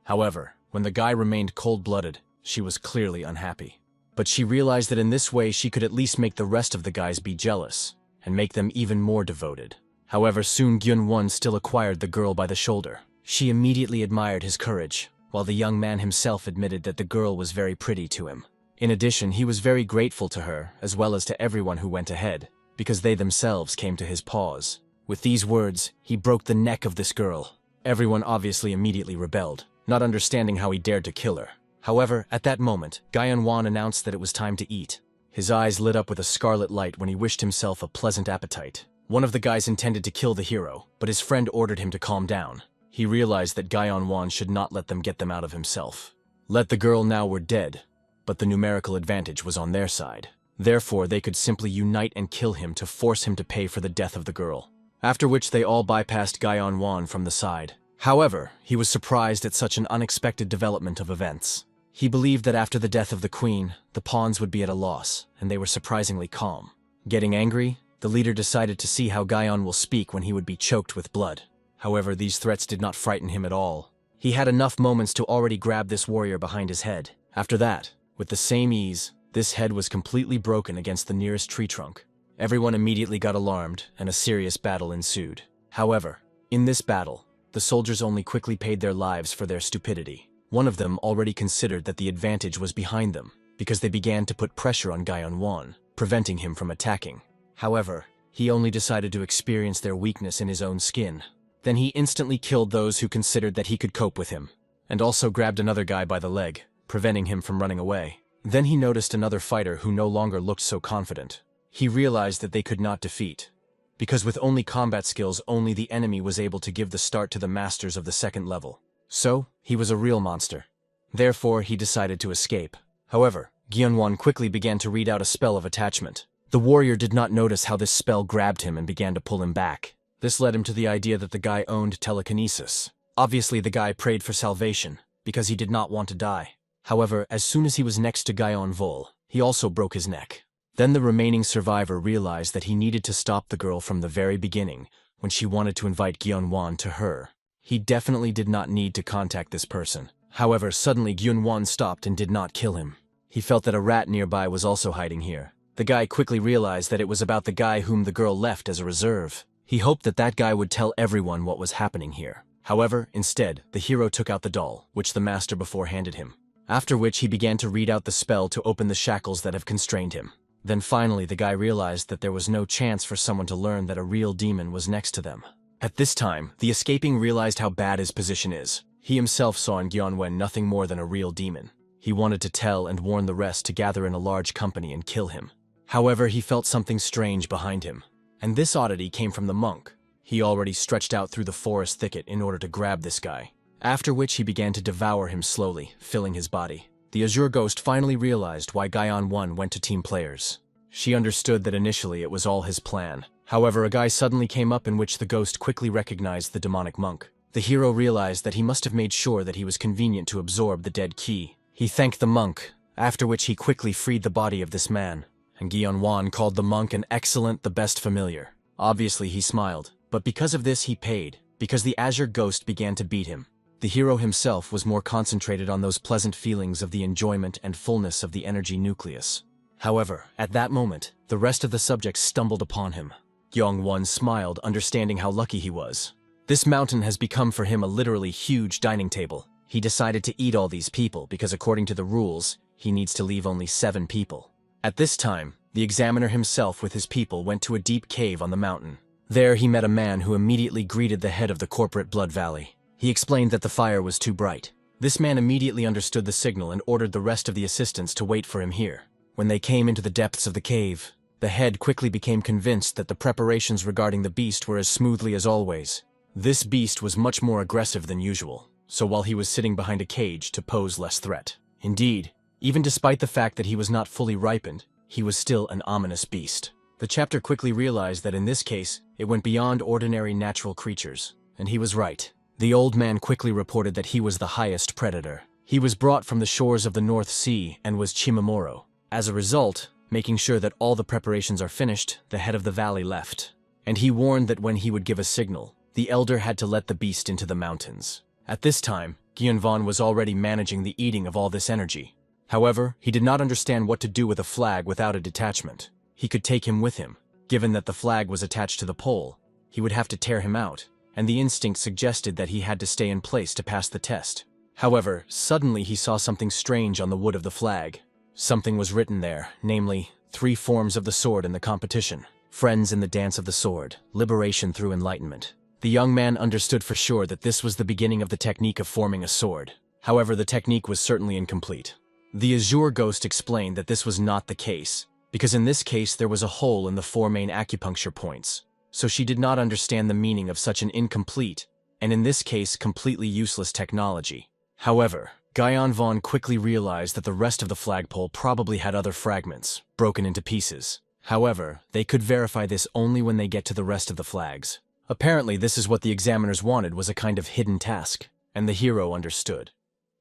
However, when the guy remained cold-blooded, she was clearly unhappy. But she realized that in this way she could at least make the rest of the guys be jealous, and make them even more devoted. However, soon Gyun-won still acquired the girl by the shoulder. She immediately admired his courage, while the young man himself admitted that the girl was very pretty to him. In addition, he was very grateful to her, as well as to everyone who went ahead, because they themselves came to his paws. With these words, he broke the neck of this girl. Everyone obviously immediately rebelled, not understanding how he dared to kill her. However, at that moment, Guyon Vaughn announced that it was time to eat. His eyes lit up with a scarlet light when he wished himself a pleasant appetite. One of the guys intended to kill the hero, but his friend ordered him to calm down. He realized that Guyon Vaughn should not let them get them out of himself. Let the girl now were dead, but the numerical advantage was on their side. Therefore, they could simply unite and kill him to force him to pay for the death of the girl. After which they all bypassed Guyon Vaughn from the side. However, he was surprised at such an unexpected development of events. He believed that after the death of the queen, the pawns would be at a loss, and they were surprisingly calm. Getting angry, the leader decided to see how Guyon will speak when he would be choked with blood. However, these threats did not frighten him at all. He had enough moments to already grab this warrior behind his head. After that, with the same ease, this head was completely broken against the nearest tree trunk. Everyone immediately got alarmed, and a serious battle ensued. However, in this battle, the soldiers only quickly paid their lives for their stupidity. One of them already considered that the advantage was behind them, because they began to put pressure on Guyon Vaughn, preventing him from attacking. However, he only decided to experience their weakness in his own skin. Then he instantly killed those who considered that he could cope with him, and also grabbed another guy by the leg, preventing him from running away. Then he noticed another fighter who no longer looked so confident. He realized that they could not defeat, because with only combat skills, only the enemy was able to give the start to the masters of the second level. So, he was a real monster. Therefore, he decided to escape. However, Gyun-won quickly began to read out a spell of attachment. The warrior did not notice how this spell grabbed him and began to pull him back. This led him to the idea that the guy owned telekinesis. Obviously, the guy prayed for salvation, because he did not want to die. However, as soon as he was next to Gyeon Vol, he also broke his neck. Then the remaining survivor realized that he needed to stop the girl from the very beginning, when she wanted to invite Gyeonwon to her. He definitely did not need to contact this person. However, suddenly Gyeonwon stopped and did not kill him. He felt that a rat nearby was also hiding here. The guy quickly realized that it was about the guy whom the girl left as a reserve. He hoped that that guy would tell everyone what was happening here. However, instead, the hero took out the doll, which the master before handed him. After which he began to read out the spell to open the shackles that have constrained him. Then finally the guy realized that there was no chance for someone to learn that a real demon was next to them. At this time, the escaping realized how bad his position is. He himself saw in Gyeonwen nothing more than a real demon. He wanted to tell and warn the rest to gather in a large company and kill him. However, he felt something strange behind him. And this oddity came from the monk. He already stretched out through the forest thicket in order to grab this guy. After which he began to devour him slowly, filling his body. The Azure Ghost finally realized why Gyeon-won went to team players. She understood that initially it was all his plan. However, a guy suddenly came up in which the ghost quickly recognized the demonic monk. The hero realized that he must have made sure that he was convenient to absorb the dead key. He thanked the monk, after which he quickly freed the body of this man. And Gyeon-won called the monk an excellent, the best familiar. Obviously he smiled, but because of this he paid, because the Azure Ghost began to beat him. The hero himself was more concentrated on those pleasant feelings of the enjoyment and fullness of the energy nucleus. However, at that moment, the rest of the subjects stumbled upon him. Gyeong-won smiled, understanding how lucky he was. This mountain has become for him a literally huge dining table. He decided to eat all these people because according to the rules, he needs to leave only 7 people. At this time, the examiner himself with his people went to a deep cave on the mountain. There he met a man who immediately greeted the head of the corporate Blood Valley. He explained that the fire was too bright. This man immediately understood the signal and ordered the rest of the assistants to wait for him here. When they came into the depths of the cave, the head quickly became convinced that the preparations regarding the beast were as smoothly as always. This beast was much more aggressive than usual, so while he was sitting behind a cage to pose less threat. Indeed, even despite the fact that he was not fully ripened, he was still an ominous beast. The chapter quickly realized that in this case, it went beyond ordinary natural creatures. And he was right. The old man quickly reported that he was the highest predator. He was brought from the shores of the North Sea and was Chimamoro. As a result, making sure that all the preparations are finished, the head of the valley left. And he warned that when he would give a signal, the elder had to let the beast into the mountains. At this time, Gyeonwon was already managing the eating of all this energy. However, he did not understand what to do with a flag without a detachment. He could take him with him. Given that the flag was attached to the pole, he would have to tear him out, and the instinct suggested that he had to stay in place to pass the test. However, suddenly he saw something strange on the wood of the flag. Something was written there, namely, 3 forms of the sword in the competition. Friends in the dance of the sword, liberation through enlightenment. The young man understood for sure that this was the beginning of the technique of forming a sword. However, the technique was certainly incomplete. The Azure Ghost explained that this was not the case, because in this case there was a hole in the 4 main acupuncture points, so she did not understand the meaning of such an incomplete, and in this case completely useless technology. However, Gyeonwon quickly realized that the rest of the flagpole probably had other fragments, broken into pieces. However, they could verify this only when they get to the rest of the flags. Apparently this is what the examiners wanted, was a kind of hidden task, and the hero understood.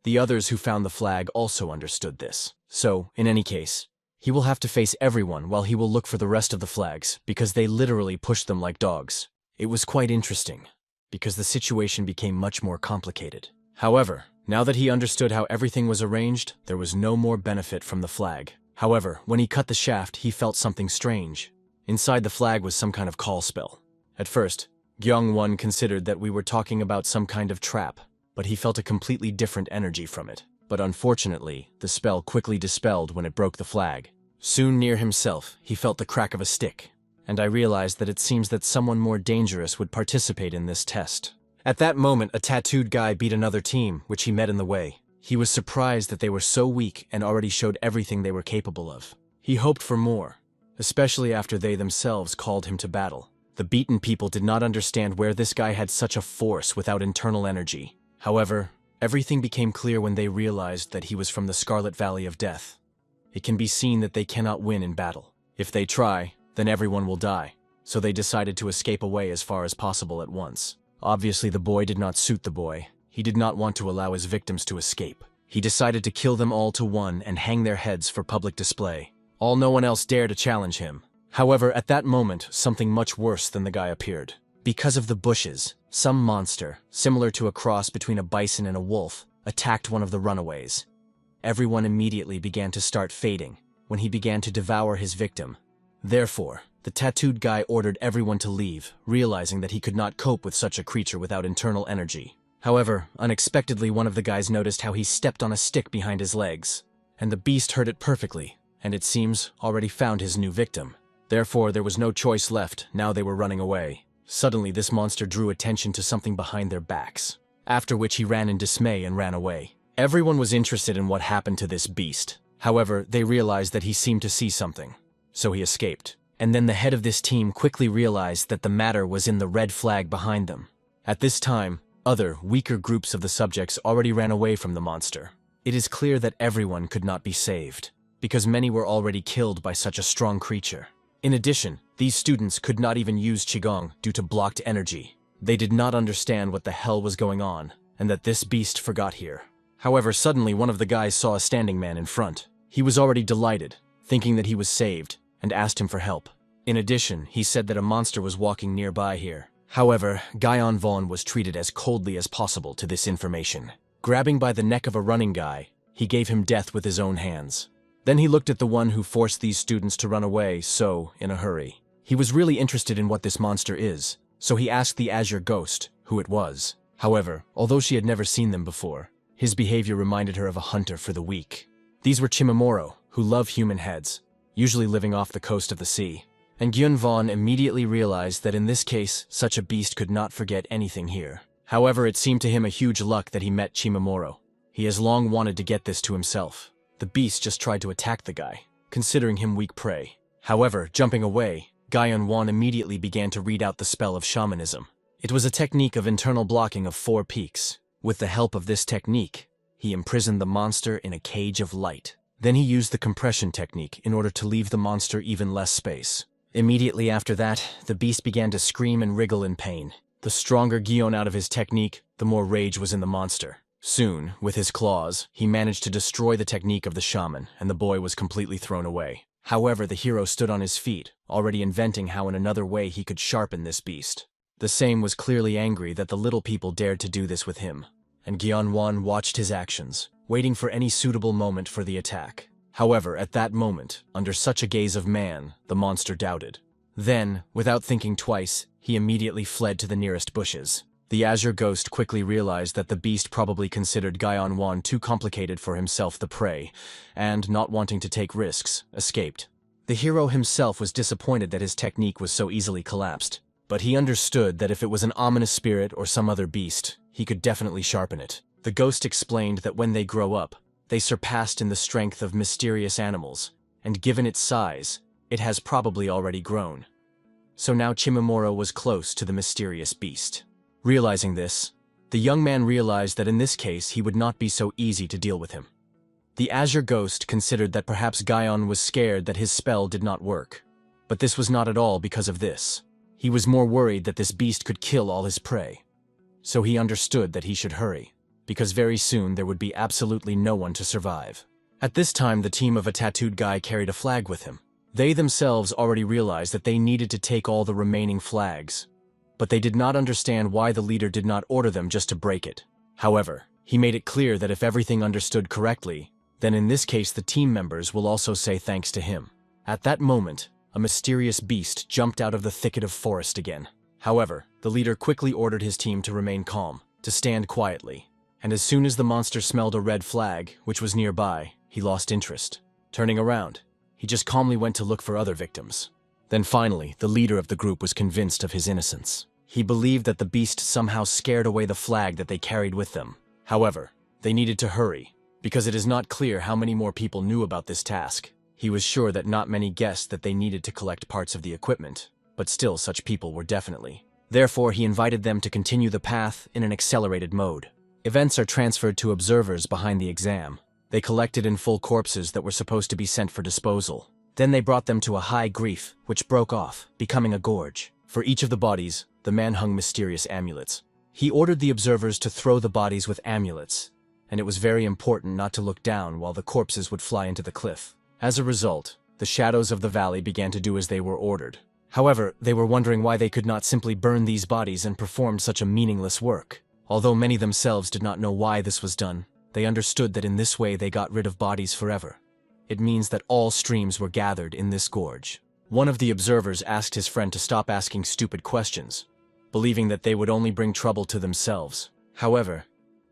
The others who found the flag also understood this. So, in any case, he will have to face everyone while he will look for the rest of the flags, because they literally pushed them like dogs. It was quite interesting, because the situation became much more complicated. However, now that he understood how everything was arranged, there was no more benefit from the flag. However, when he cut the shaft, he felt something strange. Inside the flag was some kind of call spell. At first, Gyeong-won considered that we were talking about some kind of trap, but he felt a completely different energy from it. But unfortunately, the spell quickly dispelled when it broke the flag. Soon near himself, he felt the crack of a stick, and I realized that it seems that someone more dangerous would participate in this test. At that moment, a tattooed guy beat another team, which he met in the way. He was surprised that they were so weak and already showed everything they were capable of. He hoped for more, especially after they themselves called him to battle. The beaten people did not understand where this guy had such a force without internal energy. However, everything became clear when they realized that he was from the Scarlet Valley of Death. It can be seen that they cannot win in battle. If they try, then everyone will die. So they decided to escape away as far as possible at once. Obviously, the boy did not suit the boy. He did not want to allow his victims to escape. He decided to kill them all to one and hang their heads for public display. No one else dared to challenge him. However, at that moment, something much worse than the guy appeared. Because of the bushes, some monster, similar to a cross between a bison and a wolf, attacked one of the runaways. Everyone immediately began to start fading when he began to devour his victim. Therefore, the tattooed guy ordered everyone to leave, realizing that he could not cope with such a creature without internal energy. However, unexpectedly one of the guys noticed how he stepped on a stick behind his legs, and the beast heard it perfectly, and it seems already found his new victim. Therefore, there was no choice left, now they were running away. Suddenly, this monster drew attention to something behind their backs, after which he ran in dismay and ran away. Everyone was interested in what happened to this beast. However, they realized that he seemed to see something, so he escaped. And then the head of this team quickly realized that the matter was in the red flag behind them. At this time, other, weaker groups of the subjects already ran away from the monster. It is clear that everyone could not be saved, because many were already killed by such a strong creature. In addition, these students could not even use Qigong due to blocked energy. They did not understand what the hell was going on, and that this beast forgot here. However, suddenly one of the guys saw a standing man in front. He was already delighted, thinking that he was saved, and asked him for help. In addition, he said that a monster was walking nearby here. However, Guyon Vaughn was treated as coldly as possible to this information. Grabbing by the neck of a running guy, he gave him death with his own hands. Then he looked at the one who forced these students to run away in a hurry. He was really interested in what this monster is, so he asked the Azure Ghost who it was. However, although she had never seen them before, his behavior reminded her of a hunter for the weak. These were Chimamoro, who love human heads, usually living off the coast of the sea. And Gyun Vaughn immediately realized that in this case, such a beast could not forget anything here. However, it seemed to him a huge luck that he met Chimamoro. He has long wanted to get this to himself. The beast just tried to attack the guy, considering him weak prey. However, jumping away, Guyon Vaughn immediately began to read out the spell of shamanism. It was a technique of internal blocking of 4 peaks. With the help of this technique, he imprisoned the monster in a cage of light. Then he used the compression technique in order to leave the monster even less space. Immediately after that, the beast began to scream and wriggle in pain. The stronger Guyon out of his technique, the more rage was in the monster. Soon, with his claws, he managed to destroy the technique of the shaman, and the boy was completely thrown away. However, the hero stood on his feet, already inventing how in another way he could sharpen this beast. The same was clearly angry that the little people dared to do this with him, and Guyon Vaughn watched his actions, waiting for any suitable moment for the attack. However, at that moment, under such a gaze of man, the monster doubted. Then, without thinking twice, he immediately fled to the nearest bushes. The Azure Ghost quickly realized that the beast probably considered Guyon Vaughn too complicated for himself the prey, and, not wanting to take risks, escaped. The hero himself was disappointed that his technique was so easily collapsed, but he understood that if it was an ominous spirit or some other beast, he could definitely sharpen it. The ghost explained that when they grow up, they surpassed in the strength of mysterious animals, and given its size, it has probably already grown. So now Chimamoro was close to the mysterious beast. Realizing this, the young man realized that in this case he would not be so easy to deal with him. The Azure Ghost considered that perhaps Guyon was scared that his spell did not work. But this was not at all because of this. He was more worried that this beast could kill all his prey. So he understood that he should hurry, because very soon there would be absolutely no one to survive. At this time, the team of a tattooed guy carried a flag with him. They themselves already realized that they needed to take all the remaining flags, but they did not understand why the leader did not order them just to break it. However, he made it clear that if everything understood correctly, then in this case the team members will also say thanks to him. At that moment, a mysterious beast jumped out of the thicket of forest again. However, the leader quickly ordered his team to remain calm, to stand quietly. And as soon as the monster smelled a red flag, which was nearby, he lost interest. Turning around, he just calmly went to look for other victims. Then finally, the leader of the group was convinced of his innocence. He believed that the beast somehow scared away the flag that they carried with them. However, they needed to hurry, because it is not clear how many more people knew about this task. He was sure that not many guessed that they needed to collect parts of the equipment, but still such people were definitely. Therefore, he invited them to continue the path in an accelerated mode. Events are transferred to observers behind the exam. They collected in full corpses that were supposed to be sent for disposal. Then they brought them to a high grief, which broke off, becoming a gorge. For each of the bodies, the man hung mysterious amulets. He ordered the observers to throw the bodies with amulets, and it was very important not to look down while the corpses would fly into the cliff. As a result, the shadows of the valley began to do as they were ordered. However, they were wondering why they could not simply burn these bodies and perform such a meaningless work. Although many themselves did not know why this was done, they understood that in this way they got rid of bodies forever. It means that all streams were gathered in this gorge. One of the observers asked his friend to stop asking stupid questions, believing that they would only bring trouble to themselves. However,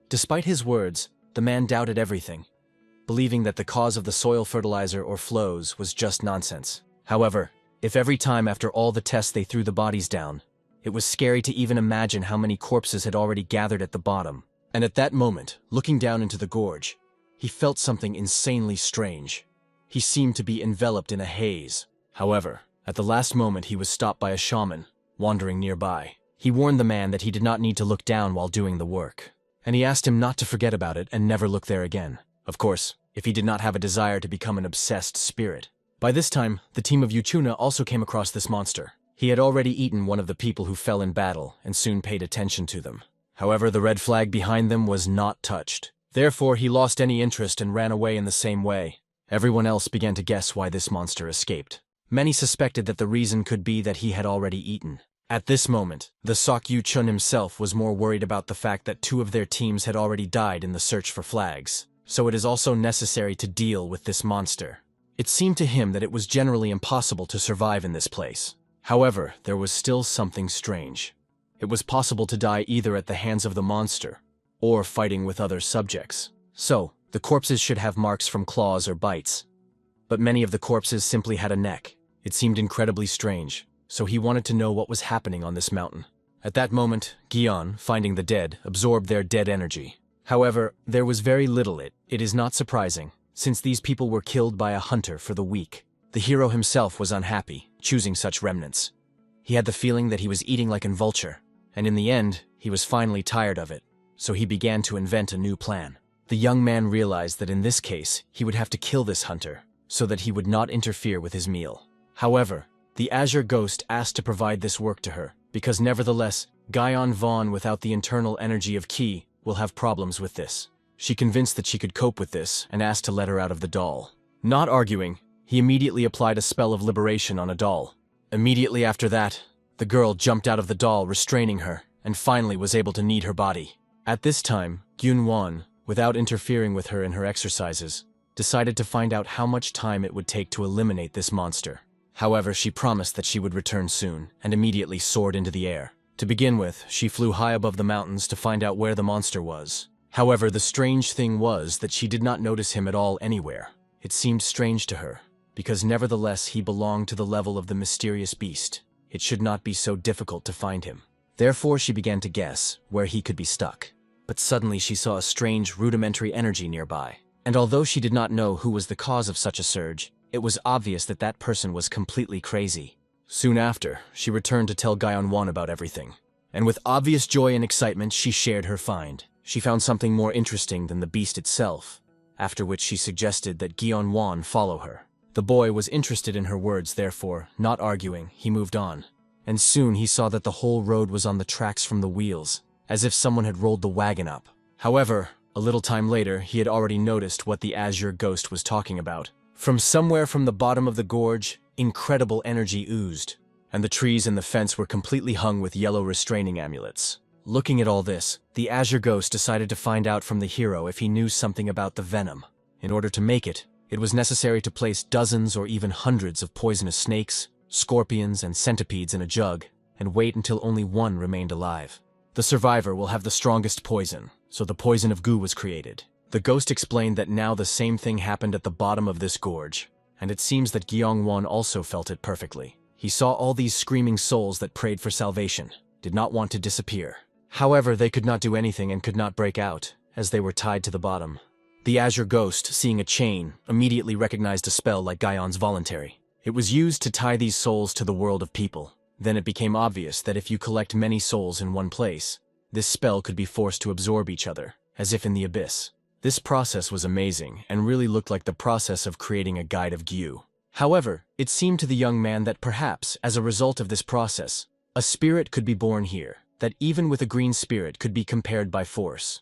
despite his words, the man doubted everything, believing that the cause of the soil fertilizer or flows was just nonsense. However, if every time after all the tests they threw the bodies down, it was scary to even imagine how many corpses had already gathered at the bottom. And at that moment, looking down into the gorge, he felt something insanely strange. He seemed to be enveloped in a haze. However, at the last moment he was stopped by a shaman, wandering nearby. He warned the man that he did not need to look down while doing the work, and he asked him not to forget about it and never look there again. Of course, if he did not have a desire to become an obsessed spirit. By this time, the team of Yuchuna also came across this monster. He had already eaten one of the people who fell in battle and soon paid attention to them. However, the red flag behind them was not touched. Therefore, he lost any interest and ran away in the same way. Everyone else began to guess why this monster escaped. Many suspected that the reason could be that he had already eaten. At this moment, the Sakyu Chun himself was more worried about the fact that 2 of their teams had already died in the search for flags. So it is also necessary to deal with this monster. It seemed to him that it was generally impossible to survive in this place. However, there was still something strange. It was possible to die either at the hands of the monster, or fighting with other subjects. So, the corpses should have marks from claws or bites. But many of the corpses simply had a neck. It seemed incredibly strange, so he wanted to know what was happening on this mountain. At that moment, Gion, finding the dead, absorbed their dead energy. However, there was very little it is not surprising, since these people were killed by a hunter for the weak. The hero himself was unhappy, choosing such remnants. He had the feeling that he was eating like a vulture, and in the end, he was finally tired of it, so he began to invent a new plan. The young man realized that in this case, he would have to kill this hunter, so that he would not interfere with his meal. However, the Azure Ghost asked to provide this work to her, because nevertheless, Gion Vaughn without the internal energy of Ki will have problems with this. She convinced that she could cope with this and asked to let her out of the doll. Not arguing, he immediately applied a spell of liberation on a doll. Immediately after that, the girl jumped out of the doll, restraining her, and finally was able to knead her body. At this time, Gyun Won, without interfering with her in her exercises, decided to find out how much time it would take to eliminate this monster. However, she promised that she would return soon, and immediately soared into the air. To begin with, she flew high above the mountains to find out where the monster was. However, the strange thing was that she did not notice him at all anywhere. It seemed strange to her, because nevertheless he belonged to the level of the mysterious beast. It should not be so difficult to find him. Therefore, she began to guess where he could be stuck. But suddenly she saw a strange, rudimentary energy nearby. And although she did not know who was the cause of such a surge, it was obvious that that person was completely crazy. Soon after, she returned to tell Gyeon Won about everything. And with obvious joy and excitement, she shared her find. She found something more interesting than the beast itself, after which she suggested that Gyeon Won follow her. The boy was interested in her words, therefore, not arguing, he moved on. And soon he saw that the whole road was on the tracks from the wheels, as if someone had rolled the wagon up. However, a little time later, he had already noticed what the Azure Ghost was talking about. From somewhere from the bottom of the gorge, incredible energy oozed, and the trees and the fence were completely hung with yellow restraining amulets. Looking at all this, the Azure Ghost decided to find out from the hero if he knew something about the venom. In order to make it, it was necessary to place dozens or even hundreds of poisonous snakes, scorpions, and centipedes in a jug, and wait until only one remained alive. The survivor will have the strongest poison, so the poison of goo was created. The ghost explained that now the same thing happened at the bottom of this gorge, and it seems that Gyeong Won also felt it perfectly. He saw all these screaming souls that prayed for salvation, did not want to disappear. However, they could not do anything and could not break out, as they were tied to the bottom. The Azure Ghost, seeing a chain, immediately recognized a spell like Gyeon's voluntary. It was used to tie these souls to the world of people. Then it became obvious that if you collect many souls in one place, this spell could be forced to absorb each other, as if in the abyss. This process was amazing and really looked like the process of creating a guide of Gyu. However, it seemed to the young man that perhaps, as a result of this process, a spirit could be born here, that even with a green spirit could be compared by force.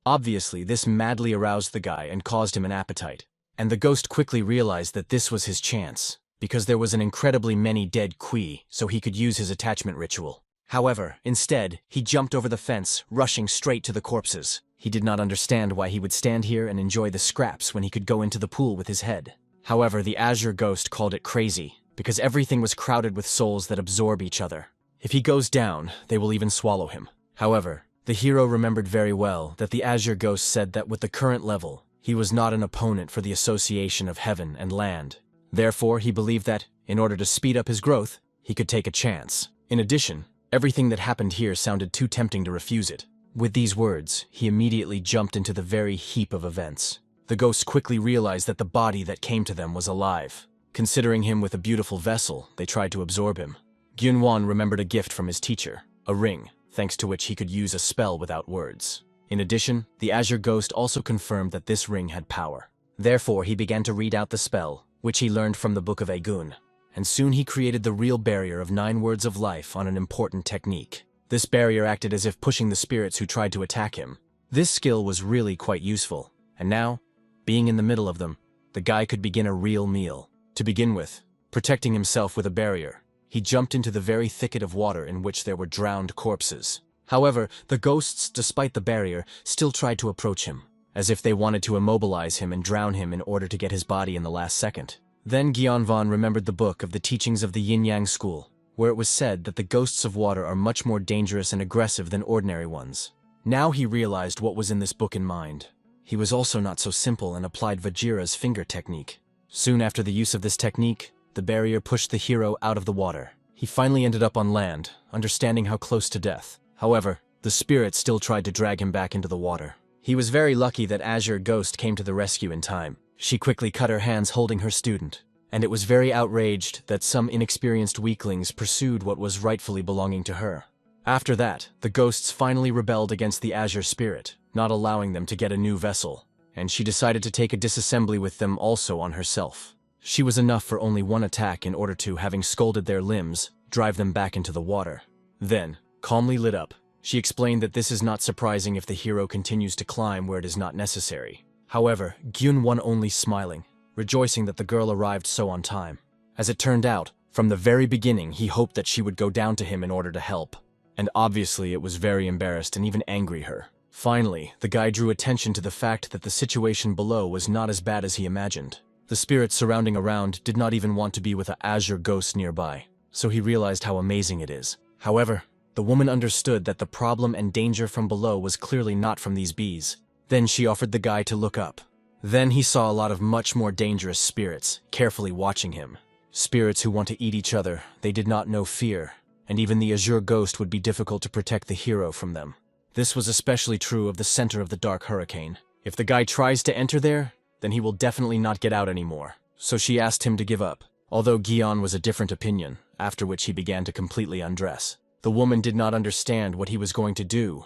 Obviously, this madly aroused the guy and caused him an appetite. And the ghost quickly realized that this was his chance, because there was an incredibly many dead Kui, so he could use his attachment ritual. However, instead, he jumped over the fence, rushing straight to the corpses. He did not understand why he would stand here and enjoy the scraps when he could go into the pool with his head. However, the Azure Ghost called it crazy, because everything was crowded with souls that absorb each other. If he goes down, they will even swallow him. However, the hero remembered very well that the Azure Ghost said that with the current level, he was not an opponent for the association of heaven and land. Therefore, he believed that, in order to speed up his growth, he could take a chance. In addition, everything that happened here sounded too tempting to refuse it. With these words, he immediately jumped into the very heap of events. The ghosts quickly realized that the body that came to them was alive. Considering him with a beautiful vessel, they tried to absorb him. Gyunwon remembered a gift from his teacher, a ring, thanks to which he could use a spell without words. In addition, the Azure Ghost also confirmed that this ring had power. Therefore, he began to read out the spell, which he learned from the Book of Agun, and soon he created the real barrier of 9 words of life on an important technique. This barrier acted as if pushing the spirits who tried to attack him. This skill was really quite useful, and now, being in the middle of them, the guy could begin a real meal. To begin with, protecting himself with a barrier, he jumped into the very thicket of water in which there were drowned corpses. However, the ghosts, despite the barrier, still tried to approach him, as if they wanted to immobilize him and drown him in order to get his body in the last second. Then Gyunwon remembered the book of the teachings of the Yin-Yang school, where it was said that the ghosts of water are much more dangerous and aggressive than ordinary ones. Now he realized what was in this book in mind. He was also not so simple and applied Vajira's finger technique. Soon after the use of this technique, the barrier pushed the hero out of the water. He finally ended up on land, understanding how close to death. However, the spirit still tried to drag him back into the water. He was very lucky that Azure Ghost came to the rescue in time. She quickly cut her hands holding her student, and it was very outraged that some inexperienced weaklings pursued what was rightfully belonging to her. After that, the ghosts finally rebelled against the Azure Spirit, not allowing them to get a new vessel, and she decided to take a disassembly with them also on herself. She was enough for only one attack in order to, having scalded their limbs, drive them back into the water. Then, calmly lit up, she explained that this is not surprising if the hero continues to climb where it is not necessary. However, Gyunwon only smiling, rejoicing that the girl arrived so on time. As it turned out, from the very beginning he hoped that she would go down to him in order to help. And obviously it was very embarrassed and even angry her. Finally, the guy drew attention to the fact that the situation below was not as bad as he imagined. The spirits surrounding around did not even want to be with an Azure Ghost nearby, so he realized how amazing it is. However, the woman understood that the problem and danger from below was clearly not from these bees. Then she offered the guy to look up. Then he saw a lot of much more dangerous spirits, carefully watching him. Spirits who want to eat each other, they did not know fear, and even the Azure Ghost would be difficult to protect the hero from them. This was especially true of the center of the Dark Hurricane. If the guy tries to enter there, then he will definitely not get out anymore. So she asked him to give up, although Gion was a different opinion, after which he began to completely undress. The woman did not understand what he was going to do,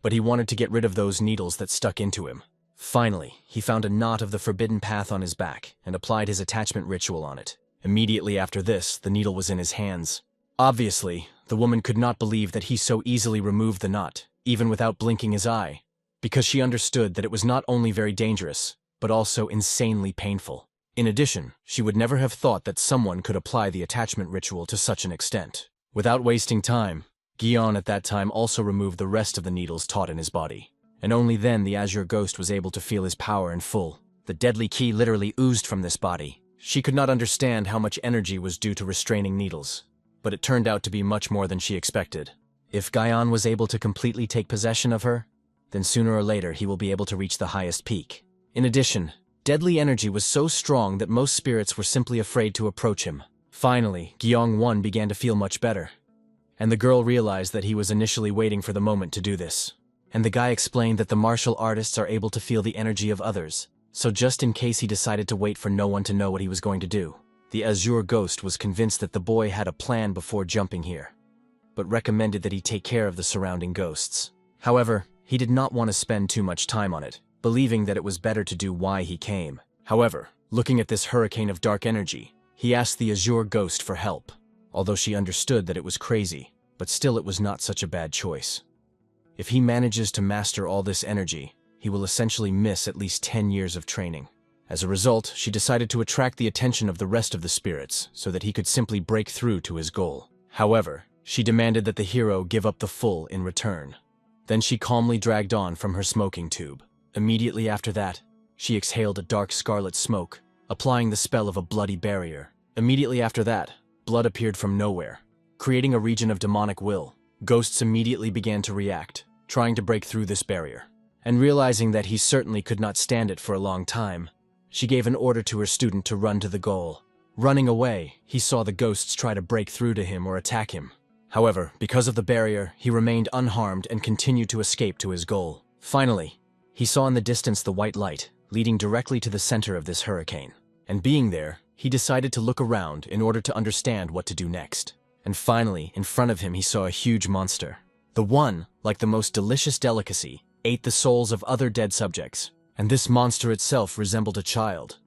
but he wanted to get rid of those needles that stuck into him. Finally, he found a knot of the forbidden path on his back and applied his attachment ritual on it. Immediately after this, the needle was in his hands. Obviously, the woman could not believe that he so easily removed the knot, even without blinking his eye, because she understood that it was not only very dangerous, but also insanely painful. In addition, she would never have thought that someone could apply the attachment ritual to such an extent. Without wasting time, Gion at that time also removed the rest of the needles taught in his body, and only then the Azure Ghost was able to feel his power in full. The deadly key literally oozed from this body. She could not understand how much energy was due to restraining needles, but it turned out to be much more than she expected. If Gion was able to completely take possession of her, then sooner or later he will be able to reach the highest peak. In addition, deadly energy was so strong that most spirits were simply afraid to approach him. Finally, Gyeong-won began to feel much better, and the girl realized that he was initially waiting for the moment to do this. And the guy explained that the martial artists are able to feel the energy of others, so just in case he decided to wait for no one to know what he was going to do. The Azure Ghost was convinced that the boy had a plan before jumping here, but recommended that he take care of the surrounding ghosts. However, he did not want to spend too much time on it, believing that it was better to do why he came. However, looking at this hurricane of dark energy, He asked the Azure Ghost for help, although she understood that it was crazy, but still it was not such a bad choice. If he manages to master all this energy, he will essentially miss at least 10 years of training. As a result, she decided to attract the attention of the rest of the spirits so that he could simply break through to his goal. However, she demanded that the hero give up the full in return. Then she calmly dragged on from her smoking tube. Immediately after that, she exhaled a dark scarlet smoke, applying the spell of a bloody barrier. Immediately after that, blood appeared from nowhere, creating a region of demonic will. Ghosts immediately began to react, trying to break through this barrier. And realizing that he certainly could not stand it for a long time, she gave an order to her student to run to the goal. Running away, he saw the ghosts try to break through to him or attack him. However, because of the barrier, he remained unharmed and continued to escape to his goal. Finally, he saw in the distance the white light, leading directly to the center of this hurricane. And being there, he decided to look around in order to understand what to do next. And finally, in front of him, he saw a huge monster. The one, like the most delicious delicacy, ate the souls of other dead subjects. And this monster itself resembled a child,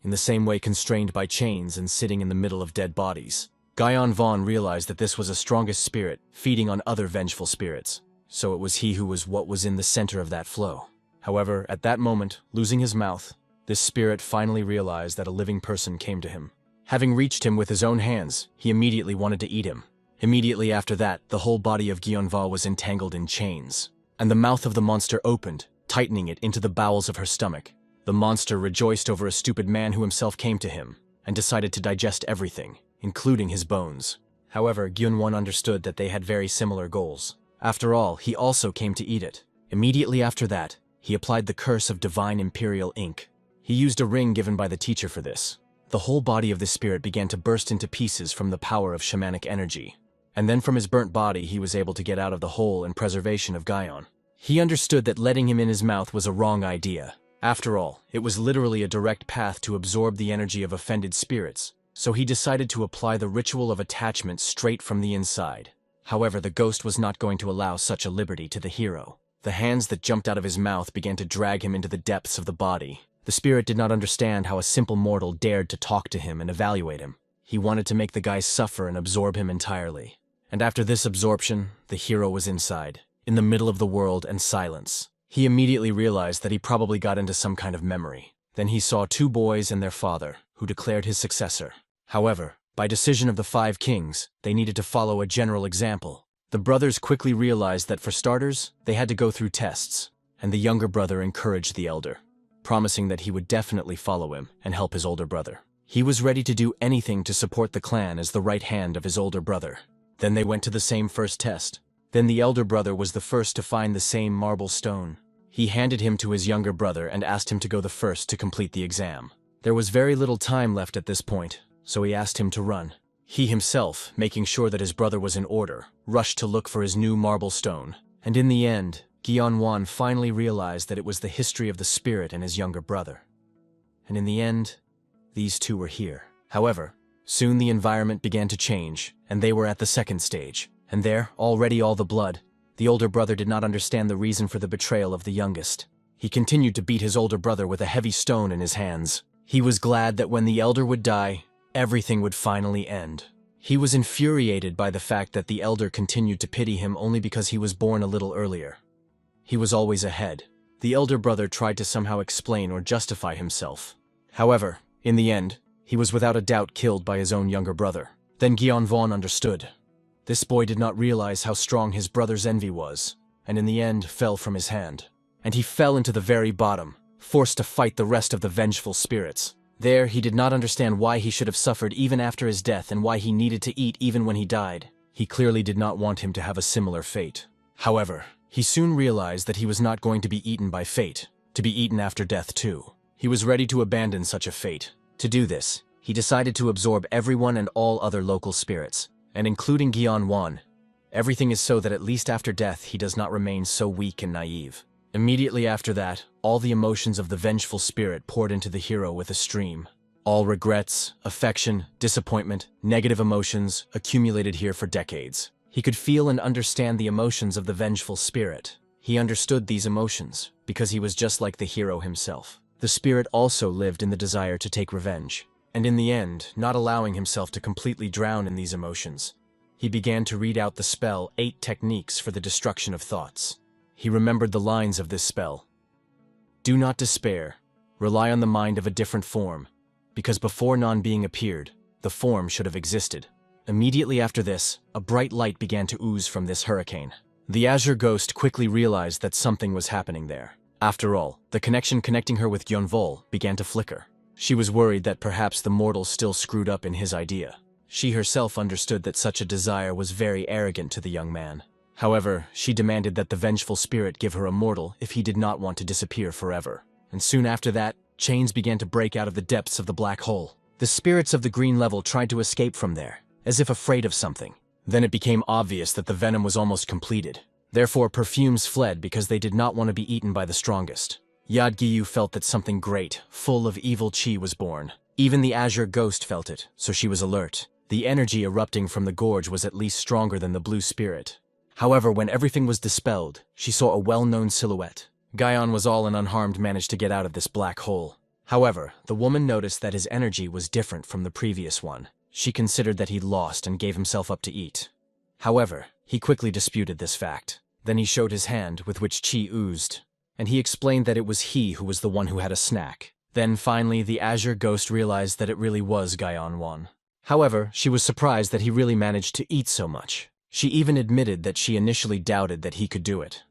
in the same way constrained by chains and sitting in the middle of dead bodies. Guyon Vaughn realized that this was a strongest spirit, feeding on other vengeful spirits. So it was he who was what was in the center of that flow. However, at that moment, losing his mouth, this spirit finally realized that a living person came to him. Having reached him with his own hands, he immediately wanted to eat him. Immediately after that, the whole body of Guyon Vaughn was entangled in chains, and the mouth of the monster opened, tightening it into the bowels of her stomach. The monster rejoiced over a stupid man who himself came to him, and decided to digest everything, including his bones. However, Gyun-won understood that they had very similar goals. After all, he also came to eat it. Immediately after that, he applied the curse of divine imperial ink. He used a ring given by the teacher for this. The whole body of the spirit began to burst into pieces from the power of shamanic energy. And then from his burnt body, he was able to get out of the hole and preservation of Guyon. He understood that letting him in his mouth was a wrong idea. After all, it was literally a direct path to absorb the energy of offended spirits, so he decided to apply the ritual of attachment straight from the inside. However, the ghost was not going to allow such a liberty to the hero. The hands that jumped out of his mouth began to drag him into the depths of the body. The spirit did not understand how a simple mortal dared to talk to him and evaluate him. He wanted to make the guy suffer and absorb him entirely. And after this absorption, the hero was inside, in the middle of the world and silence. He immediately realized that he probably got into some kind of memory. Then he saw 2 boys and their father, who declared his successor. However, by decision of the 5 kings, they needed to follow a general example. The brothers quickly realized that for starters, they had to go through tests, and the younger brother encouraged the elder, promising that he would definitely follow him and help his older brother. He was ready to do anything to support the clan as the right hand of his older brother. Then they went to the same first test. Then the elder brother was the first to find the same marble stone. He handed him to his younger brother and asked him to go the first to complete the exam. There was very little time left at this point, so he asked him to run. He himself, making sure that his brother was in order, rushed to look for his new marble stone. And in the end, Gyun-won finally realized that it was the history of the spirit and his younger brother. And in the end, these 2 were here. However, soon the environment began to change, and they were at the second stage. And there, already all the blood, the older brother did not understand the reason for the betrayal of the youngest. He continued to beat his older brother with a heavy stone in his hands. He was glad that when the elder would die, everything would finally end. He was infuriated by the fact that the elder continued to pity him only because he was born a little earlier. He was always ahead. The elder brother tried to somehow explain or justify himself. However, in the end, he was without a doubt killed by his own younger brother. Then Gyun-won understood. This boy did not realize how strong his brother's envy was, and in the end fell from his hand. And he fell into the very bottom, forced to fight the rest of the vengeful spirits. There, he did not understand why he should have suffered even after his death and why he needed to eat even when he died. He clearly did not want him to have a similar fate. However, he soon realized that he was not going to be eaten by fate, to be eaten after death too. He was ready to abandon such a fate. To do this, he decided to absorb everyone and all other local spirits, and including Gyun-won. Everything is so that at least after death he does not remain so weak and naive. Immediately after that, all the emotions of the vengeful spirit poured into the hero with a stream. All regrets, affection, disappointment, negative emotions accumulated here for decades. He could feel and understand the emotions of the vengeful spirit. He understood these emotions because he was just like the hero himself. The spirit also lived in the desire to take revenge. And in the end, not allowing himself to completely drown in these emotions, he began to read out the spell 8 techniques for the destruction of thoughts. He remembered the lines of this spell. Do not despair. Rely on the mind of a different form, because before non-being appeared, the form should have existed. Immediately after this, a bright light began to ooze from this hurricane. The Azure Ghost quickly realized that something was happening there. After all, the connection connecting her with Gyonvol began to flicker. She was worried that perhaps the mortal still screwed up in his idea. She herself understood that such a desire was very arrogant to the young man. However, she demanded that the vengeful spirit give her a mortal if he did not want to disappear forever. And soon after that, chains began to break out of the depths of the black hole. The spirits of the green level tried to escape from there, as if afraid of something. Then it became obvious that the venom was almost completed. Therefore, perfumes fled because they did not want to be eaten by the strongest. Yadgiyu felt that something great, full of evil chi was born. Even the Azure Ghost felt it, so she was alert. The energy erupting from the gorge was at least stronger than the blue spirit. However, when everything was dispelled, she saw a well-known silhouette. Gaion was all and unharmed managed to get out of this black hole. However, the woman noticed that his energy was different from the previous one. She considered that he'd lost and gave himself up to eat. However, he quickly disputed this fact. Then he showed his hand, with which chi oozed, and he explained that it was he who was the one who had a snack. Then finally, the Azure Ghost realized that it really was Gaion Wan. However, she was surprised that he really managed to eat so much. She even admitted that she initially doubted that he could do it,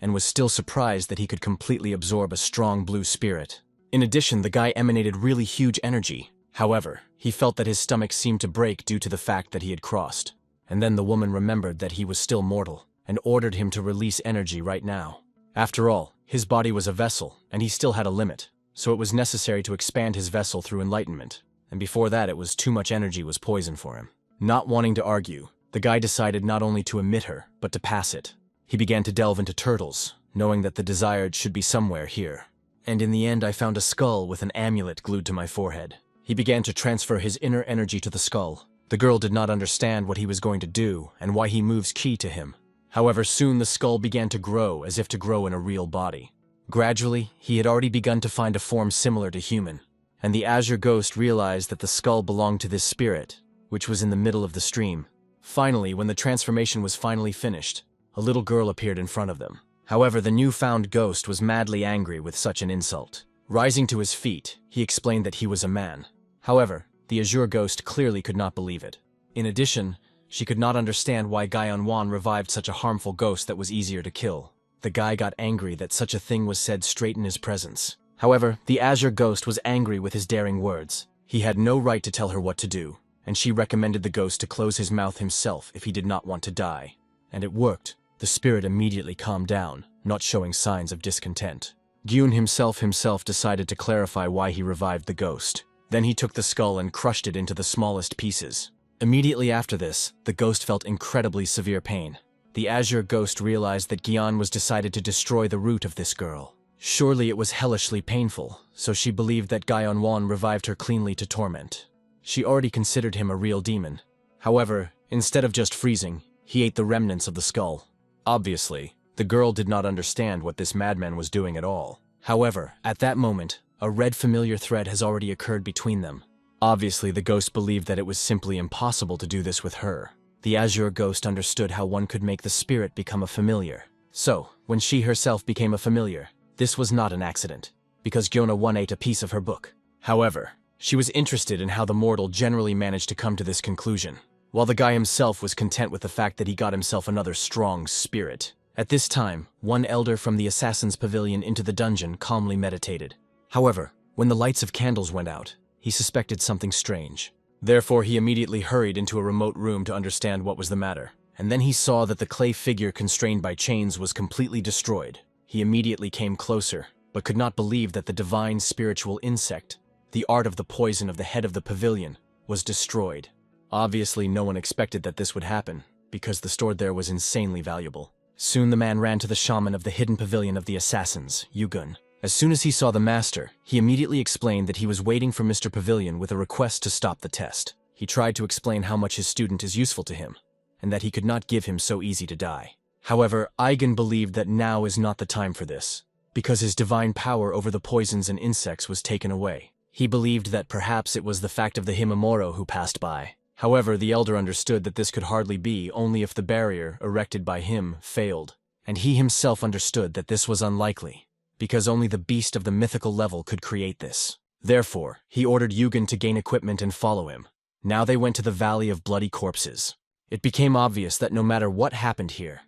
and was still surprised that he could completely absorb a strong blue spirit. In addition, the guy emanated really huge energy. However, he felt that his stomach seemed to break due to the fact that he had crossed. And then the woman remembered that he was still mortal, and ordered him to release energy right now. After all, his body was a vessel, and he still had a limit, so it was necessary to expand his vessel through enlightenment. And before that, it was too much energy was poison for him. Not wanting to argue, the guy decided not only to emit her, but to pass it. He began to delve into turtles, knowing that the desired should be somewhere here. And in the end, I found a skull with an amulet glued to my forehead. He began to transfer his inner energy to the skull. The girl did not understand what he was going to do and why he moves ki to him. However, soon the skull began to grow as if to grow in a real body. Gradually, he had already begun to find a form similar to human, and the Azure Ghost realized that the skull belonged to this spirit, which was in the middle of the stream. Finally, when the transformation was finally finished, a little girl appeared in front of them. However, the newfound ghost was madly angry with such an insult. Rising to his feet, he explained that he was a man. However, the Azure Ghost clearly could not believe it. In addition, she could not understand why Gaion Wan revived such a harmful ghost that was easier to kill. The guy got angry that such a thing was said straight in his presence. However, the Azure Ghost was angry with his daring words. He had no right to tell her what to do, and she recommended the ghost to close his mouth himself if he did not want to die. And it worked. The spirit immediately calmed down, not showing signs of discontent. Gyun himself decided to clarify why he revived the ghost. Then he took the skull and crushed it into the smallest pieces. Immediately after this, the ghost felt incredibly severe pain. The Azure Ghost realized that Gyan was decided to destroy the root of this girl. Surely it was hellishly painful, so she believed that Gaion Wan revived her cleanly to torment. She already considered him a real demon. However, instead of just freezing, he ate the remnants of the skull. Obviously, the girl did not understand what this madman was doing at all. However, at that moment, a red familiar thread has already occurred between them. Obviously, the ghost believed that it was simply impossible to do this with her. The Azure Ghost understood how one could make the spirit become a familiar. So, when she herself became a familiar, this was not an accident, because Gyona-1 ate a piece of her book. However, she was interested in how the mortal generally managed to come to this conclusion, while the guy himself was content with the fact that he got himself another strong spirit. At this time, one elder from the assassin's pavilion into the dungeon calmly meditated. However, when the lights of candles went out, he suspected something strange. Therefore, he immediately hurried into a remote room to understand what was the matter. And then he saw that the clay figure constrained by chains was completely destroyed. He immediately came closer, but could not believe that the divine spiritual insect, the art of the poison of the head of the pavilion, was destroyed. Obviously, no one expected that this would happen, because the stored there was insanely valuable. Soon the man ran to the shaman of the hidden pavilion of the assassins, Yugun. As soon as he saw the master, he immediately explained that he was waiting for Mr. Pavilion with a request to stop the test. He tried to explain how much his student is useful to him, and that he could not give him so easy to die. However, Eigen believed that now is not the time for this, because his divine power over the poisons and insects was taken away. He believed that perhaps it was the fact of the Himamoro who passed by. However, the elder understood that this could hardly be only if the barrier erected by him failed, and he himself understood that this was unlikely, because only the beast of the mythical level could create this. Therefore, he ordered Yugen to gain equipment and follow him. Now they went to the Valley of Bloody Corpses. It became obvious that no matter what happened here,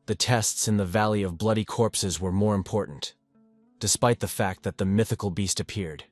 the tests in the Valley of Bloody Corpses were more important, despite the fact that the mythical beast appeared.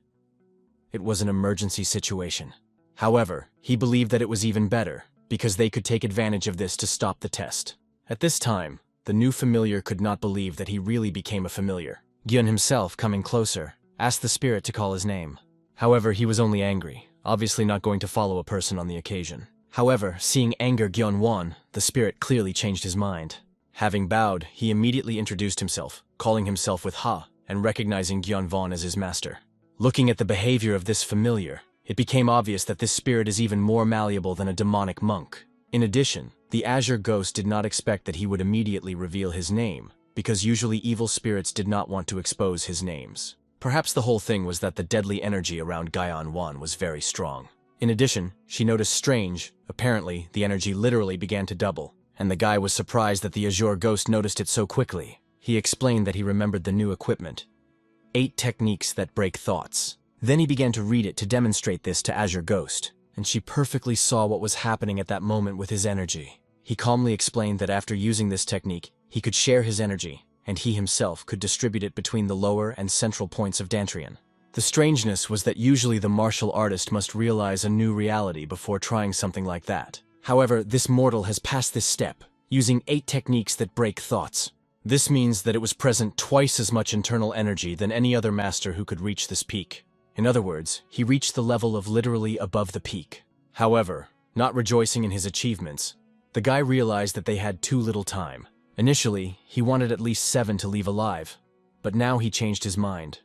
It was an emergency situation. However, he believed that it was even better, because they could take advantage of this to stop the test. At this time, the new familiar could not believe that he really became a familiar. Gyun himself, coming closer, asked the spirit to call his name. However, he was only angry, obviously not going to follow a person on the occasion. However, seeing anger Gyun won, the spirit clearly changed his mind. Having bowed, he immediately introduced himself, calling himself with Ha, and recognizing Gyun Von as his master. Looking at the behavior of this familiar, it became obvious that this spirit is even more malleable than a demonic monk. In addition, the Azure Ghost did not expect that he would immediately reveal his name, because usually evil spirits did not want to expose his names. Perhaps the whole thing was that the deadly energy around Gaian Wan was very strong. In addition, she noticed strange, apparently the energy literally began to double, and the guy was surprised that the Azure Ghost noticed it so quickly. He explained that he remembered the new equipment. 8 techniques that break thoughts. Then he began to read it to demonstrate this to Azure Ghost, and she perfectly saw what was happening at that moment with his energy. He calmly explained that after using this technique, he could share his energy, and he himself could distribute it between the lower and central points of Dantrian. The strangeness was that usually the martial artist must realize a new reality before trying something like that. However, this mortal has passed this step, using 8 techniques that break thoughts. This means that it was present twice as much internal energy than any other master who could reach this peak. In other words, he reached the level of literally above the peak. However, not rejoicing in his achievements, the guy realized that they had too little time. Initially, he wanted at least 7 to leave alive, but now he changed his mind,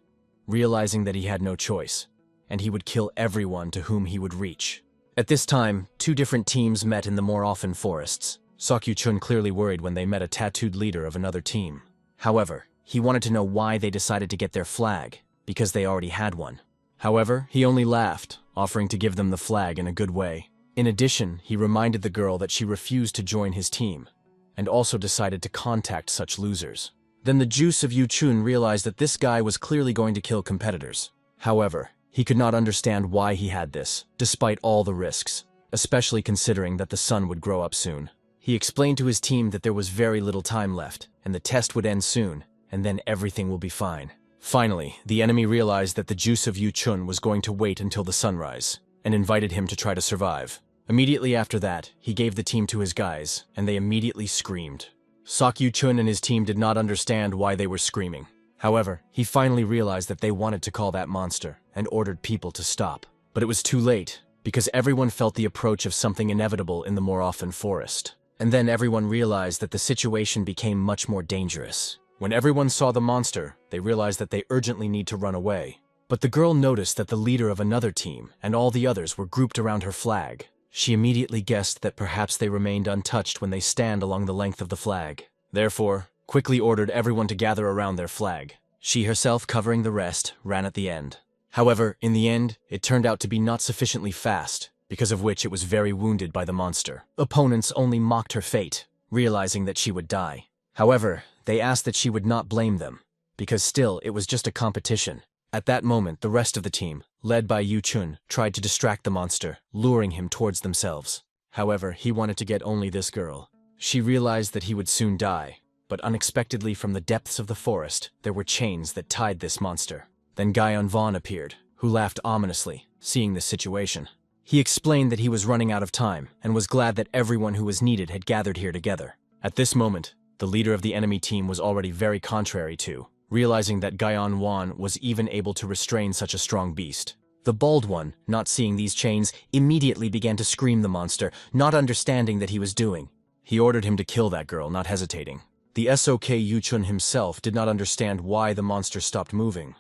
realizing that he had no choice, and he would kill everyone to whom he would reach. At this time, 2 different teams met in the more often forests. Sakyu-chun clearly worried when they met a tattooed leader of another team. However, he wanted to know why they decided to get their flag, because they already had one. However, he only laughed, offering to give them the flag in a good way. In addition, he reminded the girl that she refused to join his team, and also decided to contact such losers. Then the juice of Yu-chun realized that this guy was clearly going to kill competitors. However, he could not understand why he had this, despite all the risks, especially considering that the sun would grow up soon. He explained to his team that there was very little time left, and the test would end soon, and then everything will be fine. Finally, the enemy realized that the juice of Yu-chun was going to wait until the sunrise, and invited him to try to survive. Immediately after that, he gave the team to his guys, and they immediately screamed. Sakyu-chun and his team did not understand why they were screaming. However, he finally realized that they wanted to call that monster, and ordered people to stop. But it was too late, because everyone felt the approach of something inevitable in the more often forest. And then everyone realized that the situation became much more dangerous. When everyone saw the monster, they realized that they urgently need to run away. But the girl noticed that the leader of another team and all the others were grouped around her flag. She immediately guessed that perhaps they remained untouched when they stand along the length of the flag. Therefore, quickly ordered everyone to gather around their flag. She herself, covering the rest, ran at the end. However, in the end, it turned out to be not sufficiently fast, because of which it was very wounded by the monster. Opponents only mocked her fate, realizing that she would die. However, they asked that she would not blame them, because still it was just a competition. At that moment, the rest of the team, led by Yu-chun, tried to distract the monster, luring him towards themselves. However, he wanted to get only this girl. She realized that he would soon die, but unexpectedly from the depths of the forest, there were chains that tied this monster. Then Gaion Vaughn appeared, who laughed ominously, seeing this situation. He explained that he was running out of time, and was glad that everyone who was needed had gathered here together. At this moment, the leader of the enemy team was already very contrary to, realizing that Gaion Wan was even able to restrain such a strong beast. The bald one, not seeing these chains, immediately began to scream the monster, not understanding that he was doing. He ordered him to kill that girl, not hesitating. The SOK Yu-chun himself did not understand why the monster stopped moving,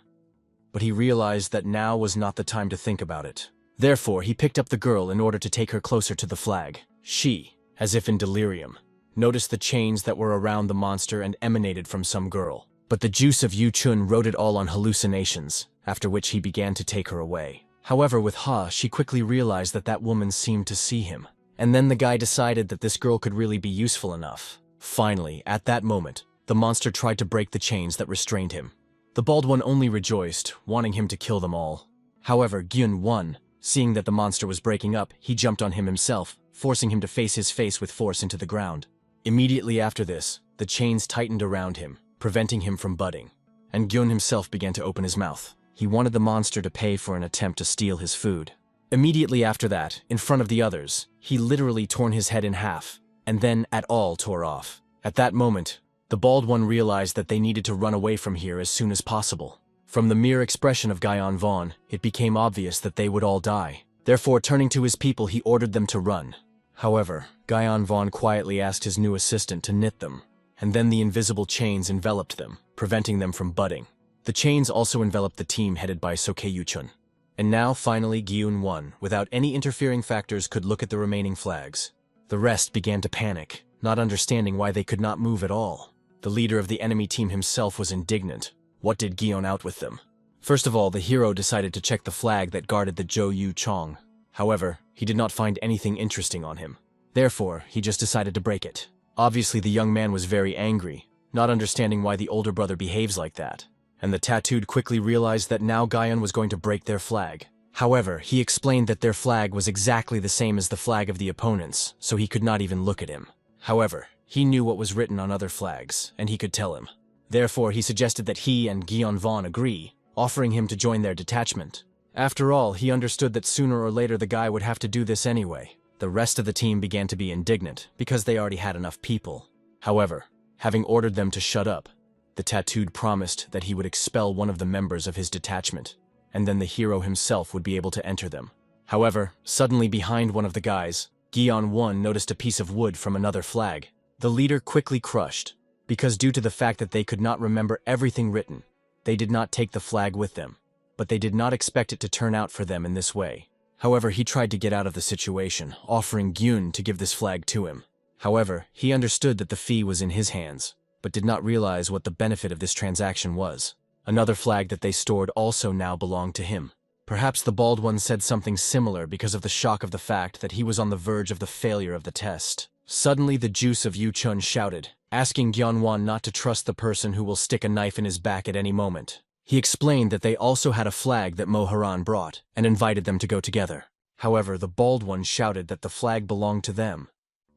but he realized that now was not the time to think about it. Therefore, he picked up the girl in order to take her closer to the flag. She, as if in delirium, noticed the chains that were around the monster and emanated from some girl. But the juice of Yu-chun wrote it all on hallucinations, after which he began to take her away. However, with Ha, she quickly realized that that woman seemed to see him. And then the guy decided that this girl could really be useful enough. Finally, at that moment, the monster tried to break the chains that restrained him. The bald one only rejoiced, wanting him to kill them all. However, Gyun-won, seeing that the monster was breaking up, he jumped on him himself, forcing him to face his face with force into the ground. Immediately after this, the chains tightened around him, preventing him from budding. And Gyun himself began to open his mouth. He wanted the monster to pay for an attempt to steal his food. Immediately after that, in front of the others, he literally torn his head in half, and then at all tore off. At that moment, the bald one realized that they needed to run away from here as soon as possible. From the mere expression of Gyeon-won, it became obvious that they would all die. Therefore, turning to his people, he ordered them to run. However, Gyeon-won quietly asked his new assistant to knit them, and then the invisible chains enveloped them, preventing them from budding. The chains also enveloped the team headed by Sokei-yuchun. And now, finally, Gyun-won, without any interfering factors, could look at the remaining flags. The rest began to panic, not understanding why they could not move at all. The leader of the enemy team himself was indignant. What did Gyun out with them? First of all, the hero decided to check the flag that guarded the Jo-Yu Chong. However, he did not find anything interesting on him. Therefore, he just decided to break it. Obviously, the young man was very angry, not understanding why the older brother behaves like that. And the tattooed quickly realized that now Gyun was going to break their flag. However, he explained that their flag was exactly the same as the flag of the opponents, so he could not even look at him. However, he knew what was written on other flags, and he could tell him. Therefore, he suggested that he and Gyun-won agree, offering him to join their detachment. After all, he understood that sooner or later the guy would have to do this anyway. The rest of the team began to be indignant, because they already had enough people. However, having ordered them to shut up, the tattooed promised that he would expel one of the members of his detachment, and then the hero himself would be able to enter them. However, suddenly behind one of the guys, Gyun-won noticed a piece of wood from another flag. The leader quickly crushed, because due to the fact that they could not remember everything written, they did not take the flag with them, but they did not expect it to turn out for them in this way. However, he tried to get out of the situation, offering Gyun to give this flag to him. However, he understood that the fee was in his hands, but did not realize what the benefit of this transaction was. Another flag that they stored also now belonged to him. Perhaps the bald one said something similar because of the shock of the fact that he was on the verge of the failure of the test. Suddenly the juice of Yu-chun shouted, asking Gyun-won not to trust the person who will stick a knife in his back at any moment. He explained that they also had a flag that Mo-haran brought, and invited them to go together. However, the bald one shouted that the flag belonged to them.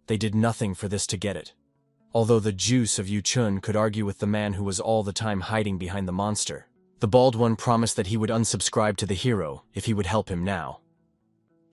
They did nothing for this to get it. Although the juice of Yu-chun could argue with the man who was all the time hiding behind the monster, the bald one promised that he would unsubscribe to the hero if he would help him now.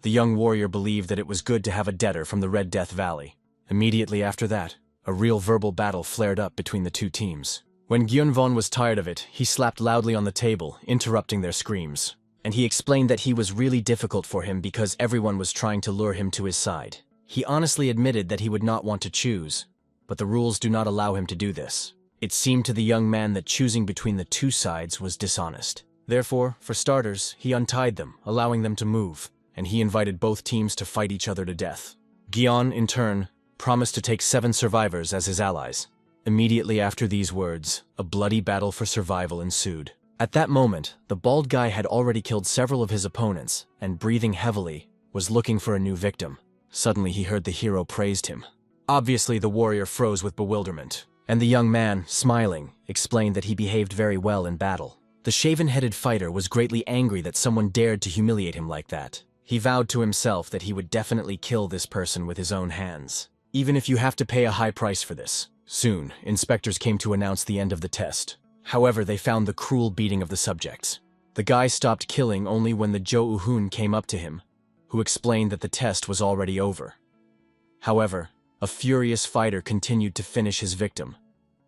The young warrior believed that it was good to have a debtor from the Red Death Valley. Immediately after that, a real verbal battle flared up between the two teams. When Gyun-won was tired of it, he slapped loudly on the table, interrupting their screams. And he explained that he was really difficult for him because everyone was trying to lure him to his side. He honestly admitted that he would not want to choose, but the rules do not allow him to do this. It seemed to the young man that choosing between the two sides was dishonest. Therefore, for starters, he untied them, allowing them to move, and he invited both teams to fight each other to death. Gyeon, in turn, promised to take 7 survivors as his allies. Immediately after these words, a bloody battle for survival ensued. At that moment, the bald guy had already killed several of his opponents, and breathing heavily, was looking for a new victim. Suddenly he heard the hero praised him. Obviously the warrior froze with bewilderment, and the young man, smiling, explained that he behaved very well in battle. The shaven-headed fighter was greatly angry that someone dared to humiliate him like that. He vowed to himself that he would definitely kill this person with his own hands, even if you have to pay a high price for this. Soon, inspectors came to announce the end of the test. However, they found the cruel beating of the subjects. The guy stopped killing only when the Jo-Uhun came up to him, who explained that the test was already over. However, a furious fighter continued to finish his victim,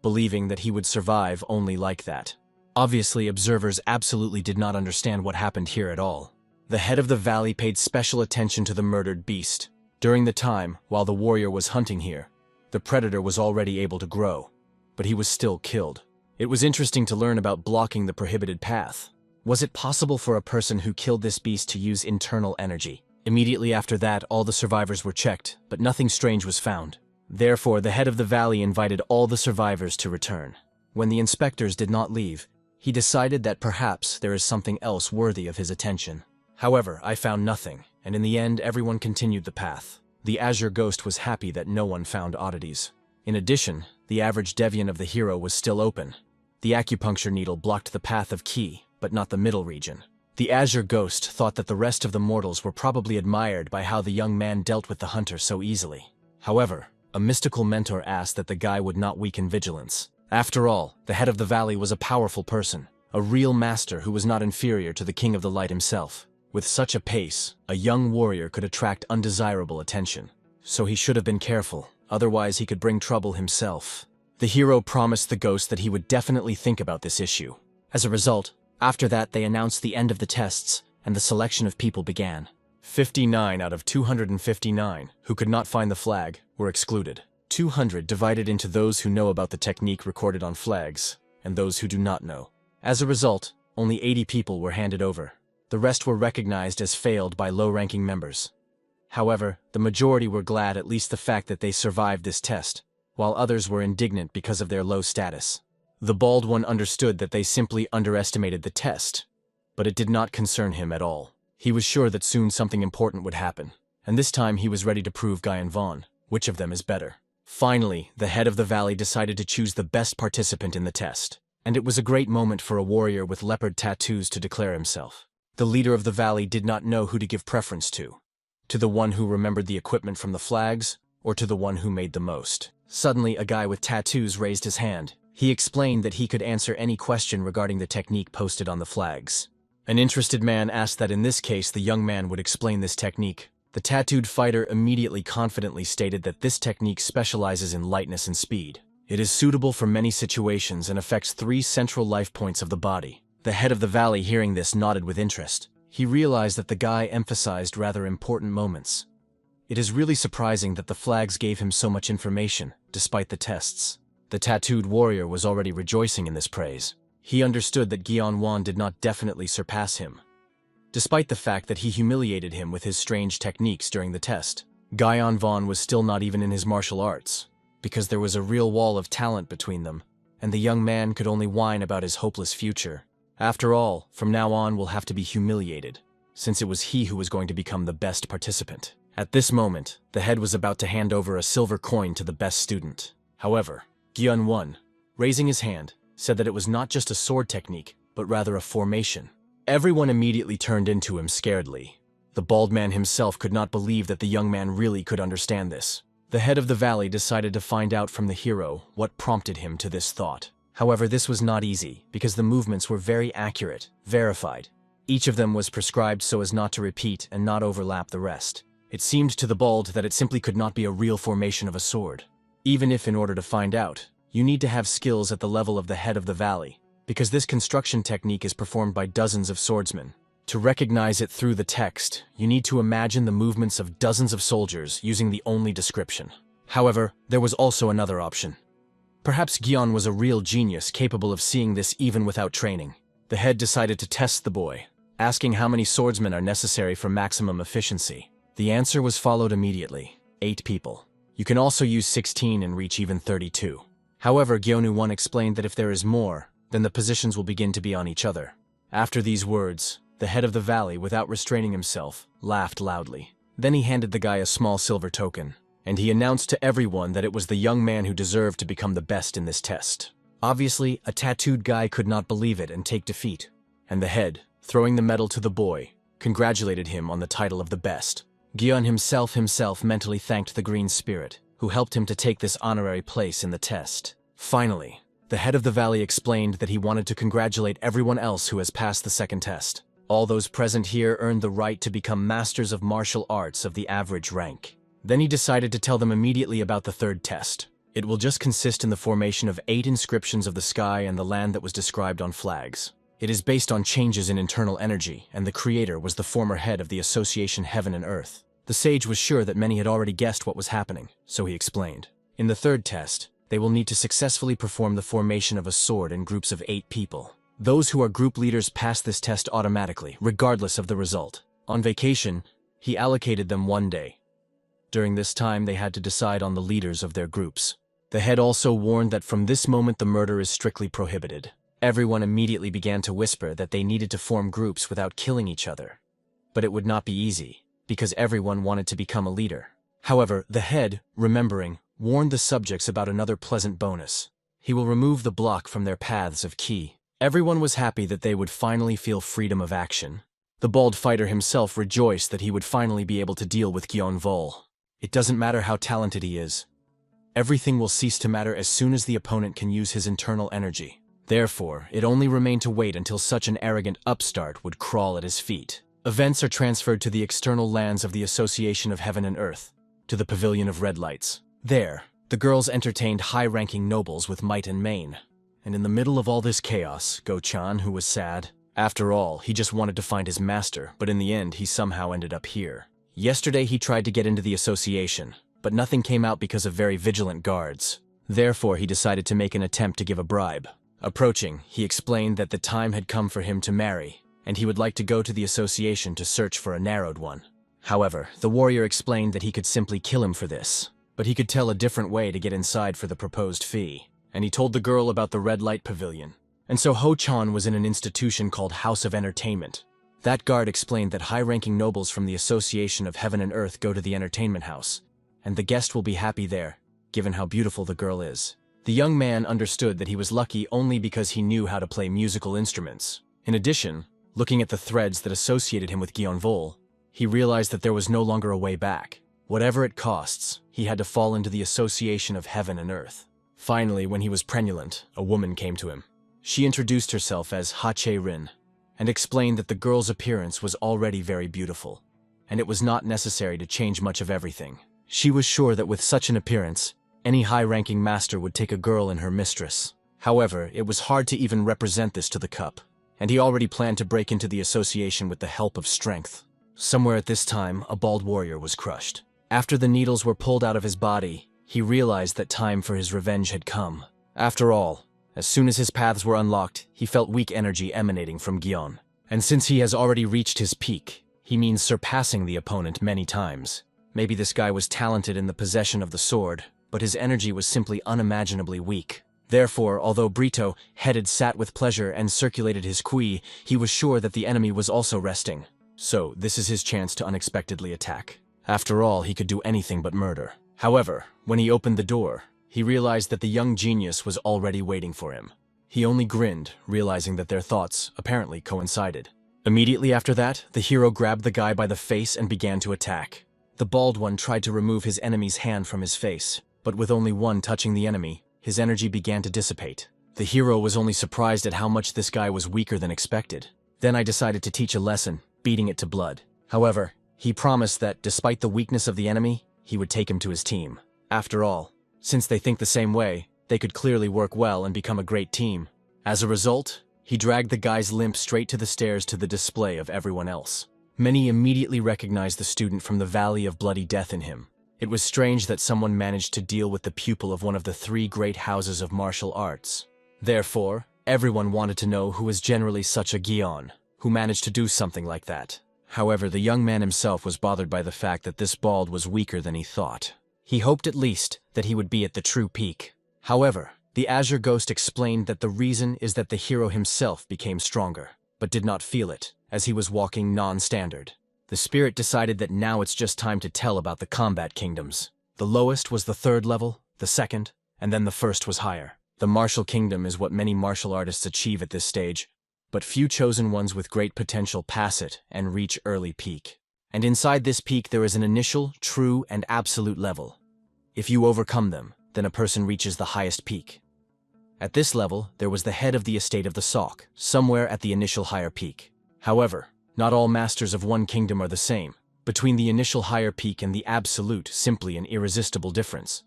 believing that he would survive only like that. Obviously, observers absolutely did not understand what happened here at all. The head of the valley paid special attention to the murdered beast. During the time, while the warrior was hunting here, the predator was already able to grow, but he was still killed. It was interesting to learn about blocking the prohibited path. Was it possible for a person who killed this beast to use internal energy? Immediately after that, all the survivors were checked, but nothing strange was found. Therefore, the head of the valley invited all the survivors to return. When the inspectors did not leave, He decided that perhaps there is something else worthy of his attention. However, I found nothing, and in the end everyone continued the path. The Azure Ghost was happy that no one found oddities. In addition, the average deviant of the hero was still open. The acupuncture needle blocked the path of Ki, but not the middle region. The Azure Ghost thought that the rest of the mortals were probably admired by how the young man dealt with the hunter so easily. However, a mystical mentor asked that the guy would not weaken vigilance. After all, the head of the valley was a powerful person, a real master who was not inferior to the King of the Light himself. With such a pace, a young warrior could attract undesirable attention. So he should have been careful, otherwise he could bring trouble himself. The hero promised the ghost that he would definitely think about this issue. As a result, after that they announced the end of the tests, and the selection of people began. 59 out of 259, who could not find the flag, were excluded. 200 divided into those who know about the technique recorded on flags, and those who do not know. As a result, only 80 people were handed over. The rest were recognized as failed by low-ranking members. However, the majority were glad at least the fact that they survived this test, while others were indignant because of their low status. The bald one understood that they simply underestimated the test, but it did not concern him at all. He was sure that soon something important would happen, and this time he was ready to prove Guy and Vaughn, which of them is better. Finally, the head of the valley decided to choose the best participant in the test, and it was a great moment for a warrior with leopard tattoos to declare himself. The leader of the valley did not know who to give preference to the one who remembered the equipment from the flags, or to the one who made the most. Suddenly, a guy with tattoos raised his hand. He explained that he could answer any question regarding the technique posted on the flags. An interested man asked that in this case the young man would explain this technique. The tattooed fighter immediately confidently stated that this technique specializes in lightness and speed. It is suitable for many situations and affects 3 central life points of the body. The head of the valley, hearing this, nodded with interest. He realized that the guy emphasized rather important moments. It is really surprising that the flags gave him so much information, despite the tests. The tattooed warrior was already rejoicing in this praise. He understood that Guion Wan did not definitely surpass him, despite the fact that he humiliated him with his strange techniques during the test. Guion Wan was still not even in his martial arts, because there was a real wall of talent between them, and the young man could only whine about his hopeless future. After all, from now on we'll have to be humiliated, since it was he who was going to become the best participant. At this moment, the head was about to hand over a silver coin to the best student. However, Guion Wan, raising his hand, said that it was not just a sword technique, but rather a formation. Everyone immediately turned into him scaredly. The bald man himself could not believe that the young man really could understand this. The head of the valley decided to find out from the hero what prompted him to this thought. However, this was not easy, because the movements were very accurate, verified. Each of them was prescribed so as not to repeat and not overlap the rest. It seemed to the bald that it simply could not be a real formation of a sword. Even if, in order to find out, you need to have skills at the level of the head of the valley, because this construction technique is performed by dozens of swordsmen. To recognize it through the text, you need to imagine the movements of dozens of soldiers using the only description. However, there was also another option. Perhaps Guion was a real genius capable of seeing this even without training. The head decided to test the boy, asking how many swordsmen are necessary for maximum efficiency. The answer was followed immediately: 8 people. You can also use 16 and reach even 32. However, Gyeonu Won explained that if there is more, then the positions will begin to be on each other. After these words, the head of the valley, without restraining himself, laughed loudly. Then he handed the guy a small silver token, and he announced to everyone that it was the young man who deserved to become the best in this test. Obviously, a tattooed guy could not believe it and take defeat, and the head, throwing the medal to the boy, congratulated him on the title of the best. Gyeon himself mentally thanked the Green Spirit, who helped him to take this honorary place in the test. Finally, the head of the valley explained that he wanted to congratulate everyone else who has passed the second test. All those present here earned the right to become masters of martial arts of the average rank. Then he decided to tell them immediately about the third test. It will just consist in the formation of 8 inscriptions of the sky and the land that was described on flags. It is based on changes in internal energy, and the creator was the former head of the Association Heaven and Earth. The sage was sure that many had already guessed what was happening, so he explained. In the third test, they will need to successfully perform the formation of a sword in groups of 8 people. Those who are group leaders pass this test automatically, regardless of the result. On vacation, he allocated them 1 day. During this time, they had to decide on the leaders of their groups. The head also warned that from this moment the murder is strictly prohibited. Everyone immediately began to whisper that they needed to form groups without killing each other. But it would not be easy, because everyone wanted to become a leader. However, the head, remembering, warned the subjects about another pleasant bonus. He will remove the block from their paths of ki. Everyone was happy that they would finally feel freedom of action. The bald fighter himself rejoiced that he would finally be able to deal with Gyeonvol. It doesn't matter how talented he is. Everything will cease to matter as soon as the opponent can use his internal energy. Therefore, it only remained to wait until such an arrogant upstart would crawl at his feet. Events are transferred to the external lands of the Association of Heaven and Earth, to the Pavilion of Red Lights. There, the girls entertained high-ranking nobles with might and main. And in the middle of all this chaos, Go-chan, who was sad. After all, he just wanted to find his master, but in the end, he somehow ended up here. Yesterday, he tried to get into the association, but nothing came out because of very vigilant guards. Therefore, he decided to make an attempt to give a bribe. Approaching, he explained that the time had come for him to marry, and he would like to go to the association to search for a narrowed one. However, the warrior explained that he could simply kill him for this, but he could tell a different way to get inside for the proposed fee, and he told the girl about the red light pavilion. And so Ho-chan was in an institution called House of Entertainment. That guard explained that high-ranking nobles from the Association of Heaven and Earth go to the entertainment house, and the guest will be happy there, given how beautiful the girl is. The young man understood that he was lucky only because he knew how to play musical instruments. In addition, looking at the threads that associated him with Gyeonvol, he realized that there was no longer a way back. Whatever it costs, he had to fall into the Association of Heaven and Earth. Finally, when he was pregnant, a woman came to him. She introduced herself as Ha-che-rin, and explained that the girl's appearance was already very beautiful, and it was not necessary to change much of everything. She was sure that with such an appearance, any high-ranking master would take a girl in her mistress. However, it was hard to even represent this to the cup, and he already planned to break into the association with the help of strength. Somewhere at this time, a bald warrior was crushed. After the needles were pulled out of his body, he realized that time for his revenge had come. After all, as soon as his paths were unlocked, he felt weak energy emanating from Gyeon. And since he has already reached his peak, he means surpassing the opponent many times. Maybe this guy was talented in the possession of the sword, but his energy was simply unimaginably weak. Therefore, although Brito, headed, sat with pleasure and circulated his kui, he was sure that the enemy was also resting. So, this is his chance to unexpectedly attack. After all, he could do anything but murder. However, when he opened the door, he realized that the young genius was already waiting for him. He only grinned, realizing that their thoughts, apparently, coincided. Immediately after that, the hero grabbed the guy by the face and began to attack. The bald one tried to remove his enemy's hand from his face, but with only one touching the enemy, his energy began to dissipate. The hero was only surprised at how much this guy was weaker than expected. Then I decided to teach a lesson, beating it to blood. However, he promised that, despite the weakness of the enemy, he would take him to his team. After all, since they think the same way, they could clearly work well and become a great team. As a result, he dragged the guy's limp straight to the stairs to the display of everyone else. Many immediately recognized the student from the Valley of Bloody Death in him. It was strange that someone managed to deal with the pupil of one of the 3 great houses of martial arts. Therefore, everyone wanted to know who was generally such a Gyeon, who managed to do something like that. However, the young man himself was bothered by the fact that this bald was weaker than he thought. He hoped at least that he would be at the true peak. However, the Azure Ghost explained that the reason is that the hero himself became stronger, but did not feel it, as he was walking non-standard. The spirit decided that now it's just time to tell about the combat kingdoms. The lowest was the 3rd level, the 2nd, and then the 1st was higher. The martial kingdom is what many martial artists achieve at this stage, but few chosen ones with great potential pass it and reach early peak. And inside this peak there is an initial, true, and absolute level. If you overcome them, then a person reaches the highest peak. At this level, there was the head of the estate of the Sok, somewhere at the initial higher peak. However, not all masters of one kingdom are the same. Between the initial higher peak and the absolute, simply an irresistible difference.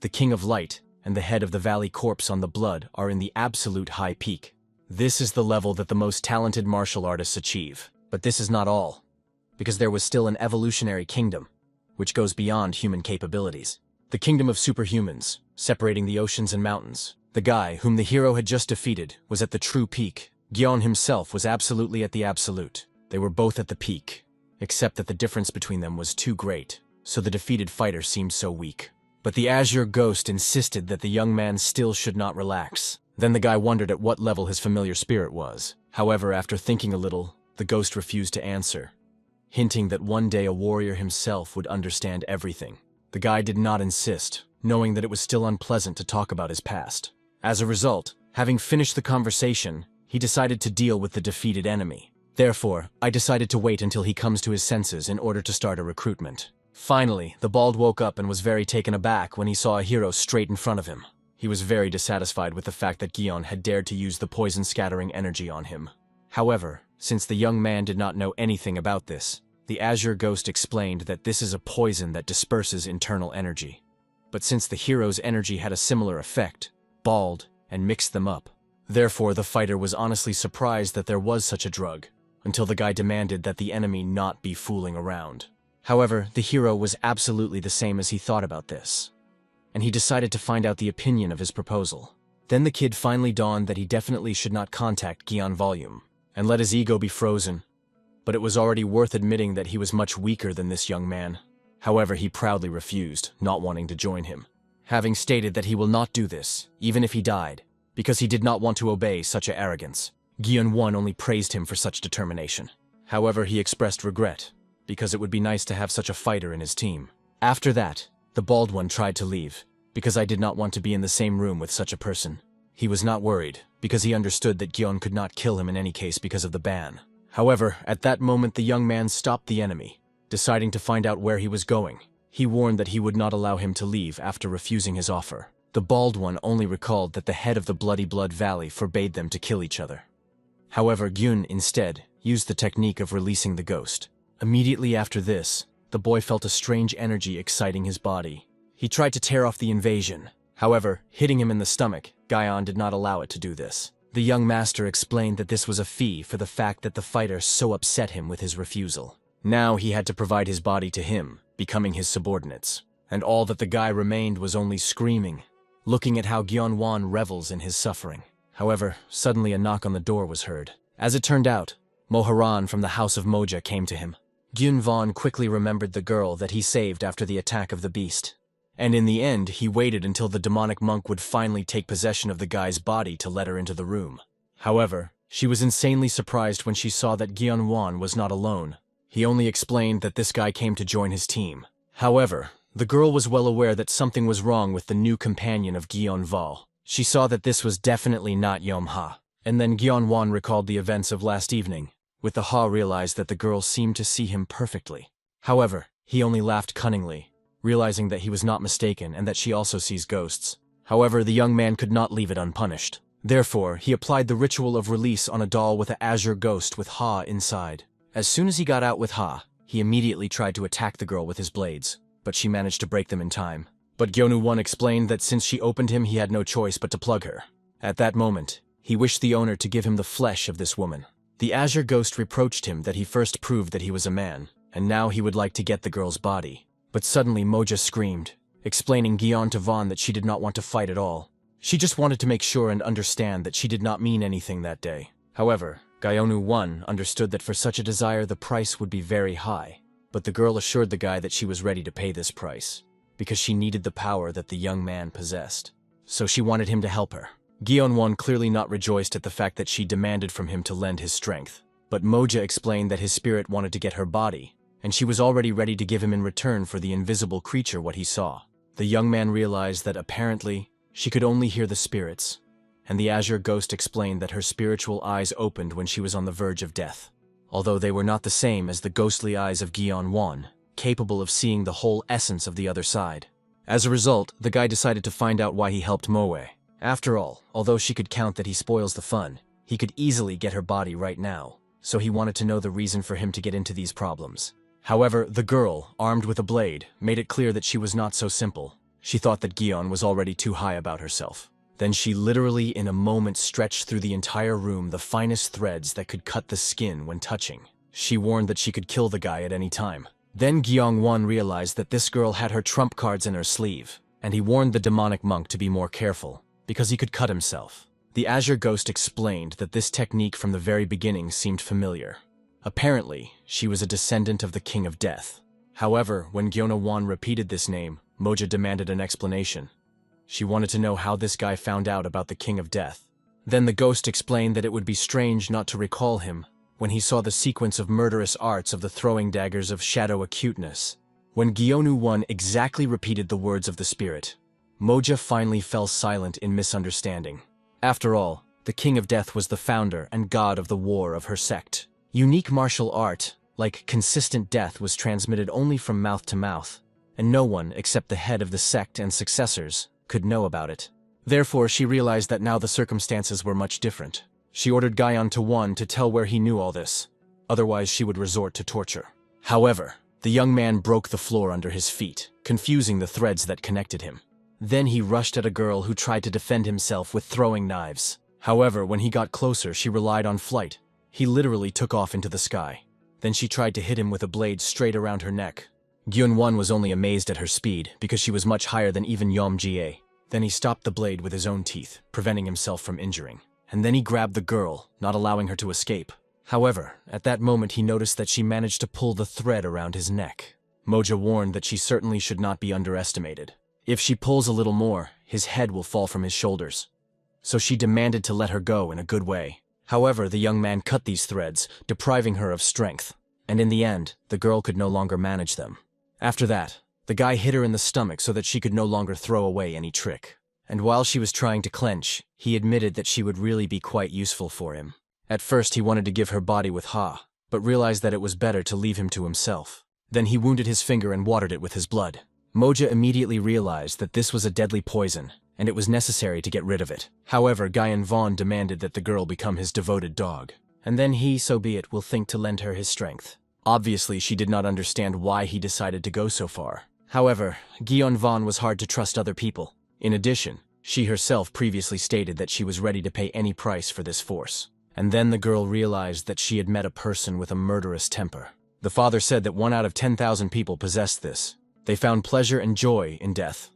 The King of Light and the head of the Valley Corpse on the Blood are in the absolute high peak. This is the level that the most talented martial artists achieve. But this is not all, because there was still an evolutionary kingdom, which goes beyond human capabilities. The kingdom of superhumans, separating the oceans and mountains. The guy, whom the hero had just defeated, was at the true peak. Gyeon himself was absolutely at the absolute. They were both at the peak, except that the difference between them was too great, so the defeated fighter seemed so weak. But the Azure Ghost insisted that the young man still should not relax. Then the guy wondered at what level his familiar spirit was. However, after thinking a little, the ghost refused to answer, hinting that one day a warrior himself would understand everything. The guy did not insist, knowing that it was still unpleasant to talk about his past. As a result, having finished the conversation, he decided to deal with the defeated enemy. Therefore, I decided to wait until he comes to his senses in order to start a recruitment. Finally, the bald woke up and was very taken aback when he saw a hero straight in front of him. He was very dissatisfied with the fact that Gion had dared to use the poison-scattering energy on him. However, since the young man did not know anything about this, the Azure Ghost explained that this is a poison that disperses internal energy. But since the hero's energy had a similar effect, bald, and mixed them up, therefore the fighter was honestly surprised that there was such a drug, until the guy demanded that the enemy not be fooling around. However, the hero was absolutely the same as he thought about this, and he decided to find out the opinion of his proposal. Then the kid finally dawned that he definitely should not contact Gion Volume, and let his ego be frozen, but it was already worth admitting that he was much weaker than this young man. However, he proudly refused, not wanting to join him, having stated that he will not do this, even if he died, because he did not want to obey such a arrogance. Gion One only praised him for such determination. However, he expressed regret, because it would be nice to have such a fighter in his team. After that, the bald one tried to leave, because I did not want to be in the same room with such a person. He was not worried, because he understood that Gion could not kill him in any case because of the ban. However, at that moment the young man stopped the enemy, deciding to find out where he was going. He warned that he would not allow him to leave after refusing his offer. The bald one only recalled that the head of the Bloody Blood Valley forbade them to kill each other. However, Gyun instead used the technique of releasing the ghost. Immediately after this, the boy felt a strange energy exciting his body. He tried to tear off the invasion. However, hitting him in the stomach, Gion did not allow it to do this. The young master explained that this was a fee for the fact that the fighter so upset him with his refusal. Now he had to provide his body to him, becoming his subordinates. And all that the guy remained was only screaming, looking at how Gion Wan revels in his suffering. However, suddenly a knock on the door was heard. As it turned out, Moharan from the house of Moja came to him. Gyun Von quickly remembered the girl that he saved after the attack of the beast. And in the end, he waited until the demonic monk would finally take possession of the guy's body to let her into the room. However, she was insanely surprised when she saw that Gyun Wan was not alone. He only explained that this guy came to join his team. However, the girl was well aware that something was wrong with the new companion of Gion Val. She saw that this was definitely not Yom Ha. And then Gion Wan recalled the events of last evening. With the Ha realized that the girl seemed to see him perfectly. However, he only laughed cunningly, realizing that he was not mistaken and that she also sees ghosts. However, the young man could not leave it unpunished. Therefore, he applied the ritual of release on a doll with an azure ghost with Ha inside. As soon as he got out with Ha, he immediately tried to attack the girl with his blades, but she managed to break them in time. But Gyonu-Won explained that since she opened him, he had no choice but to plug her. At that moment, he wished the owner to give him the flesh of this woman. The azure ghost reproached him that he first proved that he was a man, and now he would like to get the girl's body. But suddenly Moja screamed, explaining Gion to Vaughn that she did not want to fight at all. She just wanted to make sure and understand that she did not mean anything that day. However, Gyonu-Won understood that for such a desire the price would be very high, but the girl assured the guy that she was ready to pay this price, because she needed the power that the young man possessed. So she wanted him to help her. Gion-Won clearly not rejoiced at the fact that she demanded from him to lend his strength, but Moja explained that his spirit wanted to get her body, and she was already ready to give him in return for the invisible creature what he saw. The young man realized that apparently she could only hear the spirits, and the azure ghost explained that her spiritual eyes opened when she was on the verge of death, although they were not the same as the ghostly eyes of Gion-Won, capable of seeing the whole essence of the other side. As a result, the guy decided to find out why he helped Moe. After all, although she could count that he spoils the fun, he could easily get her body right now, so he wanted to know the reason for him to get into these problems. However, the girl, armed with a blade, made it clear that she was not so simple. She thought that Gion was already too high about herself. Then she literally in a moment stretched through the entire room the finest threads that could cut the skin when touching. She warned that she could kill the guy at any time. Then Gyong-Won realized that this girl had her trump cards in her sleeve, and he warned the demonic monk to be more careful, because he could cut himself. The azure ghost explained that this technique from the very beginning seemed familiar. Apparently, she was a descendant of the King of Death. However, when Gyeona-Won repeated this name, Moja demanded an explanation. She wanted to know how this guy found out about the King of Death. Then the ghost explained that it would be strange not to recall him when he saw the sequence of murderous arts of the throwing daggers of shadow acuteness. When Gyonu-1 exactly repeated the words of the spirit, Moja finally fell silent in misunderstanding. After all, the King of Death was the founder and god of the war of her sect. Unique martial art, like consistent death, was transmitted only from mouth to mouth, and no one except the head of the sect and successors could know about it. Therefore, she realized that now the circumstances were much different. She ordered Gyonu-1 to tell where he knew all this, otherwise she would resort to torture. However, the young man broke the floor under his feet, confusing the threads that connected him. Then he rushed at a girl who tried to defend himself with throwing knives. However, when he got closer, she relied on flight. He literally took off into the sky. Then she tried to hit him with a blade straight around her neck. Gyun-1 was only amazed at her speed, because she was much higher than even Yom-Jie. Then he stopped the blade with his own teeth, preventing himself from injuring. And then he grabbed the girl, not allowing her to escape. However, at that moment he noticed that she managed to pull the thread around his neck. Moja warned that she certainly should not be underestimated. If she pulls a little more, his head will fall from his shoulders. So she demanded to let her go in a good way. However, the young man cut these threads, depriving her of strength. And in the end, the girl could no longer manage them. After that, the guy hit her in the stomach so that she could no longer throw away any trick. And while she was trying to clench, he admitted that she would really be quite useful for him. At first he wanted to give her body with Ha, but realized that it was better to leave him to himself. Then he wounded his finger and watered it with his blood. Moja immediately realized that this was a deadly poison, and it was necessary to get rid of it. However, Gyun-1 demanded that the girl become his devoted dog. And then he, so be it, will think to lend her his strength. Obviously, she did not understand why he decided to go so far. However, Gyun-1 was hard to trust other people. In addition, she herself previously stated that she was ready to pay any price for this force. And then the girl realized that she had met a person with a murderous temper. The father said that 1 out of 10,000 people possessed this. They found pleasure and joy in death.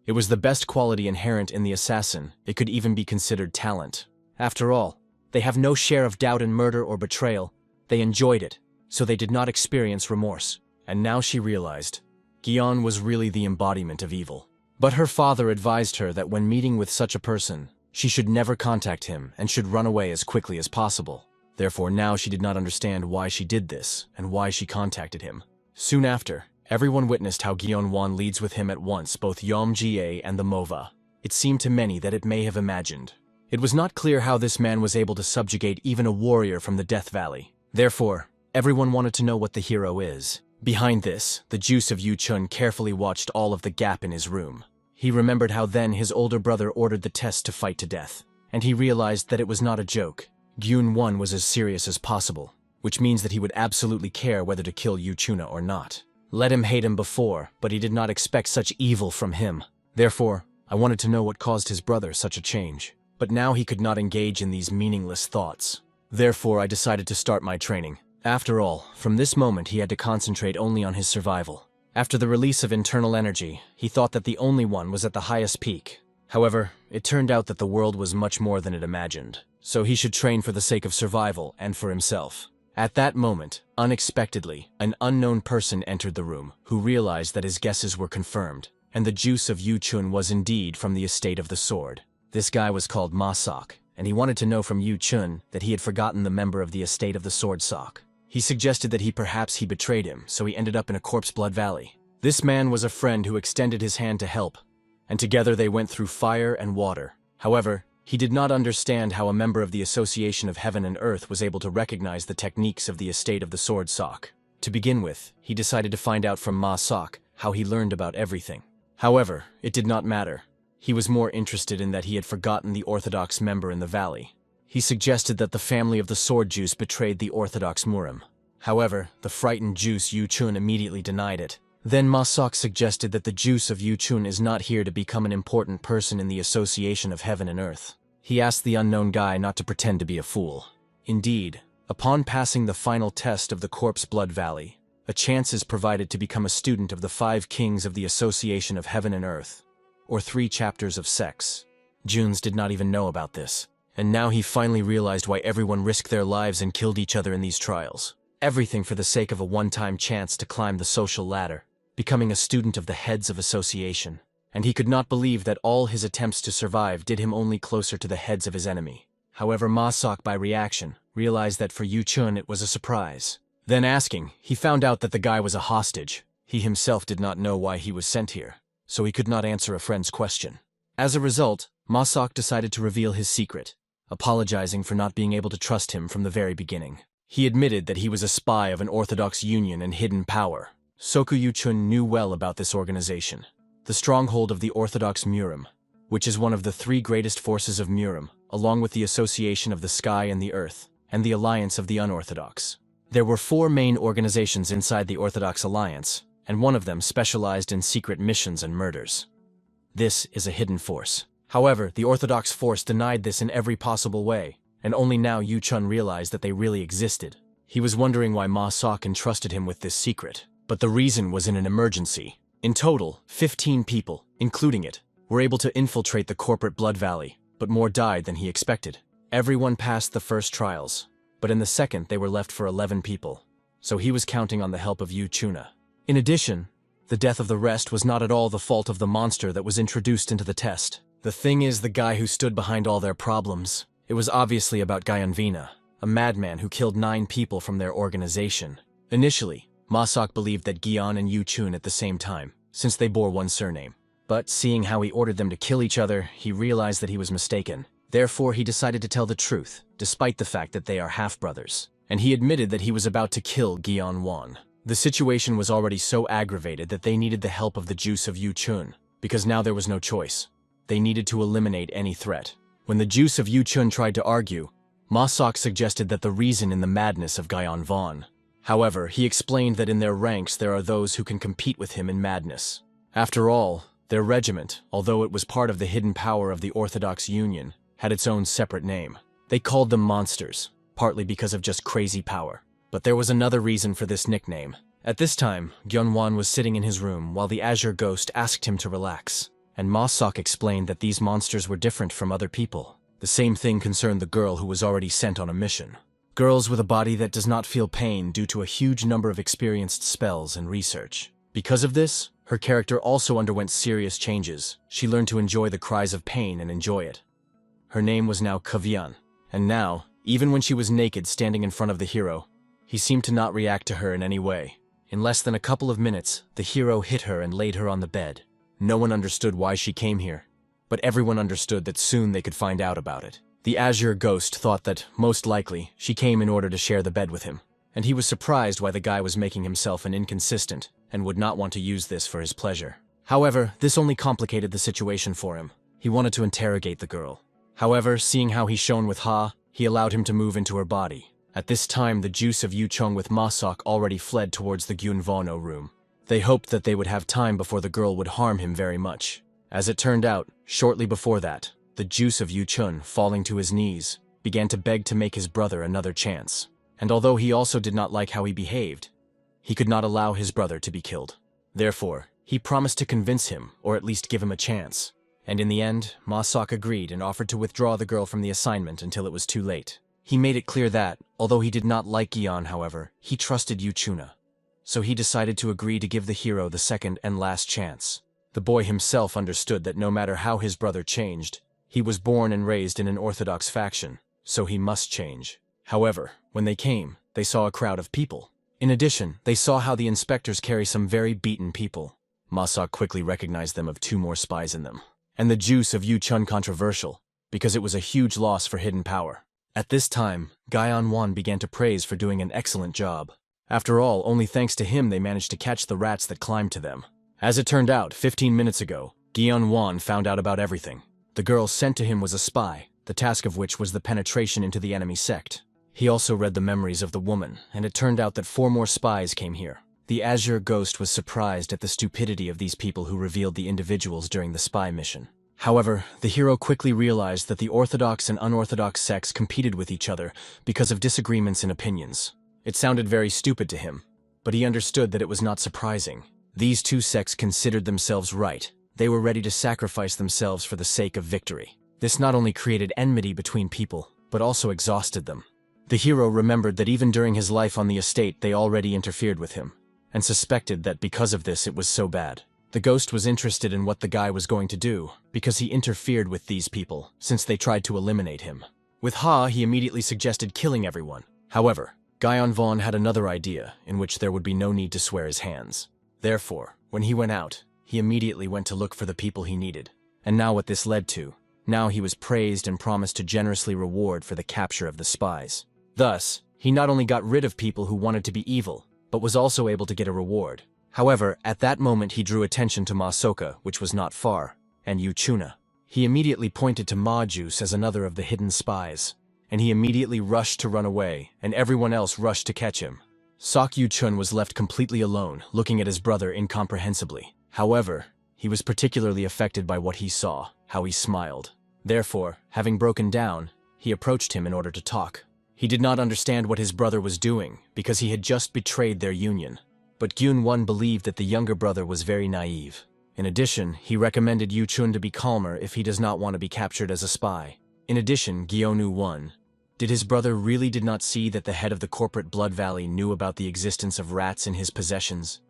It was the best quality inherent in the assassin. It could even be considered talent. After all, they have no share of doubt in murder or betrayal. They enjoyed it, so they did not experience remorse. And now she realized, Gyun was really the embodiment of evil. But her father advised her that when meeting with such a person, she should never contact him and should run away as quickly as possible. Therefore now she did not understand why she did this and why she contacted him. Soon after, everyone witnessed how Gyun-1 leads with him at once both Yom-Jie and the Mova. It seemed to many that it may have imagined. It was not clear how this man was able to subjugate even a warrior from the Death Valley. Therefore, everyone wanted to know what the hero is. Behind this, the juice of Yu-Chun carefully watched all of the gap in his room. He remembered how then his older brother ordered the test to fight to death, and he realized that it was not a joke. Gyun-1 was as serious as possible, which means that he would absolutely care whether to kill Yu-Chuna or not. Let him hate him before, but he did not expect such evil from him. Therefore, I wanted to know what caused his brother such a change. But now he could not engage in these meaningless thoughts. Therefore, I decided to start my training. After all, from this moment he had to concentrate only on his survival. After the release of internal energy, he thought that the only one was at the highest peak. However, it turned out that the world was much more than it imagined, so he should train for the sake of survival and for himself. At that moment, unexpectedly, an unknown person entered the room, who realized that his guesses were confirmed, and the juice of Yu-Chun was indeed from the estate of the sword. This guy was called Ma-Sok, and he wanted to know from Yu-Chun that he had forgotten the member of the estate of the sword Sok. He suggested that perhaps he betrayed him, so he ended up in a corpse blood valley. This man was a friend who extended his hand to help, and together they went through fire and water. However, he did not understand how a member of the Association of Heaven and Earth was able to recognize the techniques of the estate of the sword Sok. To begin with, he decided to find out from Ma-Sok how he learned about everything. However, it did not matter. He was more interested in that he had forgotten the Orthodox member in the valley. He suggested that the family of the sword juice betrayed the Orthodox Murim. However, the frightened juice Yu-Chun immediately denied it. Then Ma-Sok suggested that the juice of Yu-Chun is not here to become an important person in the Association of Heaven and Earth. He asked the unknown guy not to pretend to be a fool. Indeed, upon passing the final test of the Corpse Blood Valley, a chance is provided to become a student of the 5 kings of the Association of Heaven and Earth, or 3 chapters of sex. Junes did not even know about this, and now he finally realized why everyone risked their lives and killed each other in these trials. Everything for the sake of a one-time chance to climb the social ladder, becoming a student of the heads of association. and he could not believe that all his attempts to survive did him only closer to the heads of his enemy. However, Ma-sok, by reaction, realized that for Yu-chun it was a surprise. Then asking, he found out that the guy was a hostage. He himself did not know why he was sent here, so he could not answer a friend's question. As a result, Ma-sok decided to reveal his secret, apologizing for not being able to trust him from the very beginning. He admitted that he was a spy of an Orthodox Union and hidden power. Soku Yu-chun knew well about this organization, the stronghold of the Orthodox Murim, which is one of the three greatest forces of Murim, along with the Association of the Sky and the Earth, and the Alliance of the Unorthodox. There were 4 main organizations inside the Orthodox Alliance, and one of them specialized in secret missions and murders. This is a hidden force. However, the Orthodox force denied this in every possible way, and only now Yu-chun realized that they really existed. He was wondering why Ma-sok entrusted him with this secret, but the reason was in an emergency. In total, 15 people, including it, were able to infiltrate the corporate Blood Valley, but more died than he expected. Everyone passed the first trials, but in the second they were left for 11 people, so he was counting on the help of Yu-chuna. In addition, the death of the rest was not at all the fault of the monster that was introduced into the test. The thing is, the guy who stood behind all their problems. It was obviously about Gyanvina, a madman who killed 9 people from their organization. Initially, Ma-sok believed that Gyan and Yu-chun at the same time, since they bore one surname. But seeing how he ordered them to kill each other, he realized that he was mistaken. Therefore, he decided to tell the truth, despite the fact that they are half-brothers. And he admitted that he was about to kill Gyan Wan. The situation was already so aggravated that they needed the help of the juice of Yu-chun, because now there was no choice. They needed to eliminate any threat. When the juice of Yu-chun tried to argue, Ma-sok suggested that the reason in the madness of Gyan Wan. However, he explained that in their ranks there are those who can compete with him in madness. After all, their regiment, although it was part of the hidden power of the Orthodox Union, had its own separate name. They called them monsters, partly because of just crazy power. But there was another reason for this nickname. At this time, Gyunwan was sitting in his room while the Azure Ghost asked him to relax, and Ma-sok explained that these monsters were different from other people. The same thing concerned the girl who was already sent on a mission. Girls with a body that does not feel pain due to a huge number of experienced spells and research. Because of this, her character also underwent serious changes. She learned to enjoy the cries of pain and enjoy it. Her name was now Kavyan, and now, even when she was naked standing in front of the hero, he seemed to not react to her in any way. In less than a couple of minutes, the hero hit her and laid her on the bed. No one understood why she came here, but everyone understood that soon they could find out about it. The Azure Ghost thought that, most likely, she came in order to share the bed with him, and he was surprised why the guy was making himself an inconsistent and would not want to use this for his pleasure. However, this only complicated the situation for him. He wanted to interrogate the girl. However, seeing how he shone with Ha, he allowed him to move into her body. At this time, the juice of Yu-chun with Ma-sok already fled towards the Gyunvano room. They hoped that they would have time before the girl would harm him very much. As it turned out, shortly before that, the juice of Yu-chun, falling to his knees, began to beg to make his brother another chance. And although he also did not like how he behaved, he could not allow his brother to be killed. Therefore, he promised to convince him, or at least give him a chance. And in the end, Ma-sok agreed and offered to withdraw the girl from the assignment until it was too late. He made it clear that, although he did not like Gyan, however, he trusted Yu-chuna. So he decided to agree to give the hero the second and last chance. The boy himself understood that no matter how his brother changed, he was born and raised in an Orthodox faction, so he must change. However, when they came, they saw a crowd of people. In addition, they saw how the inspectors carry some very beaten people. Ma-sok quickly recognized them of 2 more spies in them. And the juice of Yu-chun controversial, because it was a huge loss for hidden power. At this time, Gyan Wan began to praise for doing an excellent job. After all, only thanks to him they managed to catch the rats that climbed to them. As it turned out, 15 minutes ago, Gyan Wan found out about everything. The girl sent to him was a spy, the task of which was the penetration into the enemy sect. He also read the memories of the woman, and it turned out that 4 more spies came here. The Azure Ghost was surprised at the stupidity of these people who revealed the individuals during the spy mission. However, the hero quickly realized that the Orthodox and unorthodox sects competed with each other because of disagreements in opinions. It sounded very stupid to him, but he understood that it was not surprising. These 2 sects considered themselves right. They were ready to sacrifice themselves for the sake of victory. This not only created enmity between people, but also exhausted them. The hero remembered that even during his life on the estate they already interfered with him, and suspected that because of this it was so bad. The ghost was interested in what the guy was going to do, because he interfered with these people, since they tried to eliminate him. With Ha, he immediately suggested killing everyone. However, Gyeon Vaughn had another idea, in which there would be no need to swear his hands. Therefore, when he went out, he immediately went to look for the people he needed. And now what this led to, now he was praised and promised to generously reward for the capture of the spies. Thus, he not only got rid of people who wanted to be evil, but was also able to get a reward. However, at that moment he drew attention to Ma Soka, which was not far, and Yu Chuna. He immediately pointed to Ma Juice as another of the hidden spies, and he immediately rushed to run away, and everyone else rushed to catch him. Sok Yu Chun was left completely alone, looking at his brother incomprehensibly. However, he was particularly affected by what he saw, how he smiled. Therefore, having broken down, he approached him in order to talk. He did not understand what his brother was doing, because he had just betrayed their union. But Gyun-won believed that the younger brother was very naive. In addition, he recommended Yu-chun to be calmer if he does not want to be captured as a spy. In addition, Gyeonu-won, did his brother really did not see that the head of the corporate Blood Valley knew about the existence of rats in his possessions?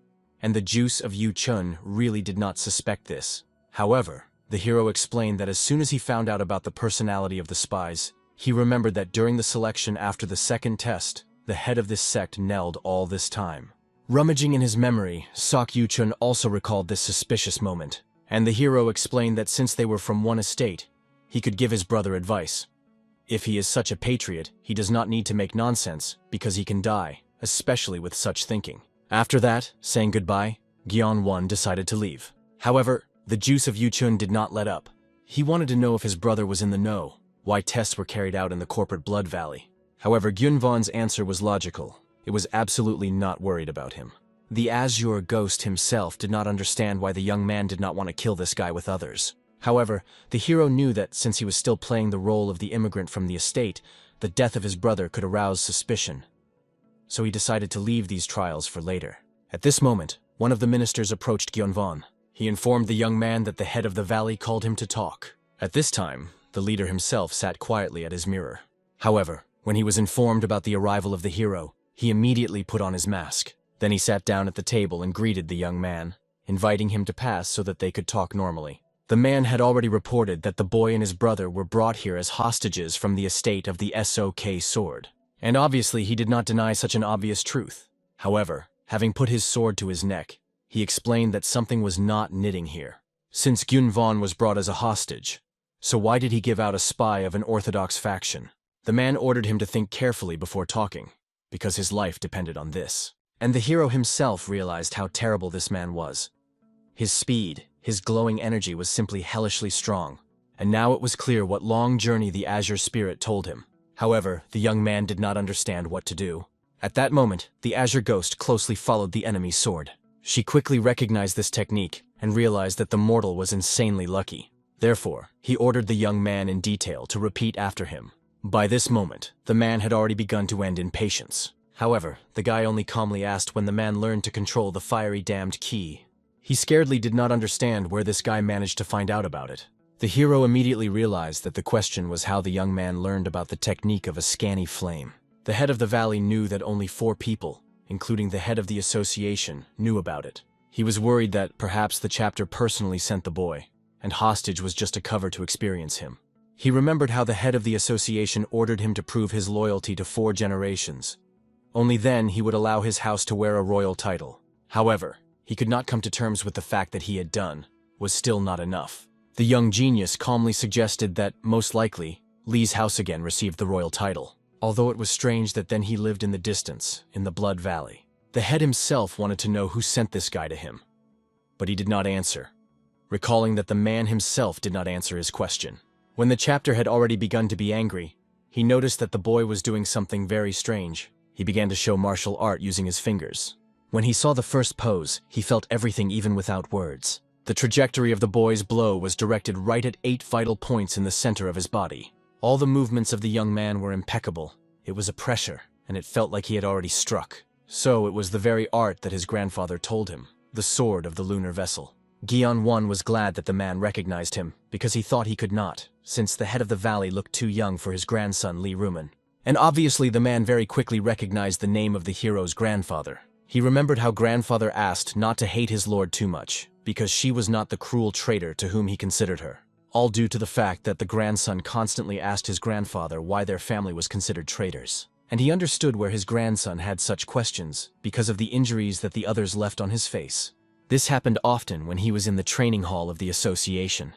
And the juice of Yu-chun really did not suspect this. However, the hero explained that as soon as he found out about the personality of the spies, he remembered that during the selection after the second test, the head of this sect knelled all this time. Rummaging in his memory, Sok Yu-chun also recalled this suspicious moment, and the hero explained that since they were from one estate, he could give his brother advice. If he is such a patriot, he does not need to make nonsense, because he can die, especially with such thinking. After that, saying goodbye, Gyeon-won decided to leave. However, the juice of Yu-chun did not let up. He wanted to know if his brother was in the know, why tests were carried out in the corporate Blood Valley. However, Gyun-von's answer was logical. It was absolutely not worried about him. The Azure ghost himself did not understand why the young man did not want to kill this guy with others. However, the hero knew that since he was still playing the role of the immigrant from the estate, the death of his brother could arouse suspicion. So he decided to leave these trials for later. At this moment, one of the ministers approached Gyun-von. He informed the young man that the head of the valley called him to talk. At this time, the leader himself sat quietly at his mirror. However, when he was informed about the arrival of the hero, he immediately put on his mask. Then he sat down at the table and greeted the young man, inviting him to pass so that they could talk normally. The man had already reported that the boy and his brother were brought here as hostages from the estate of the SOK sword. And obviously he did not deny such an obvious truth. However, having put his sword to his neck, he explained that something was not knitting here. Since Gyun-von was brought as a hostage, so why did he give out a spy of an orthodox faction? The man ordered him to think carefully before talking, because his life depended on this. And the hero himself realized how terrible this man was. His speed, his glowing energy was simply hellishly strong, and now it was clear what long journey the Azure Spirit told him. However, the young man did not understand what to do. At that moment, the Azure Ghost closely followed the enemy's sword. She quickly recognized this technique and realized that the mortal was insanely lucky. Therefore, he ordered the young man in detail to repeat after him. By this moment, the man had already begun to end in patience. However, the guy only calmly asked when the man learned to control the fiery damned key. He scaredly did not understand where this guy managed to find out about it. The hero immediately realized that the question was how the young man learned about the technique of a scanny flame. The head of the valley knew that only 4 people, including the head of the association, knew about it. He was worried that perhaps the chapter personally sent the boy, and hostage was just a cover to experience him. He remembered how the head of the association ordered him to prove his loyalty to 4 generations. Only then he would allow his house to wear a royal title. However, he could not come to terms with the fact that he had done was still not enough. The young genius calmly suggested that, most likely, Lee's house again received the royal title. Although it was strange that then he lived in the distance, in the Blood Valley. The head himself wanted to know who sent this guy to him. But he did not answer, recalling that the man himself did not answer his question. When the chapter had already begun to be angry, he noticed that the boy was doing something very strange. He began to show martial art using his fingers. When he saw the first pose, he felt everything even without words. The trajectory of the boy's blow was directed right at 8 vital points in the center of his body. All the movements of the young man were impeccable. It was a pressure, and it felt like he had already struck. So it was the very art that his grandfather told him, the sword of the lunar vessel. Gyeon-won was glad that the man recognized him, because he thought he could not, since the head of the valley looked too young for his grandson Lee Ruman. And obviously the man very quickly recognized the name of the hero's grandfather. He remembered how grandfather asked not to hate his lord too much, because she was not the cruel traitor to whom he considered her. All due to the fact that the grandson constantly asked his grandfather why their family was considered traitors. And he understood where his grandson had such questions because of the injuries that the others left on his face. This happened often when he was in the training hall of the association.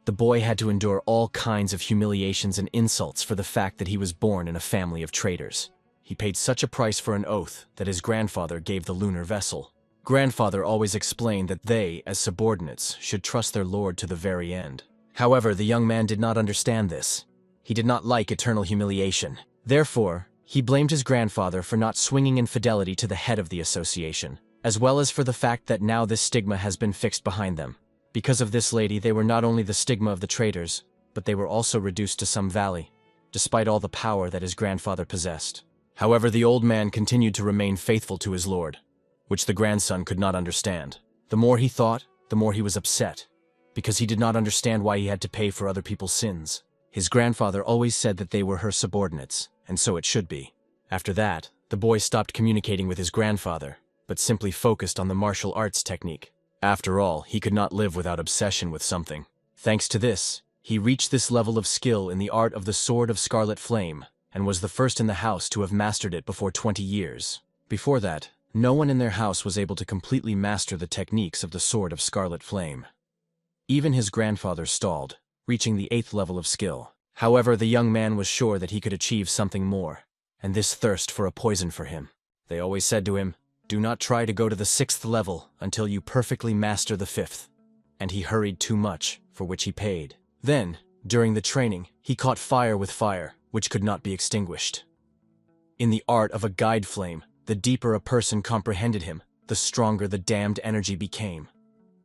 The boy had to endure all kinds of humiliations and insults for the fact that he was born in a family of traitors. He paid such a price for an oath that his grandfather gave the lunar vessel. Grandfather always explained that they, as subordinates, should trust their lord to the very end. However, the young man did not understand this. He did not like eternal humiliation. Therefore, he blamed his grandfather for not swinging in fidelity to the head of the association, as well as for the fact that now this stigma has been fixed behind them. Because of this lady, they were not only the stigma of the traitors, but they were also reduced to some valley, despite all the power that his grandfather possessed. However, the old man continued to remain faithful to his lord, which the grandson could not understand. The more he thought, the more he was upset, because he did not understand why he had to pay for other people's sins. His grandfather always said that they were her subordinates, and so it should be. After that, the boy stopped communicating with his grandfather, but simply focused on the martial arts technique. After all, he could not live without obsession with something. Thanks to this, he reached this level of skill in the art of the Sword of Scarlet Flame, and was the first in the house to have mastered it before 20 years. Before that, no one in their house was able to completely master the techniques of the Sword of Scarlet Flame. Even his grandfather stalled, reaching the 8th level of skill. However, the young man was sure that he could achieve something more, and this thirst for a poison for him. They always said to him, "Do not try to go to the 6th level until you perfectly master the 5th. And he hurried too much, for which he paid. Then, during the training, he caught fire with fire, which could not be extinguished. In the art of a guide flame, the deeper a person comprehended him, the stronger the damned energy became.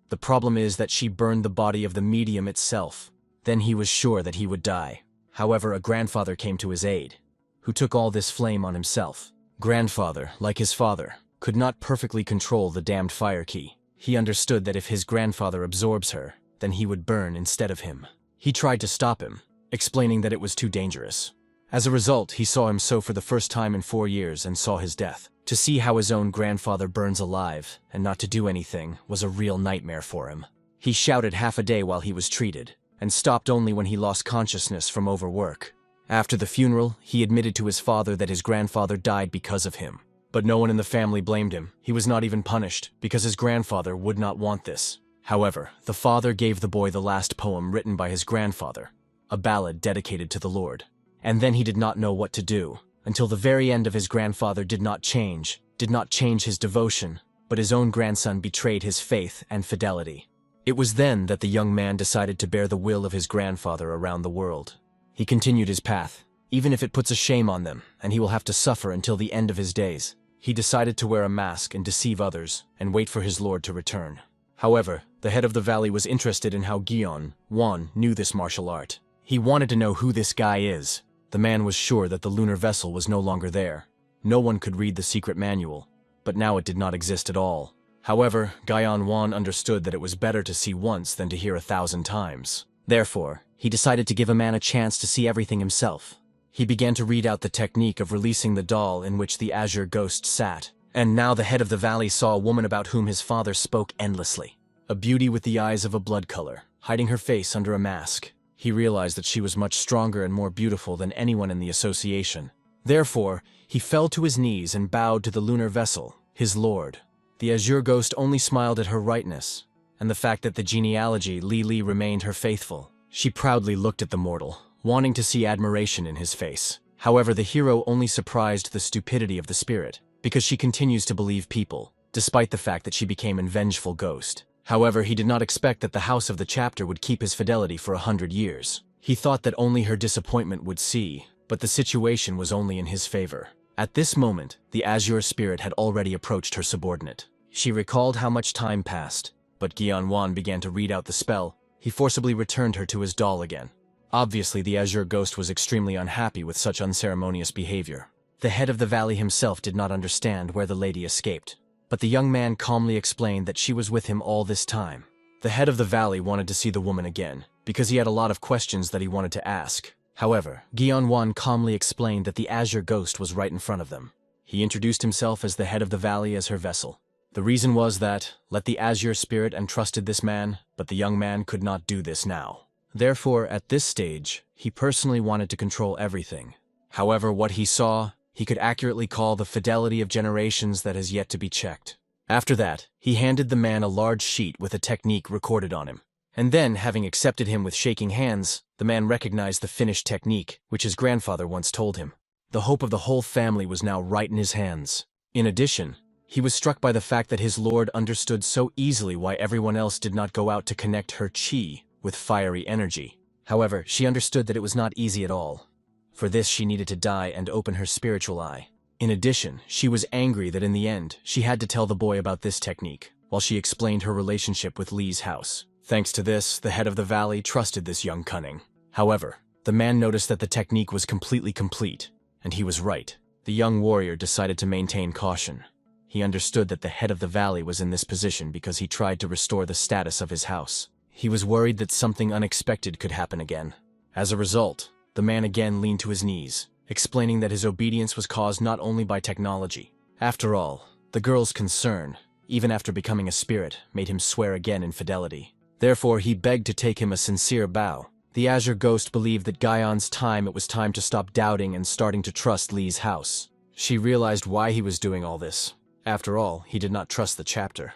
The problem is that she burned the body of the medium itself. Then he was sure that he would die. However, a grandfather came to his aid, who took all this flame on himself. Grandfather, like his father, could not perfectly control the damned fire key. He understood that if his grandfather absorbs her, then he would burn instead of him. He tried to stop him, explaining that it was too dangerous. As a result, he saw him so for the first time in 4 years and saw his death. To see how his own grandfather burns alive, and not to do anything, was a real nightmare for him. He shouted half a day while he was treated, and stopped only when he lost consciousness from overwork. After the funeral, he admitted to his father that his grandfather died because of him. But no one in the family blamed him. He was not even punished, because his grandfather would not want this. However, the father gave the boy the last poem written by his grandfather, a ballad dedicated to the Lord. And then he did not know what to do, until the very end of his grandfather did not change his devotion, but his own grandson betrayed his faith and fidelity. It was then that the young man decided to bear the will of his grandfather around the world. He continued his path, even if it puts a shame on them, and he will have to suffer until the end of his days. He decided to wear a mask and deceive others, and wait for his lord to return. However, the head of the valley was interested in how Gion Wan knew this martial art. He wanted to know who this guy is. The man was sure that the lunar vessel was no longer there. No one could read the secret manual, but now it did not exist at all. However, Gion Wan understood that it was better to see once than to hear 1,000 times. Therefore, he decided to give a man a chance to see everything himself. He began to read out the technique of releasing the doll in which the azure ghost sat. And now the head of the valley saw a woman about whom his father spoke endlessly. A beauty with the eyes of a blood color, hiding her face under a mask. He realized that she was much stronger and more beautiful than anyone in the association. Therefore, he fell to his knees and bowed to the lunar vessel, his lord. The azure ghost only smiled at her rightness, and the fact that the genealogy Li remained her faithful. She proudly looked at the mortal, wanting to see admiration in his face. However, the hero only surprised the stupidity of the spirit, because she continues to believe people, despite the fact that she became a vengeful ghost. However, he did not expect that the house of the chapter would keep his fidelity for 100 years. He thought that only her disappointment would see, but the situation was only in his favor. At this moment, the azure spirit had already approached her subordinate. She recalled how much time passed, but Gion Wan began to read out the spell. He forcibly returned her to his doll again. Obviously, the azure ghost was extremely unhappy with such unceremonious behavior. The head of the valley himself did not understand where the lady escaped, but the young man calmly explained that she was with him all this time. The head of the valley wanted to see the woman again, because he had a lot of questions that he wanted to ask. However, Gion Wan calmly explained that the azure ghost was right in front of them. He introduced himself as the head of the valley as her vessel. The reason was that, let the azure spirit entrusted this man, but the young man could not do this now. Therefore, at this stage, he personally wanted to control everything. However, what he saw, he could accurately call the fidelity of generations that has yet to be checked. After that, he handed the man a large sheet with a technique recorded on him. And then, having accepted him with shaking hands, the man recognized the finished technique, which his grandfather once told him. The hope of the whole family was now right in his hands. In addition, he was struck by the fact that his lord understood so easily why everyone else did not go out to connect her chi with fiery energy. However, she understood that it was not easy at all. For this, she needed to die and open her spiritual eye. In addition, she was angry that in the end, she had to tell the boy about this technique, while she explained her relationship with Lee's house. Thanks to this, the head of the valley trusted this young cunning. However, the man noticed that the technique was completely complete, and he was right. The young warrior decided to maintain caution. He understood that the head of the valley was in this position because he tried to restore the status of his house. He was worried that something unexpected could happen again. As a result, the man again leaned to his knees, explaining that his obedience was caused not only by technology. After all, the girl's concern, even after becoming a spirit, made him swear again in fidelity. Therefore, he begged to take him a sincere bow. The Azure Ghost believed that it was time to stop doubting and starting to trust Lee's house. She realized why he was doing all this. After all, he did not trust the chapter.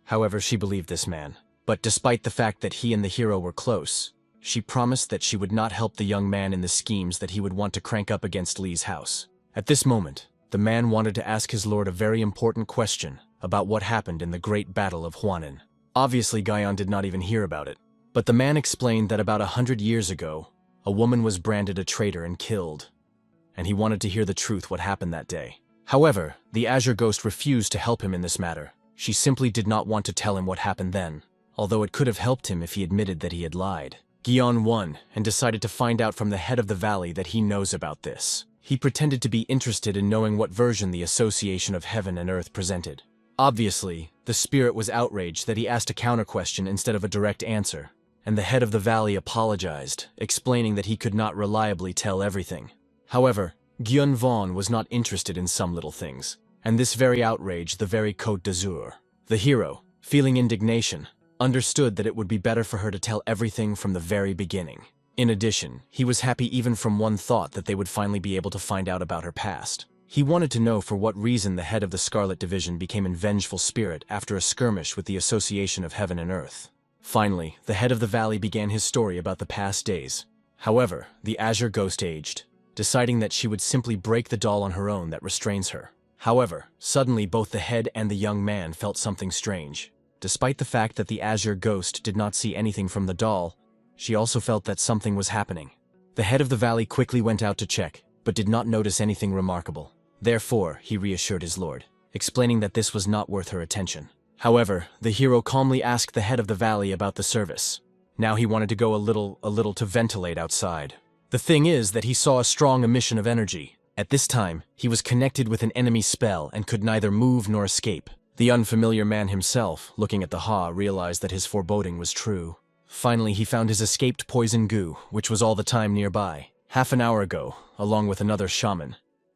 However, she believed this man. But despite the fact that he and the hero were close, she promised that she would not help the young man in the schemes that he would want to crank up against Lee's house. At this moment, the man wanted to ask his lord a very important question about what happened in the Great Battle of Huanan. Obviously, Guyon did not even hear about it. But the man explained that about 100 years ago, a woman was branded a traitor and killed, and he wanted to hear the truth what happened that day. However, the Azure Ghost refused to help him in this matter. She simply did not want to tell him what happened then, although it could have helped him if he admitted that he had lied. Guyon won and decided to find out from the head of the valley that he knows about this. He pretended to be interested in knowing what version the Association of Heaven and Earth presented. Obviously, the spirit was outraged that he asked a counter-question instead of a direct answer, and the head of the valley apologized, explaining that he could not reliably tell everything. However, Guyon Vaughn was not interested in some little things, and this very outraged the very Côte d'Azur. The hero, feeling indignation, understood that it would be better for her to tell everything from the very beginning. In addition, he was happy even from one thought that they would finally be able to find out about her past. He wanted to know for what reason the head of the Scarlet Division became a vengeful spirit after a skirmish with the Association of Heaven and Earth. Finally, the head of the valley began his story about the past days. However, the Azure Ghost aged, deciding that she would simply break the doll on her own that restrains her. However, suddenly both the head and the young man felt something strange. Despite the fact that the Azure Ghost did not see anything from the doll, she also felt that something was happening. The head of the valley quickly went out to check, but did not notice anything remarkable. Therefore, he reassured his lord, explaining that this was not worth her attention. However, the hero calmly asked the head of the valley about the service. Now he wanted to go a little to ventilate outside. The thing is that he saw a strong emission of energy. At this time, he was connected with an enemy spell and could neither move nor escape. The unfamiliar man himself, looking at the Ha, realized that his foreboding was true. Finally, he found his escaped poison goo, which was all the time nearby. Half an hour ago, along with another shaman,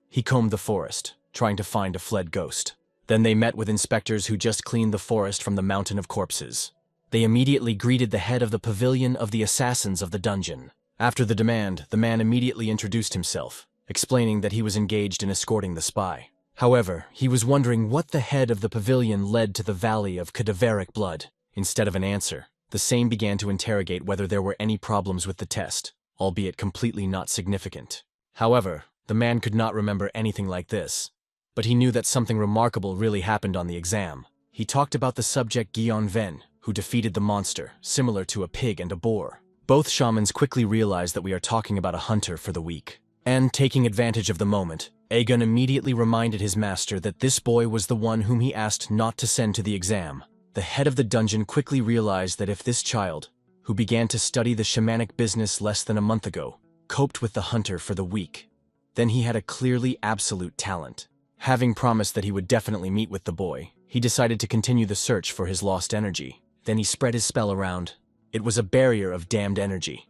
he combed the forest, trying to find a fled ghost. Then they met with inspectors who just cleaned the forest from the mountain of corpses. They immediately greeted the head of the pavilion of the assassins of the dungeon. After the demand, the man immediately introduced himself, explaining that he was engaged in escorting the spy. However, he was wondering what the head of the pavilion led to the valley of cadaveric blood. Instead of an answer, the same began to interrogate whether there were any problems with the test, albeit completely not significant. However, the man could not remember anything like this, but he knew that something remarkable really happened on the exam. He talked about the subject Guyon Ven, who defeated the monster, similar to a pig and a boar. Both shamans quickly realized that we are talking about a hunter for the weak. And, taking advantage of the moment, Aegon immediately reminded his master that this boy was the one whom he asked not to send to the exam. The head of the dungeon quickly realized that if this child, who began to study the shamanic business less than a month ago, coped with the hunter for the weak, then he had a clearly absolute talent. Having promised that he would definitely meet with the boy, he decided to continue the search for his lost energy. Then he spread his spell around. It was a barrier of damned energy.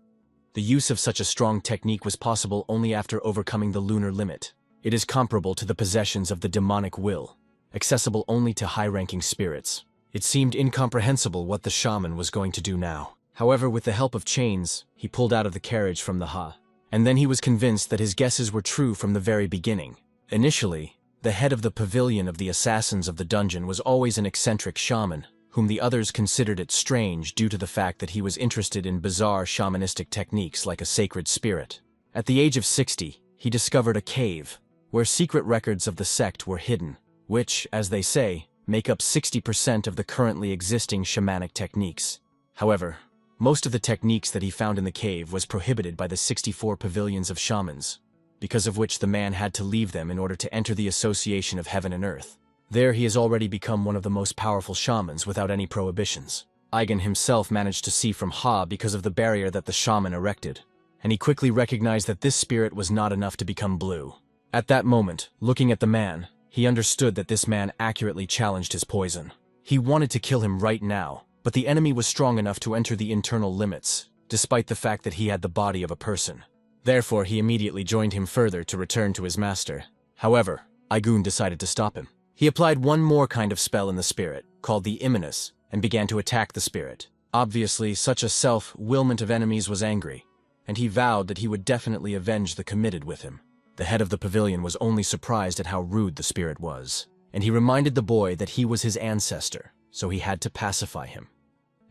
The use of such a strong technique was possible only after overcoming the lunar limit. It is comparable to the possessions of the demonic will, accessible only to high-ranking spirits. It seemed incomprehensible what the shaman was going to do now. However, with the help of chains, he pulled out of the carriage from the Ha. And then he was convinced that his guesses were true from the very beginning. Initially, the head of the pavilion of the assassins of the dungeon was always an eccentric shaman, whom the others considered it strange due to the fact that he was interested in bizarre shamanistic techniques like a sacred spirit. At the age of 60, he discovered a cave, where secret records of the sect were hidden, which, as they say, make up 60% of the currently existing shamanic techniques. However, most of the techniques that he found in the cave was prohibited by the 64 pavilions of shamans, because of which the man had to leave them in order to enter the association of heaven and earth. There he has already become one of the most powerful shamans without any prohibitions. Aigen himself managed to see from Ha because of the barrier that the shaman erected, and he quickly recognized that this spirit was not enough to become blue. At that moment, looking at the man, he understood that this man accurately challenged his poison. He wanted to kill him right now, but the enemy was strong enough to enter the internal limits, despite the fact that he had the body of a person. Therefore, he immediately joined him further to return to his master. However, Aigun decided to stop him. He applied one more kind of spell in the spirit, called the Imminus, and began to attack the spirit. Obviously, such a self-willment of enemies was angry, and he vowed that he would definitely avenge the committed with him. The head of the pavilion was only surprised at how rude the spirit was, and he reminded the boy that he was his ancestor, so he had to pacify him.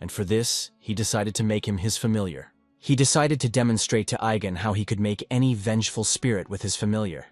And for this, he decided to make him his familiar. He decided to demonstrate to Aigen how he could make any vengeful spirit with his familiar.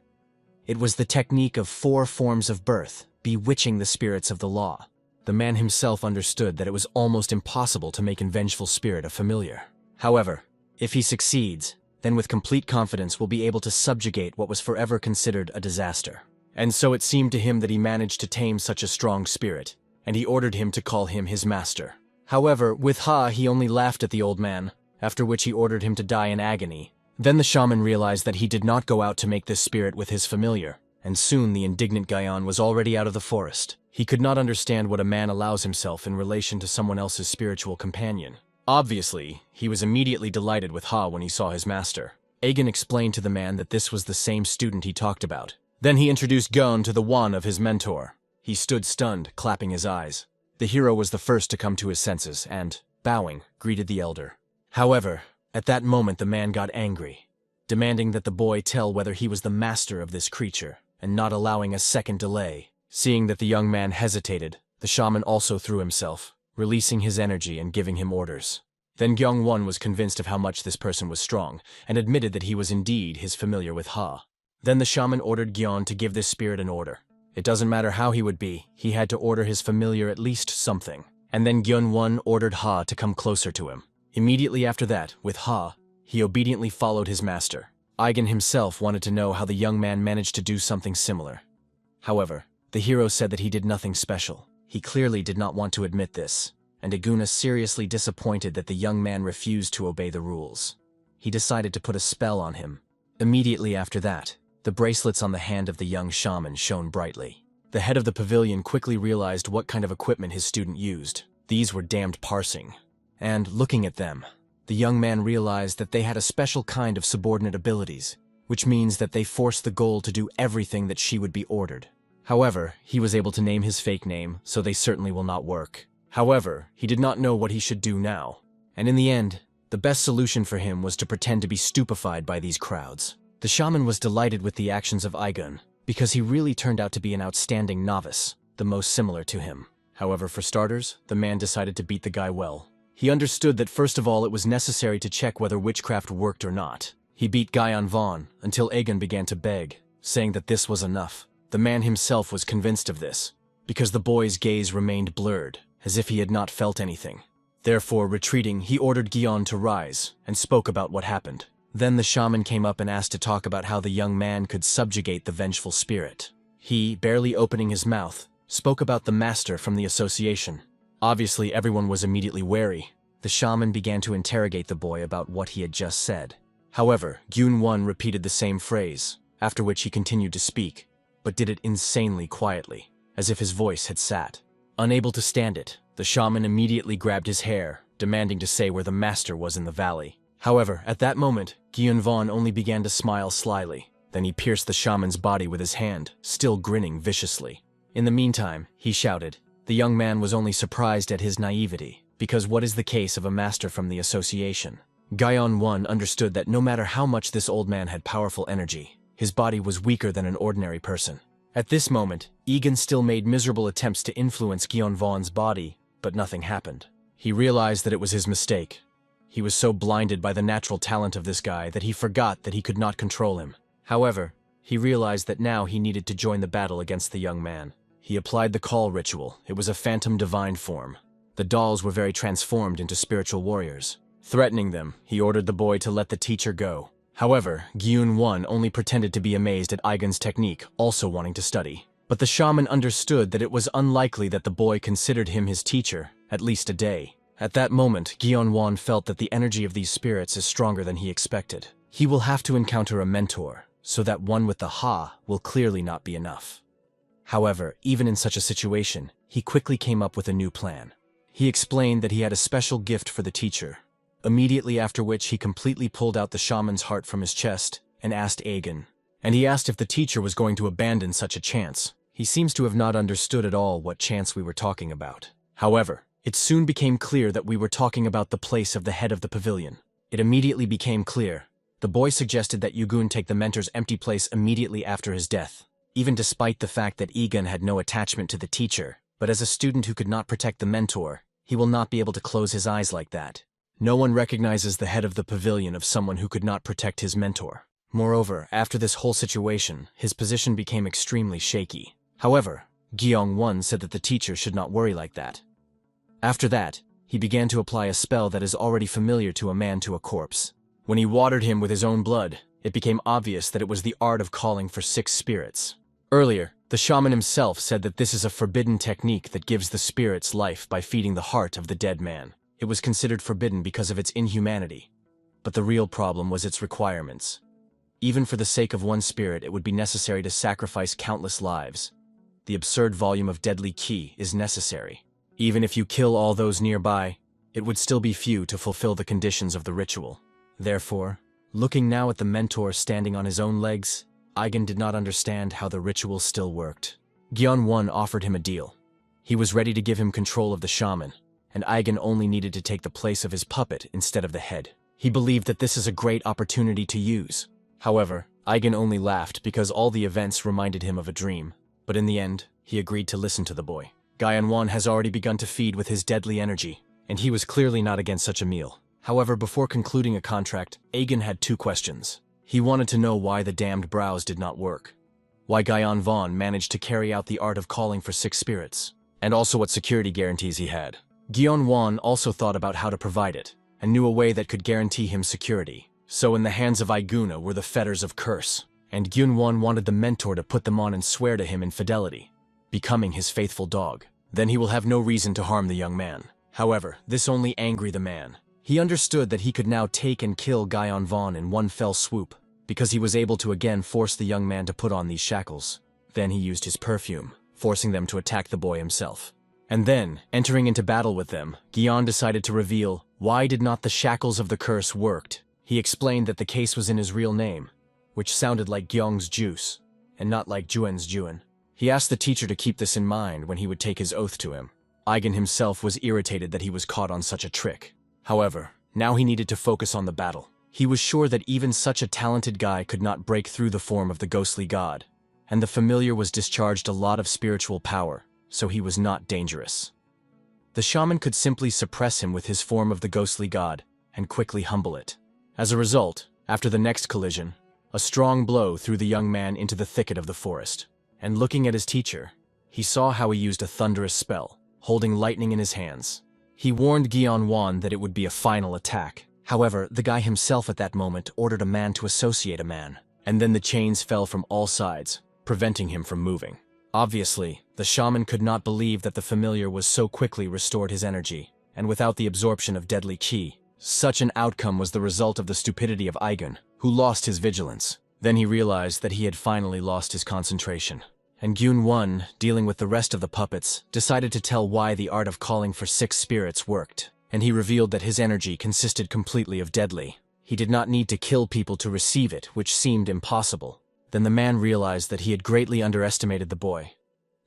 It was the technique of 4 forms of birth, bewitching the spirits of the law. The man himself understood that it was almost impossible to make a vengeful spirit a familiar. However, if he succeeds, then with complete confidence will be able to subjugate what was forever considered a disaster. And so it seemed to him that he managed to tame such a strong spirit, and he ordered him to call him his master. However, with Ha he only laughed at the old man, after which he ordered him to die in agony. Then the shaman realized that he did not go out to make this spirit with his familiar, and soon the indignant Gaian was already out of the forest. He could not understand what a man allows himself in relation to someone else's spiritual companion. Obviously, he was immediately delighted with Ha when he saw his master. Aigen explained to the man that this was the same student he talked about. Then he introduced Gon to the one of his mentor. He stood stunned, clapping his eyes. The hero was the first to come to his senses and, bowing, greeted the elder. However, at that moment the man got angry, demanding that the boy tell whether he was the master of this creature, and not allowing a second delay. Seeing that the young man hesitated, the shaman also threw himself, releasing his energy and giving him orders. Then Gyeong-won was convinced of how much this person was strong, and admitted that he was indeed his familiar with Ha. Then the shaman ordered Gyeon to give this spirit an order. It doesn't matter how he would be, he had to order his familiar at least something. And then Gyeon-won ordered Ha to come closer to him. Immediately after that, with Ha, he obediently followed his master. Aigen himself wanted to know how the young man managed to do something similar. However, the hero said that he did nothing special. He clearly did not want to admit this, and Aguna seriously disappointed that the young man refused to obey the rules. He decided to put a spell on him. Immediately after that, the bracelets on the hand of the young shaman shone brightly. The head of the pavilion quickly realized what kind of equipment his student used. These were damned parsing. And, looking at them, the young man realized that they had a special kind of subordinate abilities, which means that they forced the goal to do everything that she would be ordered. However, he was able to name his fake name, so they certainly will not work. However, he did not know what he should do now, and in the end, the best solution for him was to pretend to be stupefied by these crowds. The shaman was delighted with the actions of Aigun, because he really turned out to be an outstanding novice, the most similar to him. However, for starters, the man decided to beat the guy well. He understood that first of all it was necessary to check whether witchcraft worked or not. He beat Gaian Vaughn until Aigun began to beg, saying that this was enough. The man himself was convinced of this, because the boy's gaze remained blurred, as if he had not felt anything. Therefore, retreating, he ordered Gyeon to rise, and spoke about what happened. Then the shaman came up and asked to talk about how the young man could subjugate the vengeful spirit. He, barely opening his mouth, spoke about the master from the association. Obviously, everyone was immediately wary. The shaman began to interrogate the boy about what he had just said. However, Gyun-won repeated the same phrase, after which he continued to speak, but did it insanely quietly, as if his voice had sat. Unable to stand it, the shaman immediately grabbed his hair, demanding to say where the master was in the valley. However, at that moment, Gyun-won only began to smile slyly. Then he pierced the shaman's body with his hand, still grinning viciously. In the meantime, he shouted. The young man was only surprised at his naivety, because what is the case of a master from the association? Gyeon-won understood that no matter how much this old man had powerful energy, his body was weaker than an ordinary person. At this moment, Egan still made miserable attempts to influence Gyeon-won's body, but nothing happened. He realized that it was his mistake. He was so blinded by the natural talent of this guy that he forgot that he could not control him. However, he realized that now he needed to join the battle against the young man. He applied the call ritual. It was a phantom divine form. The dolls were very transformed into spiritual warriors. Threatening them, he ordered the boy to let the teacher go. However, Gyeon-won only pretended to be amazed at Aigen's technique, also wanting to study. But the shaman understood that it was unlikely that the boy considered him his teacher, at least a day. At that moment, Gyeon-won felt that the energy of these spirits is stronger than he expected. He will have to encounter a mentor, so that one with the Ha will clearly not be enough. However, even in such a situation, he quickly came up with a new plan. He explained that he had a special gift for the teacher, immediately after which he completely pulled out the shaman's heart from his chest and asked Aegon. And he asked if the teacher was going to abandon such a chance. He seems to have not understood at all what chance we were talking about. However, it soon became clear that we were talking about the place of the head of the pavilion. It immediately became clear. The boy suggested that Yugun take the mentor's empty place immediately after his death, even despite the fact that Egan had no attachment to the teacher. But as a student who could not protect the mentor, he will not be able to close his eyes like that. No one recognizes the head of the pavilion of someone who could not protect his mentor. Moreover, after this whole situation, his position became extremely shaky. However, Gyeong-won said that the teacher should not worry like that. After that, he began to apply a spell that is already familiar to a man to a corpse. When he watered him with his own blood, it became obvious that it was the art of calling for 6 spirits. Earlier, the shaman himself said that this is a forbidden technique that gives the spirits life by feeding the heart of the dead man. It was considered forbidden because of its inhumanity. But the real problem was its requirements. Even for the sake of one spirit, it would be necessary to sacrifice countless lives. The absurd volume of deadly ki is necessary. Even if you kill all those nearby, it would still be few to fulfill the conditions of the ritual. Therefore, looking now at the mentor standing on his own legs, Aigen did not understand how the ritual still worked. Gyeon-won offered him a deal. He was ready to give him control of the shaman, and Aigen only needed to take the place of his puppet instead of the head. He believed that this is a great opportunity to use. However, Aigen only laughed because all the events reminded him of a dream. But in the end, he agreed to listen to the boy. Gyeon-won has already begun to feed with his deadly energy, and he was clearly not against such a meal. However, before concluding a contract, Aigen had 2 questions. He wanted to know why the damned brows did not work, why Gyeon-won managed to carry out the art of calling for 6 spirits, and also what security guarantees he had. Gyeon-won also thought about how to provide it, and knew a way that could guarantee him security. So in the hands of Aiguna were the fetters of curse, and Gyeon-won wanted the mentor to put them on and swear to him in fidelity, becoming his faithful dog. Then he will have no reason to harm the young man. However, this only angered the man. He understood that he could now take and kill Gyeon-won in one fell swoop, because he was able to again force the young man to put on these shackles. Then he used his perfume, forcing them to attack the boy himself. And then, entering into battle with them, Gyeon decided to reveal why did not the shackles of the curse worked. He explained that the case was in his real name, which sounded like Gyeong's juice, and not like Juen's Juen. He asked the teacher to keep this in mind when he would take his oath to him. Aigen himself was irritated that he was caught on such a trick. However, now he needed to focus on the battle. He was sure that even such a talented guy could not break through the form of the ghostly god, and the familiar was discharged a lot of spiritual power, so he was not dangerous. The shaman could simply suppress him with his form of the ghostly god, and quickly humble it. As a result, after the next collision, a strong blow threw the young man into the thicket of the forest. And looking at his teacher, he saw how he used a thunderous spell, holding lightning in his hands. He warned Gyeon-won that it would be a final attack. However, the guy himself at that moment ordered a man to associate a man, and then the chains fell from all sides, preventing him from moving. Obviously, the shaman could not believe that the familiar was so quickly restored his energy, and without the absorption of deadly ki. Such an outcome was the result of the stupidity of Aigen, who lost his vigilance. Then he realized that he had finally lost his concentration. And Gyeon-won, dealing with the rest of the puppets, decided to tell why the art of calling for 6 spirits worked. And he revealed that his energy consisted completely of deadly. He did not need to kill people to receive it, which seemed impossible. Then the man realized that he had greatly underestimated the boy.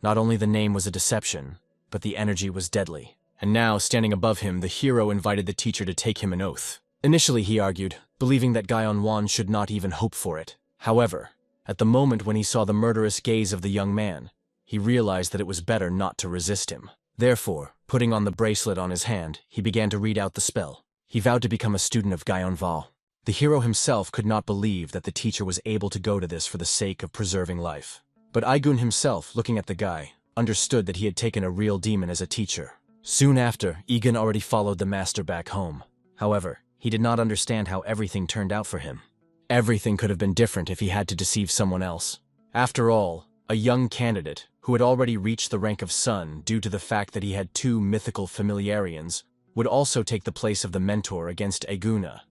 Not only the name was a deception, but the energy was deadly. And now, standing above him, the hero invited the teacher to take him an oath. Initially, he argued, believing that Gyeonwon should not even hope for it. However, at the moment when he saw the murderous gaze of the young man, he realized that it was better not to resist him. Therefore, putting on the bracelet on his hand, he began to read out the spell. He vowed to become a student of Gyeonwon. The hero himself could not believe that the teacher was able to go to this for the sake of preserving life. But Aigun himself, looking at the guy, understood that he had taken a real demon as a teacher. Soon after, Egan already followed the master back home. However, he did not understand how everything turned out for him. Everything could have been different if he had to deceive someone else. After all, a young candidate, who had already reached the rank of son due to the fact that he had 2 mythical familiarians, would also take the place of the mentor against Aguna.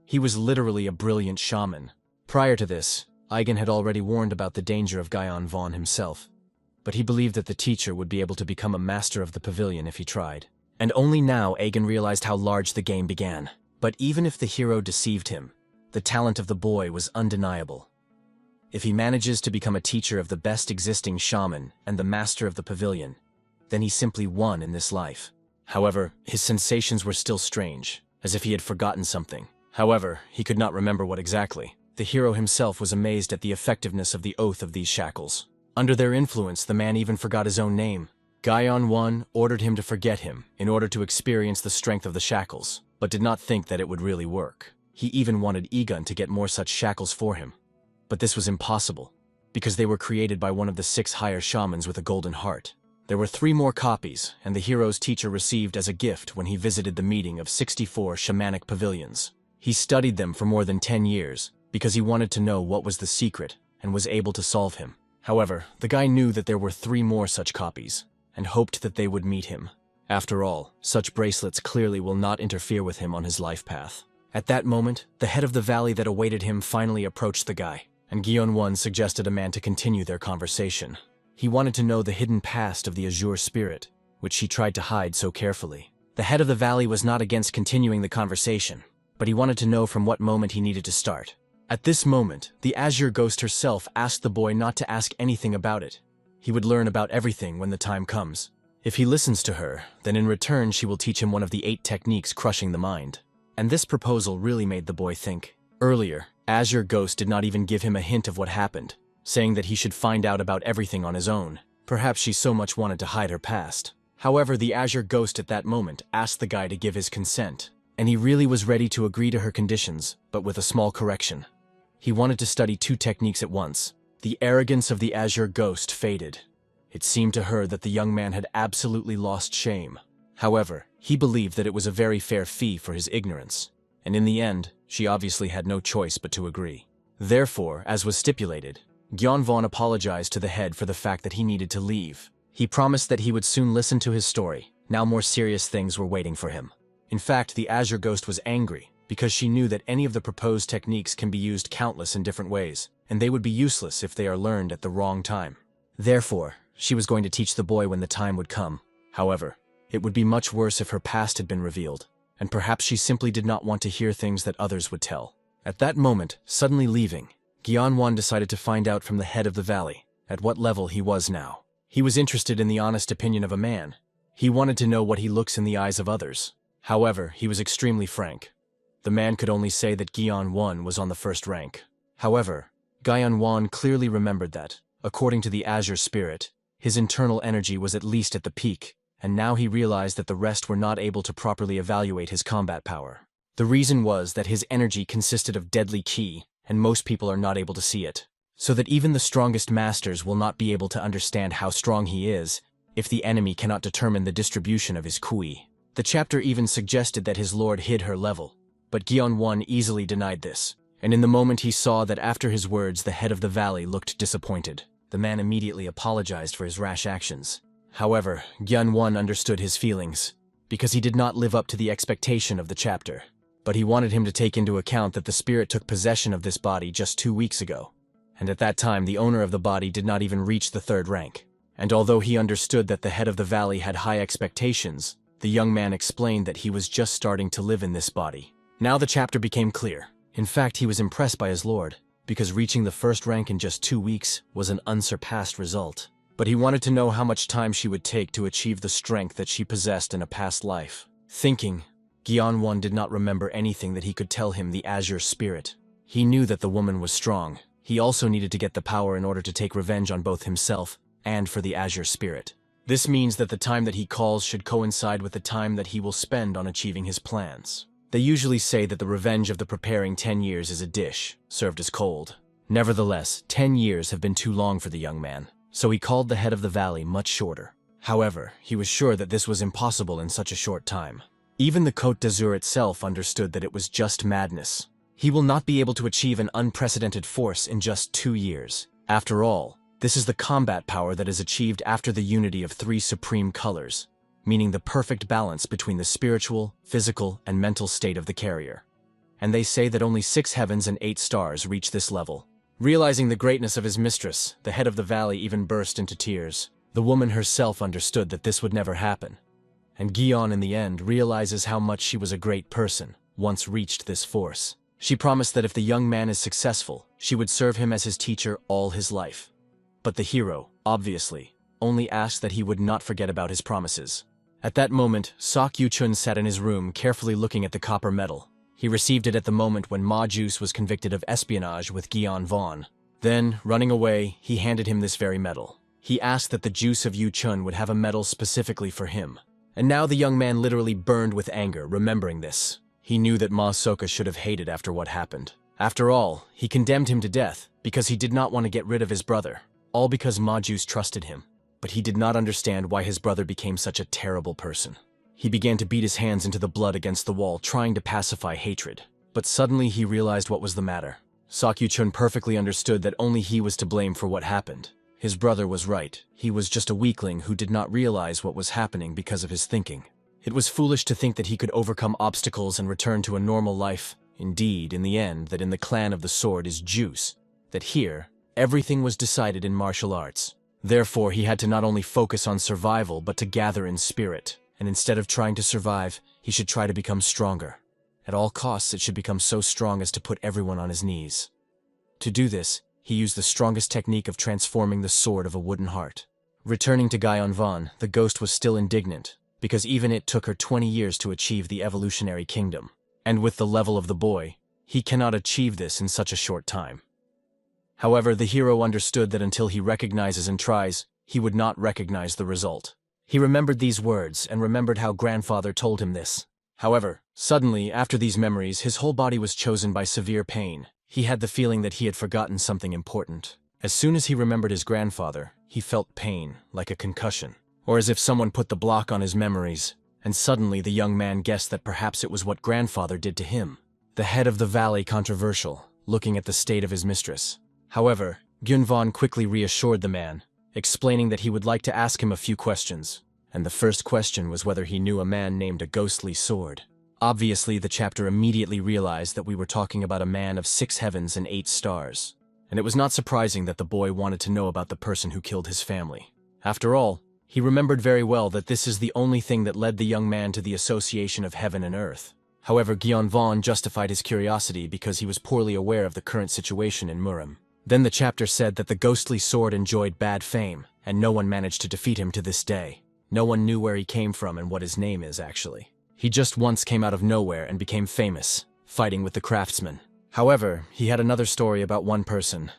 He was literally a brilliant shaman. Prior to this, Aigun had already warned about the danger of Gyeonwon himself, but he believed that the teacher would be able to become a master of the pavilion if he tried. And only now Aigun realized how large the game began. But even if the hero deceived him, the talent of the boy was undeniable. If he manages to become a teacher of the best existing shaman and the master of the pavilion, then he simply won in this life. However, his sensations were still strange, as if he had forgotten something. However, he could not remember what exactly. The hero himself was amazed at the effectiveness of the oath of these shackles. Under their influence, the man even forgot his own name. Gyeonwon ordered him to forget him in order to experience the strength of the shackles, but did not think that it would really work. He even wanted Egun to get more such shackles for him. But this was impossible, because they were created by one of the 6 higher shamans with a golden heart. There were 3 more copies, and the hero's teacher received as a gift when he visited the meeting of 64 shamanic pavilions. He studied them for more than 10 years, because he wanted to know what was the secret, and was able to solve him. However, the guy knew that there were 3 more such copies, and hoped that they would meet him. After all, such bracelets clearly will not interfere with him on his life path. At that moment, the head of the valley that awaited him finally approached the guy, and Gyeonwon suggested a man to continue their conversation. He wanted to know the hidden past of the Azure spirit, which she tried to hide so carefully. The head of the valley was not against continuing the conversation, but he wanted to know from what moment he needed to start. At this moment, the Azure Ghost herself asked the boy not to ask anything about it. He would learn about everything when the time comes. If he listens to her, then in return she will teach him one of the 8 techniques crushing the mind. And this proposal really made the boy think. Earlier, Azure Ghost did not even give him a hint of what happened, saying that he should find out about everything on his own. Perhaps she so much wanted to hide her past. However, the Azure Ghost at that moment asked the guy to give his consent, and he really was ready to agree to her conditions, but with a small correction. He wanted to study 2 techniques at once. The arrogance of the Azure Ghost faded. It seemed to her that the young man had absolutely lost shame. However, he believed that it was a very fair fee for his ignorance, and in the end, she obviously had no choice but to agree. Therefore, as was stipulated, Gyeonwon apologized to the head for the fact that he needed to leave. He promised that he would soon listen to his story. Now more serious things were waiting for him. In fact, the Azure Ghost was angry, because she knew that any of the proposed techniques can be used countless in different ways, and they would be useless if they are learned at the wrong time. Therefore, she was going to teach the boy when the time would come. However, it would be much worse if her past had been revealed, and perhaps she simply did not want to hear things that others would tell. At that moment, suddenly leaving, Gyeonwon decided to find out from the head of the valley at what level he was now. He was interested in the honest opinion of a man. He wanted to know what he looks in the eyes of others. However, he was extremely frank. The man could only say that Gyeonwon was on the 1st rank. However, Gyeonwon clearly remembered that, according to the Azure Spirit, his internal energy was at least at the peak, and now he realized that the rest were not able to properly evaluate his combat power. The reason was that his energy consisted of deadly ki, and most people are not able to see it, so that even the strongest masters will not be able to understand how strong he is if the enemy cannot determine the distribution of his kui. The chapter even suggested that his lord hid her level, but Gyeonwon easily denied this, and in the moment he saw that after his words the head of the valley looked disappointed. The man immediately apologized for his rash actions. However, Gyeonwon understood his feelings, because he did not live up to the expectation of the chapter. But he wanted him to take into account that the spirit took possession of this body just 2 weeks ago, and at that time the owner of the body did not even reach the 3rd rank. And although he understood that the head of the valley had high expectations, the young man explained that he was just starting to live in this body. Now the chapter became clear. In fact, he was impressed by his lord, because reaching the 1st rank in just 2 weeks was an unsurpassed result. but he wanted to know how much time she would take to achieve the strength that she possessed in a past life. Thinking, Gyeonwon did not remember anything that he could tell him the Azure Spirit. He knew that the woman was strong. He also needed to get the power in order to take revenge on both himself and for the Azure Spirit. This means that the time that he calls should coincide with the time that he will spend on achieving his plans. They usually say that the revenge of the preparing 10 years is a dish, served as cold. Nevertheless, 10 years have been too long for the young man, so he called the head of the valley much shorter. However, he was sure that this was impossible in such a short time. Even the Côte d'Azur itself understood that it was just madness. He will not be able to achieve an unprecedented force in just 2 years. After all, this is the combat power that is achieved after the unity of 3 supreme colors, meaning the perfect balance between the spiritual, physical, and mental state of the carrier. And they say that only 6 heavens and 8 stars reach this level. Realizing the greatness of his mistress, the head of the valley even burst into tears. The woman herself understood that this would never happen. And Gyeon in the end realizes how much she was a great person, once reached this force. She promised that if the young man is successful, she would serve him as his teacher all his life. But the hero, obviously, only asked that he would not forget about his promises. At that moment, Sok Yu-chun sat in his room carefully looking at the copper medal. He received it at the moment when Ma Juice was convicted of espionage with Gyeonwon. Then, running away, he handed him this very medal. He asked that the Juice of Yu-chun would have a medal specifically for him. And now the young man literally burned with anger, remembering this. He knew that Ma Soka should have hated after what happened. After all, he condemned him to death because he did not want to get rid of his brother, all because Ma Juice trusted him. But he did not understand why his brother became such a terrible person. He began to beat his hands into the blood against the wall, trying to pacify hatred. But suddenly he realized what was the matter. Sok Yu-chun perfectly understood that only he was to blame for what happened. His brother was right. He was just a weakling who did not realize what was happening because of his thinking. It was foolish to think that he could overcome obstacles and return to a normal life. Indeed, in the end, that in the clan of the sword is juice. That here, everything was decided in martial arts. Therefore, he had to not only focus on survival, but to gather in spirit. And instead of trying to survive, he should try to become stronger. At all costs, it should become so strong as to put everyone on his knees. To do this, he used the strongest technique of transforming the sword of a wooden heart. Returning to Gyeonwon, the ghost was still indignant, because even it took her 20 years to achieve the evolutionary kingdom. And with the level of the boy, he cannot achieve this in such a short time. However, the hero understood that until he recognizes and tries, he would not recognize the result. He remembered these words and remembered how grandfather told him this. However, suddenly, after these memories, his whole body was chosen by severe pain. He had the feeling that he had forgotten something important. As soon as he remembered his grandfather, he felt pain, like a concussion, or as if someone put the block on his memories. And suddenly the young man guessed that perhaps it was what grandfather did to him. The head of the valley controversial, looking at the state of his mistress. However, Gyunvon quickly reassured the man, explaining that he would like to ask him a few questions. And the first question was whether he knew a man named a ghostly sword. Obviously, the chapter immediately realized that we were talking about a man of 6 heavens and 8 stars. And it was not surprising that the boy wanted to know about the person who killed his family. After all, he remembered very well that this is the only thing that led the young man to the association of heaven and earth. However, Gyeonwon justified his curiosity because he was poorly aware of the current situation in Murim. Then the chapter said that the ghostly sword enjoyed bad fame, and no one managed to defeat him to this day. No one knew where he came from and what his name is, actually. He just once came out of nowhere and became famous, fighting with the craftsmen. However, he had another story about one person.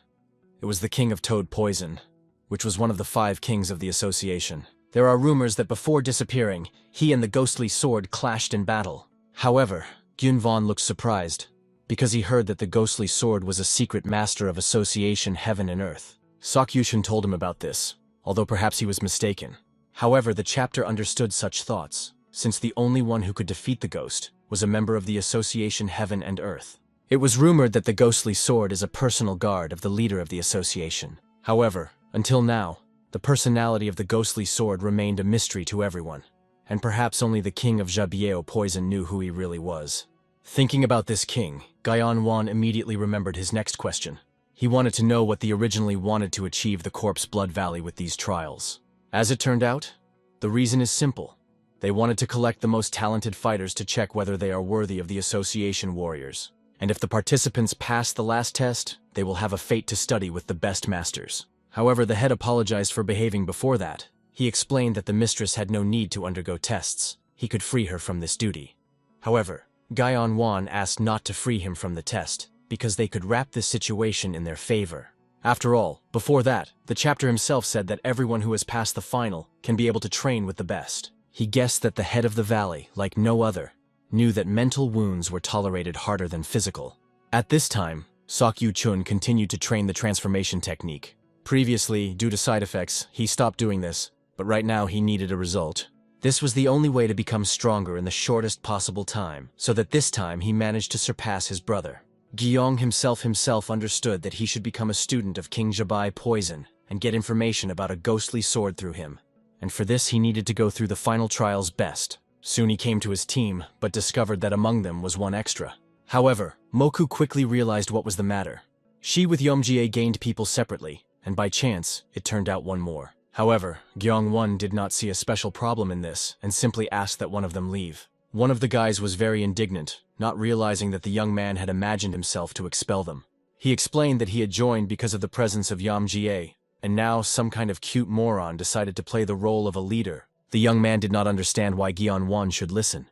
It was the king of Toad Poison, which was one of the 5 kings of the association. There are rumors that before disappearing, he and the ghostly sword clashed in battle. However, Gyunvon looked surprised, because he heard that the ghostly sword was a secret master of association heaven and earth. Sok Yu-chun told him about this, although perhaps he was mistaken. However, the chapter understood such thoughts, since the only one who could defeat the ghost was a member of the association heaven and earth. It was rumored that the ghostly sword is a personal guard of the leader of the association. However, until now, the personality of the ghostly sword remained a mystery to everyone, and perhaps only the king of Jabieo Poison knew who he really was. Thinking about this king, Gyeonwon immediately remembered his next question. He wanted to know what they originally wanted to achieve the Corpse Blood Valley with these trials. As it turned out, the reason is simple. They wanted to collect the most talented fighters to check whether they are worthy of the association warriors. And if the participants pass the last test, they will have a fate to study with the best masters. However, the head apologized for behaving before that. He explained that the mistress had no need to undergo tests. He could free her from this duty. However, Gyeon-won asked not to free him from the test, because they could wrap this situation in their favor. After all, before that, the chapter himself said that everyone who has passed the final can be able to train with the best. He guessed that the head of the valley, like no other, knew that mental wounds were tolerated harder than physical. At this time, Sok Yu-chun continued to train the transformation technique. Previously, due to side effects, he stopped doing this, but right now he needed a result. This was the only way to become stronger in the shortest possible time, so that this time he managed to surpass his brother. Gyeong himself understood that he should become a student of King Jabai poison and get information about a ghostly sword through him. And for this he needed to go through the final trials best. Soon he came to his team, but discovered that among them was one extra. However, Moku quickly realized what was the matter. She with Yeomjie gained people separately, and by chance, it turned out one more. However, Gyeong-won did not see a special problem in this and simply asked that one of them leave. One of the guys was very indignant, not realizing that the young man had imagined himself to expel them. He explained that he had joined because of the presence of Yeomjie, and now some kind of cute moron decided to play the role of a leader. The young man did not understand why Gyeon-won should listen,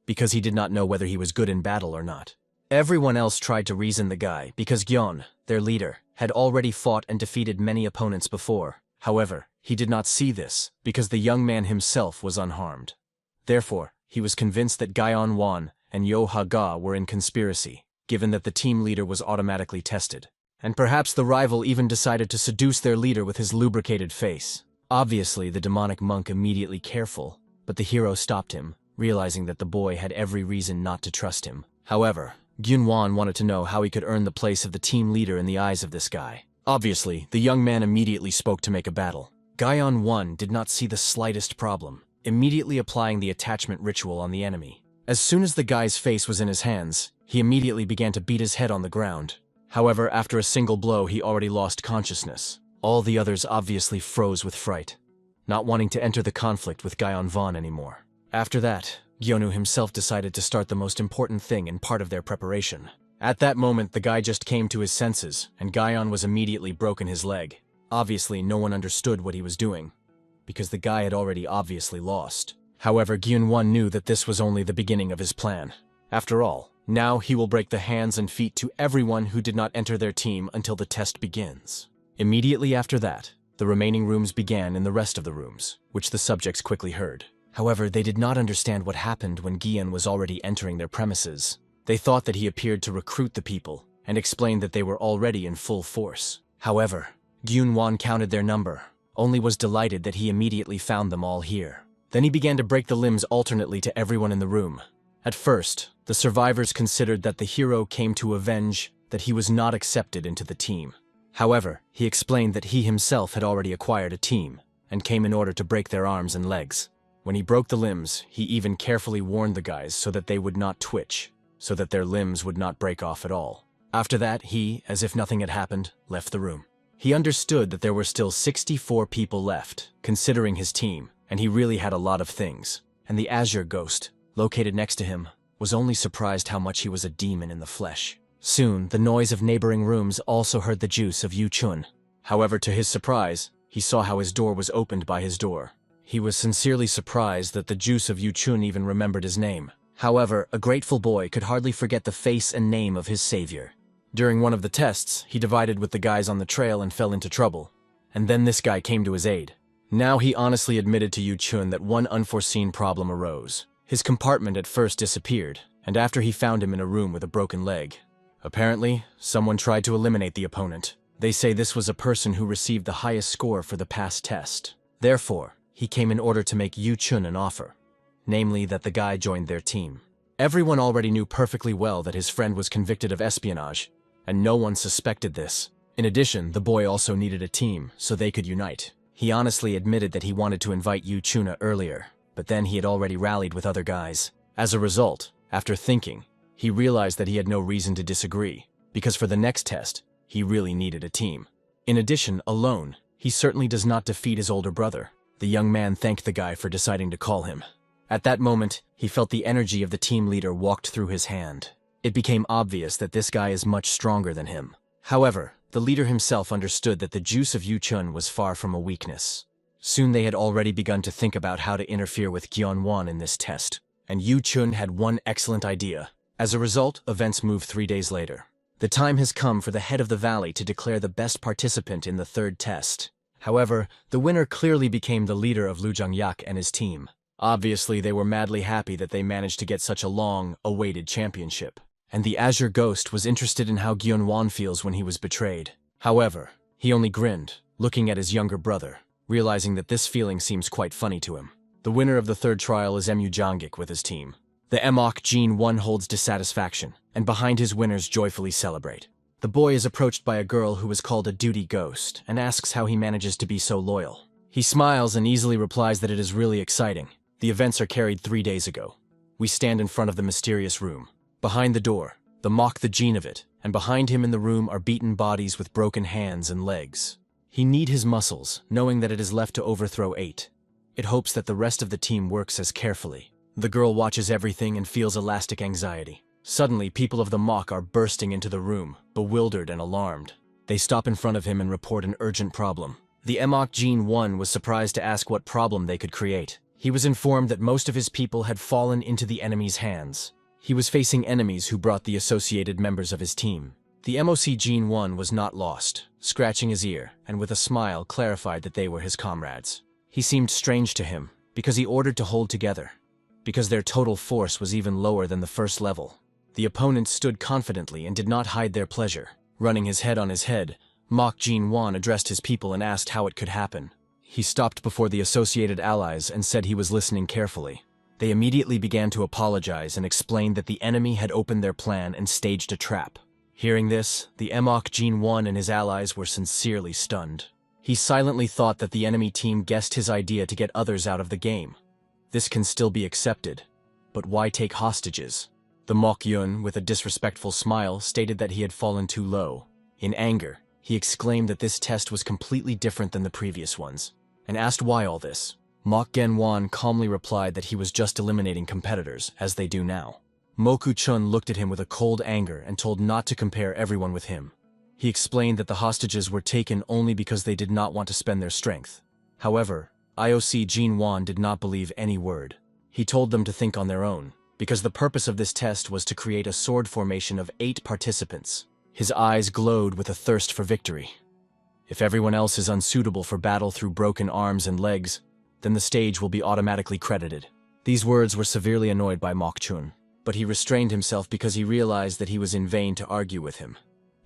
because he did not know whether he was good in battle or not. Everyone else tried to reason the guy because Gyeon, their leader, had already fought and defeated many opponents before. However, he did not see this because the young man himself was unharmed. Therefore, he was convinced that Gyeon-won and Yo Ha-ga were in conspiracy, given that the team leader was automatically tested. And perhaps the rival even decided to seduce their leader with his lubricated face. Obviously, the demonic monk immediately careful, but the hero stopped him, realizing that the boy had every reason not to trust him. However, Gyun-won wanted to know how he could earn the place of the team leader in the eyes of this guy. Obviously, the young man immediately spoke to make a battle. Gyeon-won did not see the slightest problem, immediately applying the attachment ritual on the enemy. As soon as the guy's face was in his hands, he immediately began to beat his head on the ground. However, after a single blow, he already lost consciousness. All the others obviously froze with fright, not wanting to enter the conflict with Gyeon-won anymore. After that, Gyeonu himself decided to start the most important thing in part of their preparation. At that moment, the guy just came to his senses, and Gyeon was immediately broken his leg. Obviously, no one understood what he was doing, because the guy had already obviously lost. However, Gyun-won knew that this was only the beginning of his plan. After all, now he will break the hands and feet to everyone who did not enter their team until the test begins. Immediately after that, the remaining rooms began in the rest of the rooms, which the subjects quickly heard. However, they did not understand what happened when Gyeon was already entering their premises. They thought that he appeared to recruit the people, and explained that they were already in full force. However, Gyun-won counted their number, only was delighted that he immediately found them all here. Then he began to break the limbs alternately to everyone in the room. At first, the survivors considered that the hero came to avenge that he was not accepted into the team. However, he explained that he himself had already acquired a team, and came in order to break their arms and legs. When he broke the limbs, he even carefully warned the guys so that they would not twitch, so that their limbs would not break off at all. After that, he, as if nothing had happened, left the room. He understood that there were still 64 people left, considering his team, and he really had a lot of things. And the Azure Ghost, located next to him, was only surprised how much he was a demon in the flesh. Soon, the noise of neighboring rooms also heard the juice of Yu-chun. However, to his surprise, he saw how his door was opened by his door. He was sincerely surprised that the juice of Yu-chun even remembered his name. However, a grateful boy could hardly forget the face and name of his savior. During one of the tests, he divided with the guys on the trail and fell into trouble. And then this guy came to his aid. Now he honestly admitted to Yu-chun that one unforeseen problem arose. His compartment at first disappeared, and after he found him in a room with a broken leg. Apparently, someone tried to eliminate the opponent. They say this was a person who received the highest score for the past test. Therefore, he came in order to make Yu-chun an offer, namely that the guy joined their team. Everyone already knew perfectly well that his friend was convicted of espionage, and no one suspected this. In addition, the boy also needed a team so they could unite. He honestly admitted that he wanted to invite Yu-chun earlier, but then he had already rallied with other guys. As a result, after thinking, he realized that he had no reason to disagree, because for the next test, he really needed a team. In addition, alone, he certainly does not defeat his older brother. The young man thanked the guy for deciding to call him. At that moment, he felt the energy of the team leader walked through his hand. It became obvious that this guy is much stronger than him. However, The leader himself understood that the juice of Yu Chun was far from a weakness. Soon they had already begun to think about how to interfere with Gyeonwon in this test, and Yu Chun had one excellent idea. As a result, events moved 3 days later. The time has come for the head of the valley to declare the best participant in the third test. However, the winner clearly became the leader of Lujang-yak and his team. Obviously, they were madly happy that they managed to get such a long-awaited championship. And the Azure Ghost was interested in how Gyeonwon feels when he was betrayed. However, he only grinned, looking at his younger brother, realizing that this feeling seems quite funny to him. The winner of the third trial is Mu Janggik with his team. The Emok Jin 1 holds dissatisfaction, and behind his winners joyfully celebrate. The boy is approached by a girl who is called a duty ghost and asks how he manages to be so loyal. He smiles and easily replies that it is really exciting. The events are carried 3 days ago. We stand in front of the mysterious room. Behind the door, the mock the gene of it, and behind him in the room are beaten bodies with broken hands and legs. He knead his muscles, knowing that it is left to overthrow 8. It hopes that the rest of the team works as carefully. The girl watches everything and feels elastic anxiety. Suddenly, people of the mock are bursting into the room, bewildered and alarmed. They stop in front of him and report an urgent problem. The Emok Jin 1 was surprised to ask what problem they could create. He was informed that most of his people had fallen into the enemy's hands. He was facing enemies who brought the associated members of his team. The MOC Gene 1 was not lost, scratching his ear, and with a smile clarified that they were his comrades. He seemed strange to him, because he ordered to hold together, because their total force was even lower than the first level. The opponents stood confidently and did not hide their pleasure. Running his head on his head, Mok Jin 1 addressed his people and asked how it could happen. He stopped before the associated allies and said he was listening carefully. They immediately began to apologize and explained that the enemy had opened their plan and staged a trap. Hearing this, the Emok Jin 1 and his allies were sincerely stunned. He silently thought that the enemy team guessed his idea to get others out of the game. This can still be accepted, but why take hostages? The Mok Yun, with a disrespectful smile, stated that he had fallen too low. In anger, he exclaimed that this test was completely different than the previous ones, and asked why all this. Mok Genwan calmly replied that he was just eliminating competitors, as they do now. Moku Chun looked at him with a cold anger and told not to compare everyone with him. He explained that the hostages were taken only because they did not want to spend their strength. However, IOC Jin Wan did not believe any word. He told them to think on their own, because the purpose of this test was to create a sword formation of 8 participants. His eyes glowed with a thirst for victory. If everyone else is unsuitable for battle through broken arms and legs, then the stage will be automatically credited. These words were severely annoyed by Mok Chun, but he restrained himself because he realized that he was in vain to argue with him.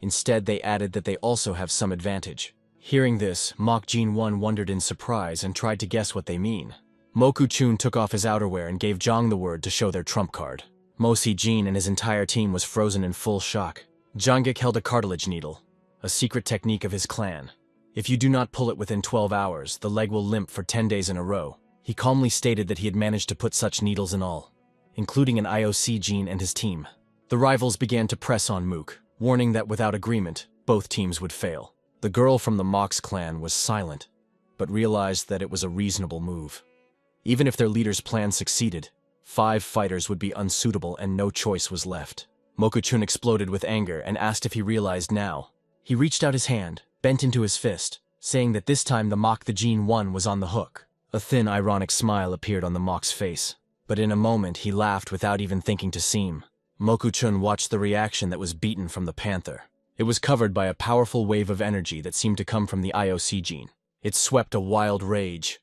Instead, they added that they also have some advantage. Hearing this, Mok Jin 1 wondered in surprise and tried to guess what they mean. Moku Chun took off his outerwear and gave Zhang the word to show their trump card. Mosi Jin and his entire team was frozen in full shock. Janggik held a cartilage needle, a secret technique of his clan. If you do not pull it within 12 hours, the leg will limp for 10 days in a row. He calmly stated that he had managed to put such needles in all, including an IOC Jin and his team. The rivals began to press on Mook, warning that without agreement, both teams would fail. The girl from the Mox clan was silent, but realized that it was a reasonable move. Even if their leader's plan succeeded, 5 fighters would be unsuitable and no choice was left. Mokuchun exploded with anger and asked if he realized now. He reached out his hand, bent into his fist, saying that this time the Mok the Gene 1 was on the hook. A thin, ironic smile appeared on the Mok's face, but in a moment he laughed without even thinking to seem. Mokuchun watched the reaction that was beaten from the panther. It was covered by a powerful wave of energy that seemed to come from the IOC gene. It swept a wild rage.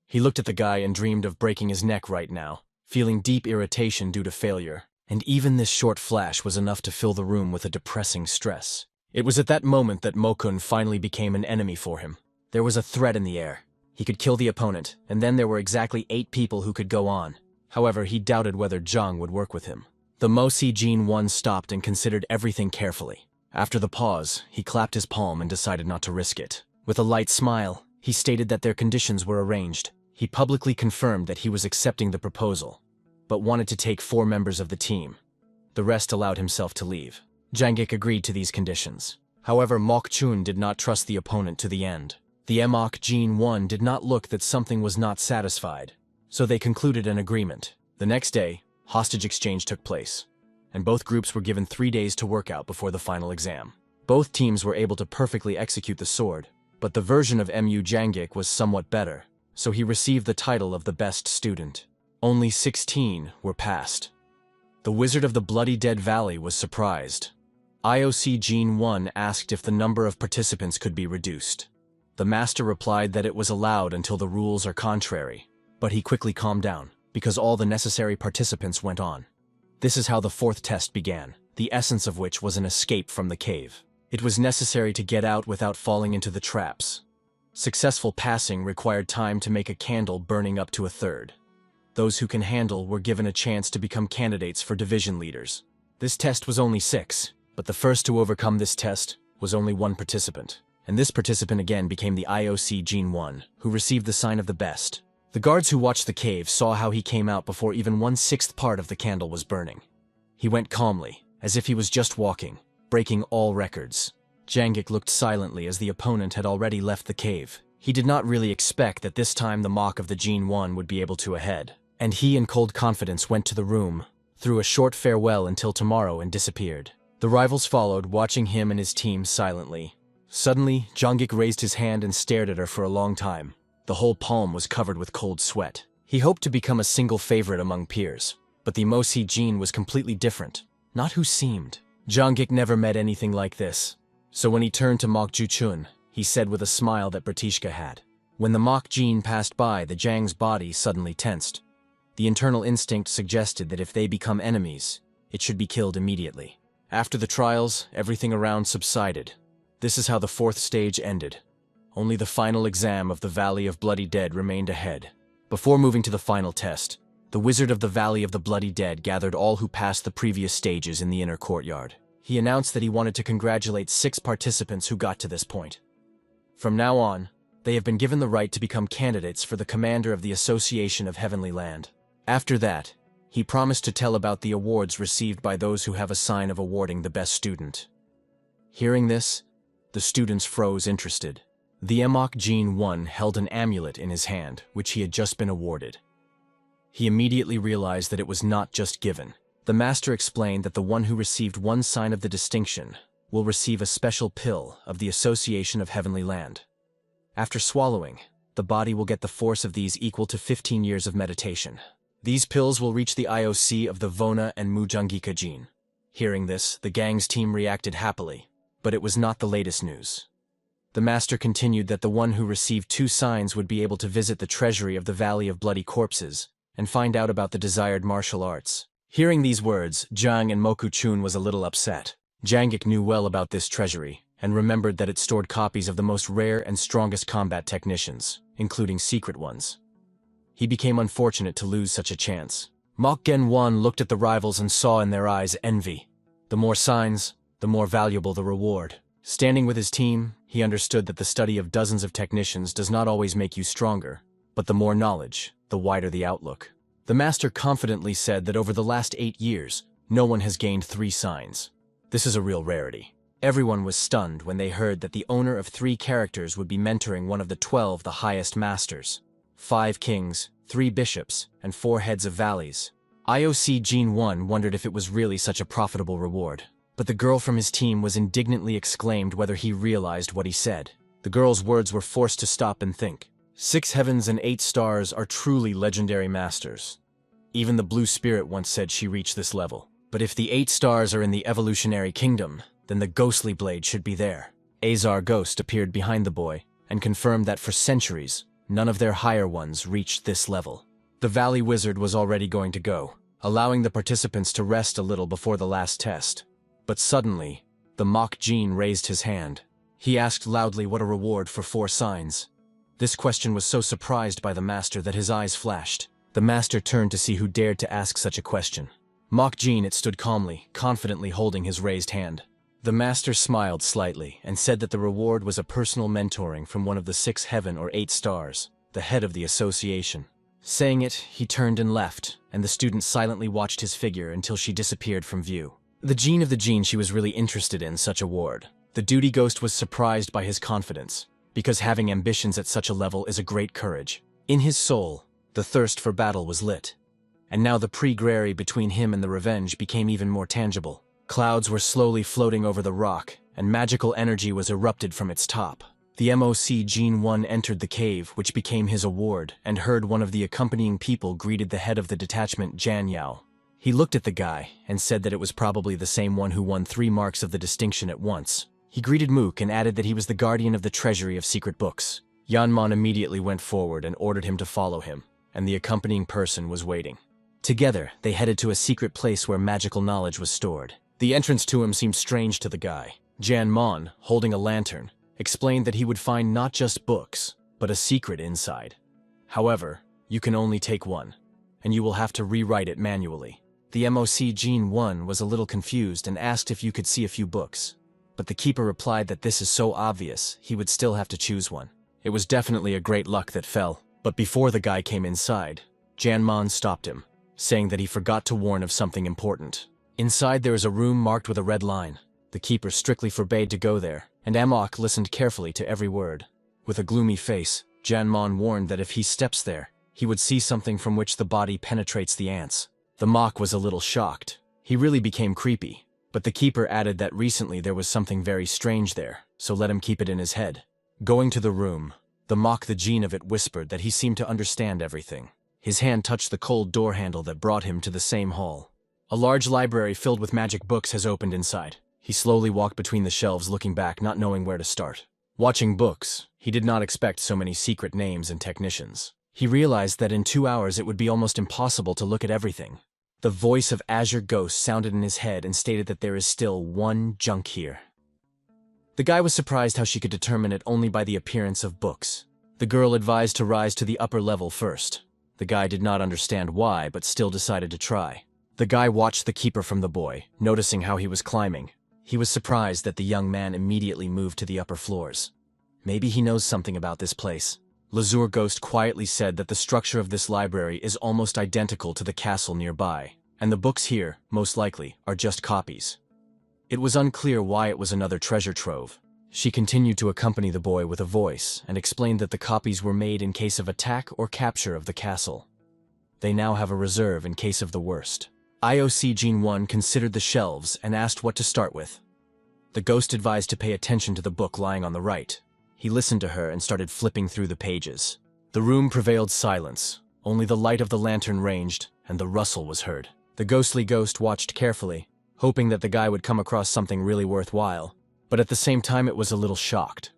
He looked at the guy and dreamed of breaking his neck right now, feeling deep irritation due to failure. And even this short flash was enough to fill the room with a depressing stress. It was at that moment that Mokun finally became an enemy for him. There was a threat in the air. He could kill the opponent, and then there were exactly 8 people who could go on. However, he doubted whether Zhang would work with him. The Mosi Jin 1 stopped and considered everything carefully. After the pause, he clapped his palm and decided not to risk it. With a light smile, he stated that their conditions were arranged. He publicly confirmed that he was accepting the proposal, but wanted to take 4 members of the team. The rest allowed himself to leave. Janggik agreed to these conditions. However, Mok Chun did not trust the opponent to the end. The Emok Jin 1 did not look that something was not satisfied, so they concluded an agreement. The next day, hostage exchange took place, and both groups were given 3 days to work out before the final exam. Both teams were able to perfectly execute the sword, but the version of Mu Janggik was somewhat better, so he received the title of the best student. Only 16 were passed. The Wizard of the Bloody Dead Valley was surprised. IOC Gene 1 asked if the number of participants could be reduced. The master replied that it was allowed until the rules are contrary, but he quickly calmed down, because all the necessary participants went on. This is how the fourth test began, the essence of which was an escape from the cave. It was necessary to get out without falling into the traps. Successful passing required time to make a candle burning up to a third. Those who can handle were given a chance to become candidates for division leaders. This test was only 6, but the first to overcome this test was only 1 participant. And this participant again became the IOC Gene 1, who received the sign of the best. The guards who watched the cave saw how he came out before even 1/6 part of the candle was burning. He went calmly, as if he was just walking, breaking all records. Janggik looked silently as the opponent had already left the cave. He did not really expect that this time the mock of the Gene 1 would be able to ahead. And he in cold confidence went to the room, threw a short farewell until tomorrow and disappeared. The rivals followed, watching him and his team silently. Suddenly, Janggik raised his hand and stared at her for a long time. The whole palm was covered with cold sweat. He hoped to become a single favorite among peers, but the Mosi Jin was completely different, not who seemed. Janggik never met anything like this. So when he turned to Mok Ju-chun, he said with a smile that Bratishka had. When the Mok Jin passed by, the Jang's body suddenly tensed. The internal instinct suggested that if they become enemies, it should be killed immediately. After the trials, everything around subsided. This is how the fourth stage ended. Only the final exam of the Valley of Bloody Dead remained ahead. Before moving to the final test, the Wizard of the Valley of the Bloody Dead gathered all who passed the previous stages in the inner courtyard. He announced that he wanted to congratulate 6 participants who got to this point. From now on, they have been given the right to become candidates for the commander of the Association of Heavenly Land. After that, he promised to tell about the awards received by those who have a sign of awarding the best student. Hearing this, the students froze interested. The Emok Gene 1 held an amulet in his hand, which he had just been awarded. He immediately realized that it was not just given. The master explained that the one who received 1 sign of the distinction will receive a special pill of the Association of Heavenly Land. After swallowing, the body will get the force of these equal to 15 years of meditation. These pills will reach the IOC of the Vona and Mujangika Jin. Hearing this, the gang's team reacted happily, but it was not the latest news. The master continued that the one who received 2 signs would be able to visit the treasury of the Valley of Bloody Corpses and find out about the desired martial arts. Hearing these words, Jang and Moku-chun was a little upset. Janggik knew well about this treasury and remembered that it stored copies of the most rare and strongest combat technicians, including secret ones. He became unfortunate to lose such a chance. Mok Gen-won looked at the rivals and saw in their eyes envy. The more signs, the more valuable the reward. Standing with his team, he understood that the study of dozens of technicians does not always make you stronger, but the more knowledge, the wider the outlook. The master confidently said that over the last 8 years, no one has gained 3 signs. This is a real rarity. Everyone was stunned when they heard that the owner of 3 characters would be mentoring one of the 12 the highest masters. 5 kings, 3 bishops, and 4 heads of valleys. IOC Gene 1 wondered if it was really such a profitable reward. But the girl from his team was indignantly exclaimed whether he realized what he said. The girl's words were forced to stop and think. 6 heavens and 8 stars are truly legendary masters. Even the Blue Spirit once said she reached this level. But if the 8 stars are in the evolutionary kingdom, then the ghostly blade should be there. Azar Ghost appeared behind the boy and confirmed that for centuries, none of their higher ones reached this level. The Valley Wizard was already going to go, allowing the participants to rest a little before the last test. But suddenly, the Mok Jin raised his hand. He asked loudly what a reward for 4 signs. This question was so surprised by the master that his eyes flashed. The master turned to see who dared to ask such a question. Mok Jin stood calmly, confidently holding his raised hand. The master smiled slightly and said that the reward was a personal mentoring from one of the 6 heaven or 8 stars, the head of the association. Saying it, he turned and left, and the student silently watched his figure until she disappeared from view. The gene of the gene she was really interested in such award. The duty ghost was surprised by his confidence, because having ambitions at such a level is a great courage. In his soul, the thirst for battle was lit. And now the pre-grary between him and the revenge became even more tangible. Clouds were slowly floating over the rock, and magical energy was erupted from its top. The MOC Gene 1 entered the cave, which became his award, and heard one of the accompanying people greeted the head of the detachment, Jan Yao. He looked at the guy and said that it was probably the same one who won 3 marks of the distinction at once. He greeted Mook and added that he was the guardian of the treasury of secret books. Yanmon immediately went forward and ordered him to follow him, and the accompanying person was waiting. Together, they headed to a secret place where magical knowledge was stored. The entrance to him seemed strange to the guy. Jan Mon, holding a lantern, explained that he would find not just books, but a secret inside. However, you can only take one, and you will have to rewrite it manually. The MOC Gene 1 was a little confused and asked if you could see a few books, but the keeper replied that this is so obvious, he would still have to choose one. It was definitely a great luck that fell, but before the guy came inside, Janmon stopped him, saying that he forgot to warn of something important. Inside there is a room marked with a red line. The keeper strictly forbade to go there, and Amok listened carefully to every word. With a gloomy face, Janmon warned that if he steps there, he would see something from which the body penetrates the ants. The mock was a little shocked. He really became creepy, but the keeper added that recently there was something very strange there, so let him keep it in his head. Going to the room, the gene of it whispered that he seemed to understand everything. His hand touched the cold door handle that brought him to the same hall. A large library filled with magic books has opened inside. He slowly walked between the shelves, looking back, not knowing where to start. Watching books, he did not expect so many secret names and technicians. He realized that in 2 hours it would be almost impossible to look at everything. The voice of Azure Ghost sounded in his head and stated that there is still one junk here. The guy was surprised how she could determine it only by the appearance of books. The girl advised to rise to the upper level first. The guy did not understand why, but still decided to try. The guy watched the keeper from the boy, noticing how he was climbing. He was surprised that the young man immediately moved to the upper floors. Maybe he knows something about this place. Lazur Ghost quietly said that the structure of this library is almost identical to the castle nearby, and the books here, most likely, are just copies. It was unclear why it was another treasure trove. She continued to accompany the boy with a voice and explained that the copies were made in case of attack or capture of the castle. They now have a reserve in case of the worst. IOC Gene 1 considered the shelves and asked what to start with. The ghost advised to pay attention to the book lying on the right. He listened to her and started flipping through the pages. The room prevailed silence. Only the light of the lantern ranged, and the rustle was heard. The ghostly ghost watched carefully, hoping that the guy would come across something really worthwhile, but at the same time it was a little shocked.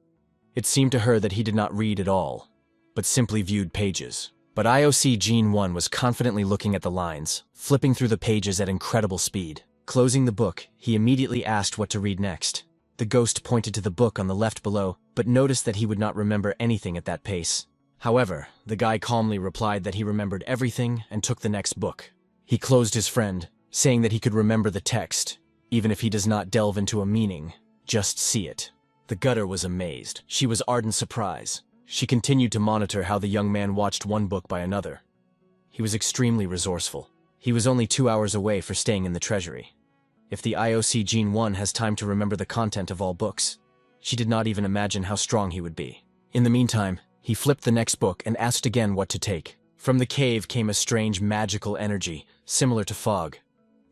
It seemed to her that he did not read at all, but simply viewed pages. But IOC Gene 1 was confidently looking at the lines, flipping through the pages at incredible speed. Closing the book, he immediately asked what to read next. The ghost pointed to the book on the left below, but noticed that he would not remember anything at that pace. However, the guy calmly replied that he remembered everything and took the next book. He closed his friend, saying that he could remember the text, even if he does not delve into a meaning, just see it. The gutter was amazed. She was ardent surprise. She continued to monitor how the young man watched one book by another. He was extremely resourceful. He was only 2 hours away for staying in the treasury. If the IOC Gene 1 has time to remember the content of all books, she did not even imagine how strong he would be. In the meantime, he flipped the next book and asked again what to take. From the cave came a strange magical energy, similar to fog.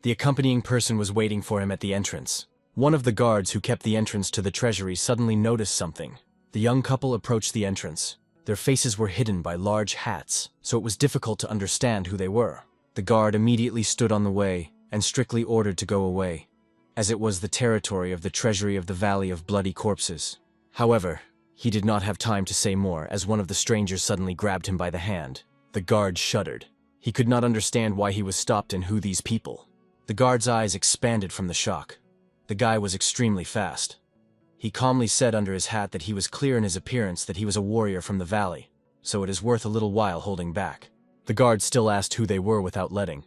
The accompanying person was waiting for him at the entrance. One of the guards who kept the entrance to the treasury suddenly noticed something. The young couple approached the entrance. Their faces were hidden by large hats, so it was difficult to understand who they were. The guard immediately stood on the way and strictly ordered to go away, as it was the territory of the treasury of the Valley of Bloody Corpses. However, he did not have time to say more as one of the strangers suddenly grabbed him by the hand. The guard shuddered. He could not understand why he was stopped and who these people. The guard's eyes expanded from the shock. The guy was extremely fast. He calmly said under his hat that he was clear in his appearance that he was a warrior from the valley, so it is worth a little while holding back. The guard still asked who they were without letting.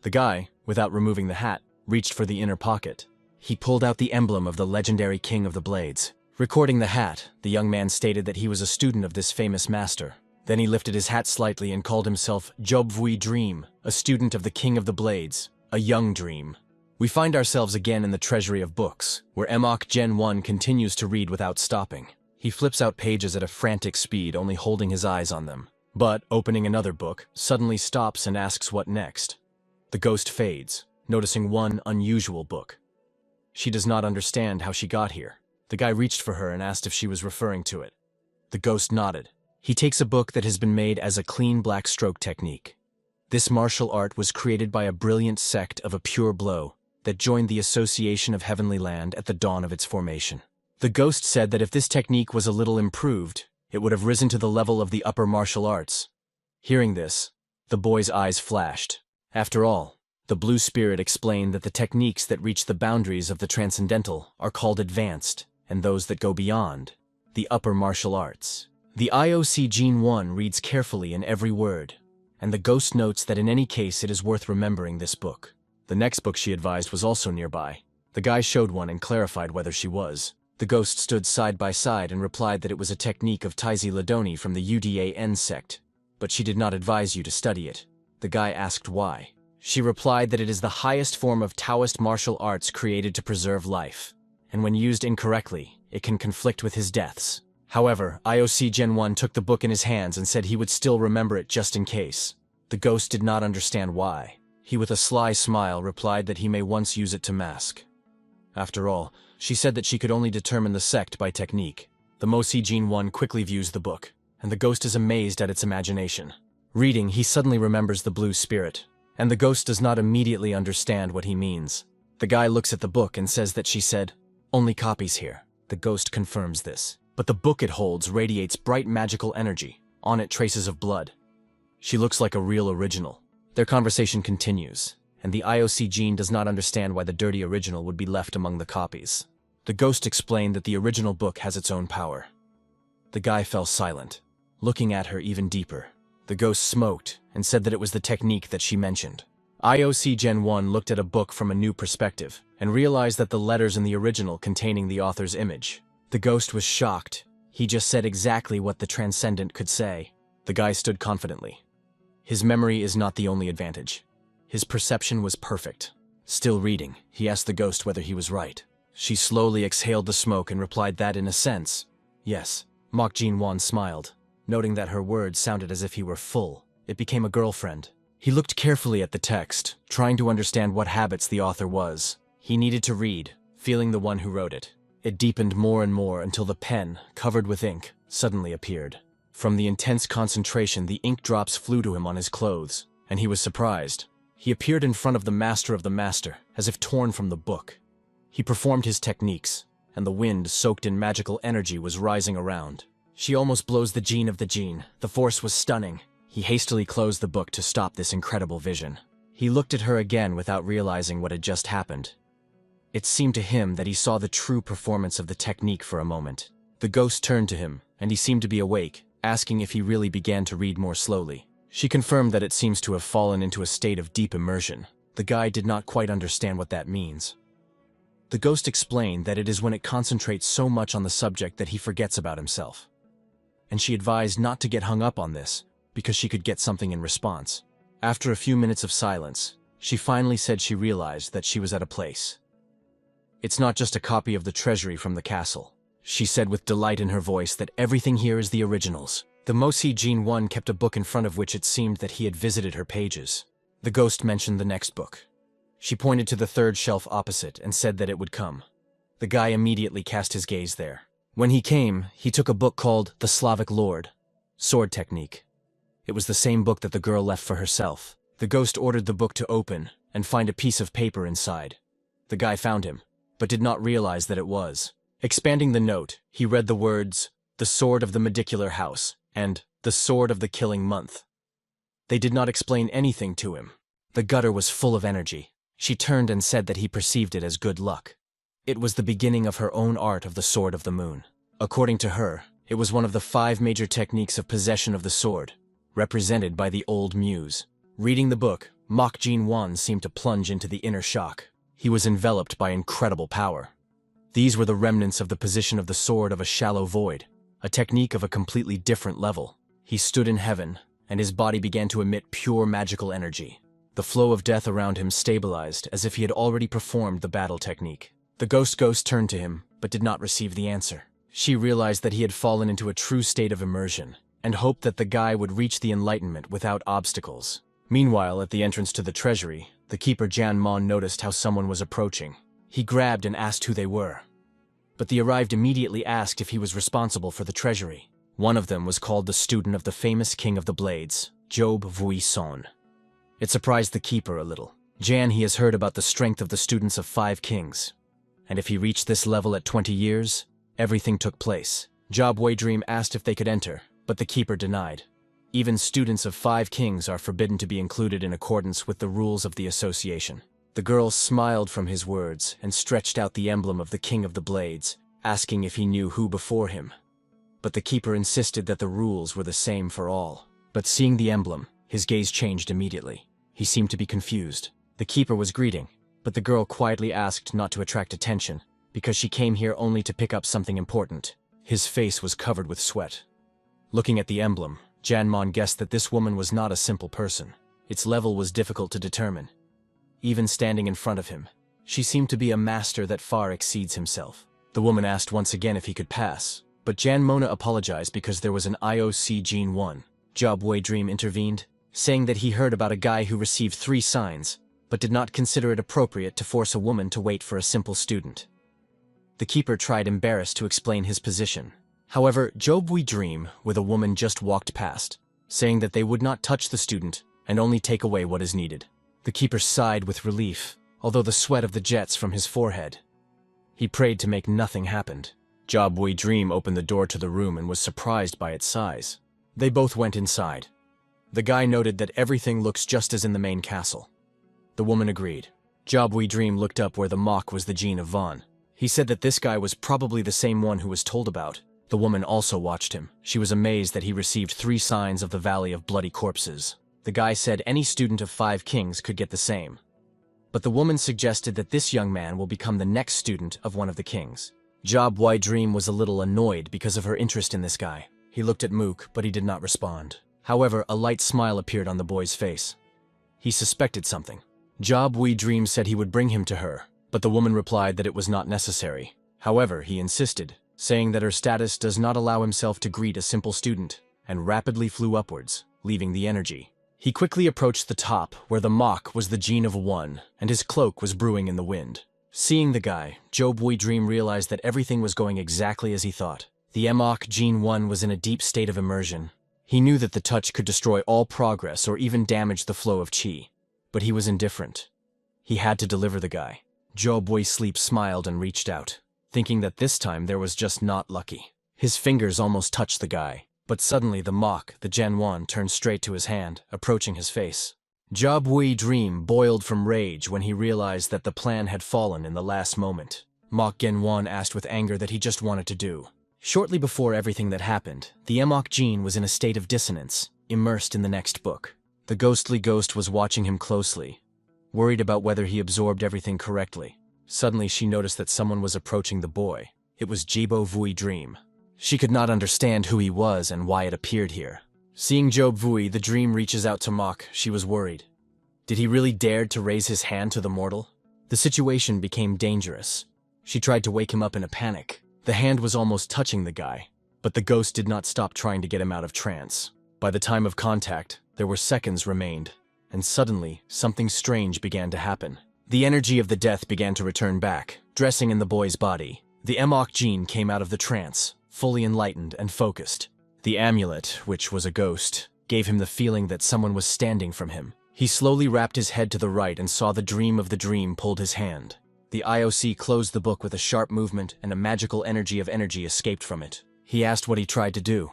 The guy, without removing the hat, reached for the inner pocket. He pulled out the emblem of the legendary King of the Blades. Recording the hat, the young man stated that he was a student of this famous master. Then he lifted his hat slightly and called himself Jobvui Dream, a student of the King of the Blades, a young dream. We find ourselves again in the treasury of books, where Emok Gen 1 continues to read without stopping. He flips out pages at a frantic speed, only holding his eyes on them. But, opening another book, suddenly stops and asks what next. The ghost fades, noticing one unusual book. She does not understand how she got here. The guy reached for her and asked if she was referring to it. The ghost nodded. He takes a book that has been made as a clean black stroke technique. This martial art was created by a brilliant sect of a pure blow that joined the Association of Heavenly Land at the dawn of its formation. The ghost said that if this technique was a little improved, it would have risen to the level of the upper martial arts. Hearing this, the boy's eyes flashed. After all, the blue spirit explained that the techniques that reach the boundaries of the transcendental are called advanced, and those that go beyond, the upper martial arts. The IOC Gene 1 reads carefully in every word, and the ghost notes that in any case it is worth remembering this book. The next book she advised was also nearby. The guy showed one and clarified whether she was. The ghost stood side by side and replied that it was a technique of Taizi Ladoni from the UDAN sect, but she did not advise you to study it. The guy asked why. She replied that it is the highest form of Taoist martial arts created to preserve life, and when used incorrectly, it can conflict with his deaths. However, IOC Gen 1 took the book in his hands and said he would still remember it just in case. The ghost did not understand why. He with a sly smile replied that he may once use it to mask. After all, she said that she could only determine the sect by technique. The Mosi Gene 1 quickly views the book, and the ghost is amazed at its imagination. Reading, he suddenly remembers the blue spirit, and the ghost does not immediately understand what he means. The guy looks at the book and says that she said, "Only copies here." The ghost confirms this. But the book it holds radiates bright magical energy, on it traces of blood. She looks like a real original. Their conversation continues, and the IOC Gene does not understand why the dirty original would be left among the copies. The ghost explained that the original book has its own power. The guy fell silent, looking at her even deeper. The ghost smoked and said that it was the technique that she mentioned. IOC Gen 1 looked at a book from a new perspective and realized that the letters in the original containing the author's image. The ghost was shocked. He just said exactly what the transcendent could say. The guy stood confidently. His memory is not the only advantage. His perception was perfect. Still reading, he asked the ghost whether he was right. She slowly exhaled the smoke and replied that in a sense, yes. Mok Jin-won smiled, noting that her words sounded as if he were full. It became a girlfriend. He looked carefully at the text, trying to understand what habits the author was. He needed to read, feeling the one who wrote it. It deepened more and more until the pen, covered with ink, suddenly appeared. From the intense concentration, the ink drops flew to him on his clothes, and he was surprised. He appeared in front of the master, as if torn from the book. He performed his techniques, and the wind, soaked in magical energy, was rising around. She almost blows the gene of the gene. The force was stunning. He hastily closed the book to stop this incredible vision. He looked at her again without realizing what had just happened. It seemed to him that he saw the true performance of the technique for a moment. The ghost turned to him, and he seemed to be awake, asking if he really began to read more slowly. She confirmed that it seems to have fallen into a state of deep immersion. The guy did not quite understand what that means. The ghost explained that it is when it concentrates so much on the subject that he forgets about himself. And she advised not to get hung up on this, because she could get something in response. After a few minutes of silence, she finally said she realized that she was at a place. It's not just a copy of the treasury from the castle. She said with delight in her voice that everything here is the originals. The Mosi Gene 1 kept a book in front of which it seemed that he had visited her pages. The ghost mentioned the next book. She pointed to the third shelf opposite and said that it would come. The guy immediately cast his gaze there. When he came, he took a book called The Slavic Lord, Sword Technique. It was the same book that the girl left for herself. The ghost ordered the book to open and find a piece of paper inside. The guy found him, but did not realize that it was. Expanding the note, he read the words, "The Sword of the Medicular House," and "The Sword of the Killing Month." They did not explain anything to him. The gutter was full of energy. She turned and said that he perceived it as good luck. It was the beginning of her own art of the Sword of the Moon. According to her, it was one of the 5 major techniques of possession of the sword, represented by the Old Muse. Reading the book, Mok Jin-won seemed to plunge into the inner shock. He was enveloped by incredible power. These were the remnants of the position of the sword of a shallow void, a technique of a completely different level. He stood in heaven, and his body began to emit pure magical energy. The flow of death around him stabilized as if he had already performed the battle technique. The ghost turned to him, but did not receive the answer. She realized that he had fallen into a true state of immersion, and hoped that the guy would reach the enlightenment without obstacles. Meanwhile, at the entrance to the treasury, the keeper Jan Mon noticed how someone was approaching. He grabbed and asked who they were. But the arrived immediately asked if he was responsible for the treasury. One of them was called the student of the famous King of the Blades, Job Vuisson. It surprised the keeper a little. He has heard about the strength of the students of 5 kings. And if he reached this level at 20 years, everything took place. Job Dream asked if they could enter, but the keeper denied. Even students of 5 kings are forbidden to be included in accordance with the rules of the association. The girl smiled from his words and stretched out the emblem of the King of the Blades, asking if he knew who before him. But the keeper insisted that the rules were the same for all. But seeing the emblem, his gaze changed immediately. He seemed to be confused. The keeper was greeting, but the girl quietly asked not to attract attention, because she came here only to pick up something important. His face was covered with sweat. Looking at the emblem, Janmon guessed that this woman was not a simple person. Its level was difficult to determine. Even standing in front of him, she seemed to be a master that far exceeds himself. The woman asked once again if he could pass, but Janmona apologized because there was an IOC Gene 1. Job Dream intervened, saying that he heard about a guy who received 3 signs, but did not consider it appropriate to force a woman to wait for a simple student. The keeper tried embarrassed to explain his position. However, Job Dream with a woman just walked past, saying that they would not touch the student and only take away what is needed. The keeper sighed with relief, although the sweat of the jets from his forehead. He prayed to make nothing happen. Job Dream opened the door to the room and was surprised by its size. They both went inside. The guy noted that everything looks just as in the main castle. The woman agreed. Job Dream looked up where the mock was the gene of Vaughn. He said that this guy was probably the same one who was told about. The woman also watched him. She was amazed that he received 3 signs of the Valley of Bloody Corpses. The guy said any student of 5 kings could get the same. But the woman suggested that this young man will become the next student of one of the kings. Job Dream was a little annoyed because of her interest in this guy. He looked at Mook, but he did not respond. However, a light smile appeared on the boy's face. He suspected something. Job Dream said he would bring him to her, but the woman replied that it was not necessary. However, he insisted, saying that her status does not allow himself to greet a simple student, and rapidly flew upwards, leaving the energy. He quickly approached the top, where the mock was the gene of 1, and his cloak was brewing in the wind. Seeing the guy, Job Dream realized that everything was going exactly as he thought. The Mock Gene 1 was in a deep state of immersion. He knew that the touch could destroy all progress or even damage the flow of chi. But he was indifferent. He had to deliver the guy. Job Sleep smiled and reached out, thinking that this time there was just not lucky. His fingers almost touched the guy, but suddenly the mock, the Gen 1, turned straight to his hand, approaching his face. Job Dream boiled from rage when he realized that the plan had fallen in the last moment. Mock Gen 1 asked with anger that he just wanted to do. Shortly before everything that happened, the Emok gene was in a state of dissonance, immersed in the next book. The ghostly ghost was watching him closely, worried about whether he absorbed everything correctly. Suddenly she noticed that someone was approaching the boy. It was Jibo Dream. She could not understand who he was and why it appeared here. Seeing Job the dream reaches out to Mock, she was worried. Did he really dare to raise his hand to the mortal? The situation became dangerous. She tried to wake him up in a panic. The hand was almost touching the guy, but the ghost did not stop trying to get him out of trance. By the time of contact, there were seconds remained, and suddenly, something strange began to happen. The energy of the death began to return back, dressing in the boy's body. The Emok gene came out of the trance, fully enlightened and focused. The amulet, which was a ghost, gave him the feeling that someone was standing from him. He slowly wrapped his head to the right and saw the dream of the dream pulled his hand. The IOC closed the book with a sharp movement, and a magical energy escaped from it. He asked what he tried to do.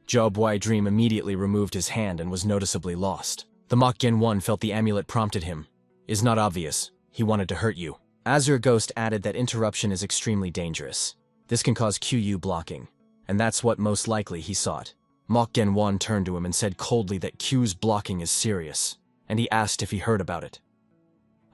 Job Dream immediately removed his hand and was noticeably lost. The Mokgen 1 felt the amulet prompted him. Is not obvious. He wanted to hurt you. Azure Ghost added that interruption is extremely dangerous. This can cause QU blocking, and that's what most likely he sought. Mokgen 1 turned to him and said coldly that Q's blocking is serious, and he asked if he heard about it.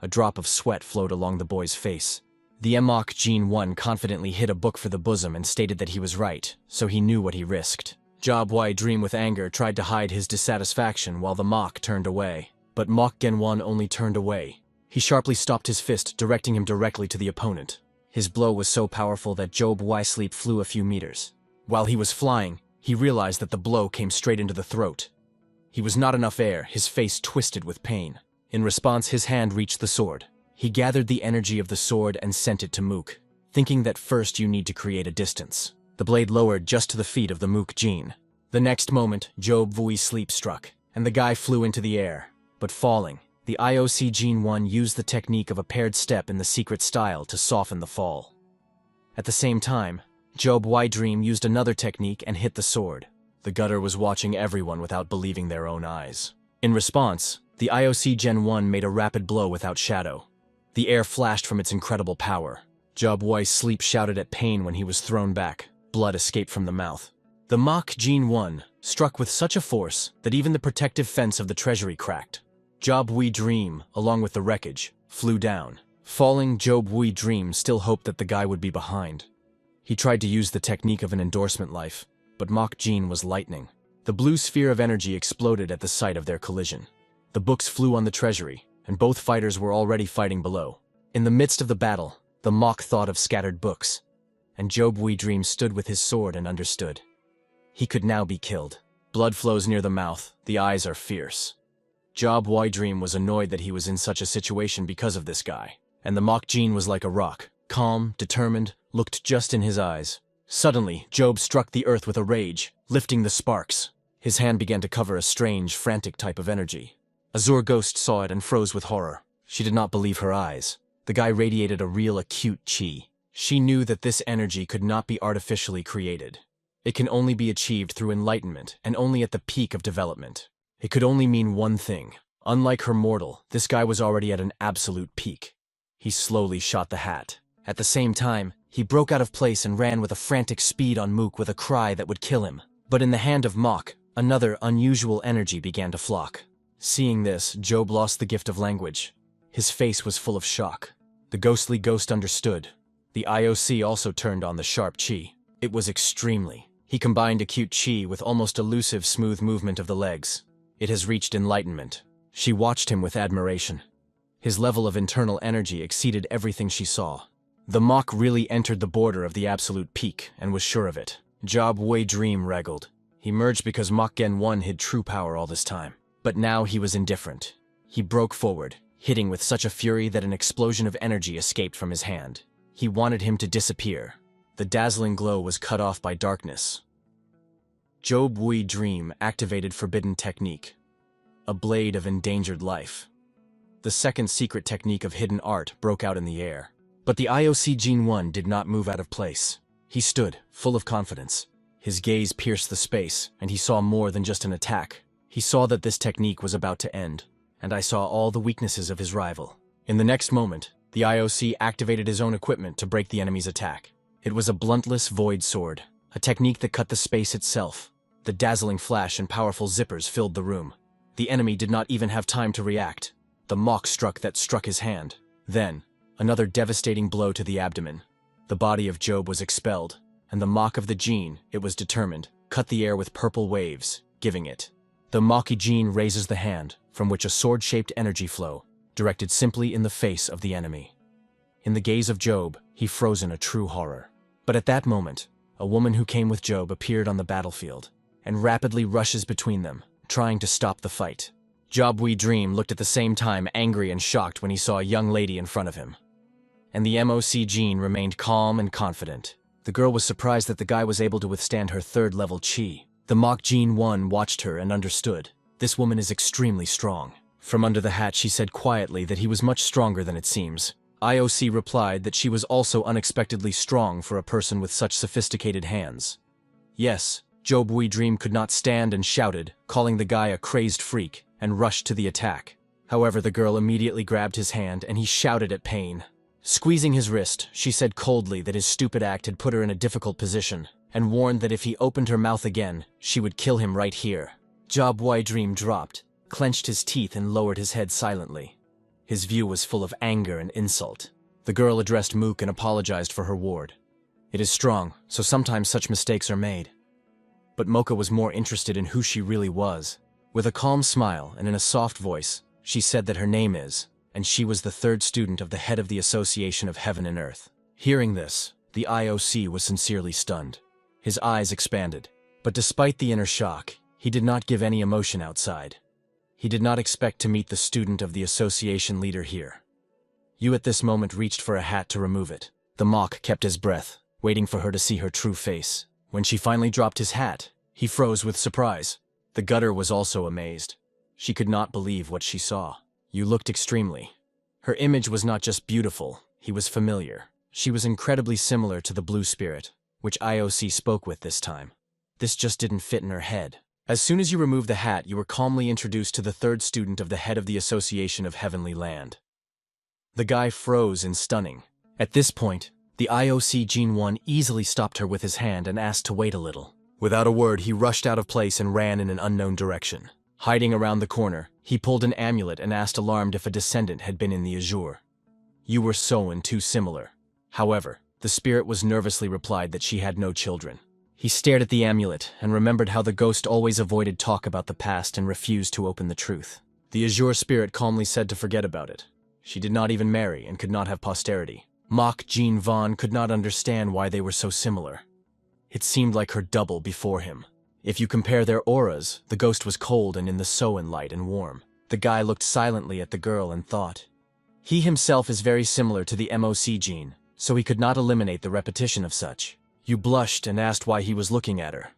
A drop of sweat flowed along the boy's face. The Emok Gene 1 confidently hid a book for the bosom and stated that he was right, so he knew what he risked. Job Dream with anger tried to hide his dissatisfaction while the Mok turned away, but Mokgen 1 only turned away. He sharply stopped his fist, directing him directly to the opponent. His blow was so powerful that Job Sleep flew a few meters. While he was flying, he realized that the blow came straight into the throat. He was not enough air, his face twisted with pain. In response, his hand reached the sword. He gathered the energy of the sword and sent it to Mook, thinking that first you need to create a distance. The blade lowered just to the feet of the Mook Jin. The next moment, Job Vui sleep struck, and the guy flew into the air. But falling, the IOC Jin 1 used the technique of a paired step in the secret style to soften the fall. At the same time, Job Y Dream used another technique and hit the sword. The gutter was watching everyone without believing their own eyes. In response, the IOC Gen 1 made a rapid blow without shadow. The air flashed from its incredible power. Job Y's sleep shouted at pain when he was thrown back. Blood escaped from the mouth. The Mach Gene 1 struck with such a force that even the protective fence of the treasury cracked. Job Wee Dream, along with the wreckage, flew down. Falling, Job Wee Dream still hoped that the guy would be behind. He tried to use the technique of an endorsement life, but Mach Gene was lightning. The blue sphere of energy exploded at the sight of their collision. The books flew on the treasury, and both fighters were already fighting below. In the midst of the battle, the Mach thought of scattered books, and Job Wee Dream stood with his sword and understood. He could now be killed. Blood flows near the mouth, the eyes are fierce. Job Wee Dream was annoyed that he was in such a situation because of this guy, and the Mach Gene was like a rock, calm, determined, looked just in his eyes. Suddenly, Job struck the earth with a rage, lifting the sparks. His hand began to cover a strange, frantic type of energy. Azure Ghost saw it and froze with horror. She did not believe her eyes. The guy radiated a real acute chi. She knew that this energy could not be artificially created. It can only be achieved through enlightenment, and only at the peak of development. It could only mean one thing. Unlike her mortal, this guy was already at an absolute peak. He slowly shot the hat. At the same time, he broke out of place and ran with a frantic speed on Mook with a cry that would kill him. But in the hand of Mach, another unusual energy began to flock. Seeing this, Job lost the gift of language. His face was full of shock. The ghostly ghost understood. The IOC also turned on the sharp chi. It was extremely. He combined acute chi with almost elusive smooth movement of the legs. It has reached enlightenment. She watched him with admiration. His level of internal energy exceeded everything she saw. The Mach really entered the border of the absolute peak and was sure of it. Job Wee Dream wriggled. He merged because Mach Gen 1 hid true power all this time. But now he was indifferent. He broke forward, hitting with such a fury that an explosion of energy escaped from his hand. He wanted him to disappear. The dazzling glow was cut off by darkness. Job Wee Dream activated Forbidden Technique, a blade of endangered life. The second secret technique of hidden art broke out in the air. But the IOC Gene 1 did not move out of place. He stood, full of confidence. His gaze pierced the space, and he saw more than just an attack. He saw that this technique was about to end, and I saw all the weaknesses of his rival. In the next moment, the IOC activated his own equipment to break the enemy's attack. It was a bluntless void sword, a technique that cut the space itself. The dazzling flash and powerful zippers filled the room. The enemy did not even have time to react. The Mach struck his hand. Then, another devastating blow to the abdomen. The body of Job was expelled, and the Mach of the Gene, it was determined, cut the air with purple waves, giving it. The Mach Gene raises the hand, from which a sword-shaped energy flow, directed simply in the face of the enemy. In the gaze of Job, he froze in a true horror. But at that moment, a woman who came with Job appeared on the battlefield, and rapidly rushes between them, trying to stop the fight. Job Wee Dream looked at the same time angry and shocked when he saw a young lady in front of him. And the MOC Gene remained calm and confident. The girl was surprised that the guy was able to withstand her third-level chi. The Mach Gene 1 watched her and understood. This woman is extremely strong. From under the hat she said quietly that he was much stronger than it seems. IOC replied that she was also unexpectedly strong for a person with such sophisticated hands. Yes, Job Wee Dream could not stand and shouted, calling the guy a crazed freak, and rushed to the attack. However, the girl immediately grabbed his hand and he shouted at pain. Squeezing his wrist, she said coldly that his stupid act had put her in a difficult position, and warned that if he opened her mouth again, she would kill him right here. Job Wee Dream dropped, clenched his teeth and lowered his head silently. His view was full of anger and insult. The girl addressed Mook and apologized for her ward. It is strong, so sometimes such mistakes are made. But Mocha was more interested in who she really was. With a calm smile and in a soft voice, she said that her name is, and she was the third student of the head of the Association of Heaven and Earth. Hearing this, the IOC was sincerely stunned. His eyes expanded. But despite the inner shock, he did not give any emotion outside. He did not expect to meet the student of the association leader here. You at this moment reached for a hat to remove it. The mock kept his breath, waiting for her to see her true face. When she finally dropped his hat, he froze with surprise. The gutter was also amazed. She could not believe what she saw. You looked extremely. Her image was not just beautiful, he was familiar. She was incredibly similar to the blue spirit, which IOC spoke with this time. This just didn't fit in her head. As soon as you removed the hat, you were calmly introduced to the third student of the head of the Association of Heavenly Land. The guy froze in stunning. At this point, the IOC Gene 1 easily stopped her with his hand and asked to wait a little. Without a word, he rushed out of place and ran in an unknown direction. Hiding around the corner, he pulled an amulet and asked alarmed if a descendant had been in the Azure. You were so and too similar. However, the spirit was nervously replied that she had no children. He stared at the amulet and remembered how the ghost always avoided talk about the past and refused to open the truth. The Azure spirit calmly said to forget about it. She did not even marry and could not have posterity. Mock Jean Vaughn could not understand why they were so similar. It seemed like her double before him. If you compare their auras, the ghost was cold and in the Soen light and warm. The guy looked silently at the girl and thought. He himself is very similar to the MOC gene, so he could not eliminate the repetition of such. You blushed and asked why he was looking at her.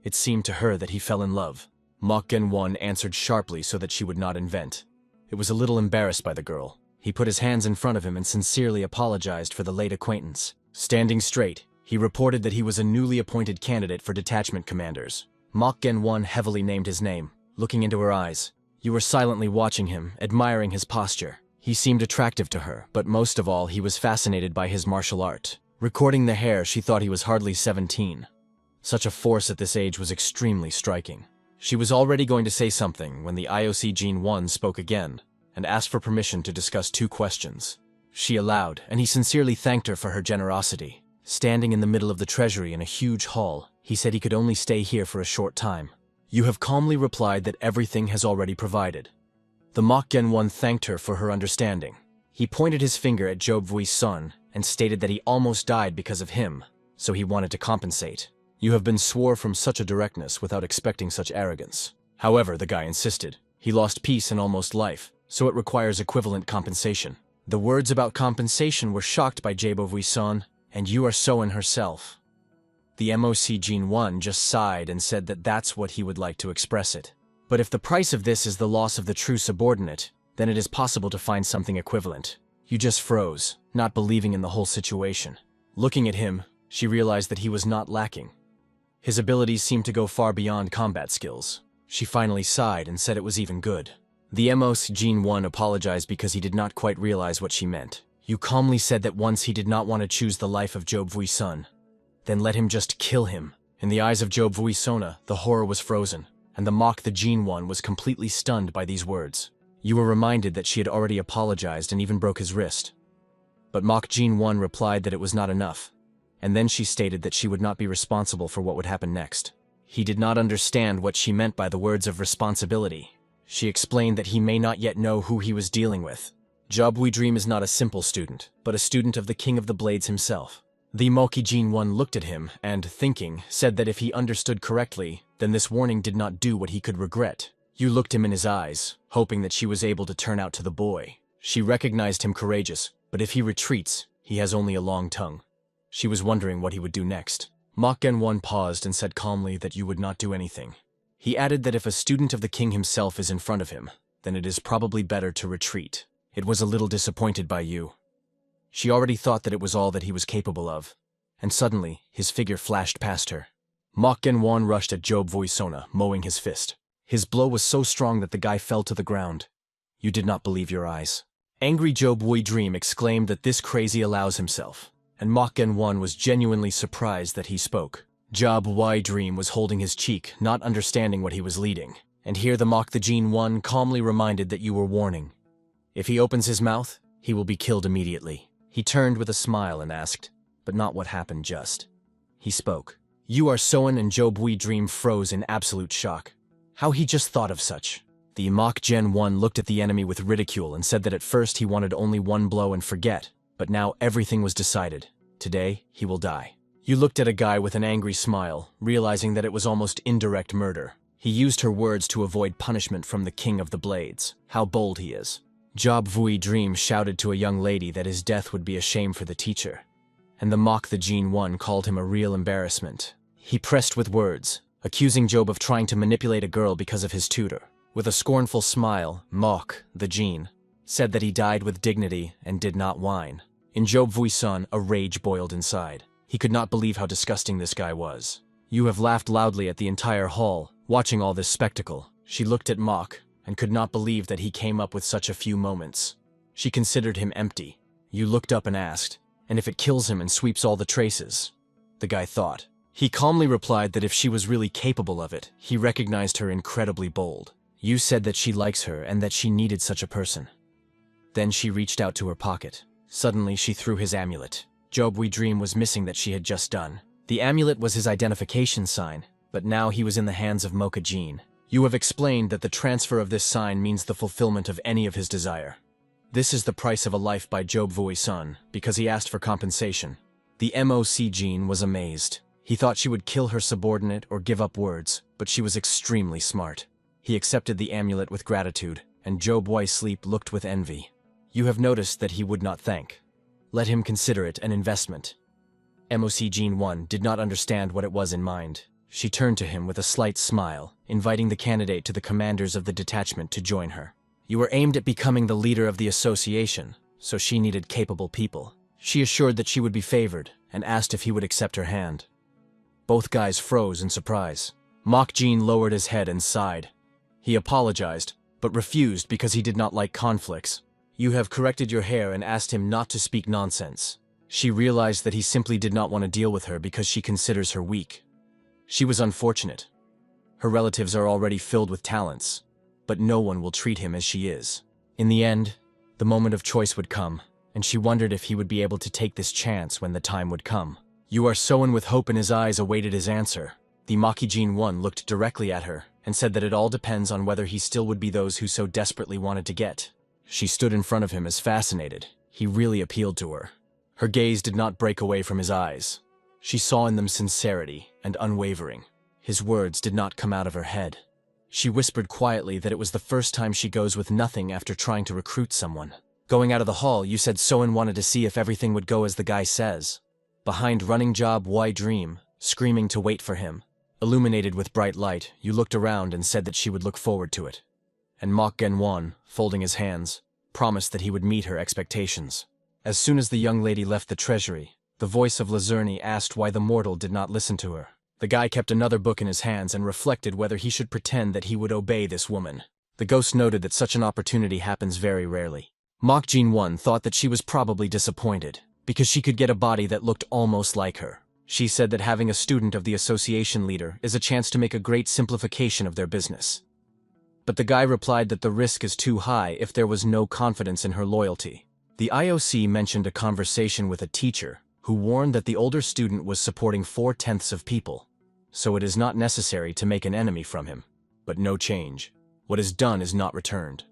It seemed to her that he fell in love. Mok Gen-won answered sharply so that she would not invent. It was a little embarrassed by the girl. He put his hands in front of him and sincerely apologized for the late acquaintance. Standing straight, he reported that he was a newly appointed candidate for detachment commanders. Mok Gen-won heavily named his name, looking into her eyes. You were silently watching him, admiring his posture. He seemed attractive to her, but most of all, he was fascinated by his martial art. Recording the hair, she thought he was hardly 17. Such a force at this age was extremely striking. She was already going to say something when the IOC Gene 1 spoke again and asked for permission to discuss 2 questions. She allowed, and he sincerely thanked her for her generosity. Standing in the middle of the treasury in a huge hall, he said he could only stay here for a short time. You have calmly replied that everything has already provided. The Mok Gen-won thanked her for her understanding. He pointed his finger at Job Vui's son and stated that he almost died because of him, so he wanted to compensate. You have been swore from such a directness without expecting such arrogance. However, the guy insisted. He lost peace and almost life, so it requires equivalent compensation. The words about compensation were shocked by Job Vui's son, and you are Soen herself. The MOC Gene 1 just sighed and said that that's what he would like to express it. But if the price of this is the loss of the true subordinate, then it is possible to find something equivalent. You just froze, not believing in the whole situation. Looking at him, she realized that he was not lacking. His abilities seemed to go far beyond combat skills. She finally sighed and said it was even good. The MOC Gene 1 apologized because he did not quite realize what she meant. You calmly said that once he did not want to choose the life of Job Vui's son, then let him just kill him. In the eyes of Job Vui's Sona, the horror was frozen, and the Mock the Gene 1 was completely stunned by these words. You were reminded that she had already apologized and even broke his wrist. But Mock Gene 1 replied that it was not enough, and then she stated that she would not be responsible for what would happen next. He did not understand what she meant by the words of responsibility. She explained that he may not yet know who he was dealing with. Job Vui Dream is not a simple student, but a student of the King of the Blades himself. The Moki Gene 1 looked at him and, thinking, said that if he understood correctly, then this warning did not do what he could regret. You looked him in his eyes, hoping that she was able to turn out to the boy. She recognized him courageous, but if he retreats, he has only a long tongue. She was wondering what he would do next. Mok Gen-won paused and said calmly that you would not do anything. He added that if a student of the king himself is in front of him, then it is probably better to retreat. It was a little disappointed by you. She already thought that it was all that he was capable of, and suddenly his figure flashed past her. Mok Gen-won rushed at Job Vui Sona, mowing his fist. His blow was so strong that the guy fell to the ground. You did not believe your eyes. Angry Job Vui Dream exclaimed that this crazy allows himself, and Mok Gen-won was genuinely surprised that he spoke. Job Vui Dream was holding his cheek, not understanding what he was leading, and here the Mok the Gene 1 calmly reminded that you were warning. If he opens his mouth, he will be killed immediately. He turned with a smile and asked, but not what happened just. He spoke. You are Soen, and Job Vui Dream froze in absolute shock. How he just thought of such. The Mok Gen 1 looked at the enemy with ridicule and said that at first he wanted only one blow and forget, but now everything was decided. Today, he will die. You looked at a guy with an angry smile, realizing that it was almost indirect murder. He used her words to avoid punishment from the King of the Blades. How bold he is. Job Vui Dream shouted to a young lady that his death would be a shame for the teacher, and the Mock the Gene One called him a real embarrassment. He pressed with words, accusing Job of trying to manipulate a girl because of his tutor. With a scornful smile, Mock the Gene said that he died with dignity and did not whine. In Job Vuisan, a rage boiled inside. He could not believe how disgusting this guy was. You have laughed loudly at the entire hall, watching all this spectacle. She looked at Mock and could not believe that he came up with such a few moments. She considered him empty. You looked up and asked, and if it kills him and sweeps all the traces? The guy thought. He calmly replied that if she was really capable of it, he recognized her incredibly bold. You said that she likes her and that she needed such a person. Then she reached out to her pocket. Suddenly she threw his amulet. Job We Dream was missing that she had just done. The amulet was his identification sign, but now he was in the hands of Mocha Jean. You have explained that the transfer of this sign means the fulfillment of any of his desire. This is the price of a life by Job Vuisan, because he asked for compensation. The MOC Jean was amazed. He thought she would kill her subordinate or give up words, but she was extremely smart. He accepted the amulet with gratitude, and Job Wai Sleep looked with envy. You have noticed that he would not thank. Let him consider it an investment. MOC Jean 1 did not understand what it was in mind. She turned to him with a slight smile, inviting the candidate to the commanders of the detachment to join her. You were aimed at becoming the leader of the association, so she needed capable people. She assured that she would be favored, and asked if he would accept her hand. Both guys froze in surprise. Mock Jean lowered his head and sighed. He apologized, but refused because he did not like conflicts. You have corrected your hair and asked him not to speak nonsense. She realized that he simply did not want to deal with her because she considers her weak. She was unfortunate. Her relatives are already filled with talents, but no one will treat him as she is. In the end, the moment of choice would come, and she wondered if he would be able to take this chance when the time would come. You are Soen with hope in his eyes awaited his answer. The Makijin one looked directly at her and said that it all depends on whether he still would be those who so desperately wanted to get. She stood in front of him as fascinated. He really appealed to her. Her gaze did not break away from his eyes. She saw in them sincerity and unwavering. His words did not come out of her head. She whispered quietly that it was the first time she goes with nothing after trying to recruit someone. Going out of the hall, you said Soen wanted to see if everything would go as the guy says. Behind running job Why Dream, screaming to wait for him. Illuminated with bright light, you looked around and said that she would look forward to it. And Mok Genwan, folding his hands, promised that he would meet her expectations. As soon as the young lady left the treasury, the voice of Lazurni asked why the mortal did not listen to her. The guy kept another book in his hands and reflected whether he should pretend that he would obey this woman. The ghost noted that such an opportunity happens very rarely. Mok Jin-won thought that she was probably disappointed, because she could get a body that looked almost like her. She said that having a student of the association leader is a chance to make a great simplification of their business. But the guy replied that the risk is too high if there was no confidence in her loyalty. The IOC mentioned a conversation with a teacher who warned that the older student was supporting 4/10 of people, so it is not necessary to make an enemy from him. But no change. What is done is not returned.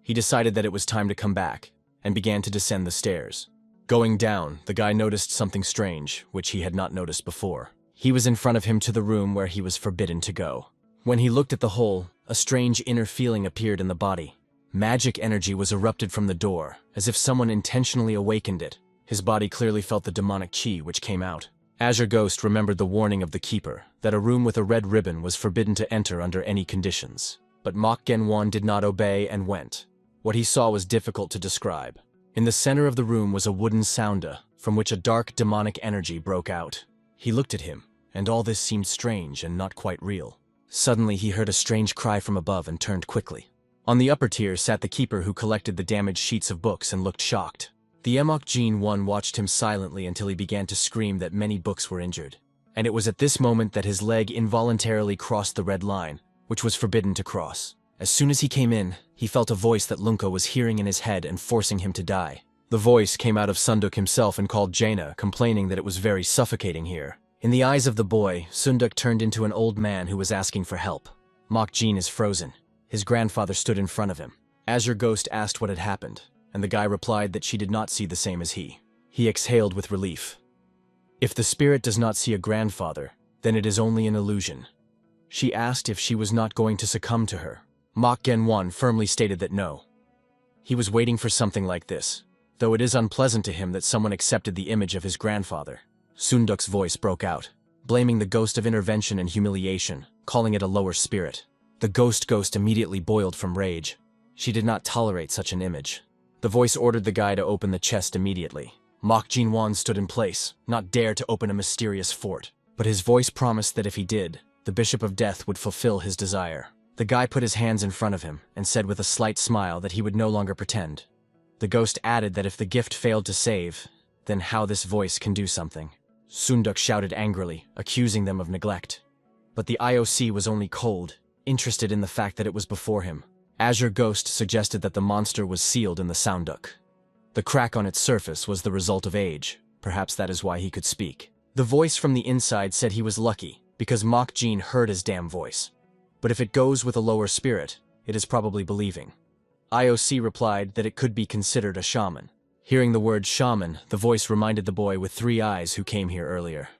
He decided that it was time to come back, and began to descend the stairs. Going down, the guy noticed something strange, which he had not noticed before. He was in front of him to the room where he was forbidden to go. When he looked at the hole, a strange inner feeling appeared in the body. Magic energy was erupted from the door, as if someone intentionally awakened it. His body clearly felt the demonic chi which came out. Azure Ghost remembered the warning of the keeper, that a room with a red ribbon was forbidden to enter under any conditions. But Mok Genwan did not obey and went. What he saw was difficult to describe. In the center of the room was a wooden sounda, from which a dark demonic energy broke out. He looked at him, and all this seemed strange and not quite real. Suddenly he heard a strange cry from above and turned quickly. On the upper tier sat the keeper who collected the damaged sheets of books and looked shocked. The Emok Jean 1 watched him silently until he began to scream that many books were injured. And it was at this moment that his leg involuntarily crossed the red line, which was forbidden to cross. As soon as he came in, he felt a voice that Lunka was hearing in his head and forcing him to die. The voice came out of Sunduk himself and called Jaina, complaining that it was very suffocating here. In the eyes of the boy, Sunduk turned into an old man who was asking for help. Mok Jean is frozen. His grandfather stood in front of him. Azure Ghost asked what had happened, and the guy replied that she did not see the same as he. He exhaled with relief. If the spirit does not see a grandfather, then it is only an illusion. She asked if she was not going to succumb to her. Mok Genwan firmly stated that no. He was waiting for something like this, though it is unpleasant to him that someone accepted the image of his grandfather. Sunduk's voice broke out, blaming the ghost of intervention and humiliation, calling it a lower spirit. The ghost immediately boiled from rage. She did not tolerate such an image. The voice ordered the guy to open the chest immediately. Mok Jinwan stood in place, not dare to open a mysterious fort. But his voice promised that if he did, the Bishop of Death would fulfill his desire. The guy put his hands in front of him and said with a slight smile that he would no longer pretend. The ghost added that if the gift failed to save, then how this voice can do something. Sunduk shouted angrily, accusing them of neglect. But the IOC was only cold, interested in the fact that it was before him. Azure Ghost suggested that the monster was sealed in the Sounduk. The crack on its surface was the result of age. Perhaps that is why he could speak. The voice from the inside said he was lucky, because Mok Jin heard his damn voice. But if it goes with a lower spirit, it is probably believing. IOC replied that it could be considered a shaman. Hearing the word shaman, the voice reminded the boy with 3 eyes who came here earlier.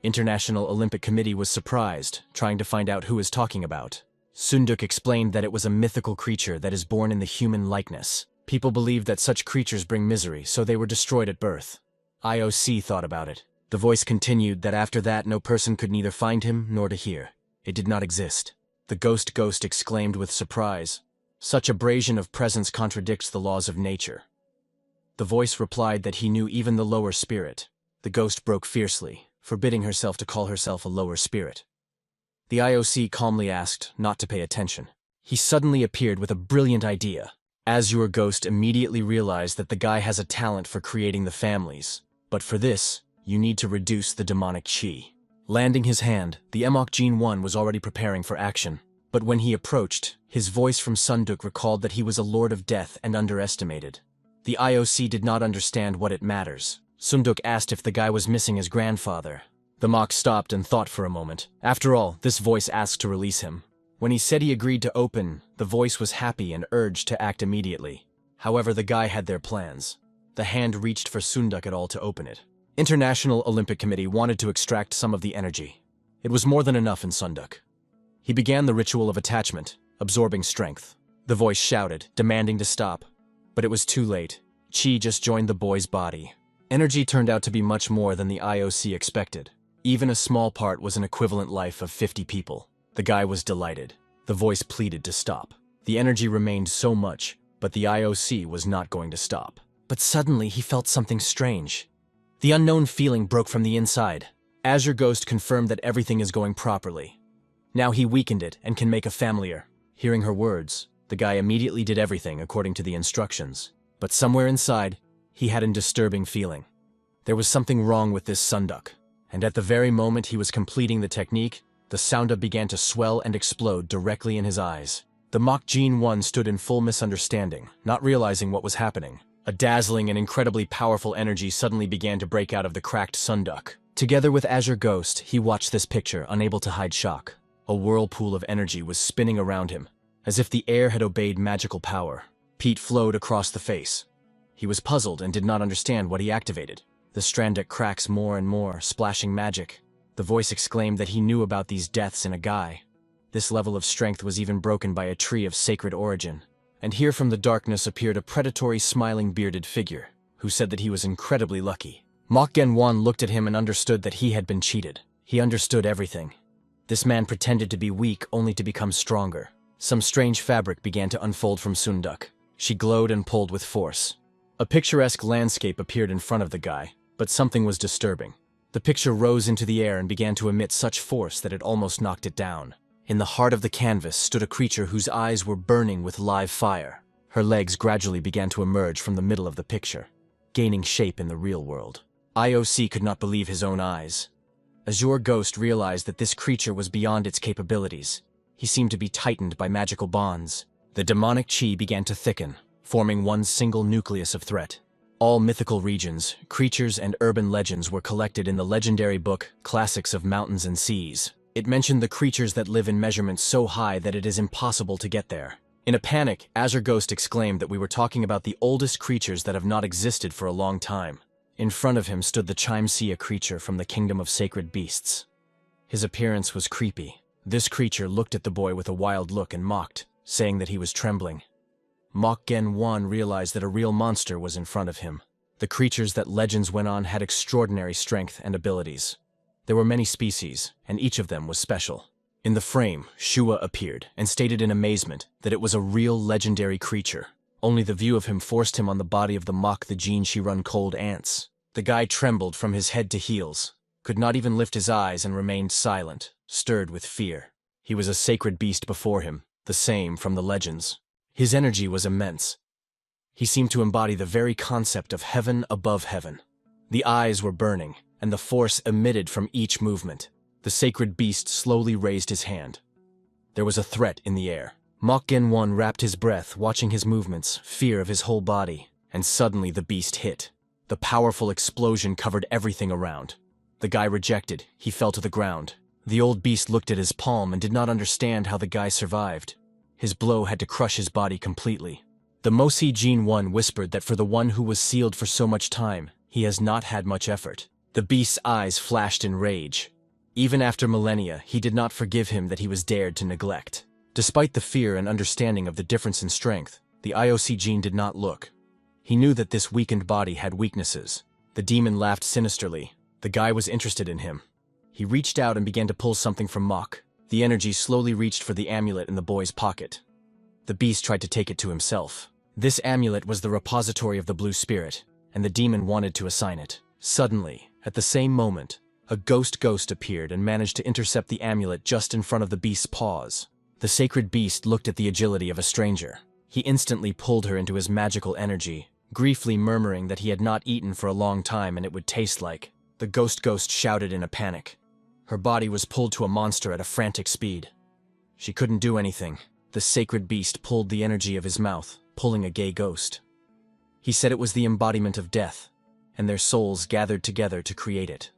International Olympic Committee was surprised, trying to find out who is talking about. Sunduk explained that it was a mythical creature that is born in the human likeness. People believed that such creatures bring misery, so they were destroyed at birth. IOC thought about it. The voice continued that after that no person could neither find him nor to hear. It did not exist. The ghost exclaimed with surprise. Such abrasion of presence contradicts the laws of nature. The voice replied that he knew even the lower spirit. The ghost broke fiercely, forbidding herself to call herself a lower spirit. The IOC calmly asked not to pay attention. He suddenly appeared with a brilliant idea. Azure Ghost immediately realized that the guy has a talent for creating the families. But for this, you need to reduce the demonic chi. Landing his hand, the Mok Jinwan was already preparing for action. But when he approached, his voice from Sunduk recalled that he was a lord of death and underestimated. The IOC did not understand what it matters. Sunduk asked if the guy was missing his grandfather. The Mok stopped and thought for a moment. After all, this voice asked to release him. When he said he agreed to open, the voice was happy and urged to act immediately. However, the guy had their plans. The hand reached for Sunduk et al. To open it. International Olympic Committee wanted to extract some of the energy. It was more than enough in Sunduk. He began the ritual of attachment, absorbing strength. The voice shouted, demanding to stop. But it was too late. Chi just joined the boy's body. Energy turned out to be much more than the IOC expected. Even a small part was an equivalent life of 50 people. The guy was delighted. The voice pleaded to stop. The energy remained so much, but the IOC was not going to stop. But suddenly he felt something strange. The unknown feeling broke from the inside. Azure Ghost confirmed that everything is going properly. Now he weakened it and can make a familiar. Hearing her words, the guy immediately did everything according to the instructions. But somewhere inside, he had a disturbing feeling. There was something wrong with this Sunduk. And at the very moment he was completing the technique, the Sounda began to swell and explode directly in his eyes. The Mok Jinwan stood in full misunderstanding, not realizing what was happening. A dazzling and incredibly powerful energy suddenly began to break out of the cracked Sunduk. Together with Azure Ghost, he watched this picture, unable to hide shock. A whirlpool of energy was spinning around him, as if the air had obeyed magical power. Heat flowed across the face. He was puzzled and did not understand what he activated. The Stranduk cracks more and more, splashing magic. The voice exclaimed that he knew about these deaths in a guy. This level of strength was even broken by a tree of sacred origin. And here from the darkness appeared a predatory smiling bearded figure, who said that he was incredibly lucky. Mok Genwan looked at him and understood that he had been cheated. He understood everything. This man pretended to be weak only to become stronger. Some strange fabric began to unfold from Sunduk. She glowed and pulled with force. A picturesque landscape appeared in front of the guy, but something was disturbing. The picture rose into the air and began to emit such force that it almost knocked it down. In the heart of the canvas stood a creature whose eyes were burning with live fire. Her legs gradually began to emerge from the middle of the picture, gaining shape in the real world. IOC could not believe his own eyes. Azure Ghost realized that this creature was beyond its capabilities. He seemed to be tightened by magical bonds. The demonic chi began to thicken, forming one single nucleus of threat. All mythical regions, creatures, and urban legends were collected in the legendary book Classics of Mountains and Seas. It mentioned the creatures that live in measurements so high that it is impossible to get there. In a panic, Azure Ghost exclaimed that we were talking about the oldest creatures that have not existed for a long time. In front of him stood the Chimsea creature from the Kingdom of Sacred Beasts. His appearance was creepy. This creature looked at the boy with a wild look and mocked, saying that he was trembling. Mok Gen-won realized that a real monster was in front of him. The creatures that legends went on had extraordinary strength and abilities. There were many species, and each of them was special. In the frame, Shua appeared and stated in amazement that it was a real legendary creature. Only the view of him forced him on the body of the Mok the Jin Shi-run cold ants. The guy trembled from his head to heels, could not even lift his eyes and remained silent, stirred with fear. He was a sacred beast before him, the same from the legends. His energy was immense. He seemed to embody the very concept of heaven above heaven. The eyes were burning, and the force emitted from each movement. The sacred beast slowly raised his hand. There was a threat in the air. Mok Gen-won wrapped his breath, watching his movements, fear of his whole body, and suddenly the beast hit. The powerful explosion covered everything around. The guy rejected. He fell to the ground. The old beast looked at his palm and did not understand how the guy survived. His blow had to crush his body completely. The Mosi Jin-won whispered that for the one who was sealed for so much time, he has not had much effort. The beast's eyes flashed in rage. Even after millennia, he did not forgive him that he was dared to neglect. Despite the fear and understanding of the difference in strength, the IOC Jin did not look. He knew that this weakened body had weaknesses. The demon laughed sinisterly. The guy was interested in him. He reached out and began to pull something from Mok. The energy slowly reached for the amulet in the boy's pocket. The beast tried to take it to himself. This amulet was the repository of the blue spirit, and the demon wanted to assign it. Suddenly, at the same moment, a ghost appeared and managed to intercept the amulet just in front of the beast's paws. The sacred beast looked at the agility of a stranger. He instantly pulled her into his magical energy, briefly murmuring that he had not eaten for a long time and it would taste like. The ghost shouted in a panic. Her body was pulled to a monster at a frantic speed. She couldn't do anything. The sacred beast pulled the energy of his mouth, pulling a gay ghost. He said it was the embodiment of death, and their souls gathered together to create it.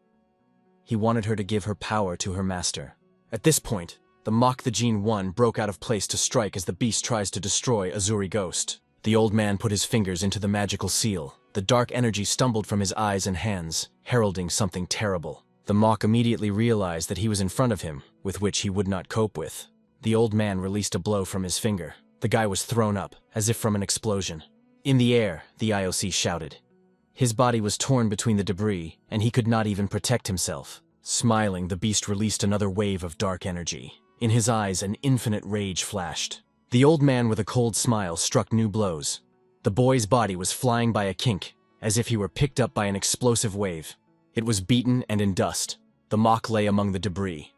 He wanted her to give her power to her master. At this point, the Mok the Jin-1 broke out of place to strike as the beast tries to destroy Azuri Ghost. The old man put his fingers into the magical seal. The dark energy stumbled from his eyes and hands, heralding something terrible. The Mok immediately realized that he was in front of him, with which he would not cope with. The old man released a blow from his finger. The guy was thrown up, as if from an explosion. In the air, the IOC shouted. His body was torn between the debris, and he could not even protect himself. Smiling, the beast released another wave of dark energy. In his eyes, an infinite rage flashed. The old man with a cold smile struck new blows. The boy's body was flying by a kink, as if he were picked up by an explosive wave. It was beaten and in dust. The Mok lay among the debris.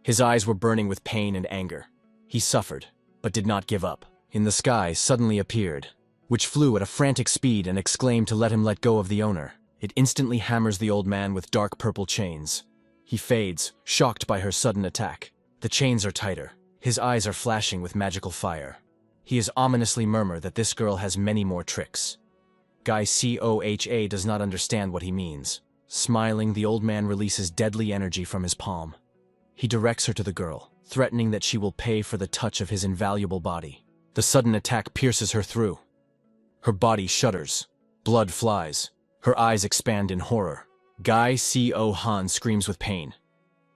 His eyes were burning with pain and anger. He suffered, but did not give up. In the sky suddenly appeared, which flew at a frantic speed and exclaimed to let him let go of the owner. It instantly hammers the old man with dark purple chains. He fades, shocked by her sudden attack. The chains are tighter. His eyes are flashing with magical fire. He is ominously murmur that this girl has many more tricks. Guy Coha does not understand what he means. Smiling, the old man releases deadly energy from his palm. He directs her to the girl, threatening that she will pay for the touch of his invaluable body. The sudden attack pierces her through. Her body shudders. Blood flies. Her eyes expand in horror. Guy Coha screams with pain.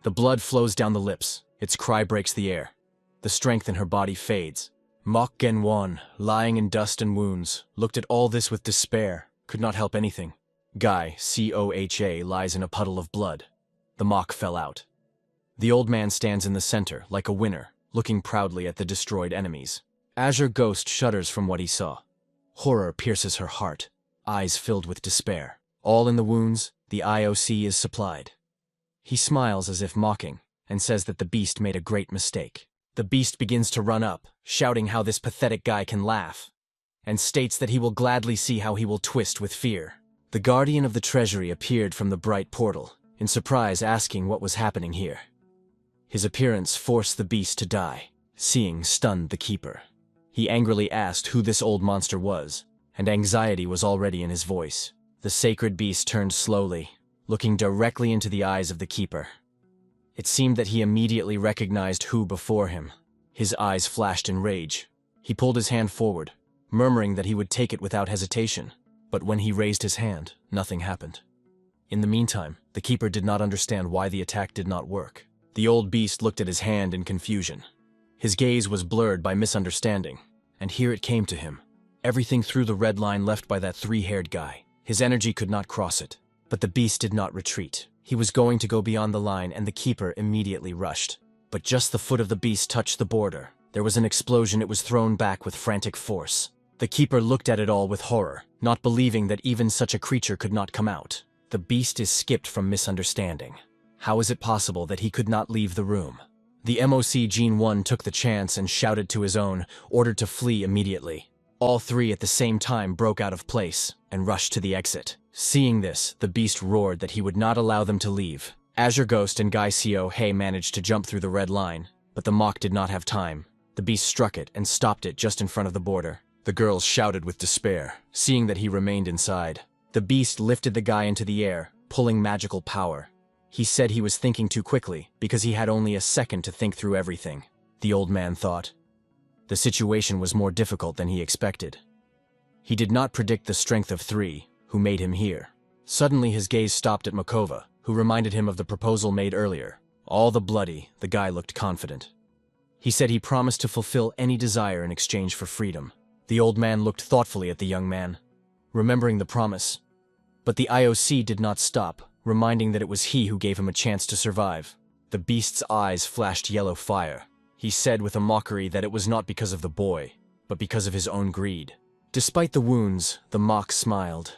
The blood flows down the lips. Its cry breaks the air. The strength in her body fades. Mok Gen-won, lying in dust and wounds, looked at all this with despair, could not help anything. Guy Coha lies in a puddle of blood. The Mok fell out. The old man stands in the center, like a winner, looking proudly at the destroyed enemies. Azure Ghost shudders from what he saw. Horror pierces her heart, eyes filled with despair. All in the wounds, the IOC is supplied. He smiles as if mocking, and says that the beast made a great mistake. The beast begins to run up, shouting how this pathetic guy can laugh, and states that he will gladly see how he will twist with fear. The guardian of the treasury appeared from the bright portal, in surprise asking what was happening here. His appearance forced the beast to die. Seeing stunned the keeper. He angrily asked who this old monster was, and anxiety was already in his voice. The sacred beast turned slowly, looking directly into the eyes of the keeper. It seemed that he immediately recognized who before him. His eyes flashed in rage. He pulled his hand forward, murmuring that he would take it without hesitation. But when he raised his hand, nothing happened. In the meantime, the keeper did not understand why the attack did not work. The old beast looked at his hand in confusion. His gaze was blurred by misunderstanding, and here it came to him. everything through the red line left by that three-haired guy. His energy could not cross it. But the beast did not retreat. He was going to go beyond the line, and the keeper immediately rushed. But just the foot of the beast touched the border. There was an explosion. It was thrown back with frantic force. The keeper looked at it all with horror, not believing that even such a creature could not come out. The beast is skipped from misunderstanding. How is it possible that he could not leave the room? The MOC Gene 1 took the chance and shouted to his own, ordered to flee immediately. All three at the same time broke out of place and rushed to the exit. Seeing this, the beast roared that he would not allow them to leave. Azure Ghost and Guy Co. managed to jump through the red line, but the mock did not have time. The beast struck it and stopped it just in front of the border. The girls shouted with despair, seeing that he remained inside. The beast lifted the guy into the air, pulling magical power. He said he was thinking too quickly because he had only a second to think through everything. The old man thought. The situation was more difficult than he expected. He did not predict the strength of three, who made him here. Suddenly his gaze stopped at Makova, who reminded him of the proposal made earlier. All the bloody, the guy looked confident. He said he promised to fulfill any desire in exchange for freedom. The old man looked thoughtfully at the young man, remembering the promise. But the IOC did not stop, reminding that it was he who gave him a chance to survive. The beast's eyes flashed yellow fire. He said with a mockery that it was not because of the boy, but because of his own greed. Despite the wounds, the mock smiled.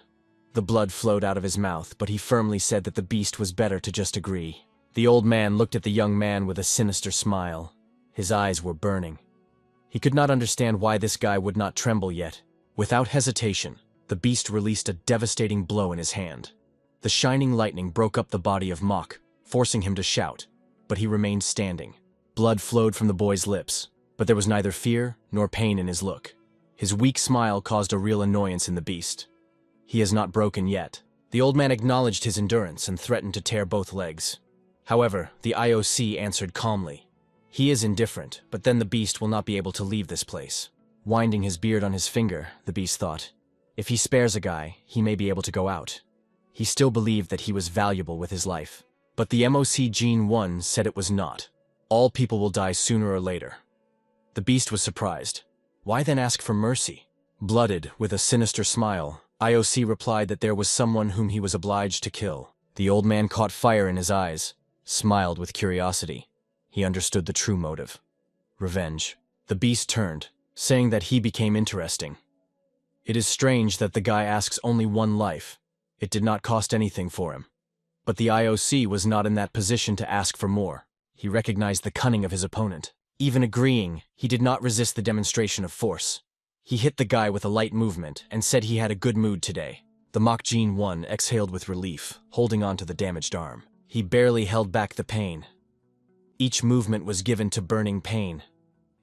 The blood flowed out of his mouth, but he firmly said that the beast was better to just agree. The old man looked at the young man with a sinister smile. His eyes were burning. He could not understand why this guy would not tremble yet. Without hesitation, the beast released a devastating blow in his hand. The shining lightning broke up the body of Mock, forcing him to shout, but he remained standing. Blood flowed from the boy's lips, but there was neither fear nor pain in his look. His weak smile caused a real annoyance in the beast. He has not broken yet. The old man acknowledged his endurance and threatened to tear both legs. However, the IOC answered calmly. He is indifferent, but then the beast will not be able to leave this place. Winding his beard on his finger, the beast thought, if he spares a guy, he may be able to go out. He still believed that he was valuable with his life. But the MOC Gene 1 said it was not. All people will die sooner or later. The beast was surprised. Why then ask for mercy? Blooded, with a sinister smile, IOC replied that there was someone whom he was obliged to kill. The old man caught fire in his eyes, smiled with curiosity. He understood the true motive. Revenge. The beast turned, saying that he became interesting. It is strange that the guy asks only one life. It did not cost anything for him. But the IOC was not in that position to ask for more. He recognized the cunning of his opponent. Even agreeing, he did not resist the demonstration of force. He hit the guy with a light movement and said he had a good mood today. The Mock Gene 1 exhaled with relief, holding on to the damaged arm. He barely held back the pain. Each movement was given to burning pain.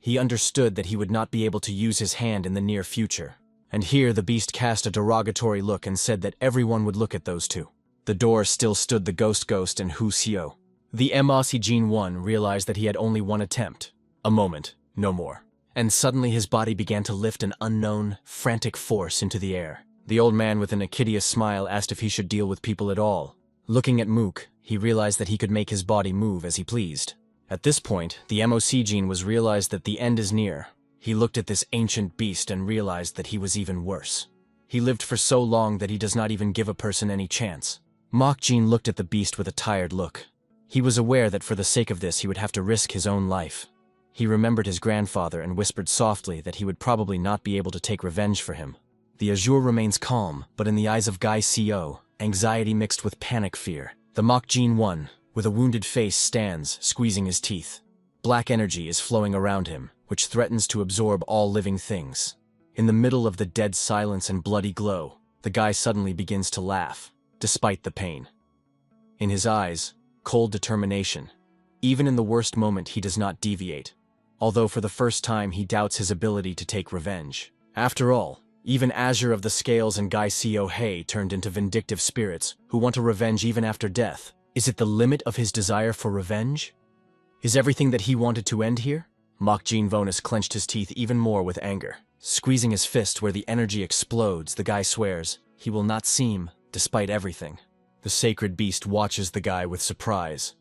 He understood that he would not be able to use his hand in the near future. And here the beast cast a derogatory look and said that everyone would look at those two. The door still stood the Ghost and Hu Xiao. The MOC Gene 1 realized that he had only one attempt. A moment, no more. And suddenly his body began to lift an unknown, frantic force into the air. The old man with an achidous smile asked if he should deal with people at all. Looking at Mook, he realized that he could make his body move as he pleased. At this point, the MOC Gene was realized that the end is near. He looked at this ancient beast and realized that he was even worse. He lived for so long that he does not even give a person any chance. Mock Gene looked at the beast with a tired look. He was aware that for the sake of this he would have to risk his own life. He remembered his grandfather and whispered softly that he would probably not be able to take revenge for him. The Azure remains calm, but in the eyes of Guy Co., anxiety mixed with panic fear. The Mock Gene 1, with a wounded face, stands, squeezing his teeth. Black energy is flowing around him, which threatens to absorb all living things. In the middle of the dead silence and bloody glow, the guy suddenly begins to laugh, despite the pain. In his eyes, cold determination. Even in the worst moment he does not deviate, although for the first time he doubts his ability to take revenge. After all, even Azure of the Scales and Guy Co. turned into vindictive spirits who want to revenge even after death. Is it the limit of his desire for revenge? Is everything that he wanted to end here? Mock Gene Vonus clenched his teeth even more with anger. Squeezing his fist where the energy explodes, the guy swears, he will not seem, despite everything. The sacred beast watches the guy with surprise,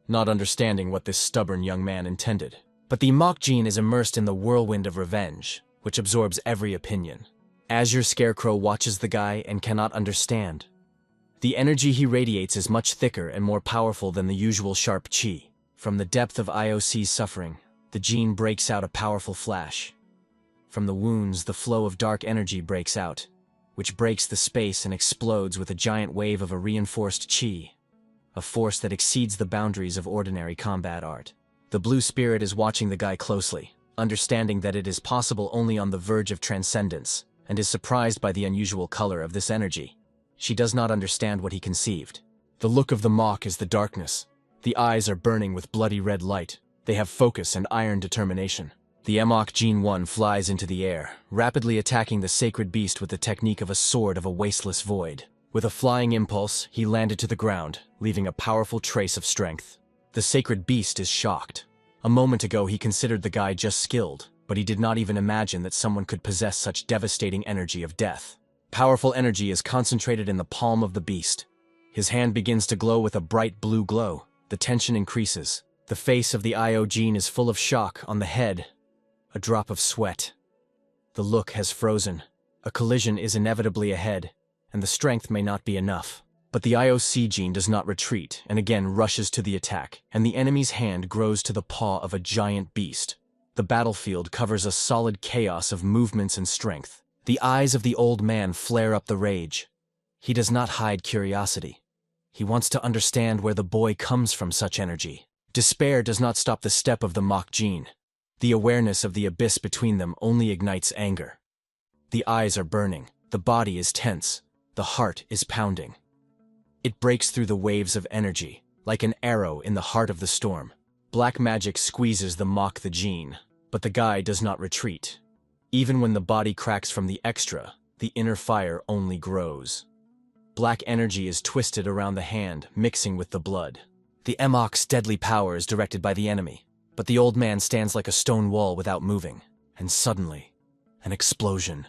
not understanding what this stubborn young man intended. But the Mock Gene is immersed in the whirlwind of revenge, which absorbs every opinion. Azure Scarecrow watches the guy and cannot understand. The energy he radiates is much thicker and more powerful than the usual sharp chi. From the depth of IOC's suffering, the gene breaks out a powerful flash. From the wounds, the flow of dark energy breaks out, which breaks the space and explodes with a giant wave of a reinforced chi, a force that exceeds the boundaries of ordinary combat art. The blue spirit is watching the guy closely, understanding that it is possible only on the verge of transcendence, and is surprised by the unusual color of this energy. She does not understand what he conceived. The look of the mock is the darkness. The eyes are burning with bloody red light. They have focus and iron determination. The Emok Gene 1 flies into the air, rapidly attacking the sacred beast with the technique of a sword of a wasteless void. With a flying impulse, he landed to the ground, leaving a powerful trace of strength. The sacred beast is shocked. A moment ago he considered the guy just skilled, but he did not even imagine that someone could possess such devastating energy of death. Powerful energy is concentrated in the palm of the beast. His hand begins to glow with a bright blue glow. The tension increases. The face of the IO Gene is full of shock. On the head, a drop of sweat. The look has frozen. A collision is inevitably ahead, and the strength may not be enough. But the IOC Gene does not retreat, and again rushes to the attack, and the enemy's hand grows to the paw of a giant beast. The battlefield covers a solid chaos of movements and strength. The eyes of the old man flare up the rage. He does not hide curiosity. He wants to understand where the boy comes from such energy. Despair does not stop the step of the mock Gene. The awareness of the abyss between them only ignites anger. The eyes are burning. The body is tense. The heart is pounding. It breaks through the waves of energy, like an arrow in the heart of the storm. Black magic squeezes the mock the Gene, but the guy does not retreat. Even when the body cracks from the extra, the inner fire only grows. Black energy is twisted around the hand, mixing with the blood. The Emok's deadly power is directed by the enemy, but the old man stands like a stone wall without moving, and suddenly, an explosion.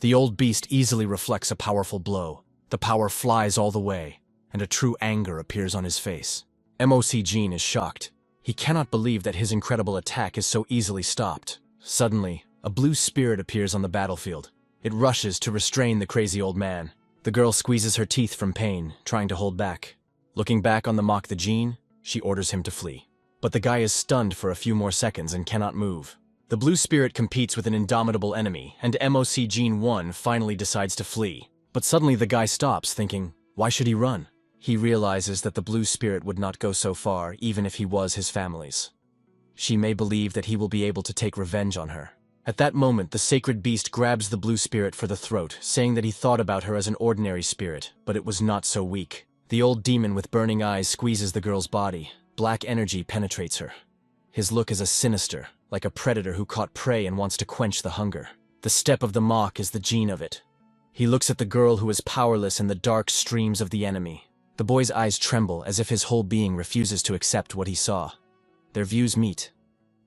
The old beast easily reflects a powerful blow. The power flies all the way, and a true anger appears on his face. MOC Gene is shocked. He cannot believe that his incredible attack is so easily stopped. Suddenly, a blue spirit appears on the battlefield. It rushes to restrain the crazy old man. The girl squeezes her teeth from pain, trying to hold back. Looking back on the mock the Gene, she orders him to flee. But the guy is stunned for a few more seconds and cannot move. The blue spirit competes with an indomitable enemy, and MOC Gene 1 finally decides to flee. But suddenly the guy stops, thinking, why should he run? He realizes that the blue spirit would not go so far, even if he was his family's. She may believe that he will be able to take revenge on her. At that moment, the sacred beast grabs the blue spirit for the throat, saying that he thought about her as an ordinary spirit, but it was not so weak. The old demon with burning eyes squeezes the girl's body. Black energy penetrates her. His look is sinister, like a predator who caught prey and wants to quench the hunger. The step of the mock is the gene of it. He looks at the girl who is powerless in the dark streams of the enemy. The boy's eyes tremble as if his whole being refuses to accept what he saw. Their views meet.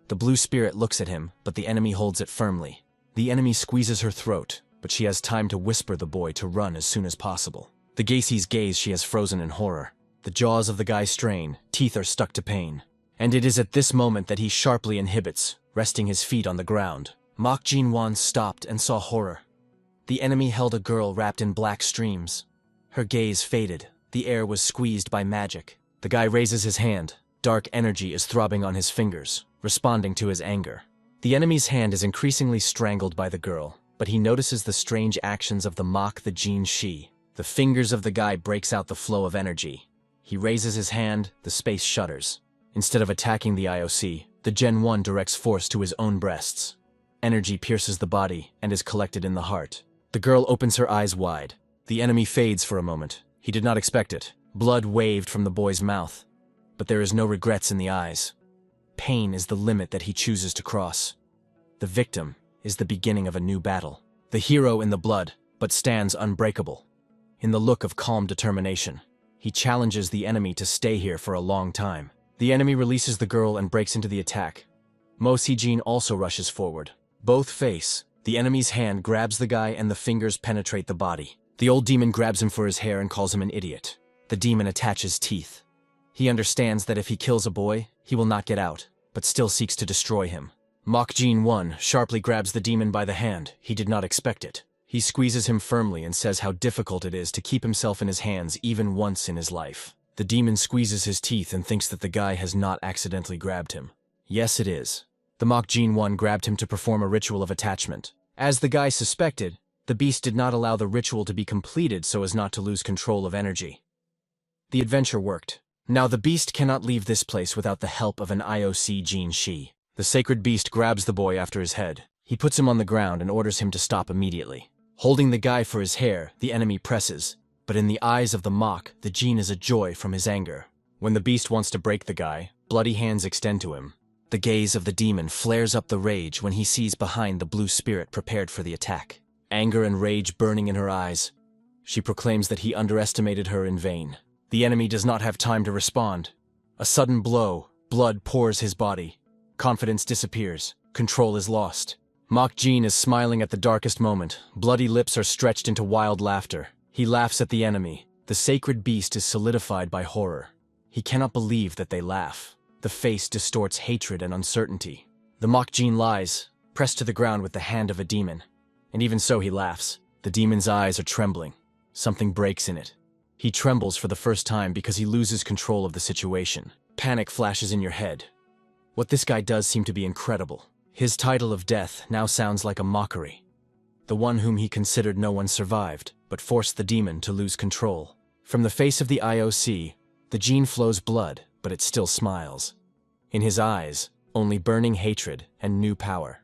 The blue spirit looks at him, but the enemy holds it firmly. The enemy squeezes her throat, but she has time to whisper the boy to run as soon as possible. The guy sees gaze she has frozen in horror. The jaws of the guy strain, teeth are stuck to pain. And it is at this moment that he sharply inhibits, resting his feet on the ground. Mock Gene 1 stopped and saw horror. The enemy held a girl wrapped in black streams. Her gaze faded. The air was squeezed by magic. The guy raises his hand. Dark energy is throbbing on his fingers, responding to his anger. The enemy's hand is increasingly strangled by the girl, but he notices the strange actions of the mock the Gene she. The fingers of the guy breaks out the flow of energy. He raises his hand, the space shudders. Instead of attacking the IOC, the Gen 1 directs force to his own breasts. Energy pierces the body and is collected in the heart. The girl opens her eyes wide. The enemy fades for a moment. He did not expect it. Blood waved from the boy's mouth. But there is no regrets in the eyes. Pain is the limit that he chooses to cross. The victim is the beginning of a new battle. The hero in the blood, but stands unbreakable. In the look of calm determination, he challenges the enemy to stay here for a long time. The enemy releases the girl and breaks into the attack. Mo Si-jin also rushes forward. Both face. The enemy's hand grabs the guy and the fingers penetrate the body. The old demon grabs him for his hair and calls him an idiot. The demon attaches teeth. He understands that if he kills a boy, he will not get out, but still seeks to destroy him. Mock Gene 1 sharply grabs the demon by the hand. He did not expect it. He He squeezes him firmly and says how difficult it is to keep himself in his hands even once in his life. The demon squeezes his teeth and thinks that the guy has not accidentally grabbed him. Yes, it is. The Mach Gene 1 grabbed him to perform a ritual of attachment. As the guy suspected, the beast did not allow the ritual to be completed so as not to lose control of energy. The adventure worked. Now the beast cannot leave this place without the help of an IOC Gene Shi. The sacred beast grabs the boy after his head. He puts him on the ground and orders him to stop immediately. Holding the guy for his hair, the enemy presses. But in the eyes of the Mach, the gene is a joy from his anger. When the beast wants to break the guy, bloody hands extend to him. The gaze of the demon flares up the rage when he sees behind the blue spirit prepared for the attack. Anger and rage burning in her eyes. She proclaims that he underestimated her in vain. The enemy does not have time to respond. A sudden blow, blood pours his body. Confidence disappears. Control is lost. Mach Gene is smiling at the darkest moment. Bloody lips are stretched into wild laughter. He laughs at the enemy. The sacred beast is solidified by horror. He cannot believe that they laugh. The face distorts hatred and uncertainty. The Mach Gene lies, pressed to the ground with the hand of a demon. And even so he laughs. The demon's eyes are trembling. Something breaks in it. He trembles for the first time because he loses control of the situation. Panic flashes in your head. What this guy does seem to be incredible. His title of death now sounds like a mockery. The one whom he considered no one survived, but forced the demon to lose control. From the face of the IOC, the gene flows blood, but it still smiles. In his eyes, only burning hatred and new power.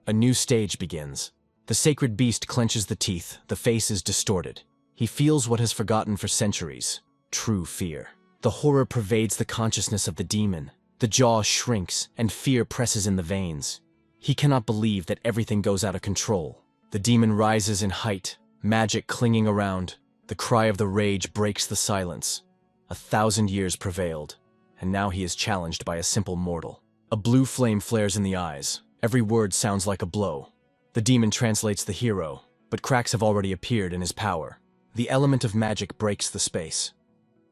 A new stage begins. The sacred beast clenches the teeth, the face is distorted. He feels what has forgotten for centuries, true fear. The horror pervades the consciousness of the demon. The jaw shrinks, and fear presses in the veins. He cannot believe that everything goes out of control. The demon rises in height, magic clinging around. The cry of the rage breaks the silence. 1,000 years prevailed, and now he is challenged by a simple mortal. A blue flame flares in the eyes. Every word sounds like a blow. The demon translates the hero, but cracks have already appeared in his power. The element of magic breaks the space.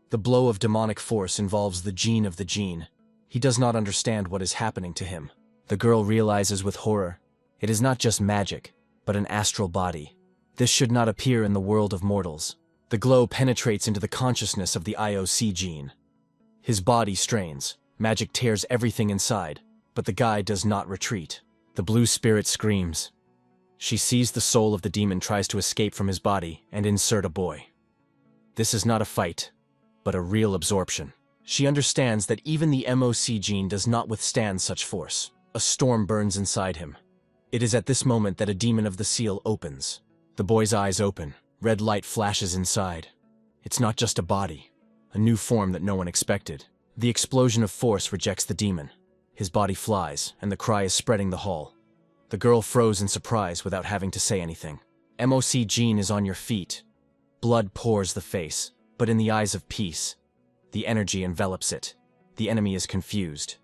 The blow of demonic force involves the gene of the gene. He does not understand what is happening to him. The girl realizes with horror, it is not just magic, but an astral body. This should not appear in the world of mortals. The glow penetrates into the consciousness of the IOC gene. His body strains. Magic tears everything inside, but the guy does not retreat. The blue spirit screams. She sees the soul of the demon tries to escape from his body and insert a boy. This is not a fight, but a real absorption. She understands that even the MOC gene does not withstand such force. A storm burns inside him. It is at this moment that a demon of the seal opens. The boy's eyes open. Red light flashes inside. It's not just a body, a new form that no one expected. The explosion of force rejects the demon. His body flies, and the cry is spreading the hall. The girl froze in surprise without having to say anything. MOC gene is on your feet. Blood pours the face, but in the eyes of peace. The energy envelops it. The enemy is confused.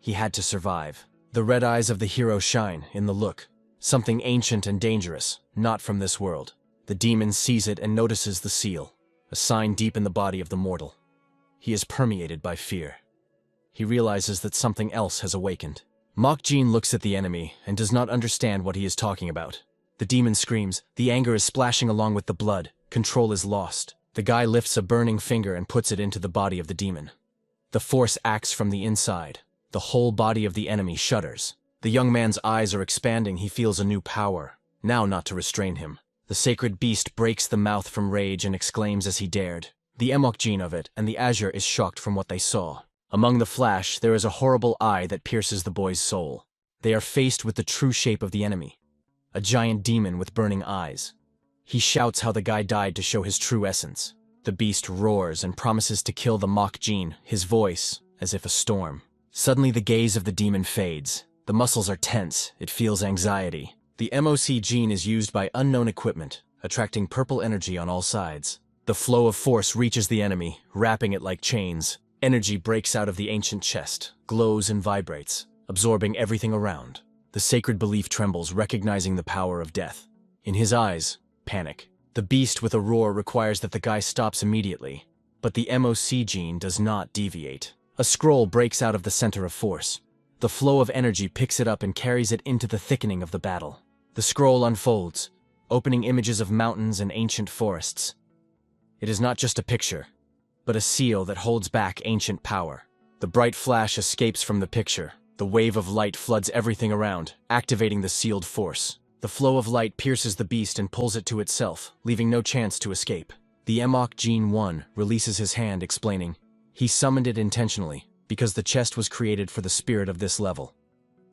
He had to survive. The red eyes of the hero shine in the look. Something ancient and dangerous, not from this world. The demon sees it and notices the seal, a sign deep in the body of the mortal. He is permeated by fear. He realizes that something else has awakened. Mach Gene looks at the enemy and does not understand what he is talking about. The demon screams. The anger is splashing along with the blood. Control is lost. The guy lifts a burning finger and puts it into the body of the demon. The force acts from the inside. The whole body of the enemy shudders. The young man's eyes are expanding. He feels a new power, now not to restrain him. The sacred beast breaks the mouth from rage and exclaims as he dared. The Mach Gene of it and the Azure is shocked from what they saw. Among the flash, there is a horrible eye that pierces the boy's soul. They are faced with the true shape of the enemy. A giant demon with burning eyes. He shouts how the guy died to show his true essence. The beast roars and promises to kill the Mach Gene, his voice as if a storm. Suddenly the gaze of the demon fades. The muscles are tense. It feels anxiety. The MOC gene is used by unknown equipment, attracting purple energy on all sides. The flow of force reaches the enemy, wrapping it like chains. Energy breaks out of the ancient chest, glows and vibrates, absorbing everything around. The sacred belief trembles, recognizing the power of death. In his eyes, panic. The beast with a roar requires that the guy stops immediately, but the MOC gene does not deviate. A scroll breaks out of the center of force. The flow of energy picks it up and carries it into the thickening of the battle. The scroll unfolds, opening images of mountains and ancient forests. It is not just a picture, but a seal that holds back ancient power. The bright flash escapes from the picture. The wave of light floods everything around, activating the sealed force. The flow of light pierces the beast and pulls it to itself, leaving no chance to escape. The Emok Gene 1 releases his hand, explaining, "He summoned it intentionally, because the chest was created for the spirit of this level.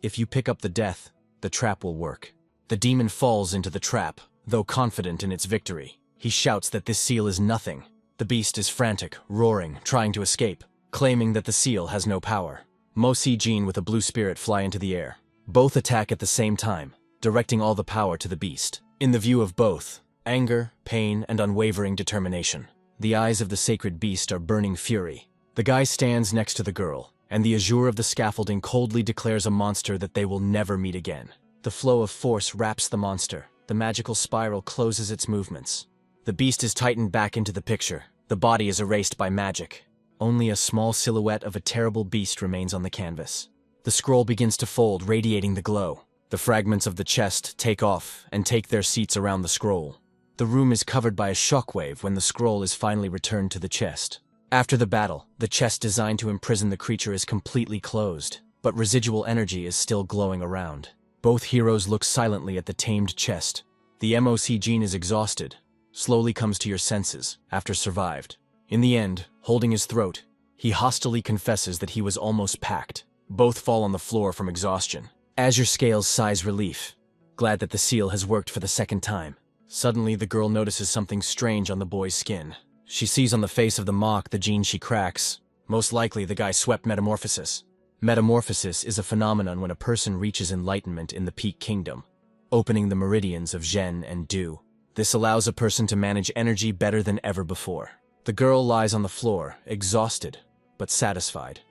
If you pick up the death, the trap will work." The demon falls into the trap, though confident in its victory. He shouts that this seal is nothing. The beast is frantic, roaring, trying to escape, claiming that the seal has no power. Mosi Gene with a blue spirit fly into the air. Both attack at the same time, directing all the power to the beast. In the view of both, anger, pain, and unwavering determination. The eyes of the sacred beast are burning fury. The guy stands next to the girl, and the azure of the scaffolding coldly declares a monster that they will never meet again. The flow of force wraps the monster. The magical spiral closes its movements. The beast is tightened back into the picture. The body is erased by magic. Only a small silhouette of a terrible beast remains on the canvas. The scroll begins to fold, radiating the glow. The fragments of the chest take off and take their seats around the scroll. The room is covered by a shockwave when the scroll is finally returned to the chest. After the battle, the chest designed to imprison the creature is completely closed, but residual energy is still glowing around. Both heroes look silently at the tamed chest. The MOC Gene is exhausted, slowly comes to your senses after survived. In the end, holding his throat, he hostilely confesses that he was almost packed. Both fall on the floor from exhaustion. Azure Scales sighs relief, glad that the seal has worked for the second time. Suddenly, the girl notices something strange on the boy's skin. She sees on the face of the mock the gene she cracks. Most likely, the guy swept metamorphosis. Metamorphosis is a phenomenon when a person reaches enlightenment in the Peak Kingdom, opening the meridians of Zhen and Du. This allows a person to manage energy better than ever before. The girl lies on the floor, exhausted, but satisfied.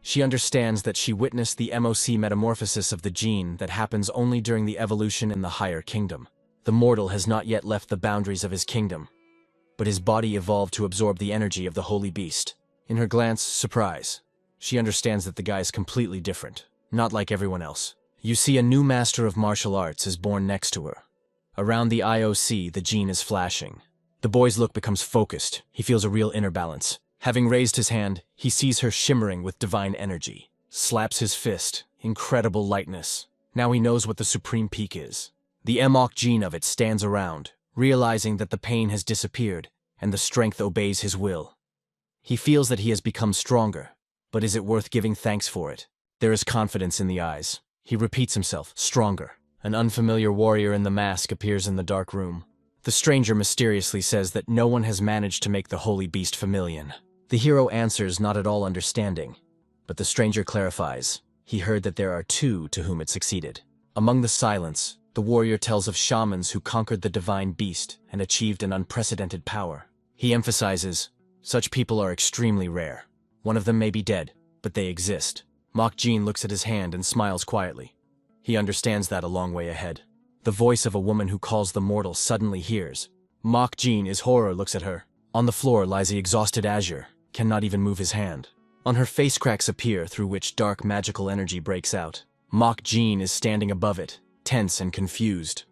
She understands that she witnessed the MOC metamorphosis of the gene that happens only during the evolution in the higher kingdom. The mortal has not yet left the boundaries of his kingdom, but his body evolved to absorb the energy of the holy beast. In her glance, surprise, she understands that the guy is completely different, not like everyone else. You see a new master of martial arts is born next to her. Around the IOC, the gene is flashing. The boy's look becomes focused. He feels a real inner balance. Having raised his hand, he sees her shimmering with divine energy. Slaps his fist. Incredible lightness. Now he knows what the supreme peak is. The Emok gene of it stands around, realizing that the pain has disappeared and the strength obeys his will. He feels that he has become stronger, but is it worth giving thanks for it? There is confidence in the eyes. He repeats himself, stronger. An unfamiliar warrior in the mask appears in the dark room. The stranger mysteriously says that no one has managed to make the holy beast familiar. The hero answers, not at all understanding, but the stranger clarifies. He heard that there are two to whom it succeeded. Among the silence, the warrior tells of shamans who conquered the divine beast and achieved an unprecedented power. He emphasizes, such people are extremely rare. One of them may be dead, but they exist. Mok Jin looks at his hand and smiles quietly. He understands that a long way ahead. The voice of a woman who calls the mortal suddenly hears. Mok Jin, his horror, looks at her. On the floor lies the exhausted Azure, cannot even move his hand. On her face cracks appear through which dark magical energy breaks out. Mok Jin is standing above it, tense and confused.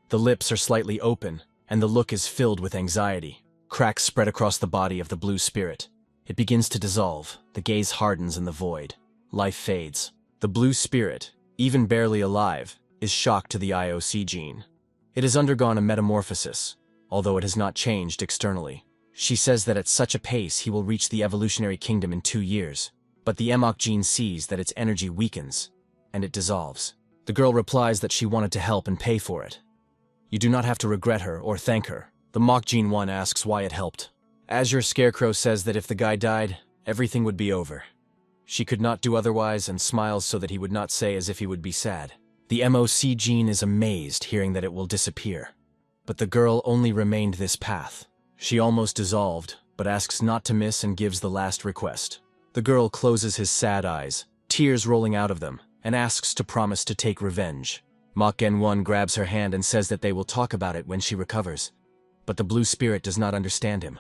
The lips are slightly open, and the look is filled with anxiety. Cracks spread across the body of the blue spirit. It begins to dissolve, the gaze hardens in the void. Life fades. The blue spirit, even barely alive, is shocked to the IOC gene. It has undergone a metamorphosis, although it has not changed externally. She says that at such a pace he will reach the evolutionary kingdom in 2 years, but the Emok gene sees that its energy weakens, and it dissolves. The girl replies that she wanted to help and pay for it. You do not have to regret her or thank her. The Mok Gene 1 asks why it helped. Azure Scarecrow says that if the guy died, everything would be over. She could not do otherwise and smiles so that he would not say as if he would be sad. The MOC gene is amazed hearing that it will disappear. But the girl only remained this path. She almost dissolved, but asks not to miss and gives the last request. The girl closes his sad eyes, tears rolling out of them, and asks to promise to take revenge. Mok Gen 1 grabs her hand and says that they will talk about it when she recovers. But the blue spirit does not understand him.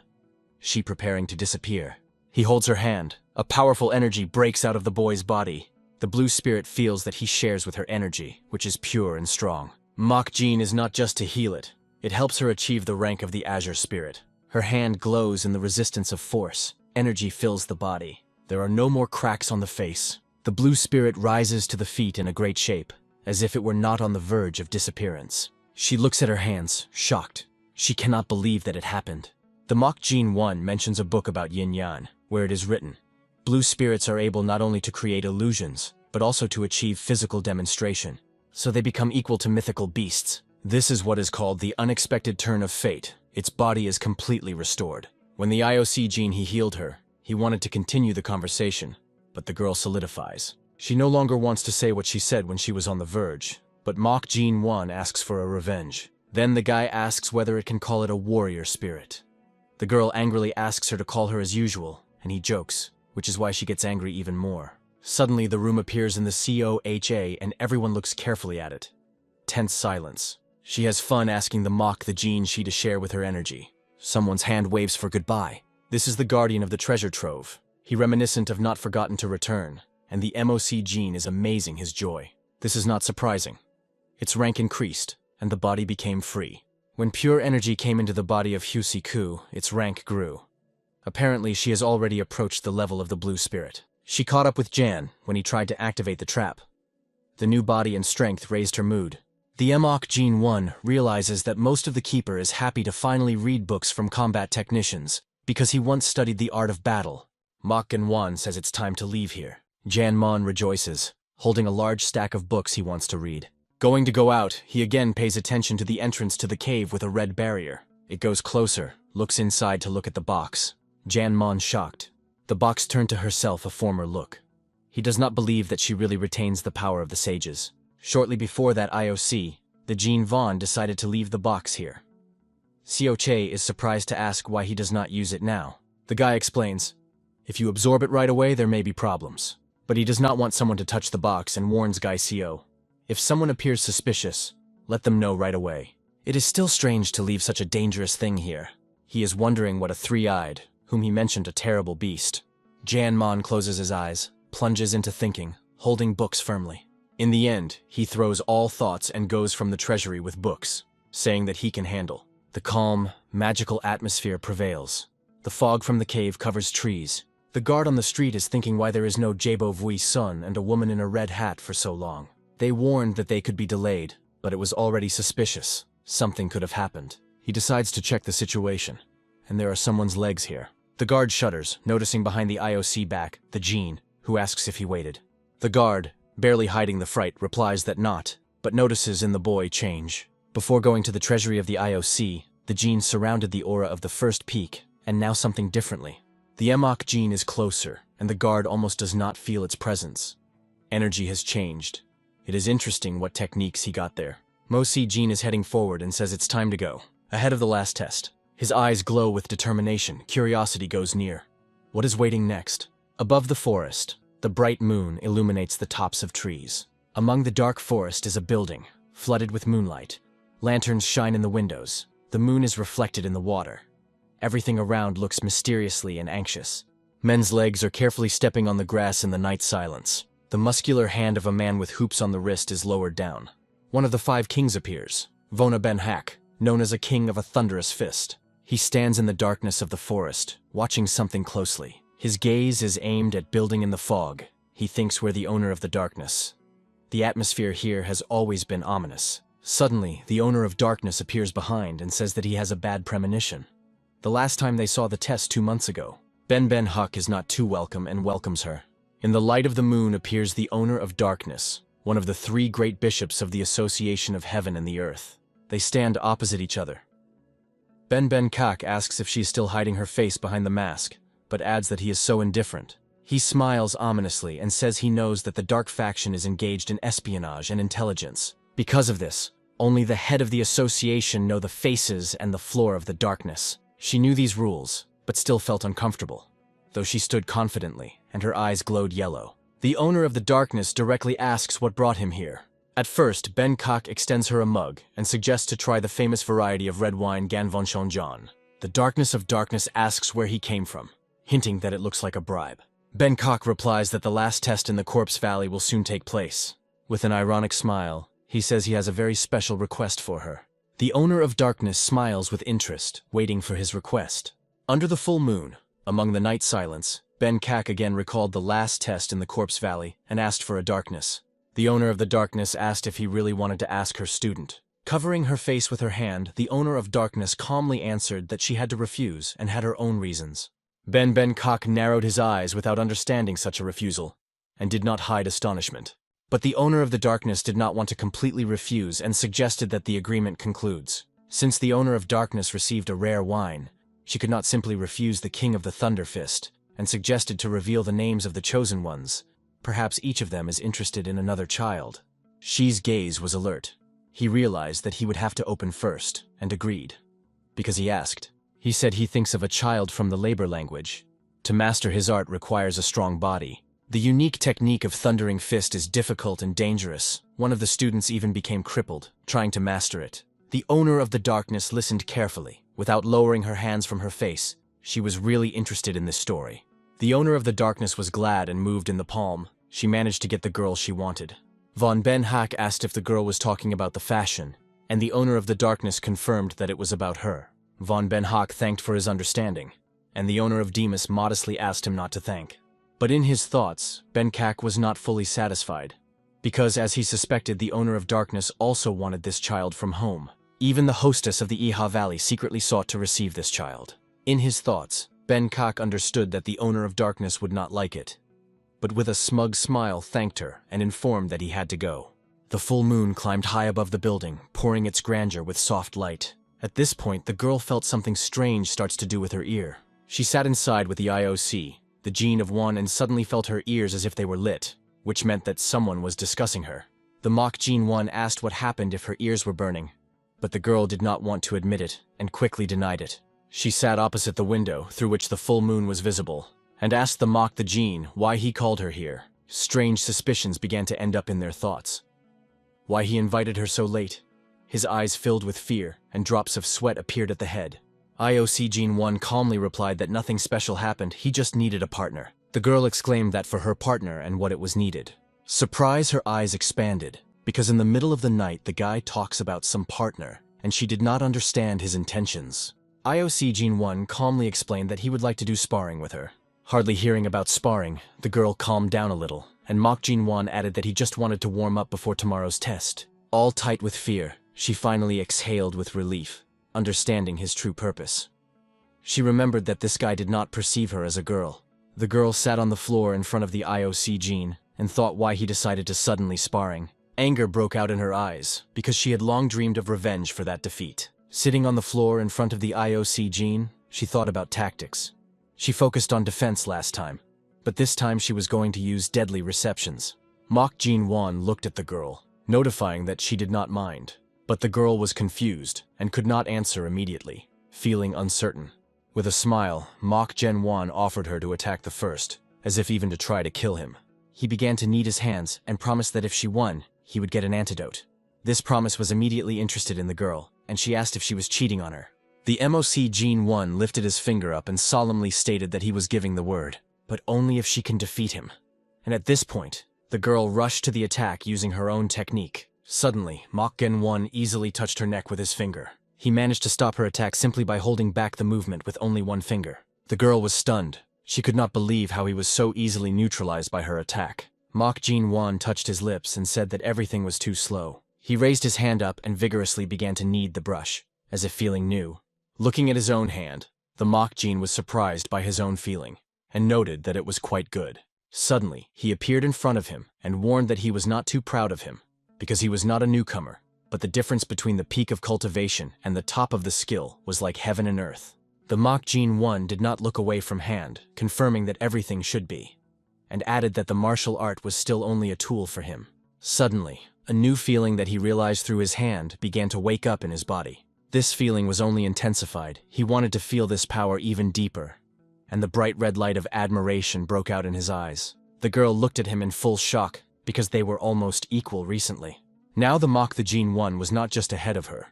She preparing to disappear. He holds her hand. A powerful energy breaks out of the boy's body. The blue spirit feels that he shares with her energy, which is pure and strong. Mach Jean is not just to heal it. It helps her achieve the rank of the Azure Spirit. Her hand glows in the resistance of force. Energy fills the body. There are no more cracks on the face. The blue spirit rises to the feet in a great shape, as if it were not on the verge of disappearance. She looks at her hands, shocked. She cannot believe that it happened. The Mach Jean 1 mentions a book about yin-yang, where it is written, blue spirits are able not only to create illusions, but also to achieve physical demonstration. So they become equal to mythical beasts. This is what is called the unexpected turn of fate. Its body is completely restored. When the IOC Jean healed her, he wanted to continue the conversation, but the girl solidifies. She no longer wants to say what she said when she was on the verge, but Mach Jean 1 asks for a revenge. Then the guy asks whether it can call it a warrior spirit. The girl angrily asks her to call her as usual, and he jokes, which is why she gets angry even more. Suddenly, the room appears in the COHA and everyone looks carefully at it. Tense silence. She has fun asking the Mach the Jean she to share with her energy. Someone's hand waves for goodbye. This is the guardian of the treasure trove. He reminiscent of not forgotten to return, and the MOC Jean is amazing his joy. This is not surprising. Its rank increased, and the body became free. When pure energy came into the body of Husiku, its rank grew. Apparently, she has already approached the level of the blue spirit. She caught up with Jan when he tried to activate the trap. The new body and strength raised her mood. The Mach Jean 1 realizes that most of the Keeper is happy to finally read books from combat technicians, because he once studied the art of battle. Mach Genwan says it's time to leave here. Jan Mon rejoices, holding a large stack of books he wants to read. Going to go out, he again pays attention to the entrance to the cave with a red barrier. It goes closer, looks inside to look at the box. Jan Mon shocked. The box turned to herself a former look. He does not believe that she really retains the power of the sages. Shortly before that IOC, the Jean Vaughn decided to leave the box here. Sioche is surprised to ask why he does not use it now. The guy explains, if you absorb it right away, there may be problems. But he does not want someone to touch the box and warns Guy Sio. If someone appears suspicious, let them know right away. It is still strange to leave such a dangerous thing here. He is wondering what a three-eyed, whom he mentioned a terrible beast. Jan Mon closes his eyes, plunges into thinking, holding books firmly. In the end, he throws all thoughts and goes from the treasury with books, saying that he can handle. The calm, magical atmosphere prevails. The fog from the cave covers trees. The guard on the street is thinking why there is no Jabo Vui Sun and a woman in a red hat for so long. They warned that they could be delayed, but it was already suspicious. Something could have happened. He decides to check the situation, and there are someone's legs here. The guard shudders, noticing behind the IOC back, the Jean, who asks if he waited. The guard, barely hiding the fright, replies that not, but notices in the boy change. Before going to the treasury of the IOC, the Jean surrounded the aura of the first peak, and now something differently. The Mach Jean is closer, and the guard almost does not feel its presence. Energy has changed. It is interesting what techniques he got there. Mosi Jean is heading forward and says it's time to go, ahead of the last test. His eyes glow with determination. Curiosity goes near. What is waiting next? Above the forest, the bright moon illuminates the tops of trees. Among the dark forest is a building, flooded with moonlight. Lanterns shine in the windows. The moon is reflected in the water. Everything around looks mysteriously and anxious. Men's legs are carefully stepping on the grass in the night silence. The muscular hand of a man with hoops on the wrist is lowered down. One of the 5 kings appears, Vona Ben Hak, known as a king of a thunderous fist. He stands in the darkness of the forest, watching something closely. His gaze is aimed at building in the fog. He thinks we're the owner of the darkness. The atmosphere here has always been ominous. Suddenly, the owner of darkness appears behind and says that he has a bad premonition. The last time they saw the test 2 months ago, Ben Huck is not too welcome and welcomes her. In the light of the moon appears the owner of darkness, one of the 3 great bishops of the Association of Heaven and the Earth. They stand opposite each other. Ben Kak asks if she is still hiding her face behind the mask, but adds that he is so indifferent. He smiles ominously and says he knows that the dark faction is engaged in espionage and intelligence. Because of this, only the head of the association know the faces and the floor of the darkness. She knew these rules, but still felt uncomfortable, though she stood confidently, and her eyes glowed yellow. The owner of the darkness directly asks what brought him here. At first, Ben Kak extends her a mug and suggests to try the famous variety of red wine Ganvonchonjan. The darkness of darkness asks where he came from, hinting that it looks like a bribe. Ben Kak replies that the last test in the Corpse Valley will soon take place. With an ironic smile, He says he has a very special request for her. The owner of darkness smiles with interest, waiting for his request. Under the full moon, among the night silence, Ben Kak again recalled the last test in the Corpse Valley and asked for a darkness. The owner of the darkness asked if he really wanted to ask her student. Covering her face with her hand, the owner of darkness calmly answered that she had to refuse and had her own reasons. Ben Kak narrowed his eyes without understanding such a refusal, and did not hide astonishment. But the owner of the darkness did not want to completely refuse and suggested that the agreement concludes. Since the owner of darkness received a rare wine, she could not simply refuse the king of the Thunder Fist, and suggested to reveal the names of the chosen ones. Perhaps each of them is interested in another child. Shi's gaze was alert. He realized that he would have to open first, and agreed. Because he asked. He said he thinks of a child from the labor language. To master his art requires a strong body. The unique technique of Thundering Fist is difficult and dangerous. One of the students even became crippled, trying to master it. The owner of the darkness listened carefully, without lowering her hands from her face. She was really interested in this story. The owner of the darkness was glad and moved in the palm. She managed to get the girl she wanted. Von Ben Hak asked if the girl was talking about the fashion, and the owner of the darkness confirmed that it was about her. Von Ben Hak thanked for his understanding, and the owner of Demas modestly asked him not to thank. But in his thoughts, Ben Kak was not fully satisfied, because as he suspected, the owner of darkness also wanted this child from home. Even the hostess of the Iha Valley secretly sought to receive this child. In his thoughts, Ben Kak understood that the owner of darkness would not like it, but with a smug smile thanked her and informed that he had to go. The full moon climbed high above the building, pouring its grandeur with soft light. At this point, the girl felt something strange starts to do with her ear. She sat inside with the IOC, the gene of one, and suddenly felt her ears as if they were lit, which meant that someone was discussing her. The mock Gene 1 asked what happened if her ears were burning, but the girl did not want to admit it and quickly denied it. She sat opposite the window through which the full moon was visible, and asked the mock the Gene why he called her here. Strange suspicions began to end up in their thoughts. Why he invited her so late? His eyes filled with fear, and drops of sweat appeared at the head. IOC Gene 1 calmly replied that nothing special happened, he just needed a partner. The girl exclaimed that for her partner and what it was needed. Surprise, her eyes expanded, because in the middle of the night the guy talks about some partner, and she did not understand his intentions. IOC Gene 1 calmly explained that he would like to do sparring with her. Hardly hearing about sparring, the girl calmed down a little, and Mock Gene 1 added that he just wanted to warm up before tomorrow's test. All tight with fear, she finally exhaled with relief, understanding his true purpose. She remembered that this guy did not perceive her as a girl. The girl sat on the floor in front of the IOC Gene and thought why he decided to suddenly sparring. Anger broke out in her eyes, because she had long dreamed of revenge for that defeat. Sitting on the floor in front of the IOC Gene, she thought about tactics. She focused on defense last time, but this time she was going to use deadly receptions. Mock Gene 1 looked at the girl, notifying that she did not mind. But the girl was confused and could not answer immediately, feeling uncertain. With a smile, Mock Gen 1 offered her to attack the first, as if even to try to kill him. He began to knead his hands and promised that if she won, he would get an antidote. This promise was immediately interested in the girl, and she asked if she was cheating on her. The MOC Gene 1 lifted his finger up and solemnly stated that he was giving the word, but only if she can defeat him. And at this point, the girl rushed to the attack using her own technique. Suddenly, Mock Gen 1 easily touched her neck with his finger. He managed to stop her attack simply by holding back the movement with only one finger. The girl was stunned. She could not believe how he was so easily neutralized by her attack. Mock Gene 1 touched his lips and said that everything was too slow. He raised his hand up and vigorously began to knead the brush, as if feeling new. Looking at his own hand, the Mock Gene was surprised by his own feeling, and noted that it was quite good. Suddenly, he appeared in front of him and warned that he was not too proud of him, because he was not a newcomer, but the difference between the peak of cultivation and the top of the skill was like heaven and earth. The Mock Gene 1 did not look away from hand, confirming that everything should be, and added that the martial art was still only a tool for him. Suddenly, a new feeling that he realized through his hand began to wake up in his body. This feeling was only intensified. He wanted to feel this power even deeper, and the bright red light of admiration broke out in his eyes. The girl looked at him in full shock, because they were almost equal recently. Now the Mock the Gene 1 was not just ahead of her.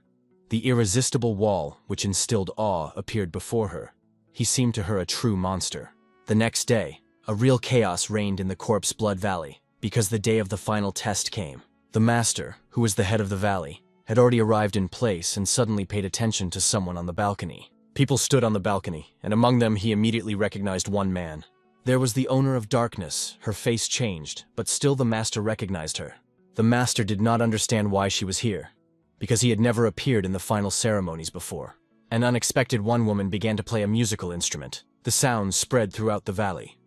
The irresistible wall, which instilled awe, appeared before her. He seemed to her a true monster. The next day, a real chaos reigned in the Corpse Blood Valley, because the day of the final test came. The master, who was the head of the valley, had already arrived in place and suddenly paid attention to someone on the balcony. People stood on the balcony, and among them he immediately recognized one man. There was the owner of darkness. Her face changed, but still the master recognized her. The master did not understand why she was here, because he had never appeared in the final ceremonies before. An unexpected one woman began to play a musical instrument. The sound spread throughout the valley.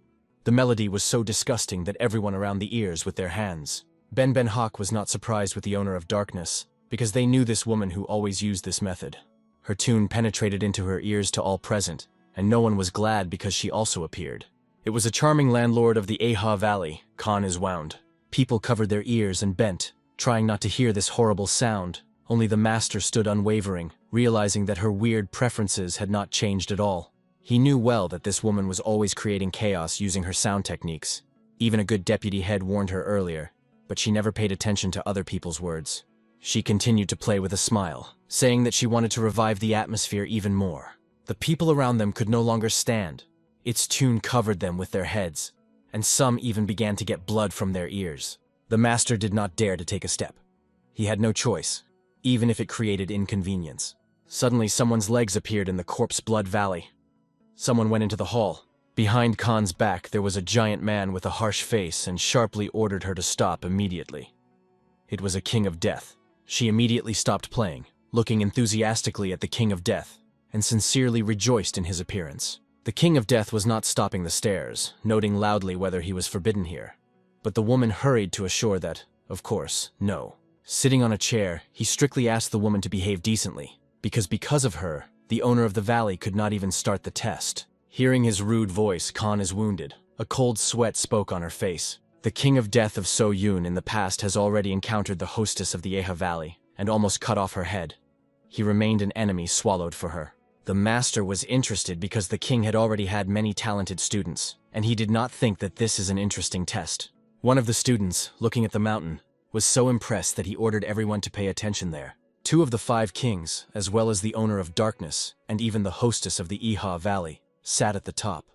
The melody was so disgusting that everyone around the ears with their hands. Ben Hawk was not surprised with the owner of darkness, because they knew this woman who always used this method. Her tune penetrated into her ears to all present, and no one was glad because she also appeared. It was a charming landlord of the Aha Valley, Khan is wound. People covered their ears and bent, trying not to hear this horrible sound. Only the master stood unwavering, realizing that her weird preferences had not changed at all. He knew well that this woman was always creating chaos using her sound techniques. Even a good deputy head warned her earlier, but she never paid attention to other people's words. She continued to play with a smile, saying that she wanted to revive the atmosphere even more. The people around them could no longer stand. Its tune covered them with their heads, and some even began to get blood from their ears. The master did not dare to take a step. He had no choice, even if it created inconvenience. Suddenly someone's legs appeared in the corpse blood valley. Someone went into the hall. Behind Khan's back there was a giant man with a harsh face and sharply ordered her to stop immediately. It was a king of death. She immediately stopped playing, looking enthusiastically at the king of death, and sincerely rejoiced in his appearance. The king of death was not stopping the stares, noting loudly whether he was forbidden here. But the woman hurried to assure that, of course, no. Sitting on a chair, he strictly asked the woman to behave decently, because of her, the owner of the valley could not even start the test. Hearing his rude voice, Khan is wounded. A cold sweat spoke on her face. The king of death of So Yoon in the past has already encountered the hostess of the Aha Valley and almost cut off her head. He remained an enemy swallowed for her. The master was interested because the king had already had many talented students, and he did not think that this is an interesting test. One of the students, looking at the mountain, was so impressed that he ordered everyone to pay attention there. 2 of the 5 kings, as well as the owner of darkness, and even the hostess of the Aha Valley, sat at the top.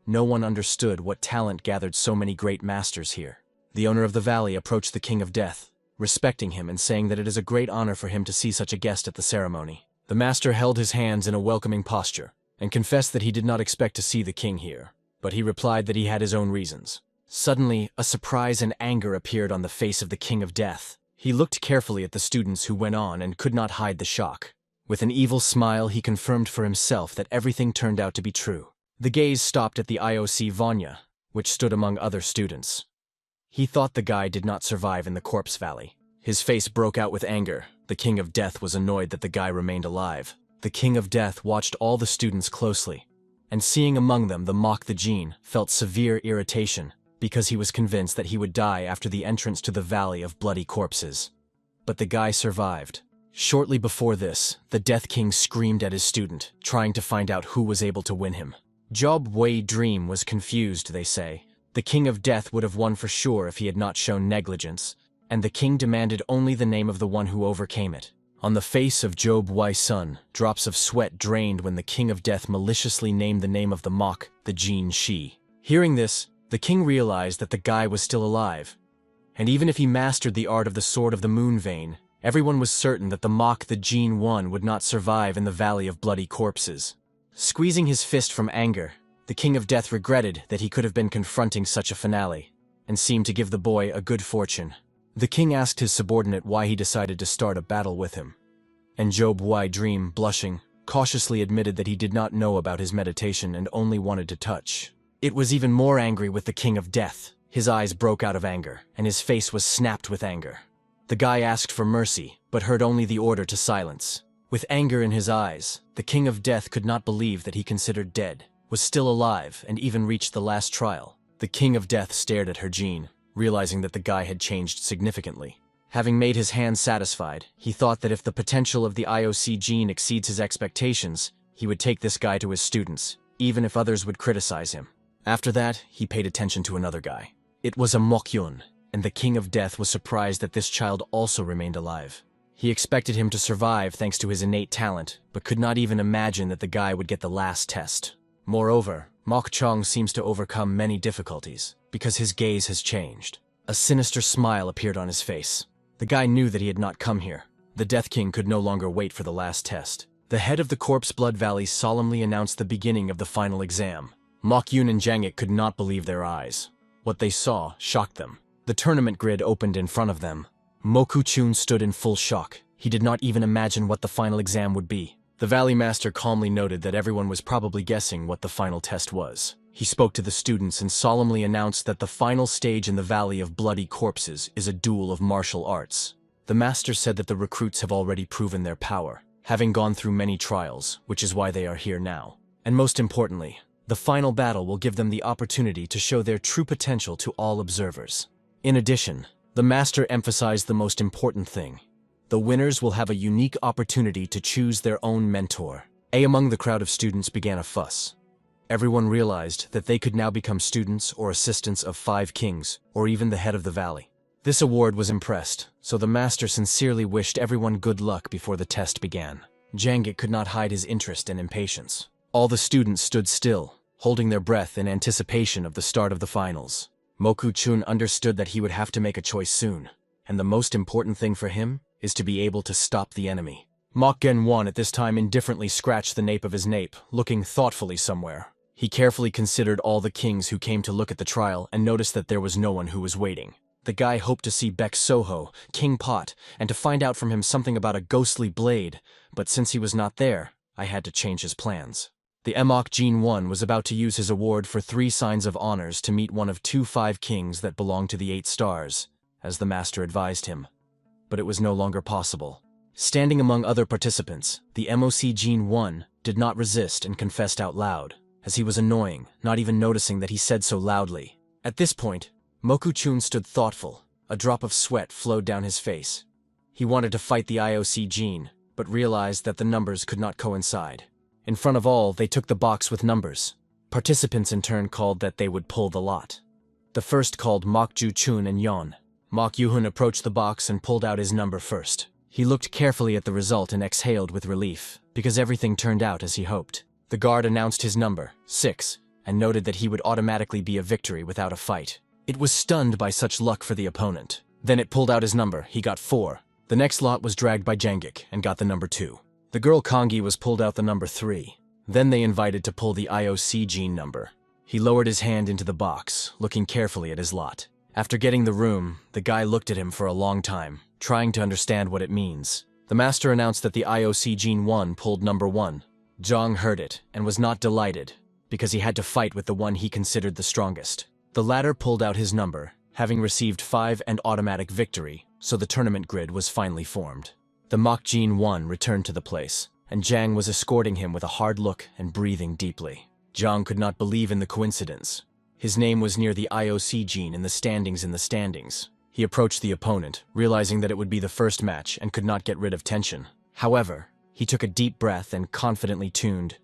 No one understood what talent gathered so many great masters here. The owner of the valley approached the king of death, respecting him and saying that it is a great honor for him to see such a guest at the ceremony. The master held his hands in a welcoming posture, and confessed that he did not expect to see the king here, but he replied that he had his own reasons. Suddenly, a surprise and anger appeared on the face of the king of death. He looked carefully at the students who went on and could not hide the shock. With an evil smile, he confirmed for himself that everything turned out to be true. The gaze stopped at the IOC Vanya, which stood among other students. He thought the guy did not survive in the corpse valley. His face broke out with anger. The king of death was annoyed that the guy remained alive. The king of death watched all the students closely, and seeing among them the Mach the Gene, felt severe irritation, because he was convinced that he would die after the entrance to the Valley of Bloody Corpses. But the guy survived. Shortly before this, the Death King screamed at his student, trying to find out who was able to win him. Job Wei Dream was confused, they say. The king of death would have won for sure if he had not shown negligence, and the king demanded only the name of the one who overcame it. On the face of Job Wei Sun, drops of sweat drained when the king of death maliciously named the name of the Mach the Gene Shi. Hearing this, the king realized that the guy was still alive, and even if he mastered the art of the Sword of the Moon Vein, everyone was certain that the Mach the Gene One would not survive in the Valley of Bloody Corpses. Squeezing his fist from anger, the king of death regretted that he could have been confronting such a finale, and seemed to give the boy a good fortune. The king asked his subordinate why he decided to start a battle with him, and Job Wei Dream, blushing, cautiously admitted that he did not know about his meditation and only wanted to touch. It was even more angry with the king of death. His eyes broke out of anger, and his face was snapped with anger. The guy asked for mercy, but heard only the order to silence. With anger in his eyes, the king of death could not believe that he considered dead, was still alive, and even reached the last trial. The king of death stared at her Gene, realizing that the guy had changed significantly. Having made his hand satisfied, he thought that if the potential of the IOC Gene exceeds his expectations, he would take this guy to his students, even if others would criticize him. After that, he paid attention to another guy. It was a Mokyun, and the king of death was surprised that this child also remained alive. He expected him to survive thanks to his innate talent, but could not even imagine that the guy would get the last test. Moreover, Mok Chong seems to overcome many difficulties, because his gaze has changed. A sinister smile appeared on his face. The guy knew that he had not come here. The Death King could no longer wait for the last test. The head of the Corpse Blood Valley solemnly announced the beginning of the final exam. Mokyun and Jangik could not believe their eyes. What they saw shocked them. The tournament grid opened in front of them. Mokuchun stood in full shock. He did not even imagine what the final exam would be. The Valley Master calmly noted that everyone was probably guessing what the final test was. He spoke to the students and solemnly announced that the final stage in the Valley of Bloody Corpses is a duel of martial arts. The Master said that the recruits have already proven their power, having gone through many trials, which is why they are here now. And most importantly, the final battle will give them the opportunity to show their true potential to all observers. In addition, the Master emphasized the most important thing. The winners will have a unique opportunity to choose their own mentor. Among the crowd of students began a fuss. Everyone realized that they could now become students or assistants of 5 kings, or even the head of the valley. This award was impressed, so the Master sincerely wished everyone good luck before the test began. Jangik could not hide his interest and impatience. All the students stood still, holding their breath in anticipation of the start of the finals. Mokuchun understood that he would have to make a choice soon, and the most important thing for him is to be able to stop the enemy. Mokgen-won at this time indifferently scratched the nape of his nape, looking thoughtfully somewhere. He carefully considered all the kings who came to look at the trial and noticed that there was no one who was waiting. The guy hoped to see Bek Soho, King Pot, and to find out from him something about a ghostly blade, but since he was not there, I had to change his plans. The Emok Jin-won was about to use his award for 3 signs of honors to meet one of 2 5 kings that belonged to the 8 stars, as the Master advised him. But it was no longer possible. Standing among other participants, the MOC Jin-won did not resist and confessed out loud, as he was annoying, not even noticing that he said so loudly. At this point, Mokuchun stood thoughtful. A drop of sweat flowed down his face. He wanted to fight the IOC Jin, but realized that the numbers could not coincide. In front of all, they took the box with numbers. Participants in turn called that they would pull the lot. The first called Mokju-chun and Yon. Mok-Yuhun approached the box and pulled out his number first. He looked carefully at the result and exhaled with relief, because everything turned out as he hoped. The guard announced his number, 6, and noted that he would automatically be a victory without a fight. It was stunned by such luck for the opponent. Then it pulled out his number, he got 4. The next lot was dragged by Jangik and got the number 2. The girl Kongi was pulled out the number 3. Then they invited to pull the IOC Gene number. He lowered his hand into the box, looking carefully at his lot. After getting the room, the guy looked at him for a long time, trying to understand what it means. The Master announced that the IOC Gene 1 pulled number 1. Zhang heard it and was not delighted, because he had to fight with the one he considered the strongest. The latter pulled out his number, having received 5 and automatic victory, so the tournament grid was finally formed. The Mokjin 1 returned to the place, and Zhang was escorting him with a hard look and breathing deeply. Zhang could not believe in the coincidence. His name was near the IOC Gene in the standings. He approached the opponent, realizing that it would be the first match and could not get rid of tension. However, he took a deep breath and confidently tuned.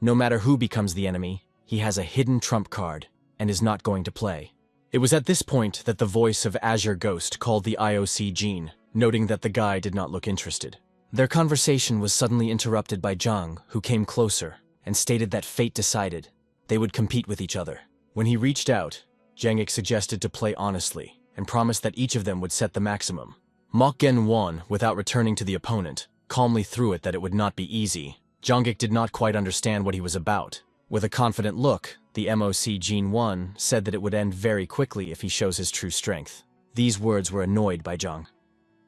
No matter who becomes the enemy, he has a hidden trump card and is not going to play. It was at this point that the voice of Azure Ghost called the IOC Gene, noting that the guy did not look interested. Their conversation was suddenly interrupted by Zhang, who came closer and stated that fate decided they would compete with each other. When he reached out, Jangik suggested to play honestly and promised that each of them would set the maximum. Mokgen won without returning to the opponent, calmly threw it that it would not be easy. Jangik did not quite understand what he was about. With a confident look, the MOC Gene 1 said that it would end very quickly if he shows his true strength. These words were annoyed by Zhang.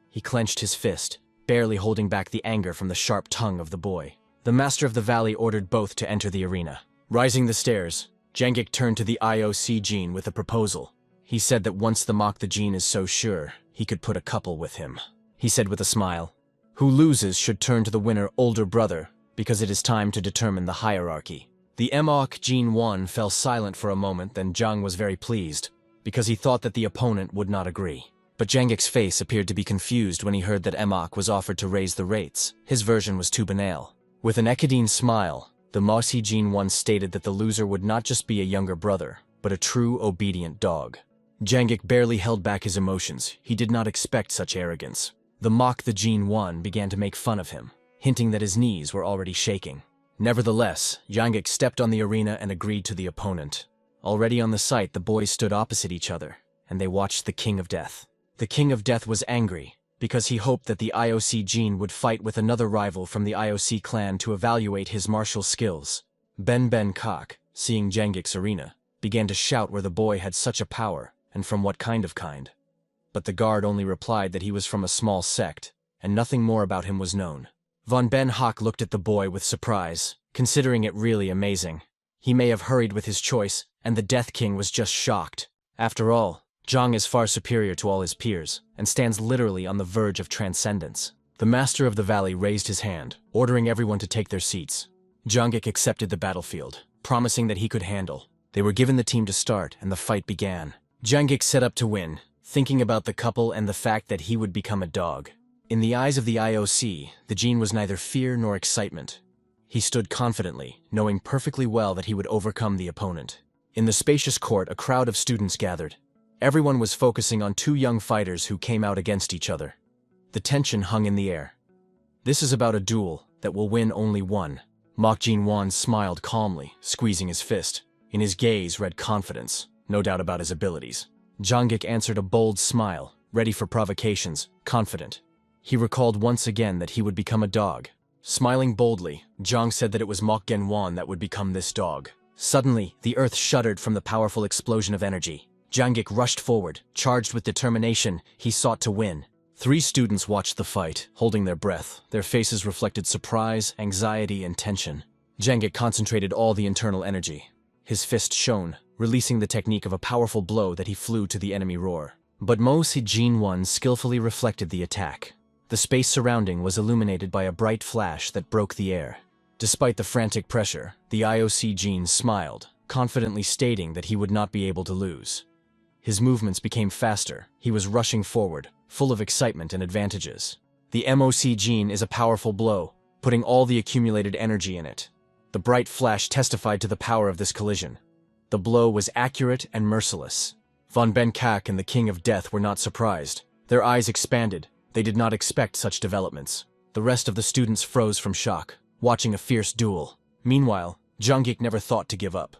He clenched his fist, barely holding back the anger from the sharp tongue of the boy. The Master of the Valley ordered both to enter the arena. Rising the stairs, Jangik turned to the IOC Gene with a proposal. He said that once the Mok the Gene is so sure, he could put a couple with him. He said with a smile, "Who loses should turn to the winner older brother, because it is time to determine the hierarchy." The Emok Gene 1 fell silent for a moment, then Zhang was very pleased, because he thought that the opponent would not agree. But Jangik's face appeared to be confused when he heard that Emok was offered to raise the rates. His version was too banal. With an Ekadine smile, the Mosi Gene 1 stated that the loser would not just be a younger brother, but a true obedient dog. Jangik barely held back his emotions. He did not expect such arrogance. The Mok the Gene 1 began to make fun of him, hinting that his knees were already shaking. Nevertheless, Jangik stepped on the arena and agreed to the opponent. Already on the site, the boys stood opposite each other, and they watched the King of Death. The King of Death was angry, because he hoped that the IOC Jin would fight with another rival from the IOC clan to evaluate his martial skills. Ben Kak, seeing Jangik's arena, began to shout where the boy had such a power, and from what kind. But the guard only replied that he was from a small sect, and nothing more about him was known. Von Ben Hak looked at the boy with surprise, considering it really amazing. He may have hurried with his choice, and the Death King was just shocked. After all, Zhang is far superior to all his peers, and stands literally on the verge of transcendence. The Master of the Valley raised his hand, ordering everyone to take their seats. Jangik accepted the battlefield, promising that he could handle. They were given the team to start, and the fight began. Jangik set up to win, thinking about the couple and the fact that he would become a dog. In the eyes of the IOC, the Jin was neither fear nor excitement. He stood confidently, knowing perfectly well that he would overcome the opponent. In the spacious court, a crowd of students gathered. Everyone was focusing on two young fighters who came out against each other. The tension hung in the air. This is about a duel that will win only one. Mok Jin-won smiled calmly, squeezing his fist. In his gaze read confidence, no doubt about his abilities. Jangik answered a bold smile, ready for provocations, confident. He recalled once again that he would become a dog. Smiling boldly, Zhang said that it was Mok Gen-won that would become this dog. Suddenly, the earth shuddered from the powerful explosion of energy. Jangik rushed forward, charged with determination. He sought to win. 3 students watched the fight, holding their breath. Their faces reflected surprise, anxiety, and tension. Jangik concentrated all the internal energy. His fist shone, releasing the technique of a powerful blow that he flew to the enemy roar. But Mo Si-jin-won skillfully reflected the attack. The space surrounding was illuminated by a bright flash that broke the air. Despite the frantic pressure, the IOC Jin smiled, confidently stating that he would not be able to lose. His movements became faster. He was rushing forward, full of excitement and advantages. The MOC Jin is a powerful blow, putting all the accumulated energy in it. The bright flash testified to the power of this collision. The blow was accurate and merciless. Von Ben Kak and the King of Death were not surprised. Their eyes expanded. They did not expect such developments. The rest of the students froze from shock, watching a fierce duel. Meanwhile, Jangik never thought to give up.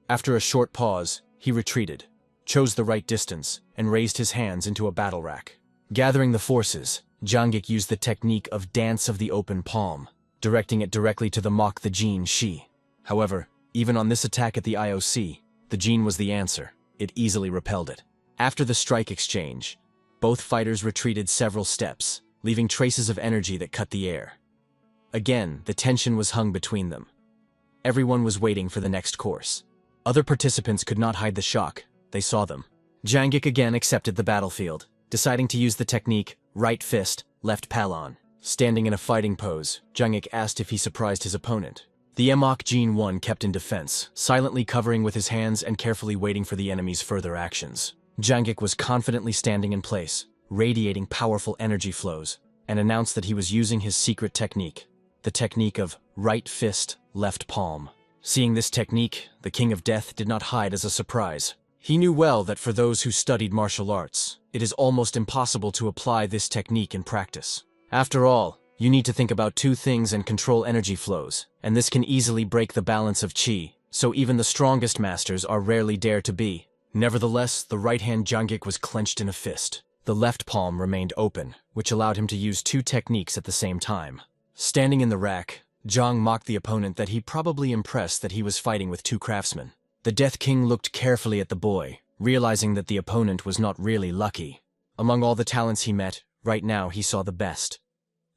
After a short pause, he retreated, chose the right distance, and raised his hands into a battle rack. Gathering the forces, Jangik used the technique of Dance of the Open Palm, directing it directly to the Mok the Jin Shi. However, even on this attack at the IOC, the Jin was the answer. It easily repelled it. After the strike exchange, both fighters retreated several steps, leaving traces of energy that cut the air. Again, the tension was hung between them. Everyone was waiting for the next course. Other participants could not hide the shock. They saw them. Jangik again accepted the battlefield, deciding to use the technique right fist, left palon. Standing in a fighting pose, Jangik asked if he surprised his opponent. The Mok Jin-won kept in defense, silently covering with his hands and carefully waiting for the enemy's further actions. Jangik was confidently standing in place, radiating powerful energy flows, and announced that he was using his secret technique, the technique of right fist, left palm. Seeing this technique, the King of Death did not hide as a surprise. He knew well that for those who studied martial arts, it is almost impossible to apply this technique in practice. After all, you need to think about 2 things and control energy flows, and this can easily break the balance of chi, so even the strongest masters are rarely dare to be. Nevertheless, the right hand Jangik was clenched in a fist. The left palm remained open, which allowed him to use 2 techniques at the same time. Standing in the rack, Zhang mocked the opponent that he probably impressed that he was fighting with 2 craftsmen. The Death King looked carefully at the boy, realizing that the opponent was not really lucky. Among all the talents he met, right now he saw the best.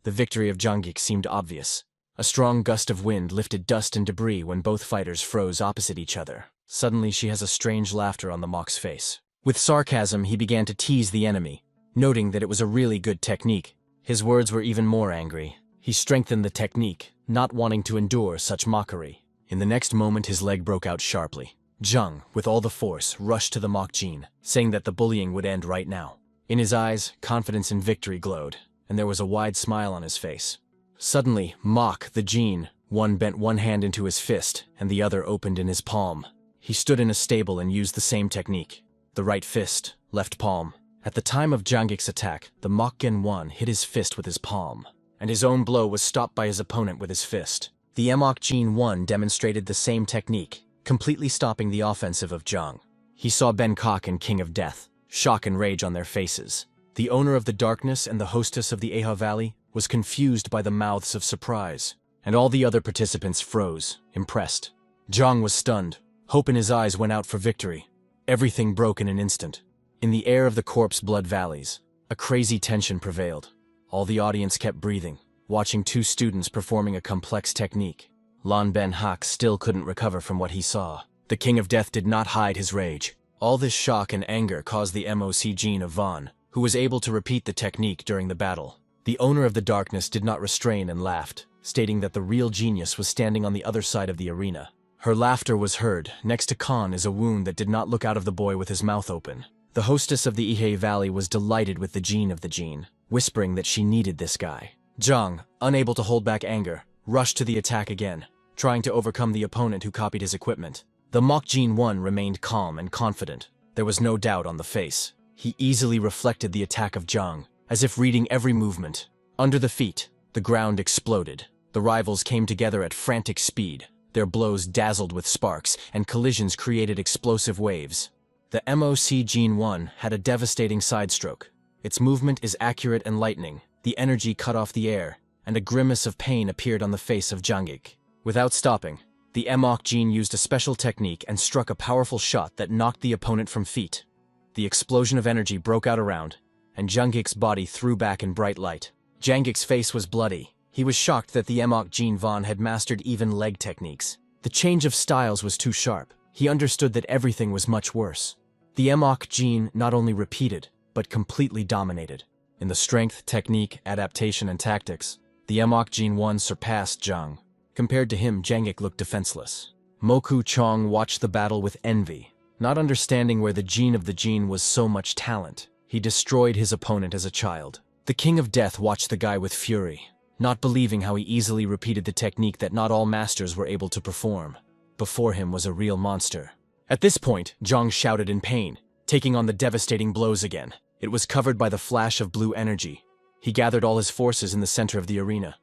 The victory of Jangik seemed obvious. A strong gust of wind lifted dust and debris when both fighters froze opposite each other. Suddenly she has a strange laughter on the Mok's face. With sarcasm, he began to tease the enemy, noting that it was a really good technique. His words were even more angry. He strengthened the technique, not wanting to endure such mockery. In the next moment, his leg broke out sharply. Zhang, with all the force, rushed to the Mok Jin, saying that the bullying would end right now. In his eyes, confidence and victory glowed, and there was a wide smile on his face. Suddenly, Mok, the Jin, bent one hand into his fist, and the other opened in his palm. He stood in a stable and used the same technique. The right fist, left palm. At the time of Jangik's attack, the Mok Gen-won hit his fist with his palm, and his own blow was stopped by his opponent with his fist. The Mok Jin-won demonstrated the same technique, completely stopping the offensive of Zhang. He saw Bangkok and King of Death, shock and rage on their faces. The owner of the darkness and the hostess of the Aha Valley was confused by the mouths of surprise, and all the other participants froze, impressed. Zhang was stunned. Hope in his eyes went out for victory. Everything broke in an instant. In the air of the corpse blood valleys, a crazy tension prevailed. All the audience kept breathing, watching two students performing a complex technique. Lan Ben Hak still couldn't recover from what he saw. The King of Death did not hide his rage. All this shock and anger caused the MOC gene of Vaughn, who was able to repeat the technique during the battle. The owner of the darkness did not restrain and laughed, stating that the real genius was standing on the other side of the arena. Her laughter was heard. Next to Khan is a wound that did not look out of the boy with his mouth open. The hostess of the Ihe Valley was delighted with the gene of the gene, whispering that she needed this guy. Zhang, unable to hold back anger, rushed to the attack again, trying to overcome the opponent who copied his equipment. The Mock Gene 1 remained calm and confident. There was no doubt on the face. He easily reflected the attack of Zhang, as if reading every movement. Under the feet, the ground exploded. The rivals came together at frantic speed. Their blows dazzled with sparks, and collisions created explosive waves. The MOC Gene 1 had a devastating side stroke. Its movement is accurate and lightning. The energy cut off the air, and a grimace of pain appeared on the face of Jangik. Without stopping, the MOC Gene used a special technique and struck a powerful shot that knocked the opponent from feet. The explosion of energy broke out around, and Jangik's body threw back in bright light. Jangik's face was bloody. He was shocked that the MOC Gene Vaughn had mastered even leg techniques. The change of styles was too sharp. He understood that everything was much worse. The MOC Gene not only repeated, but completely dominated. In the strength, technique, adaptation, and tactics, the MOC Gene 1 surpassed Zhang. Compared to him, Jangik looked defenseless. Moku Chong watched the battle with envy. Not understanding where the gene of the gene was so much talent, he destroyed his opponent as a child. The King of Death watched the guy with fury, not believing how he easily repeated the technique that not all masters were able to perform. Before him was a real monster. At this point, Zhang shouted in pain, taking on the devastating blows again. It was covered by the flash of blue energy. He gathered all his forces in the center of the arena.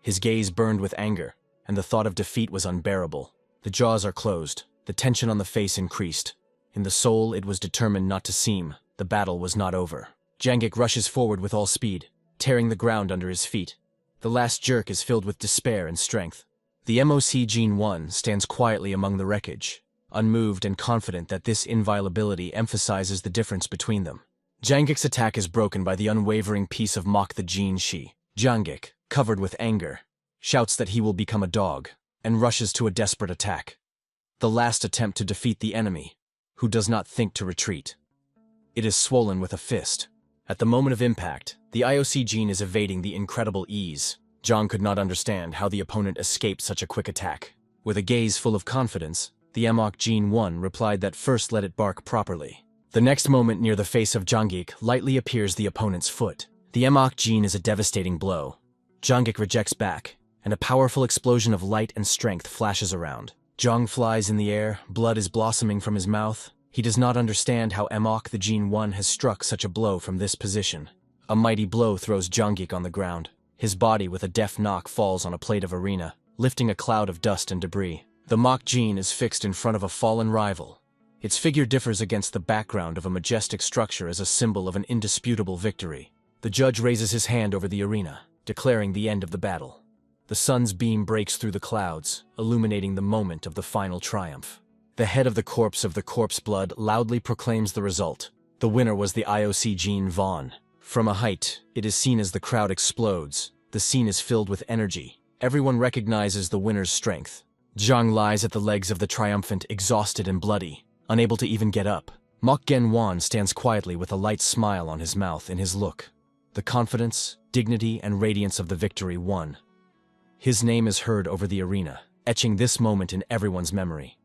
His gaze burned with anger, and the thought of defeat was unbearable. The jaws are closed. The tension on the face increased. In the soul, it was determined not to seem. The battle was not over. Jangik rushes forward with all speed, tearing the ground under his feet. The last jerk is filled with despair and strength. The MOC Gene 1 stands quietly among the wreckage, unmoved and confident that this inviolability emphasizes the difference between them. Jangik's attack is broken by the unwavering peace of Mock the Gene Shi. Jangik, covered with anger, shouts that he will become a dog, and rushes to a desperate attack. The last attempt to defeat the enemy, who does not think to retreat. It is swollen with a fist. At the moment of impact, the IOC gene is evading the incredible ease. Zhang could not understand how the opponent escaped such a quick attack. With a gaze full of confidence, the MOC Gene 1 replied that first let it bark properly. The next moment near the face of Jangik lightly appears the opponent's foot. The MOC Gene is a devastating blow. Jangik rejects back, and a powerful explosion of light and strength flashes around. Zhang flies in the air, blood is blossoming from his mouth. He does not understand how MOC the Gene 1 has struck such a blow from this position. A mighty blow throws Jangik on the ground. His body with a deft knock falls on a plate of arena, lifting a cloud of dust and debris. The MOC Gene is fixed in front of a fallen rival. Its figure differs against the background of a majestic structure as a symbol of an indisputable victory. The judge raises his hand over the arena, declaring the end of the battle. The sun's beam breaks through the clouds, illuminating the moment of the final triumph. The head of the corpse blood loudly proclaims the result. The winner was the IOC Gene Vaughn. From a height, it is seen as the crowd explodes. The scene is filled with energy. Everyone recognizes the winner's strength. Zhang lies at the legs of the triumphant, exhausted and bloody, unable to even get up. Mok Gen Wan stands quietly with a light smile on his mouth in his look. The confidence, dignity, and radiance of the victory won. His name is heard over the arena, etching this moment in everyone's memory.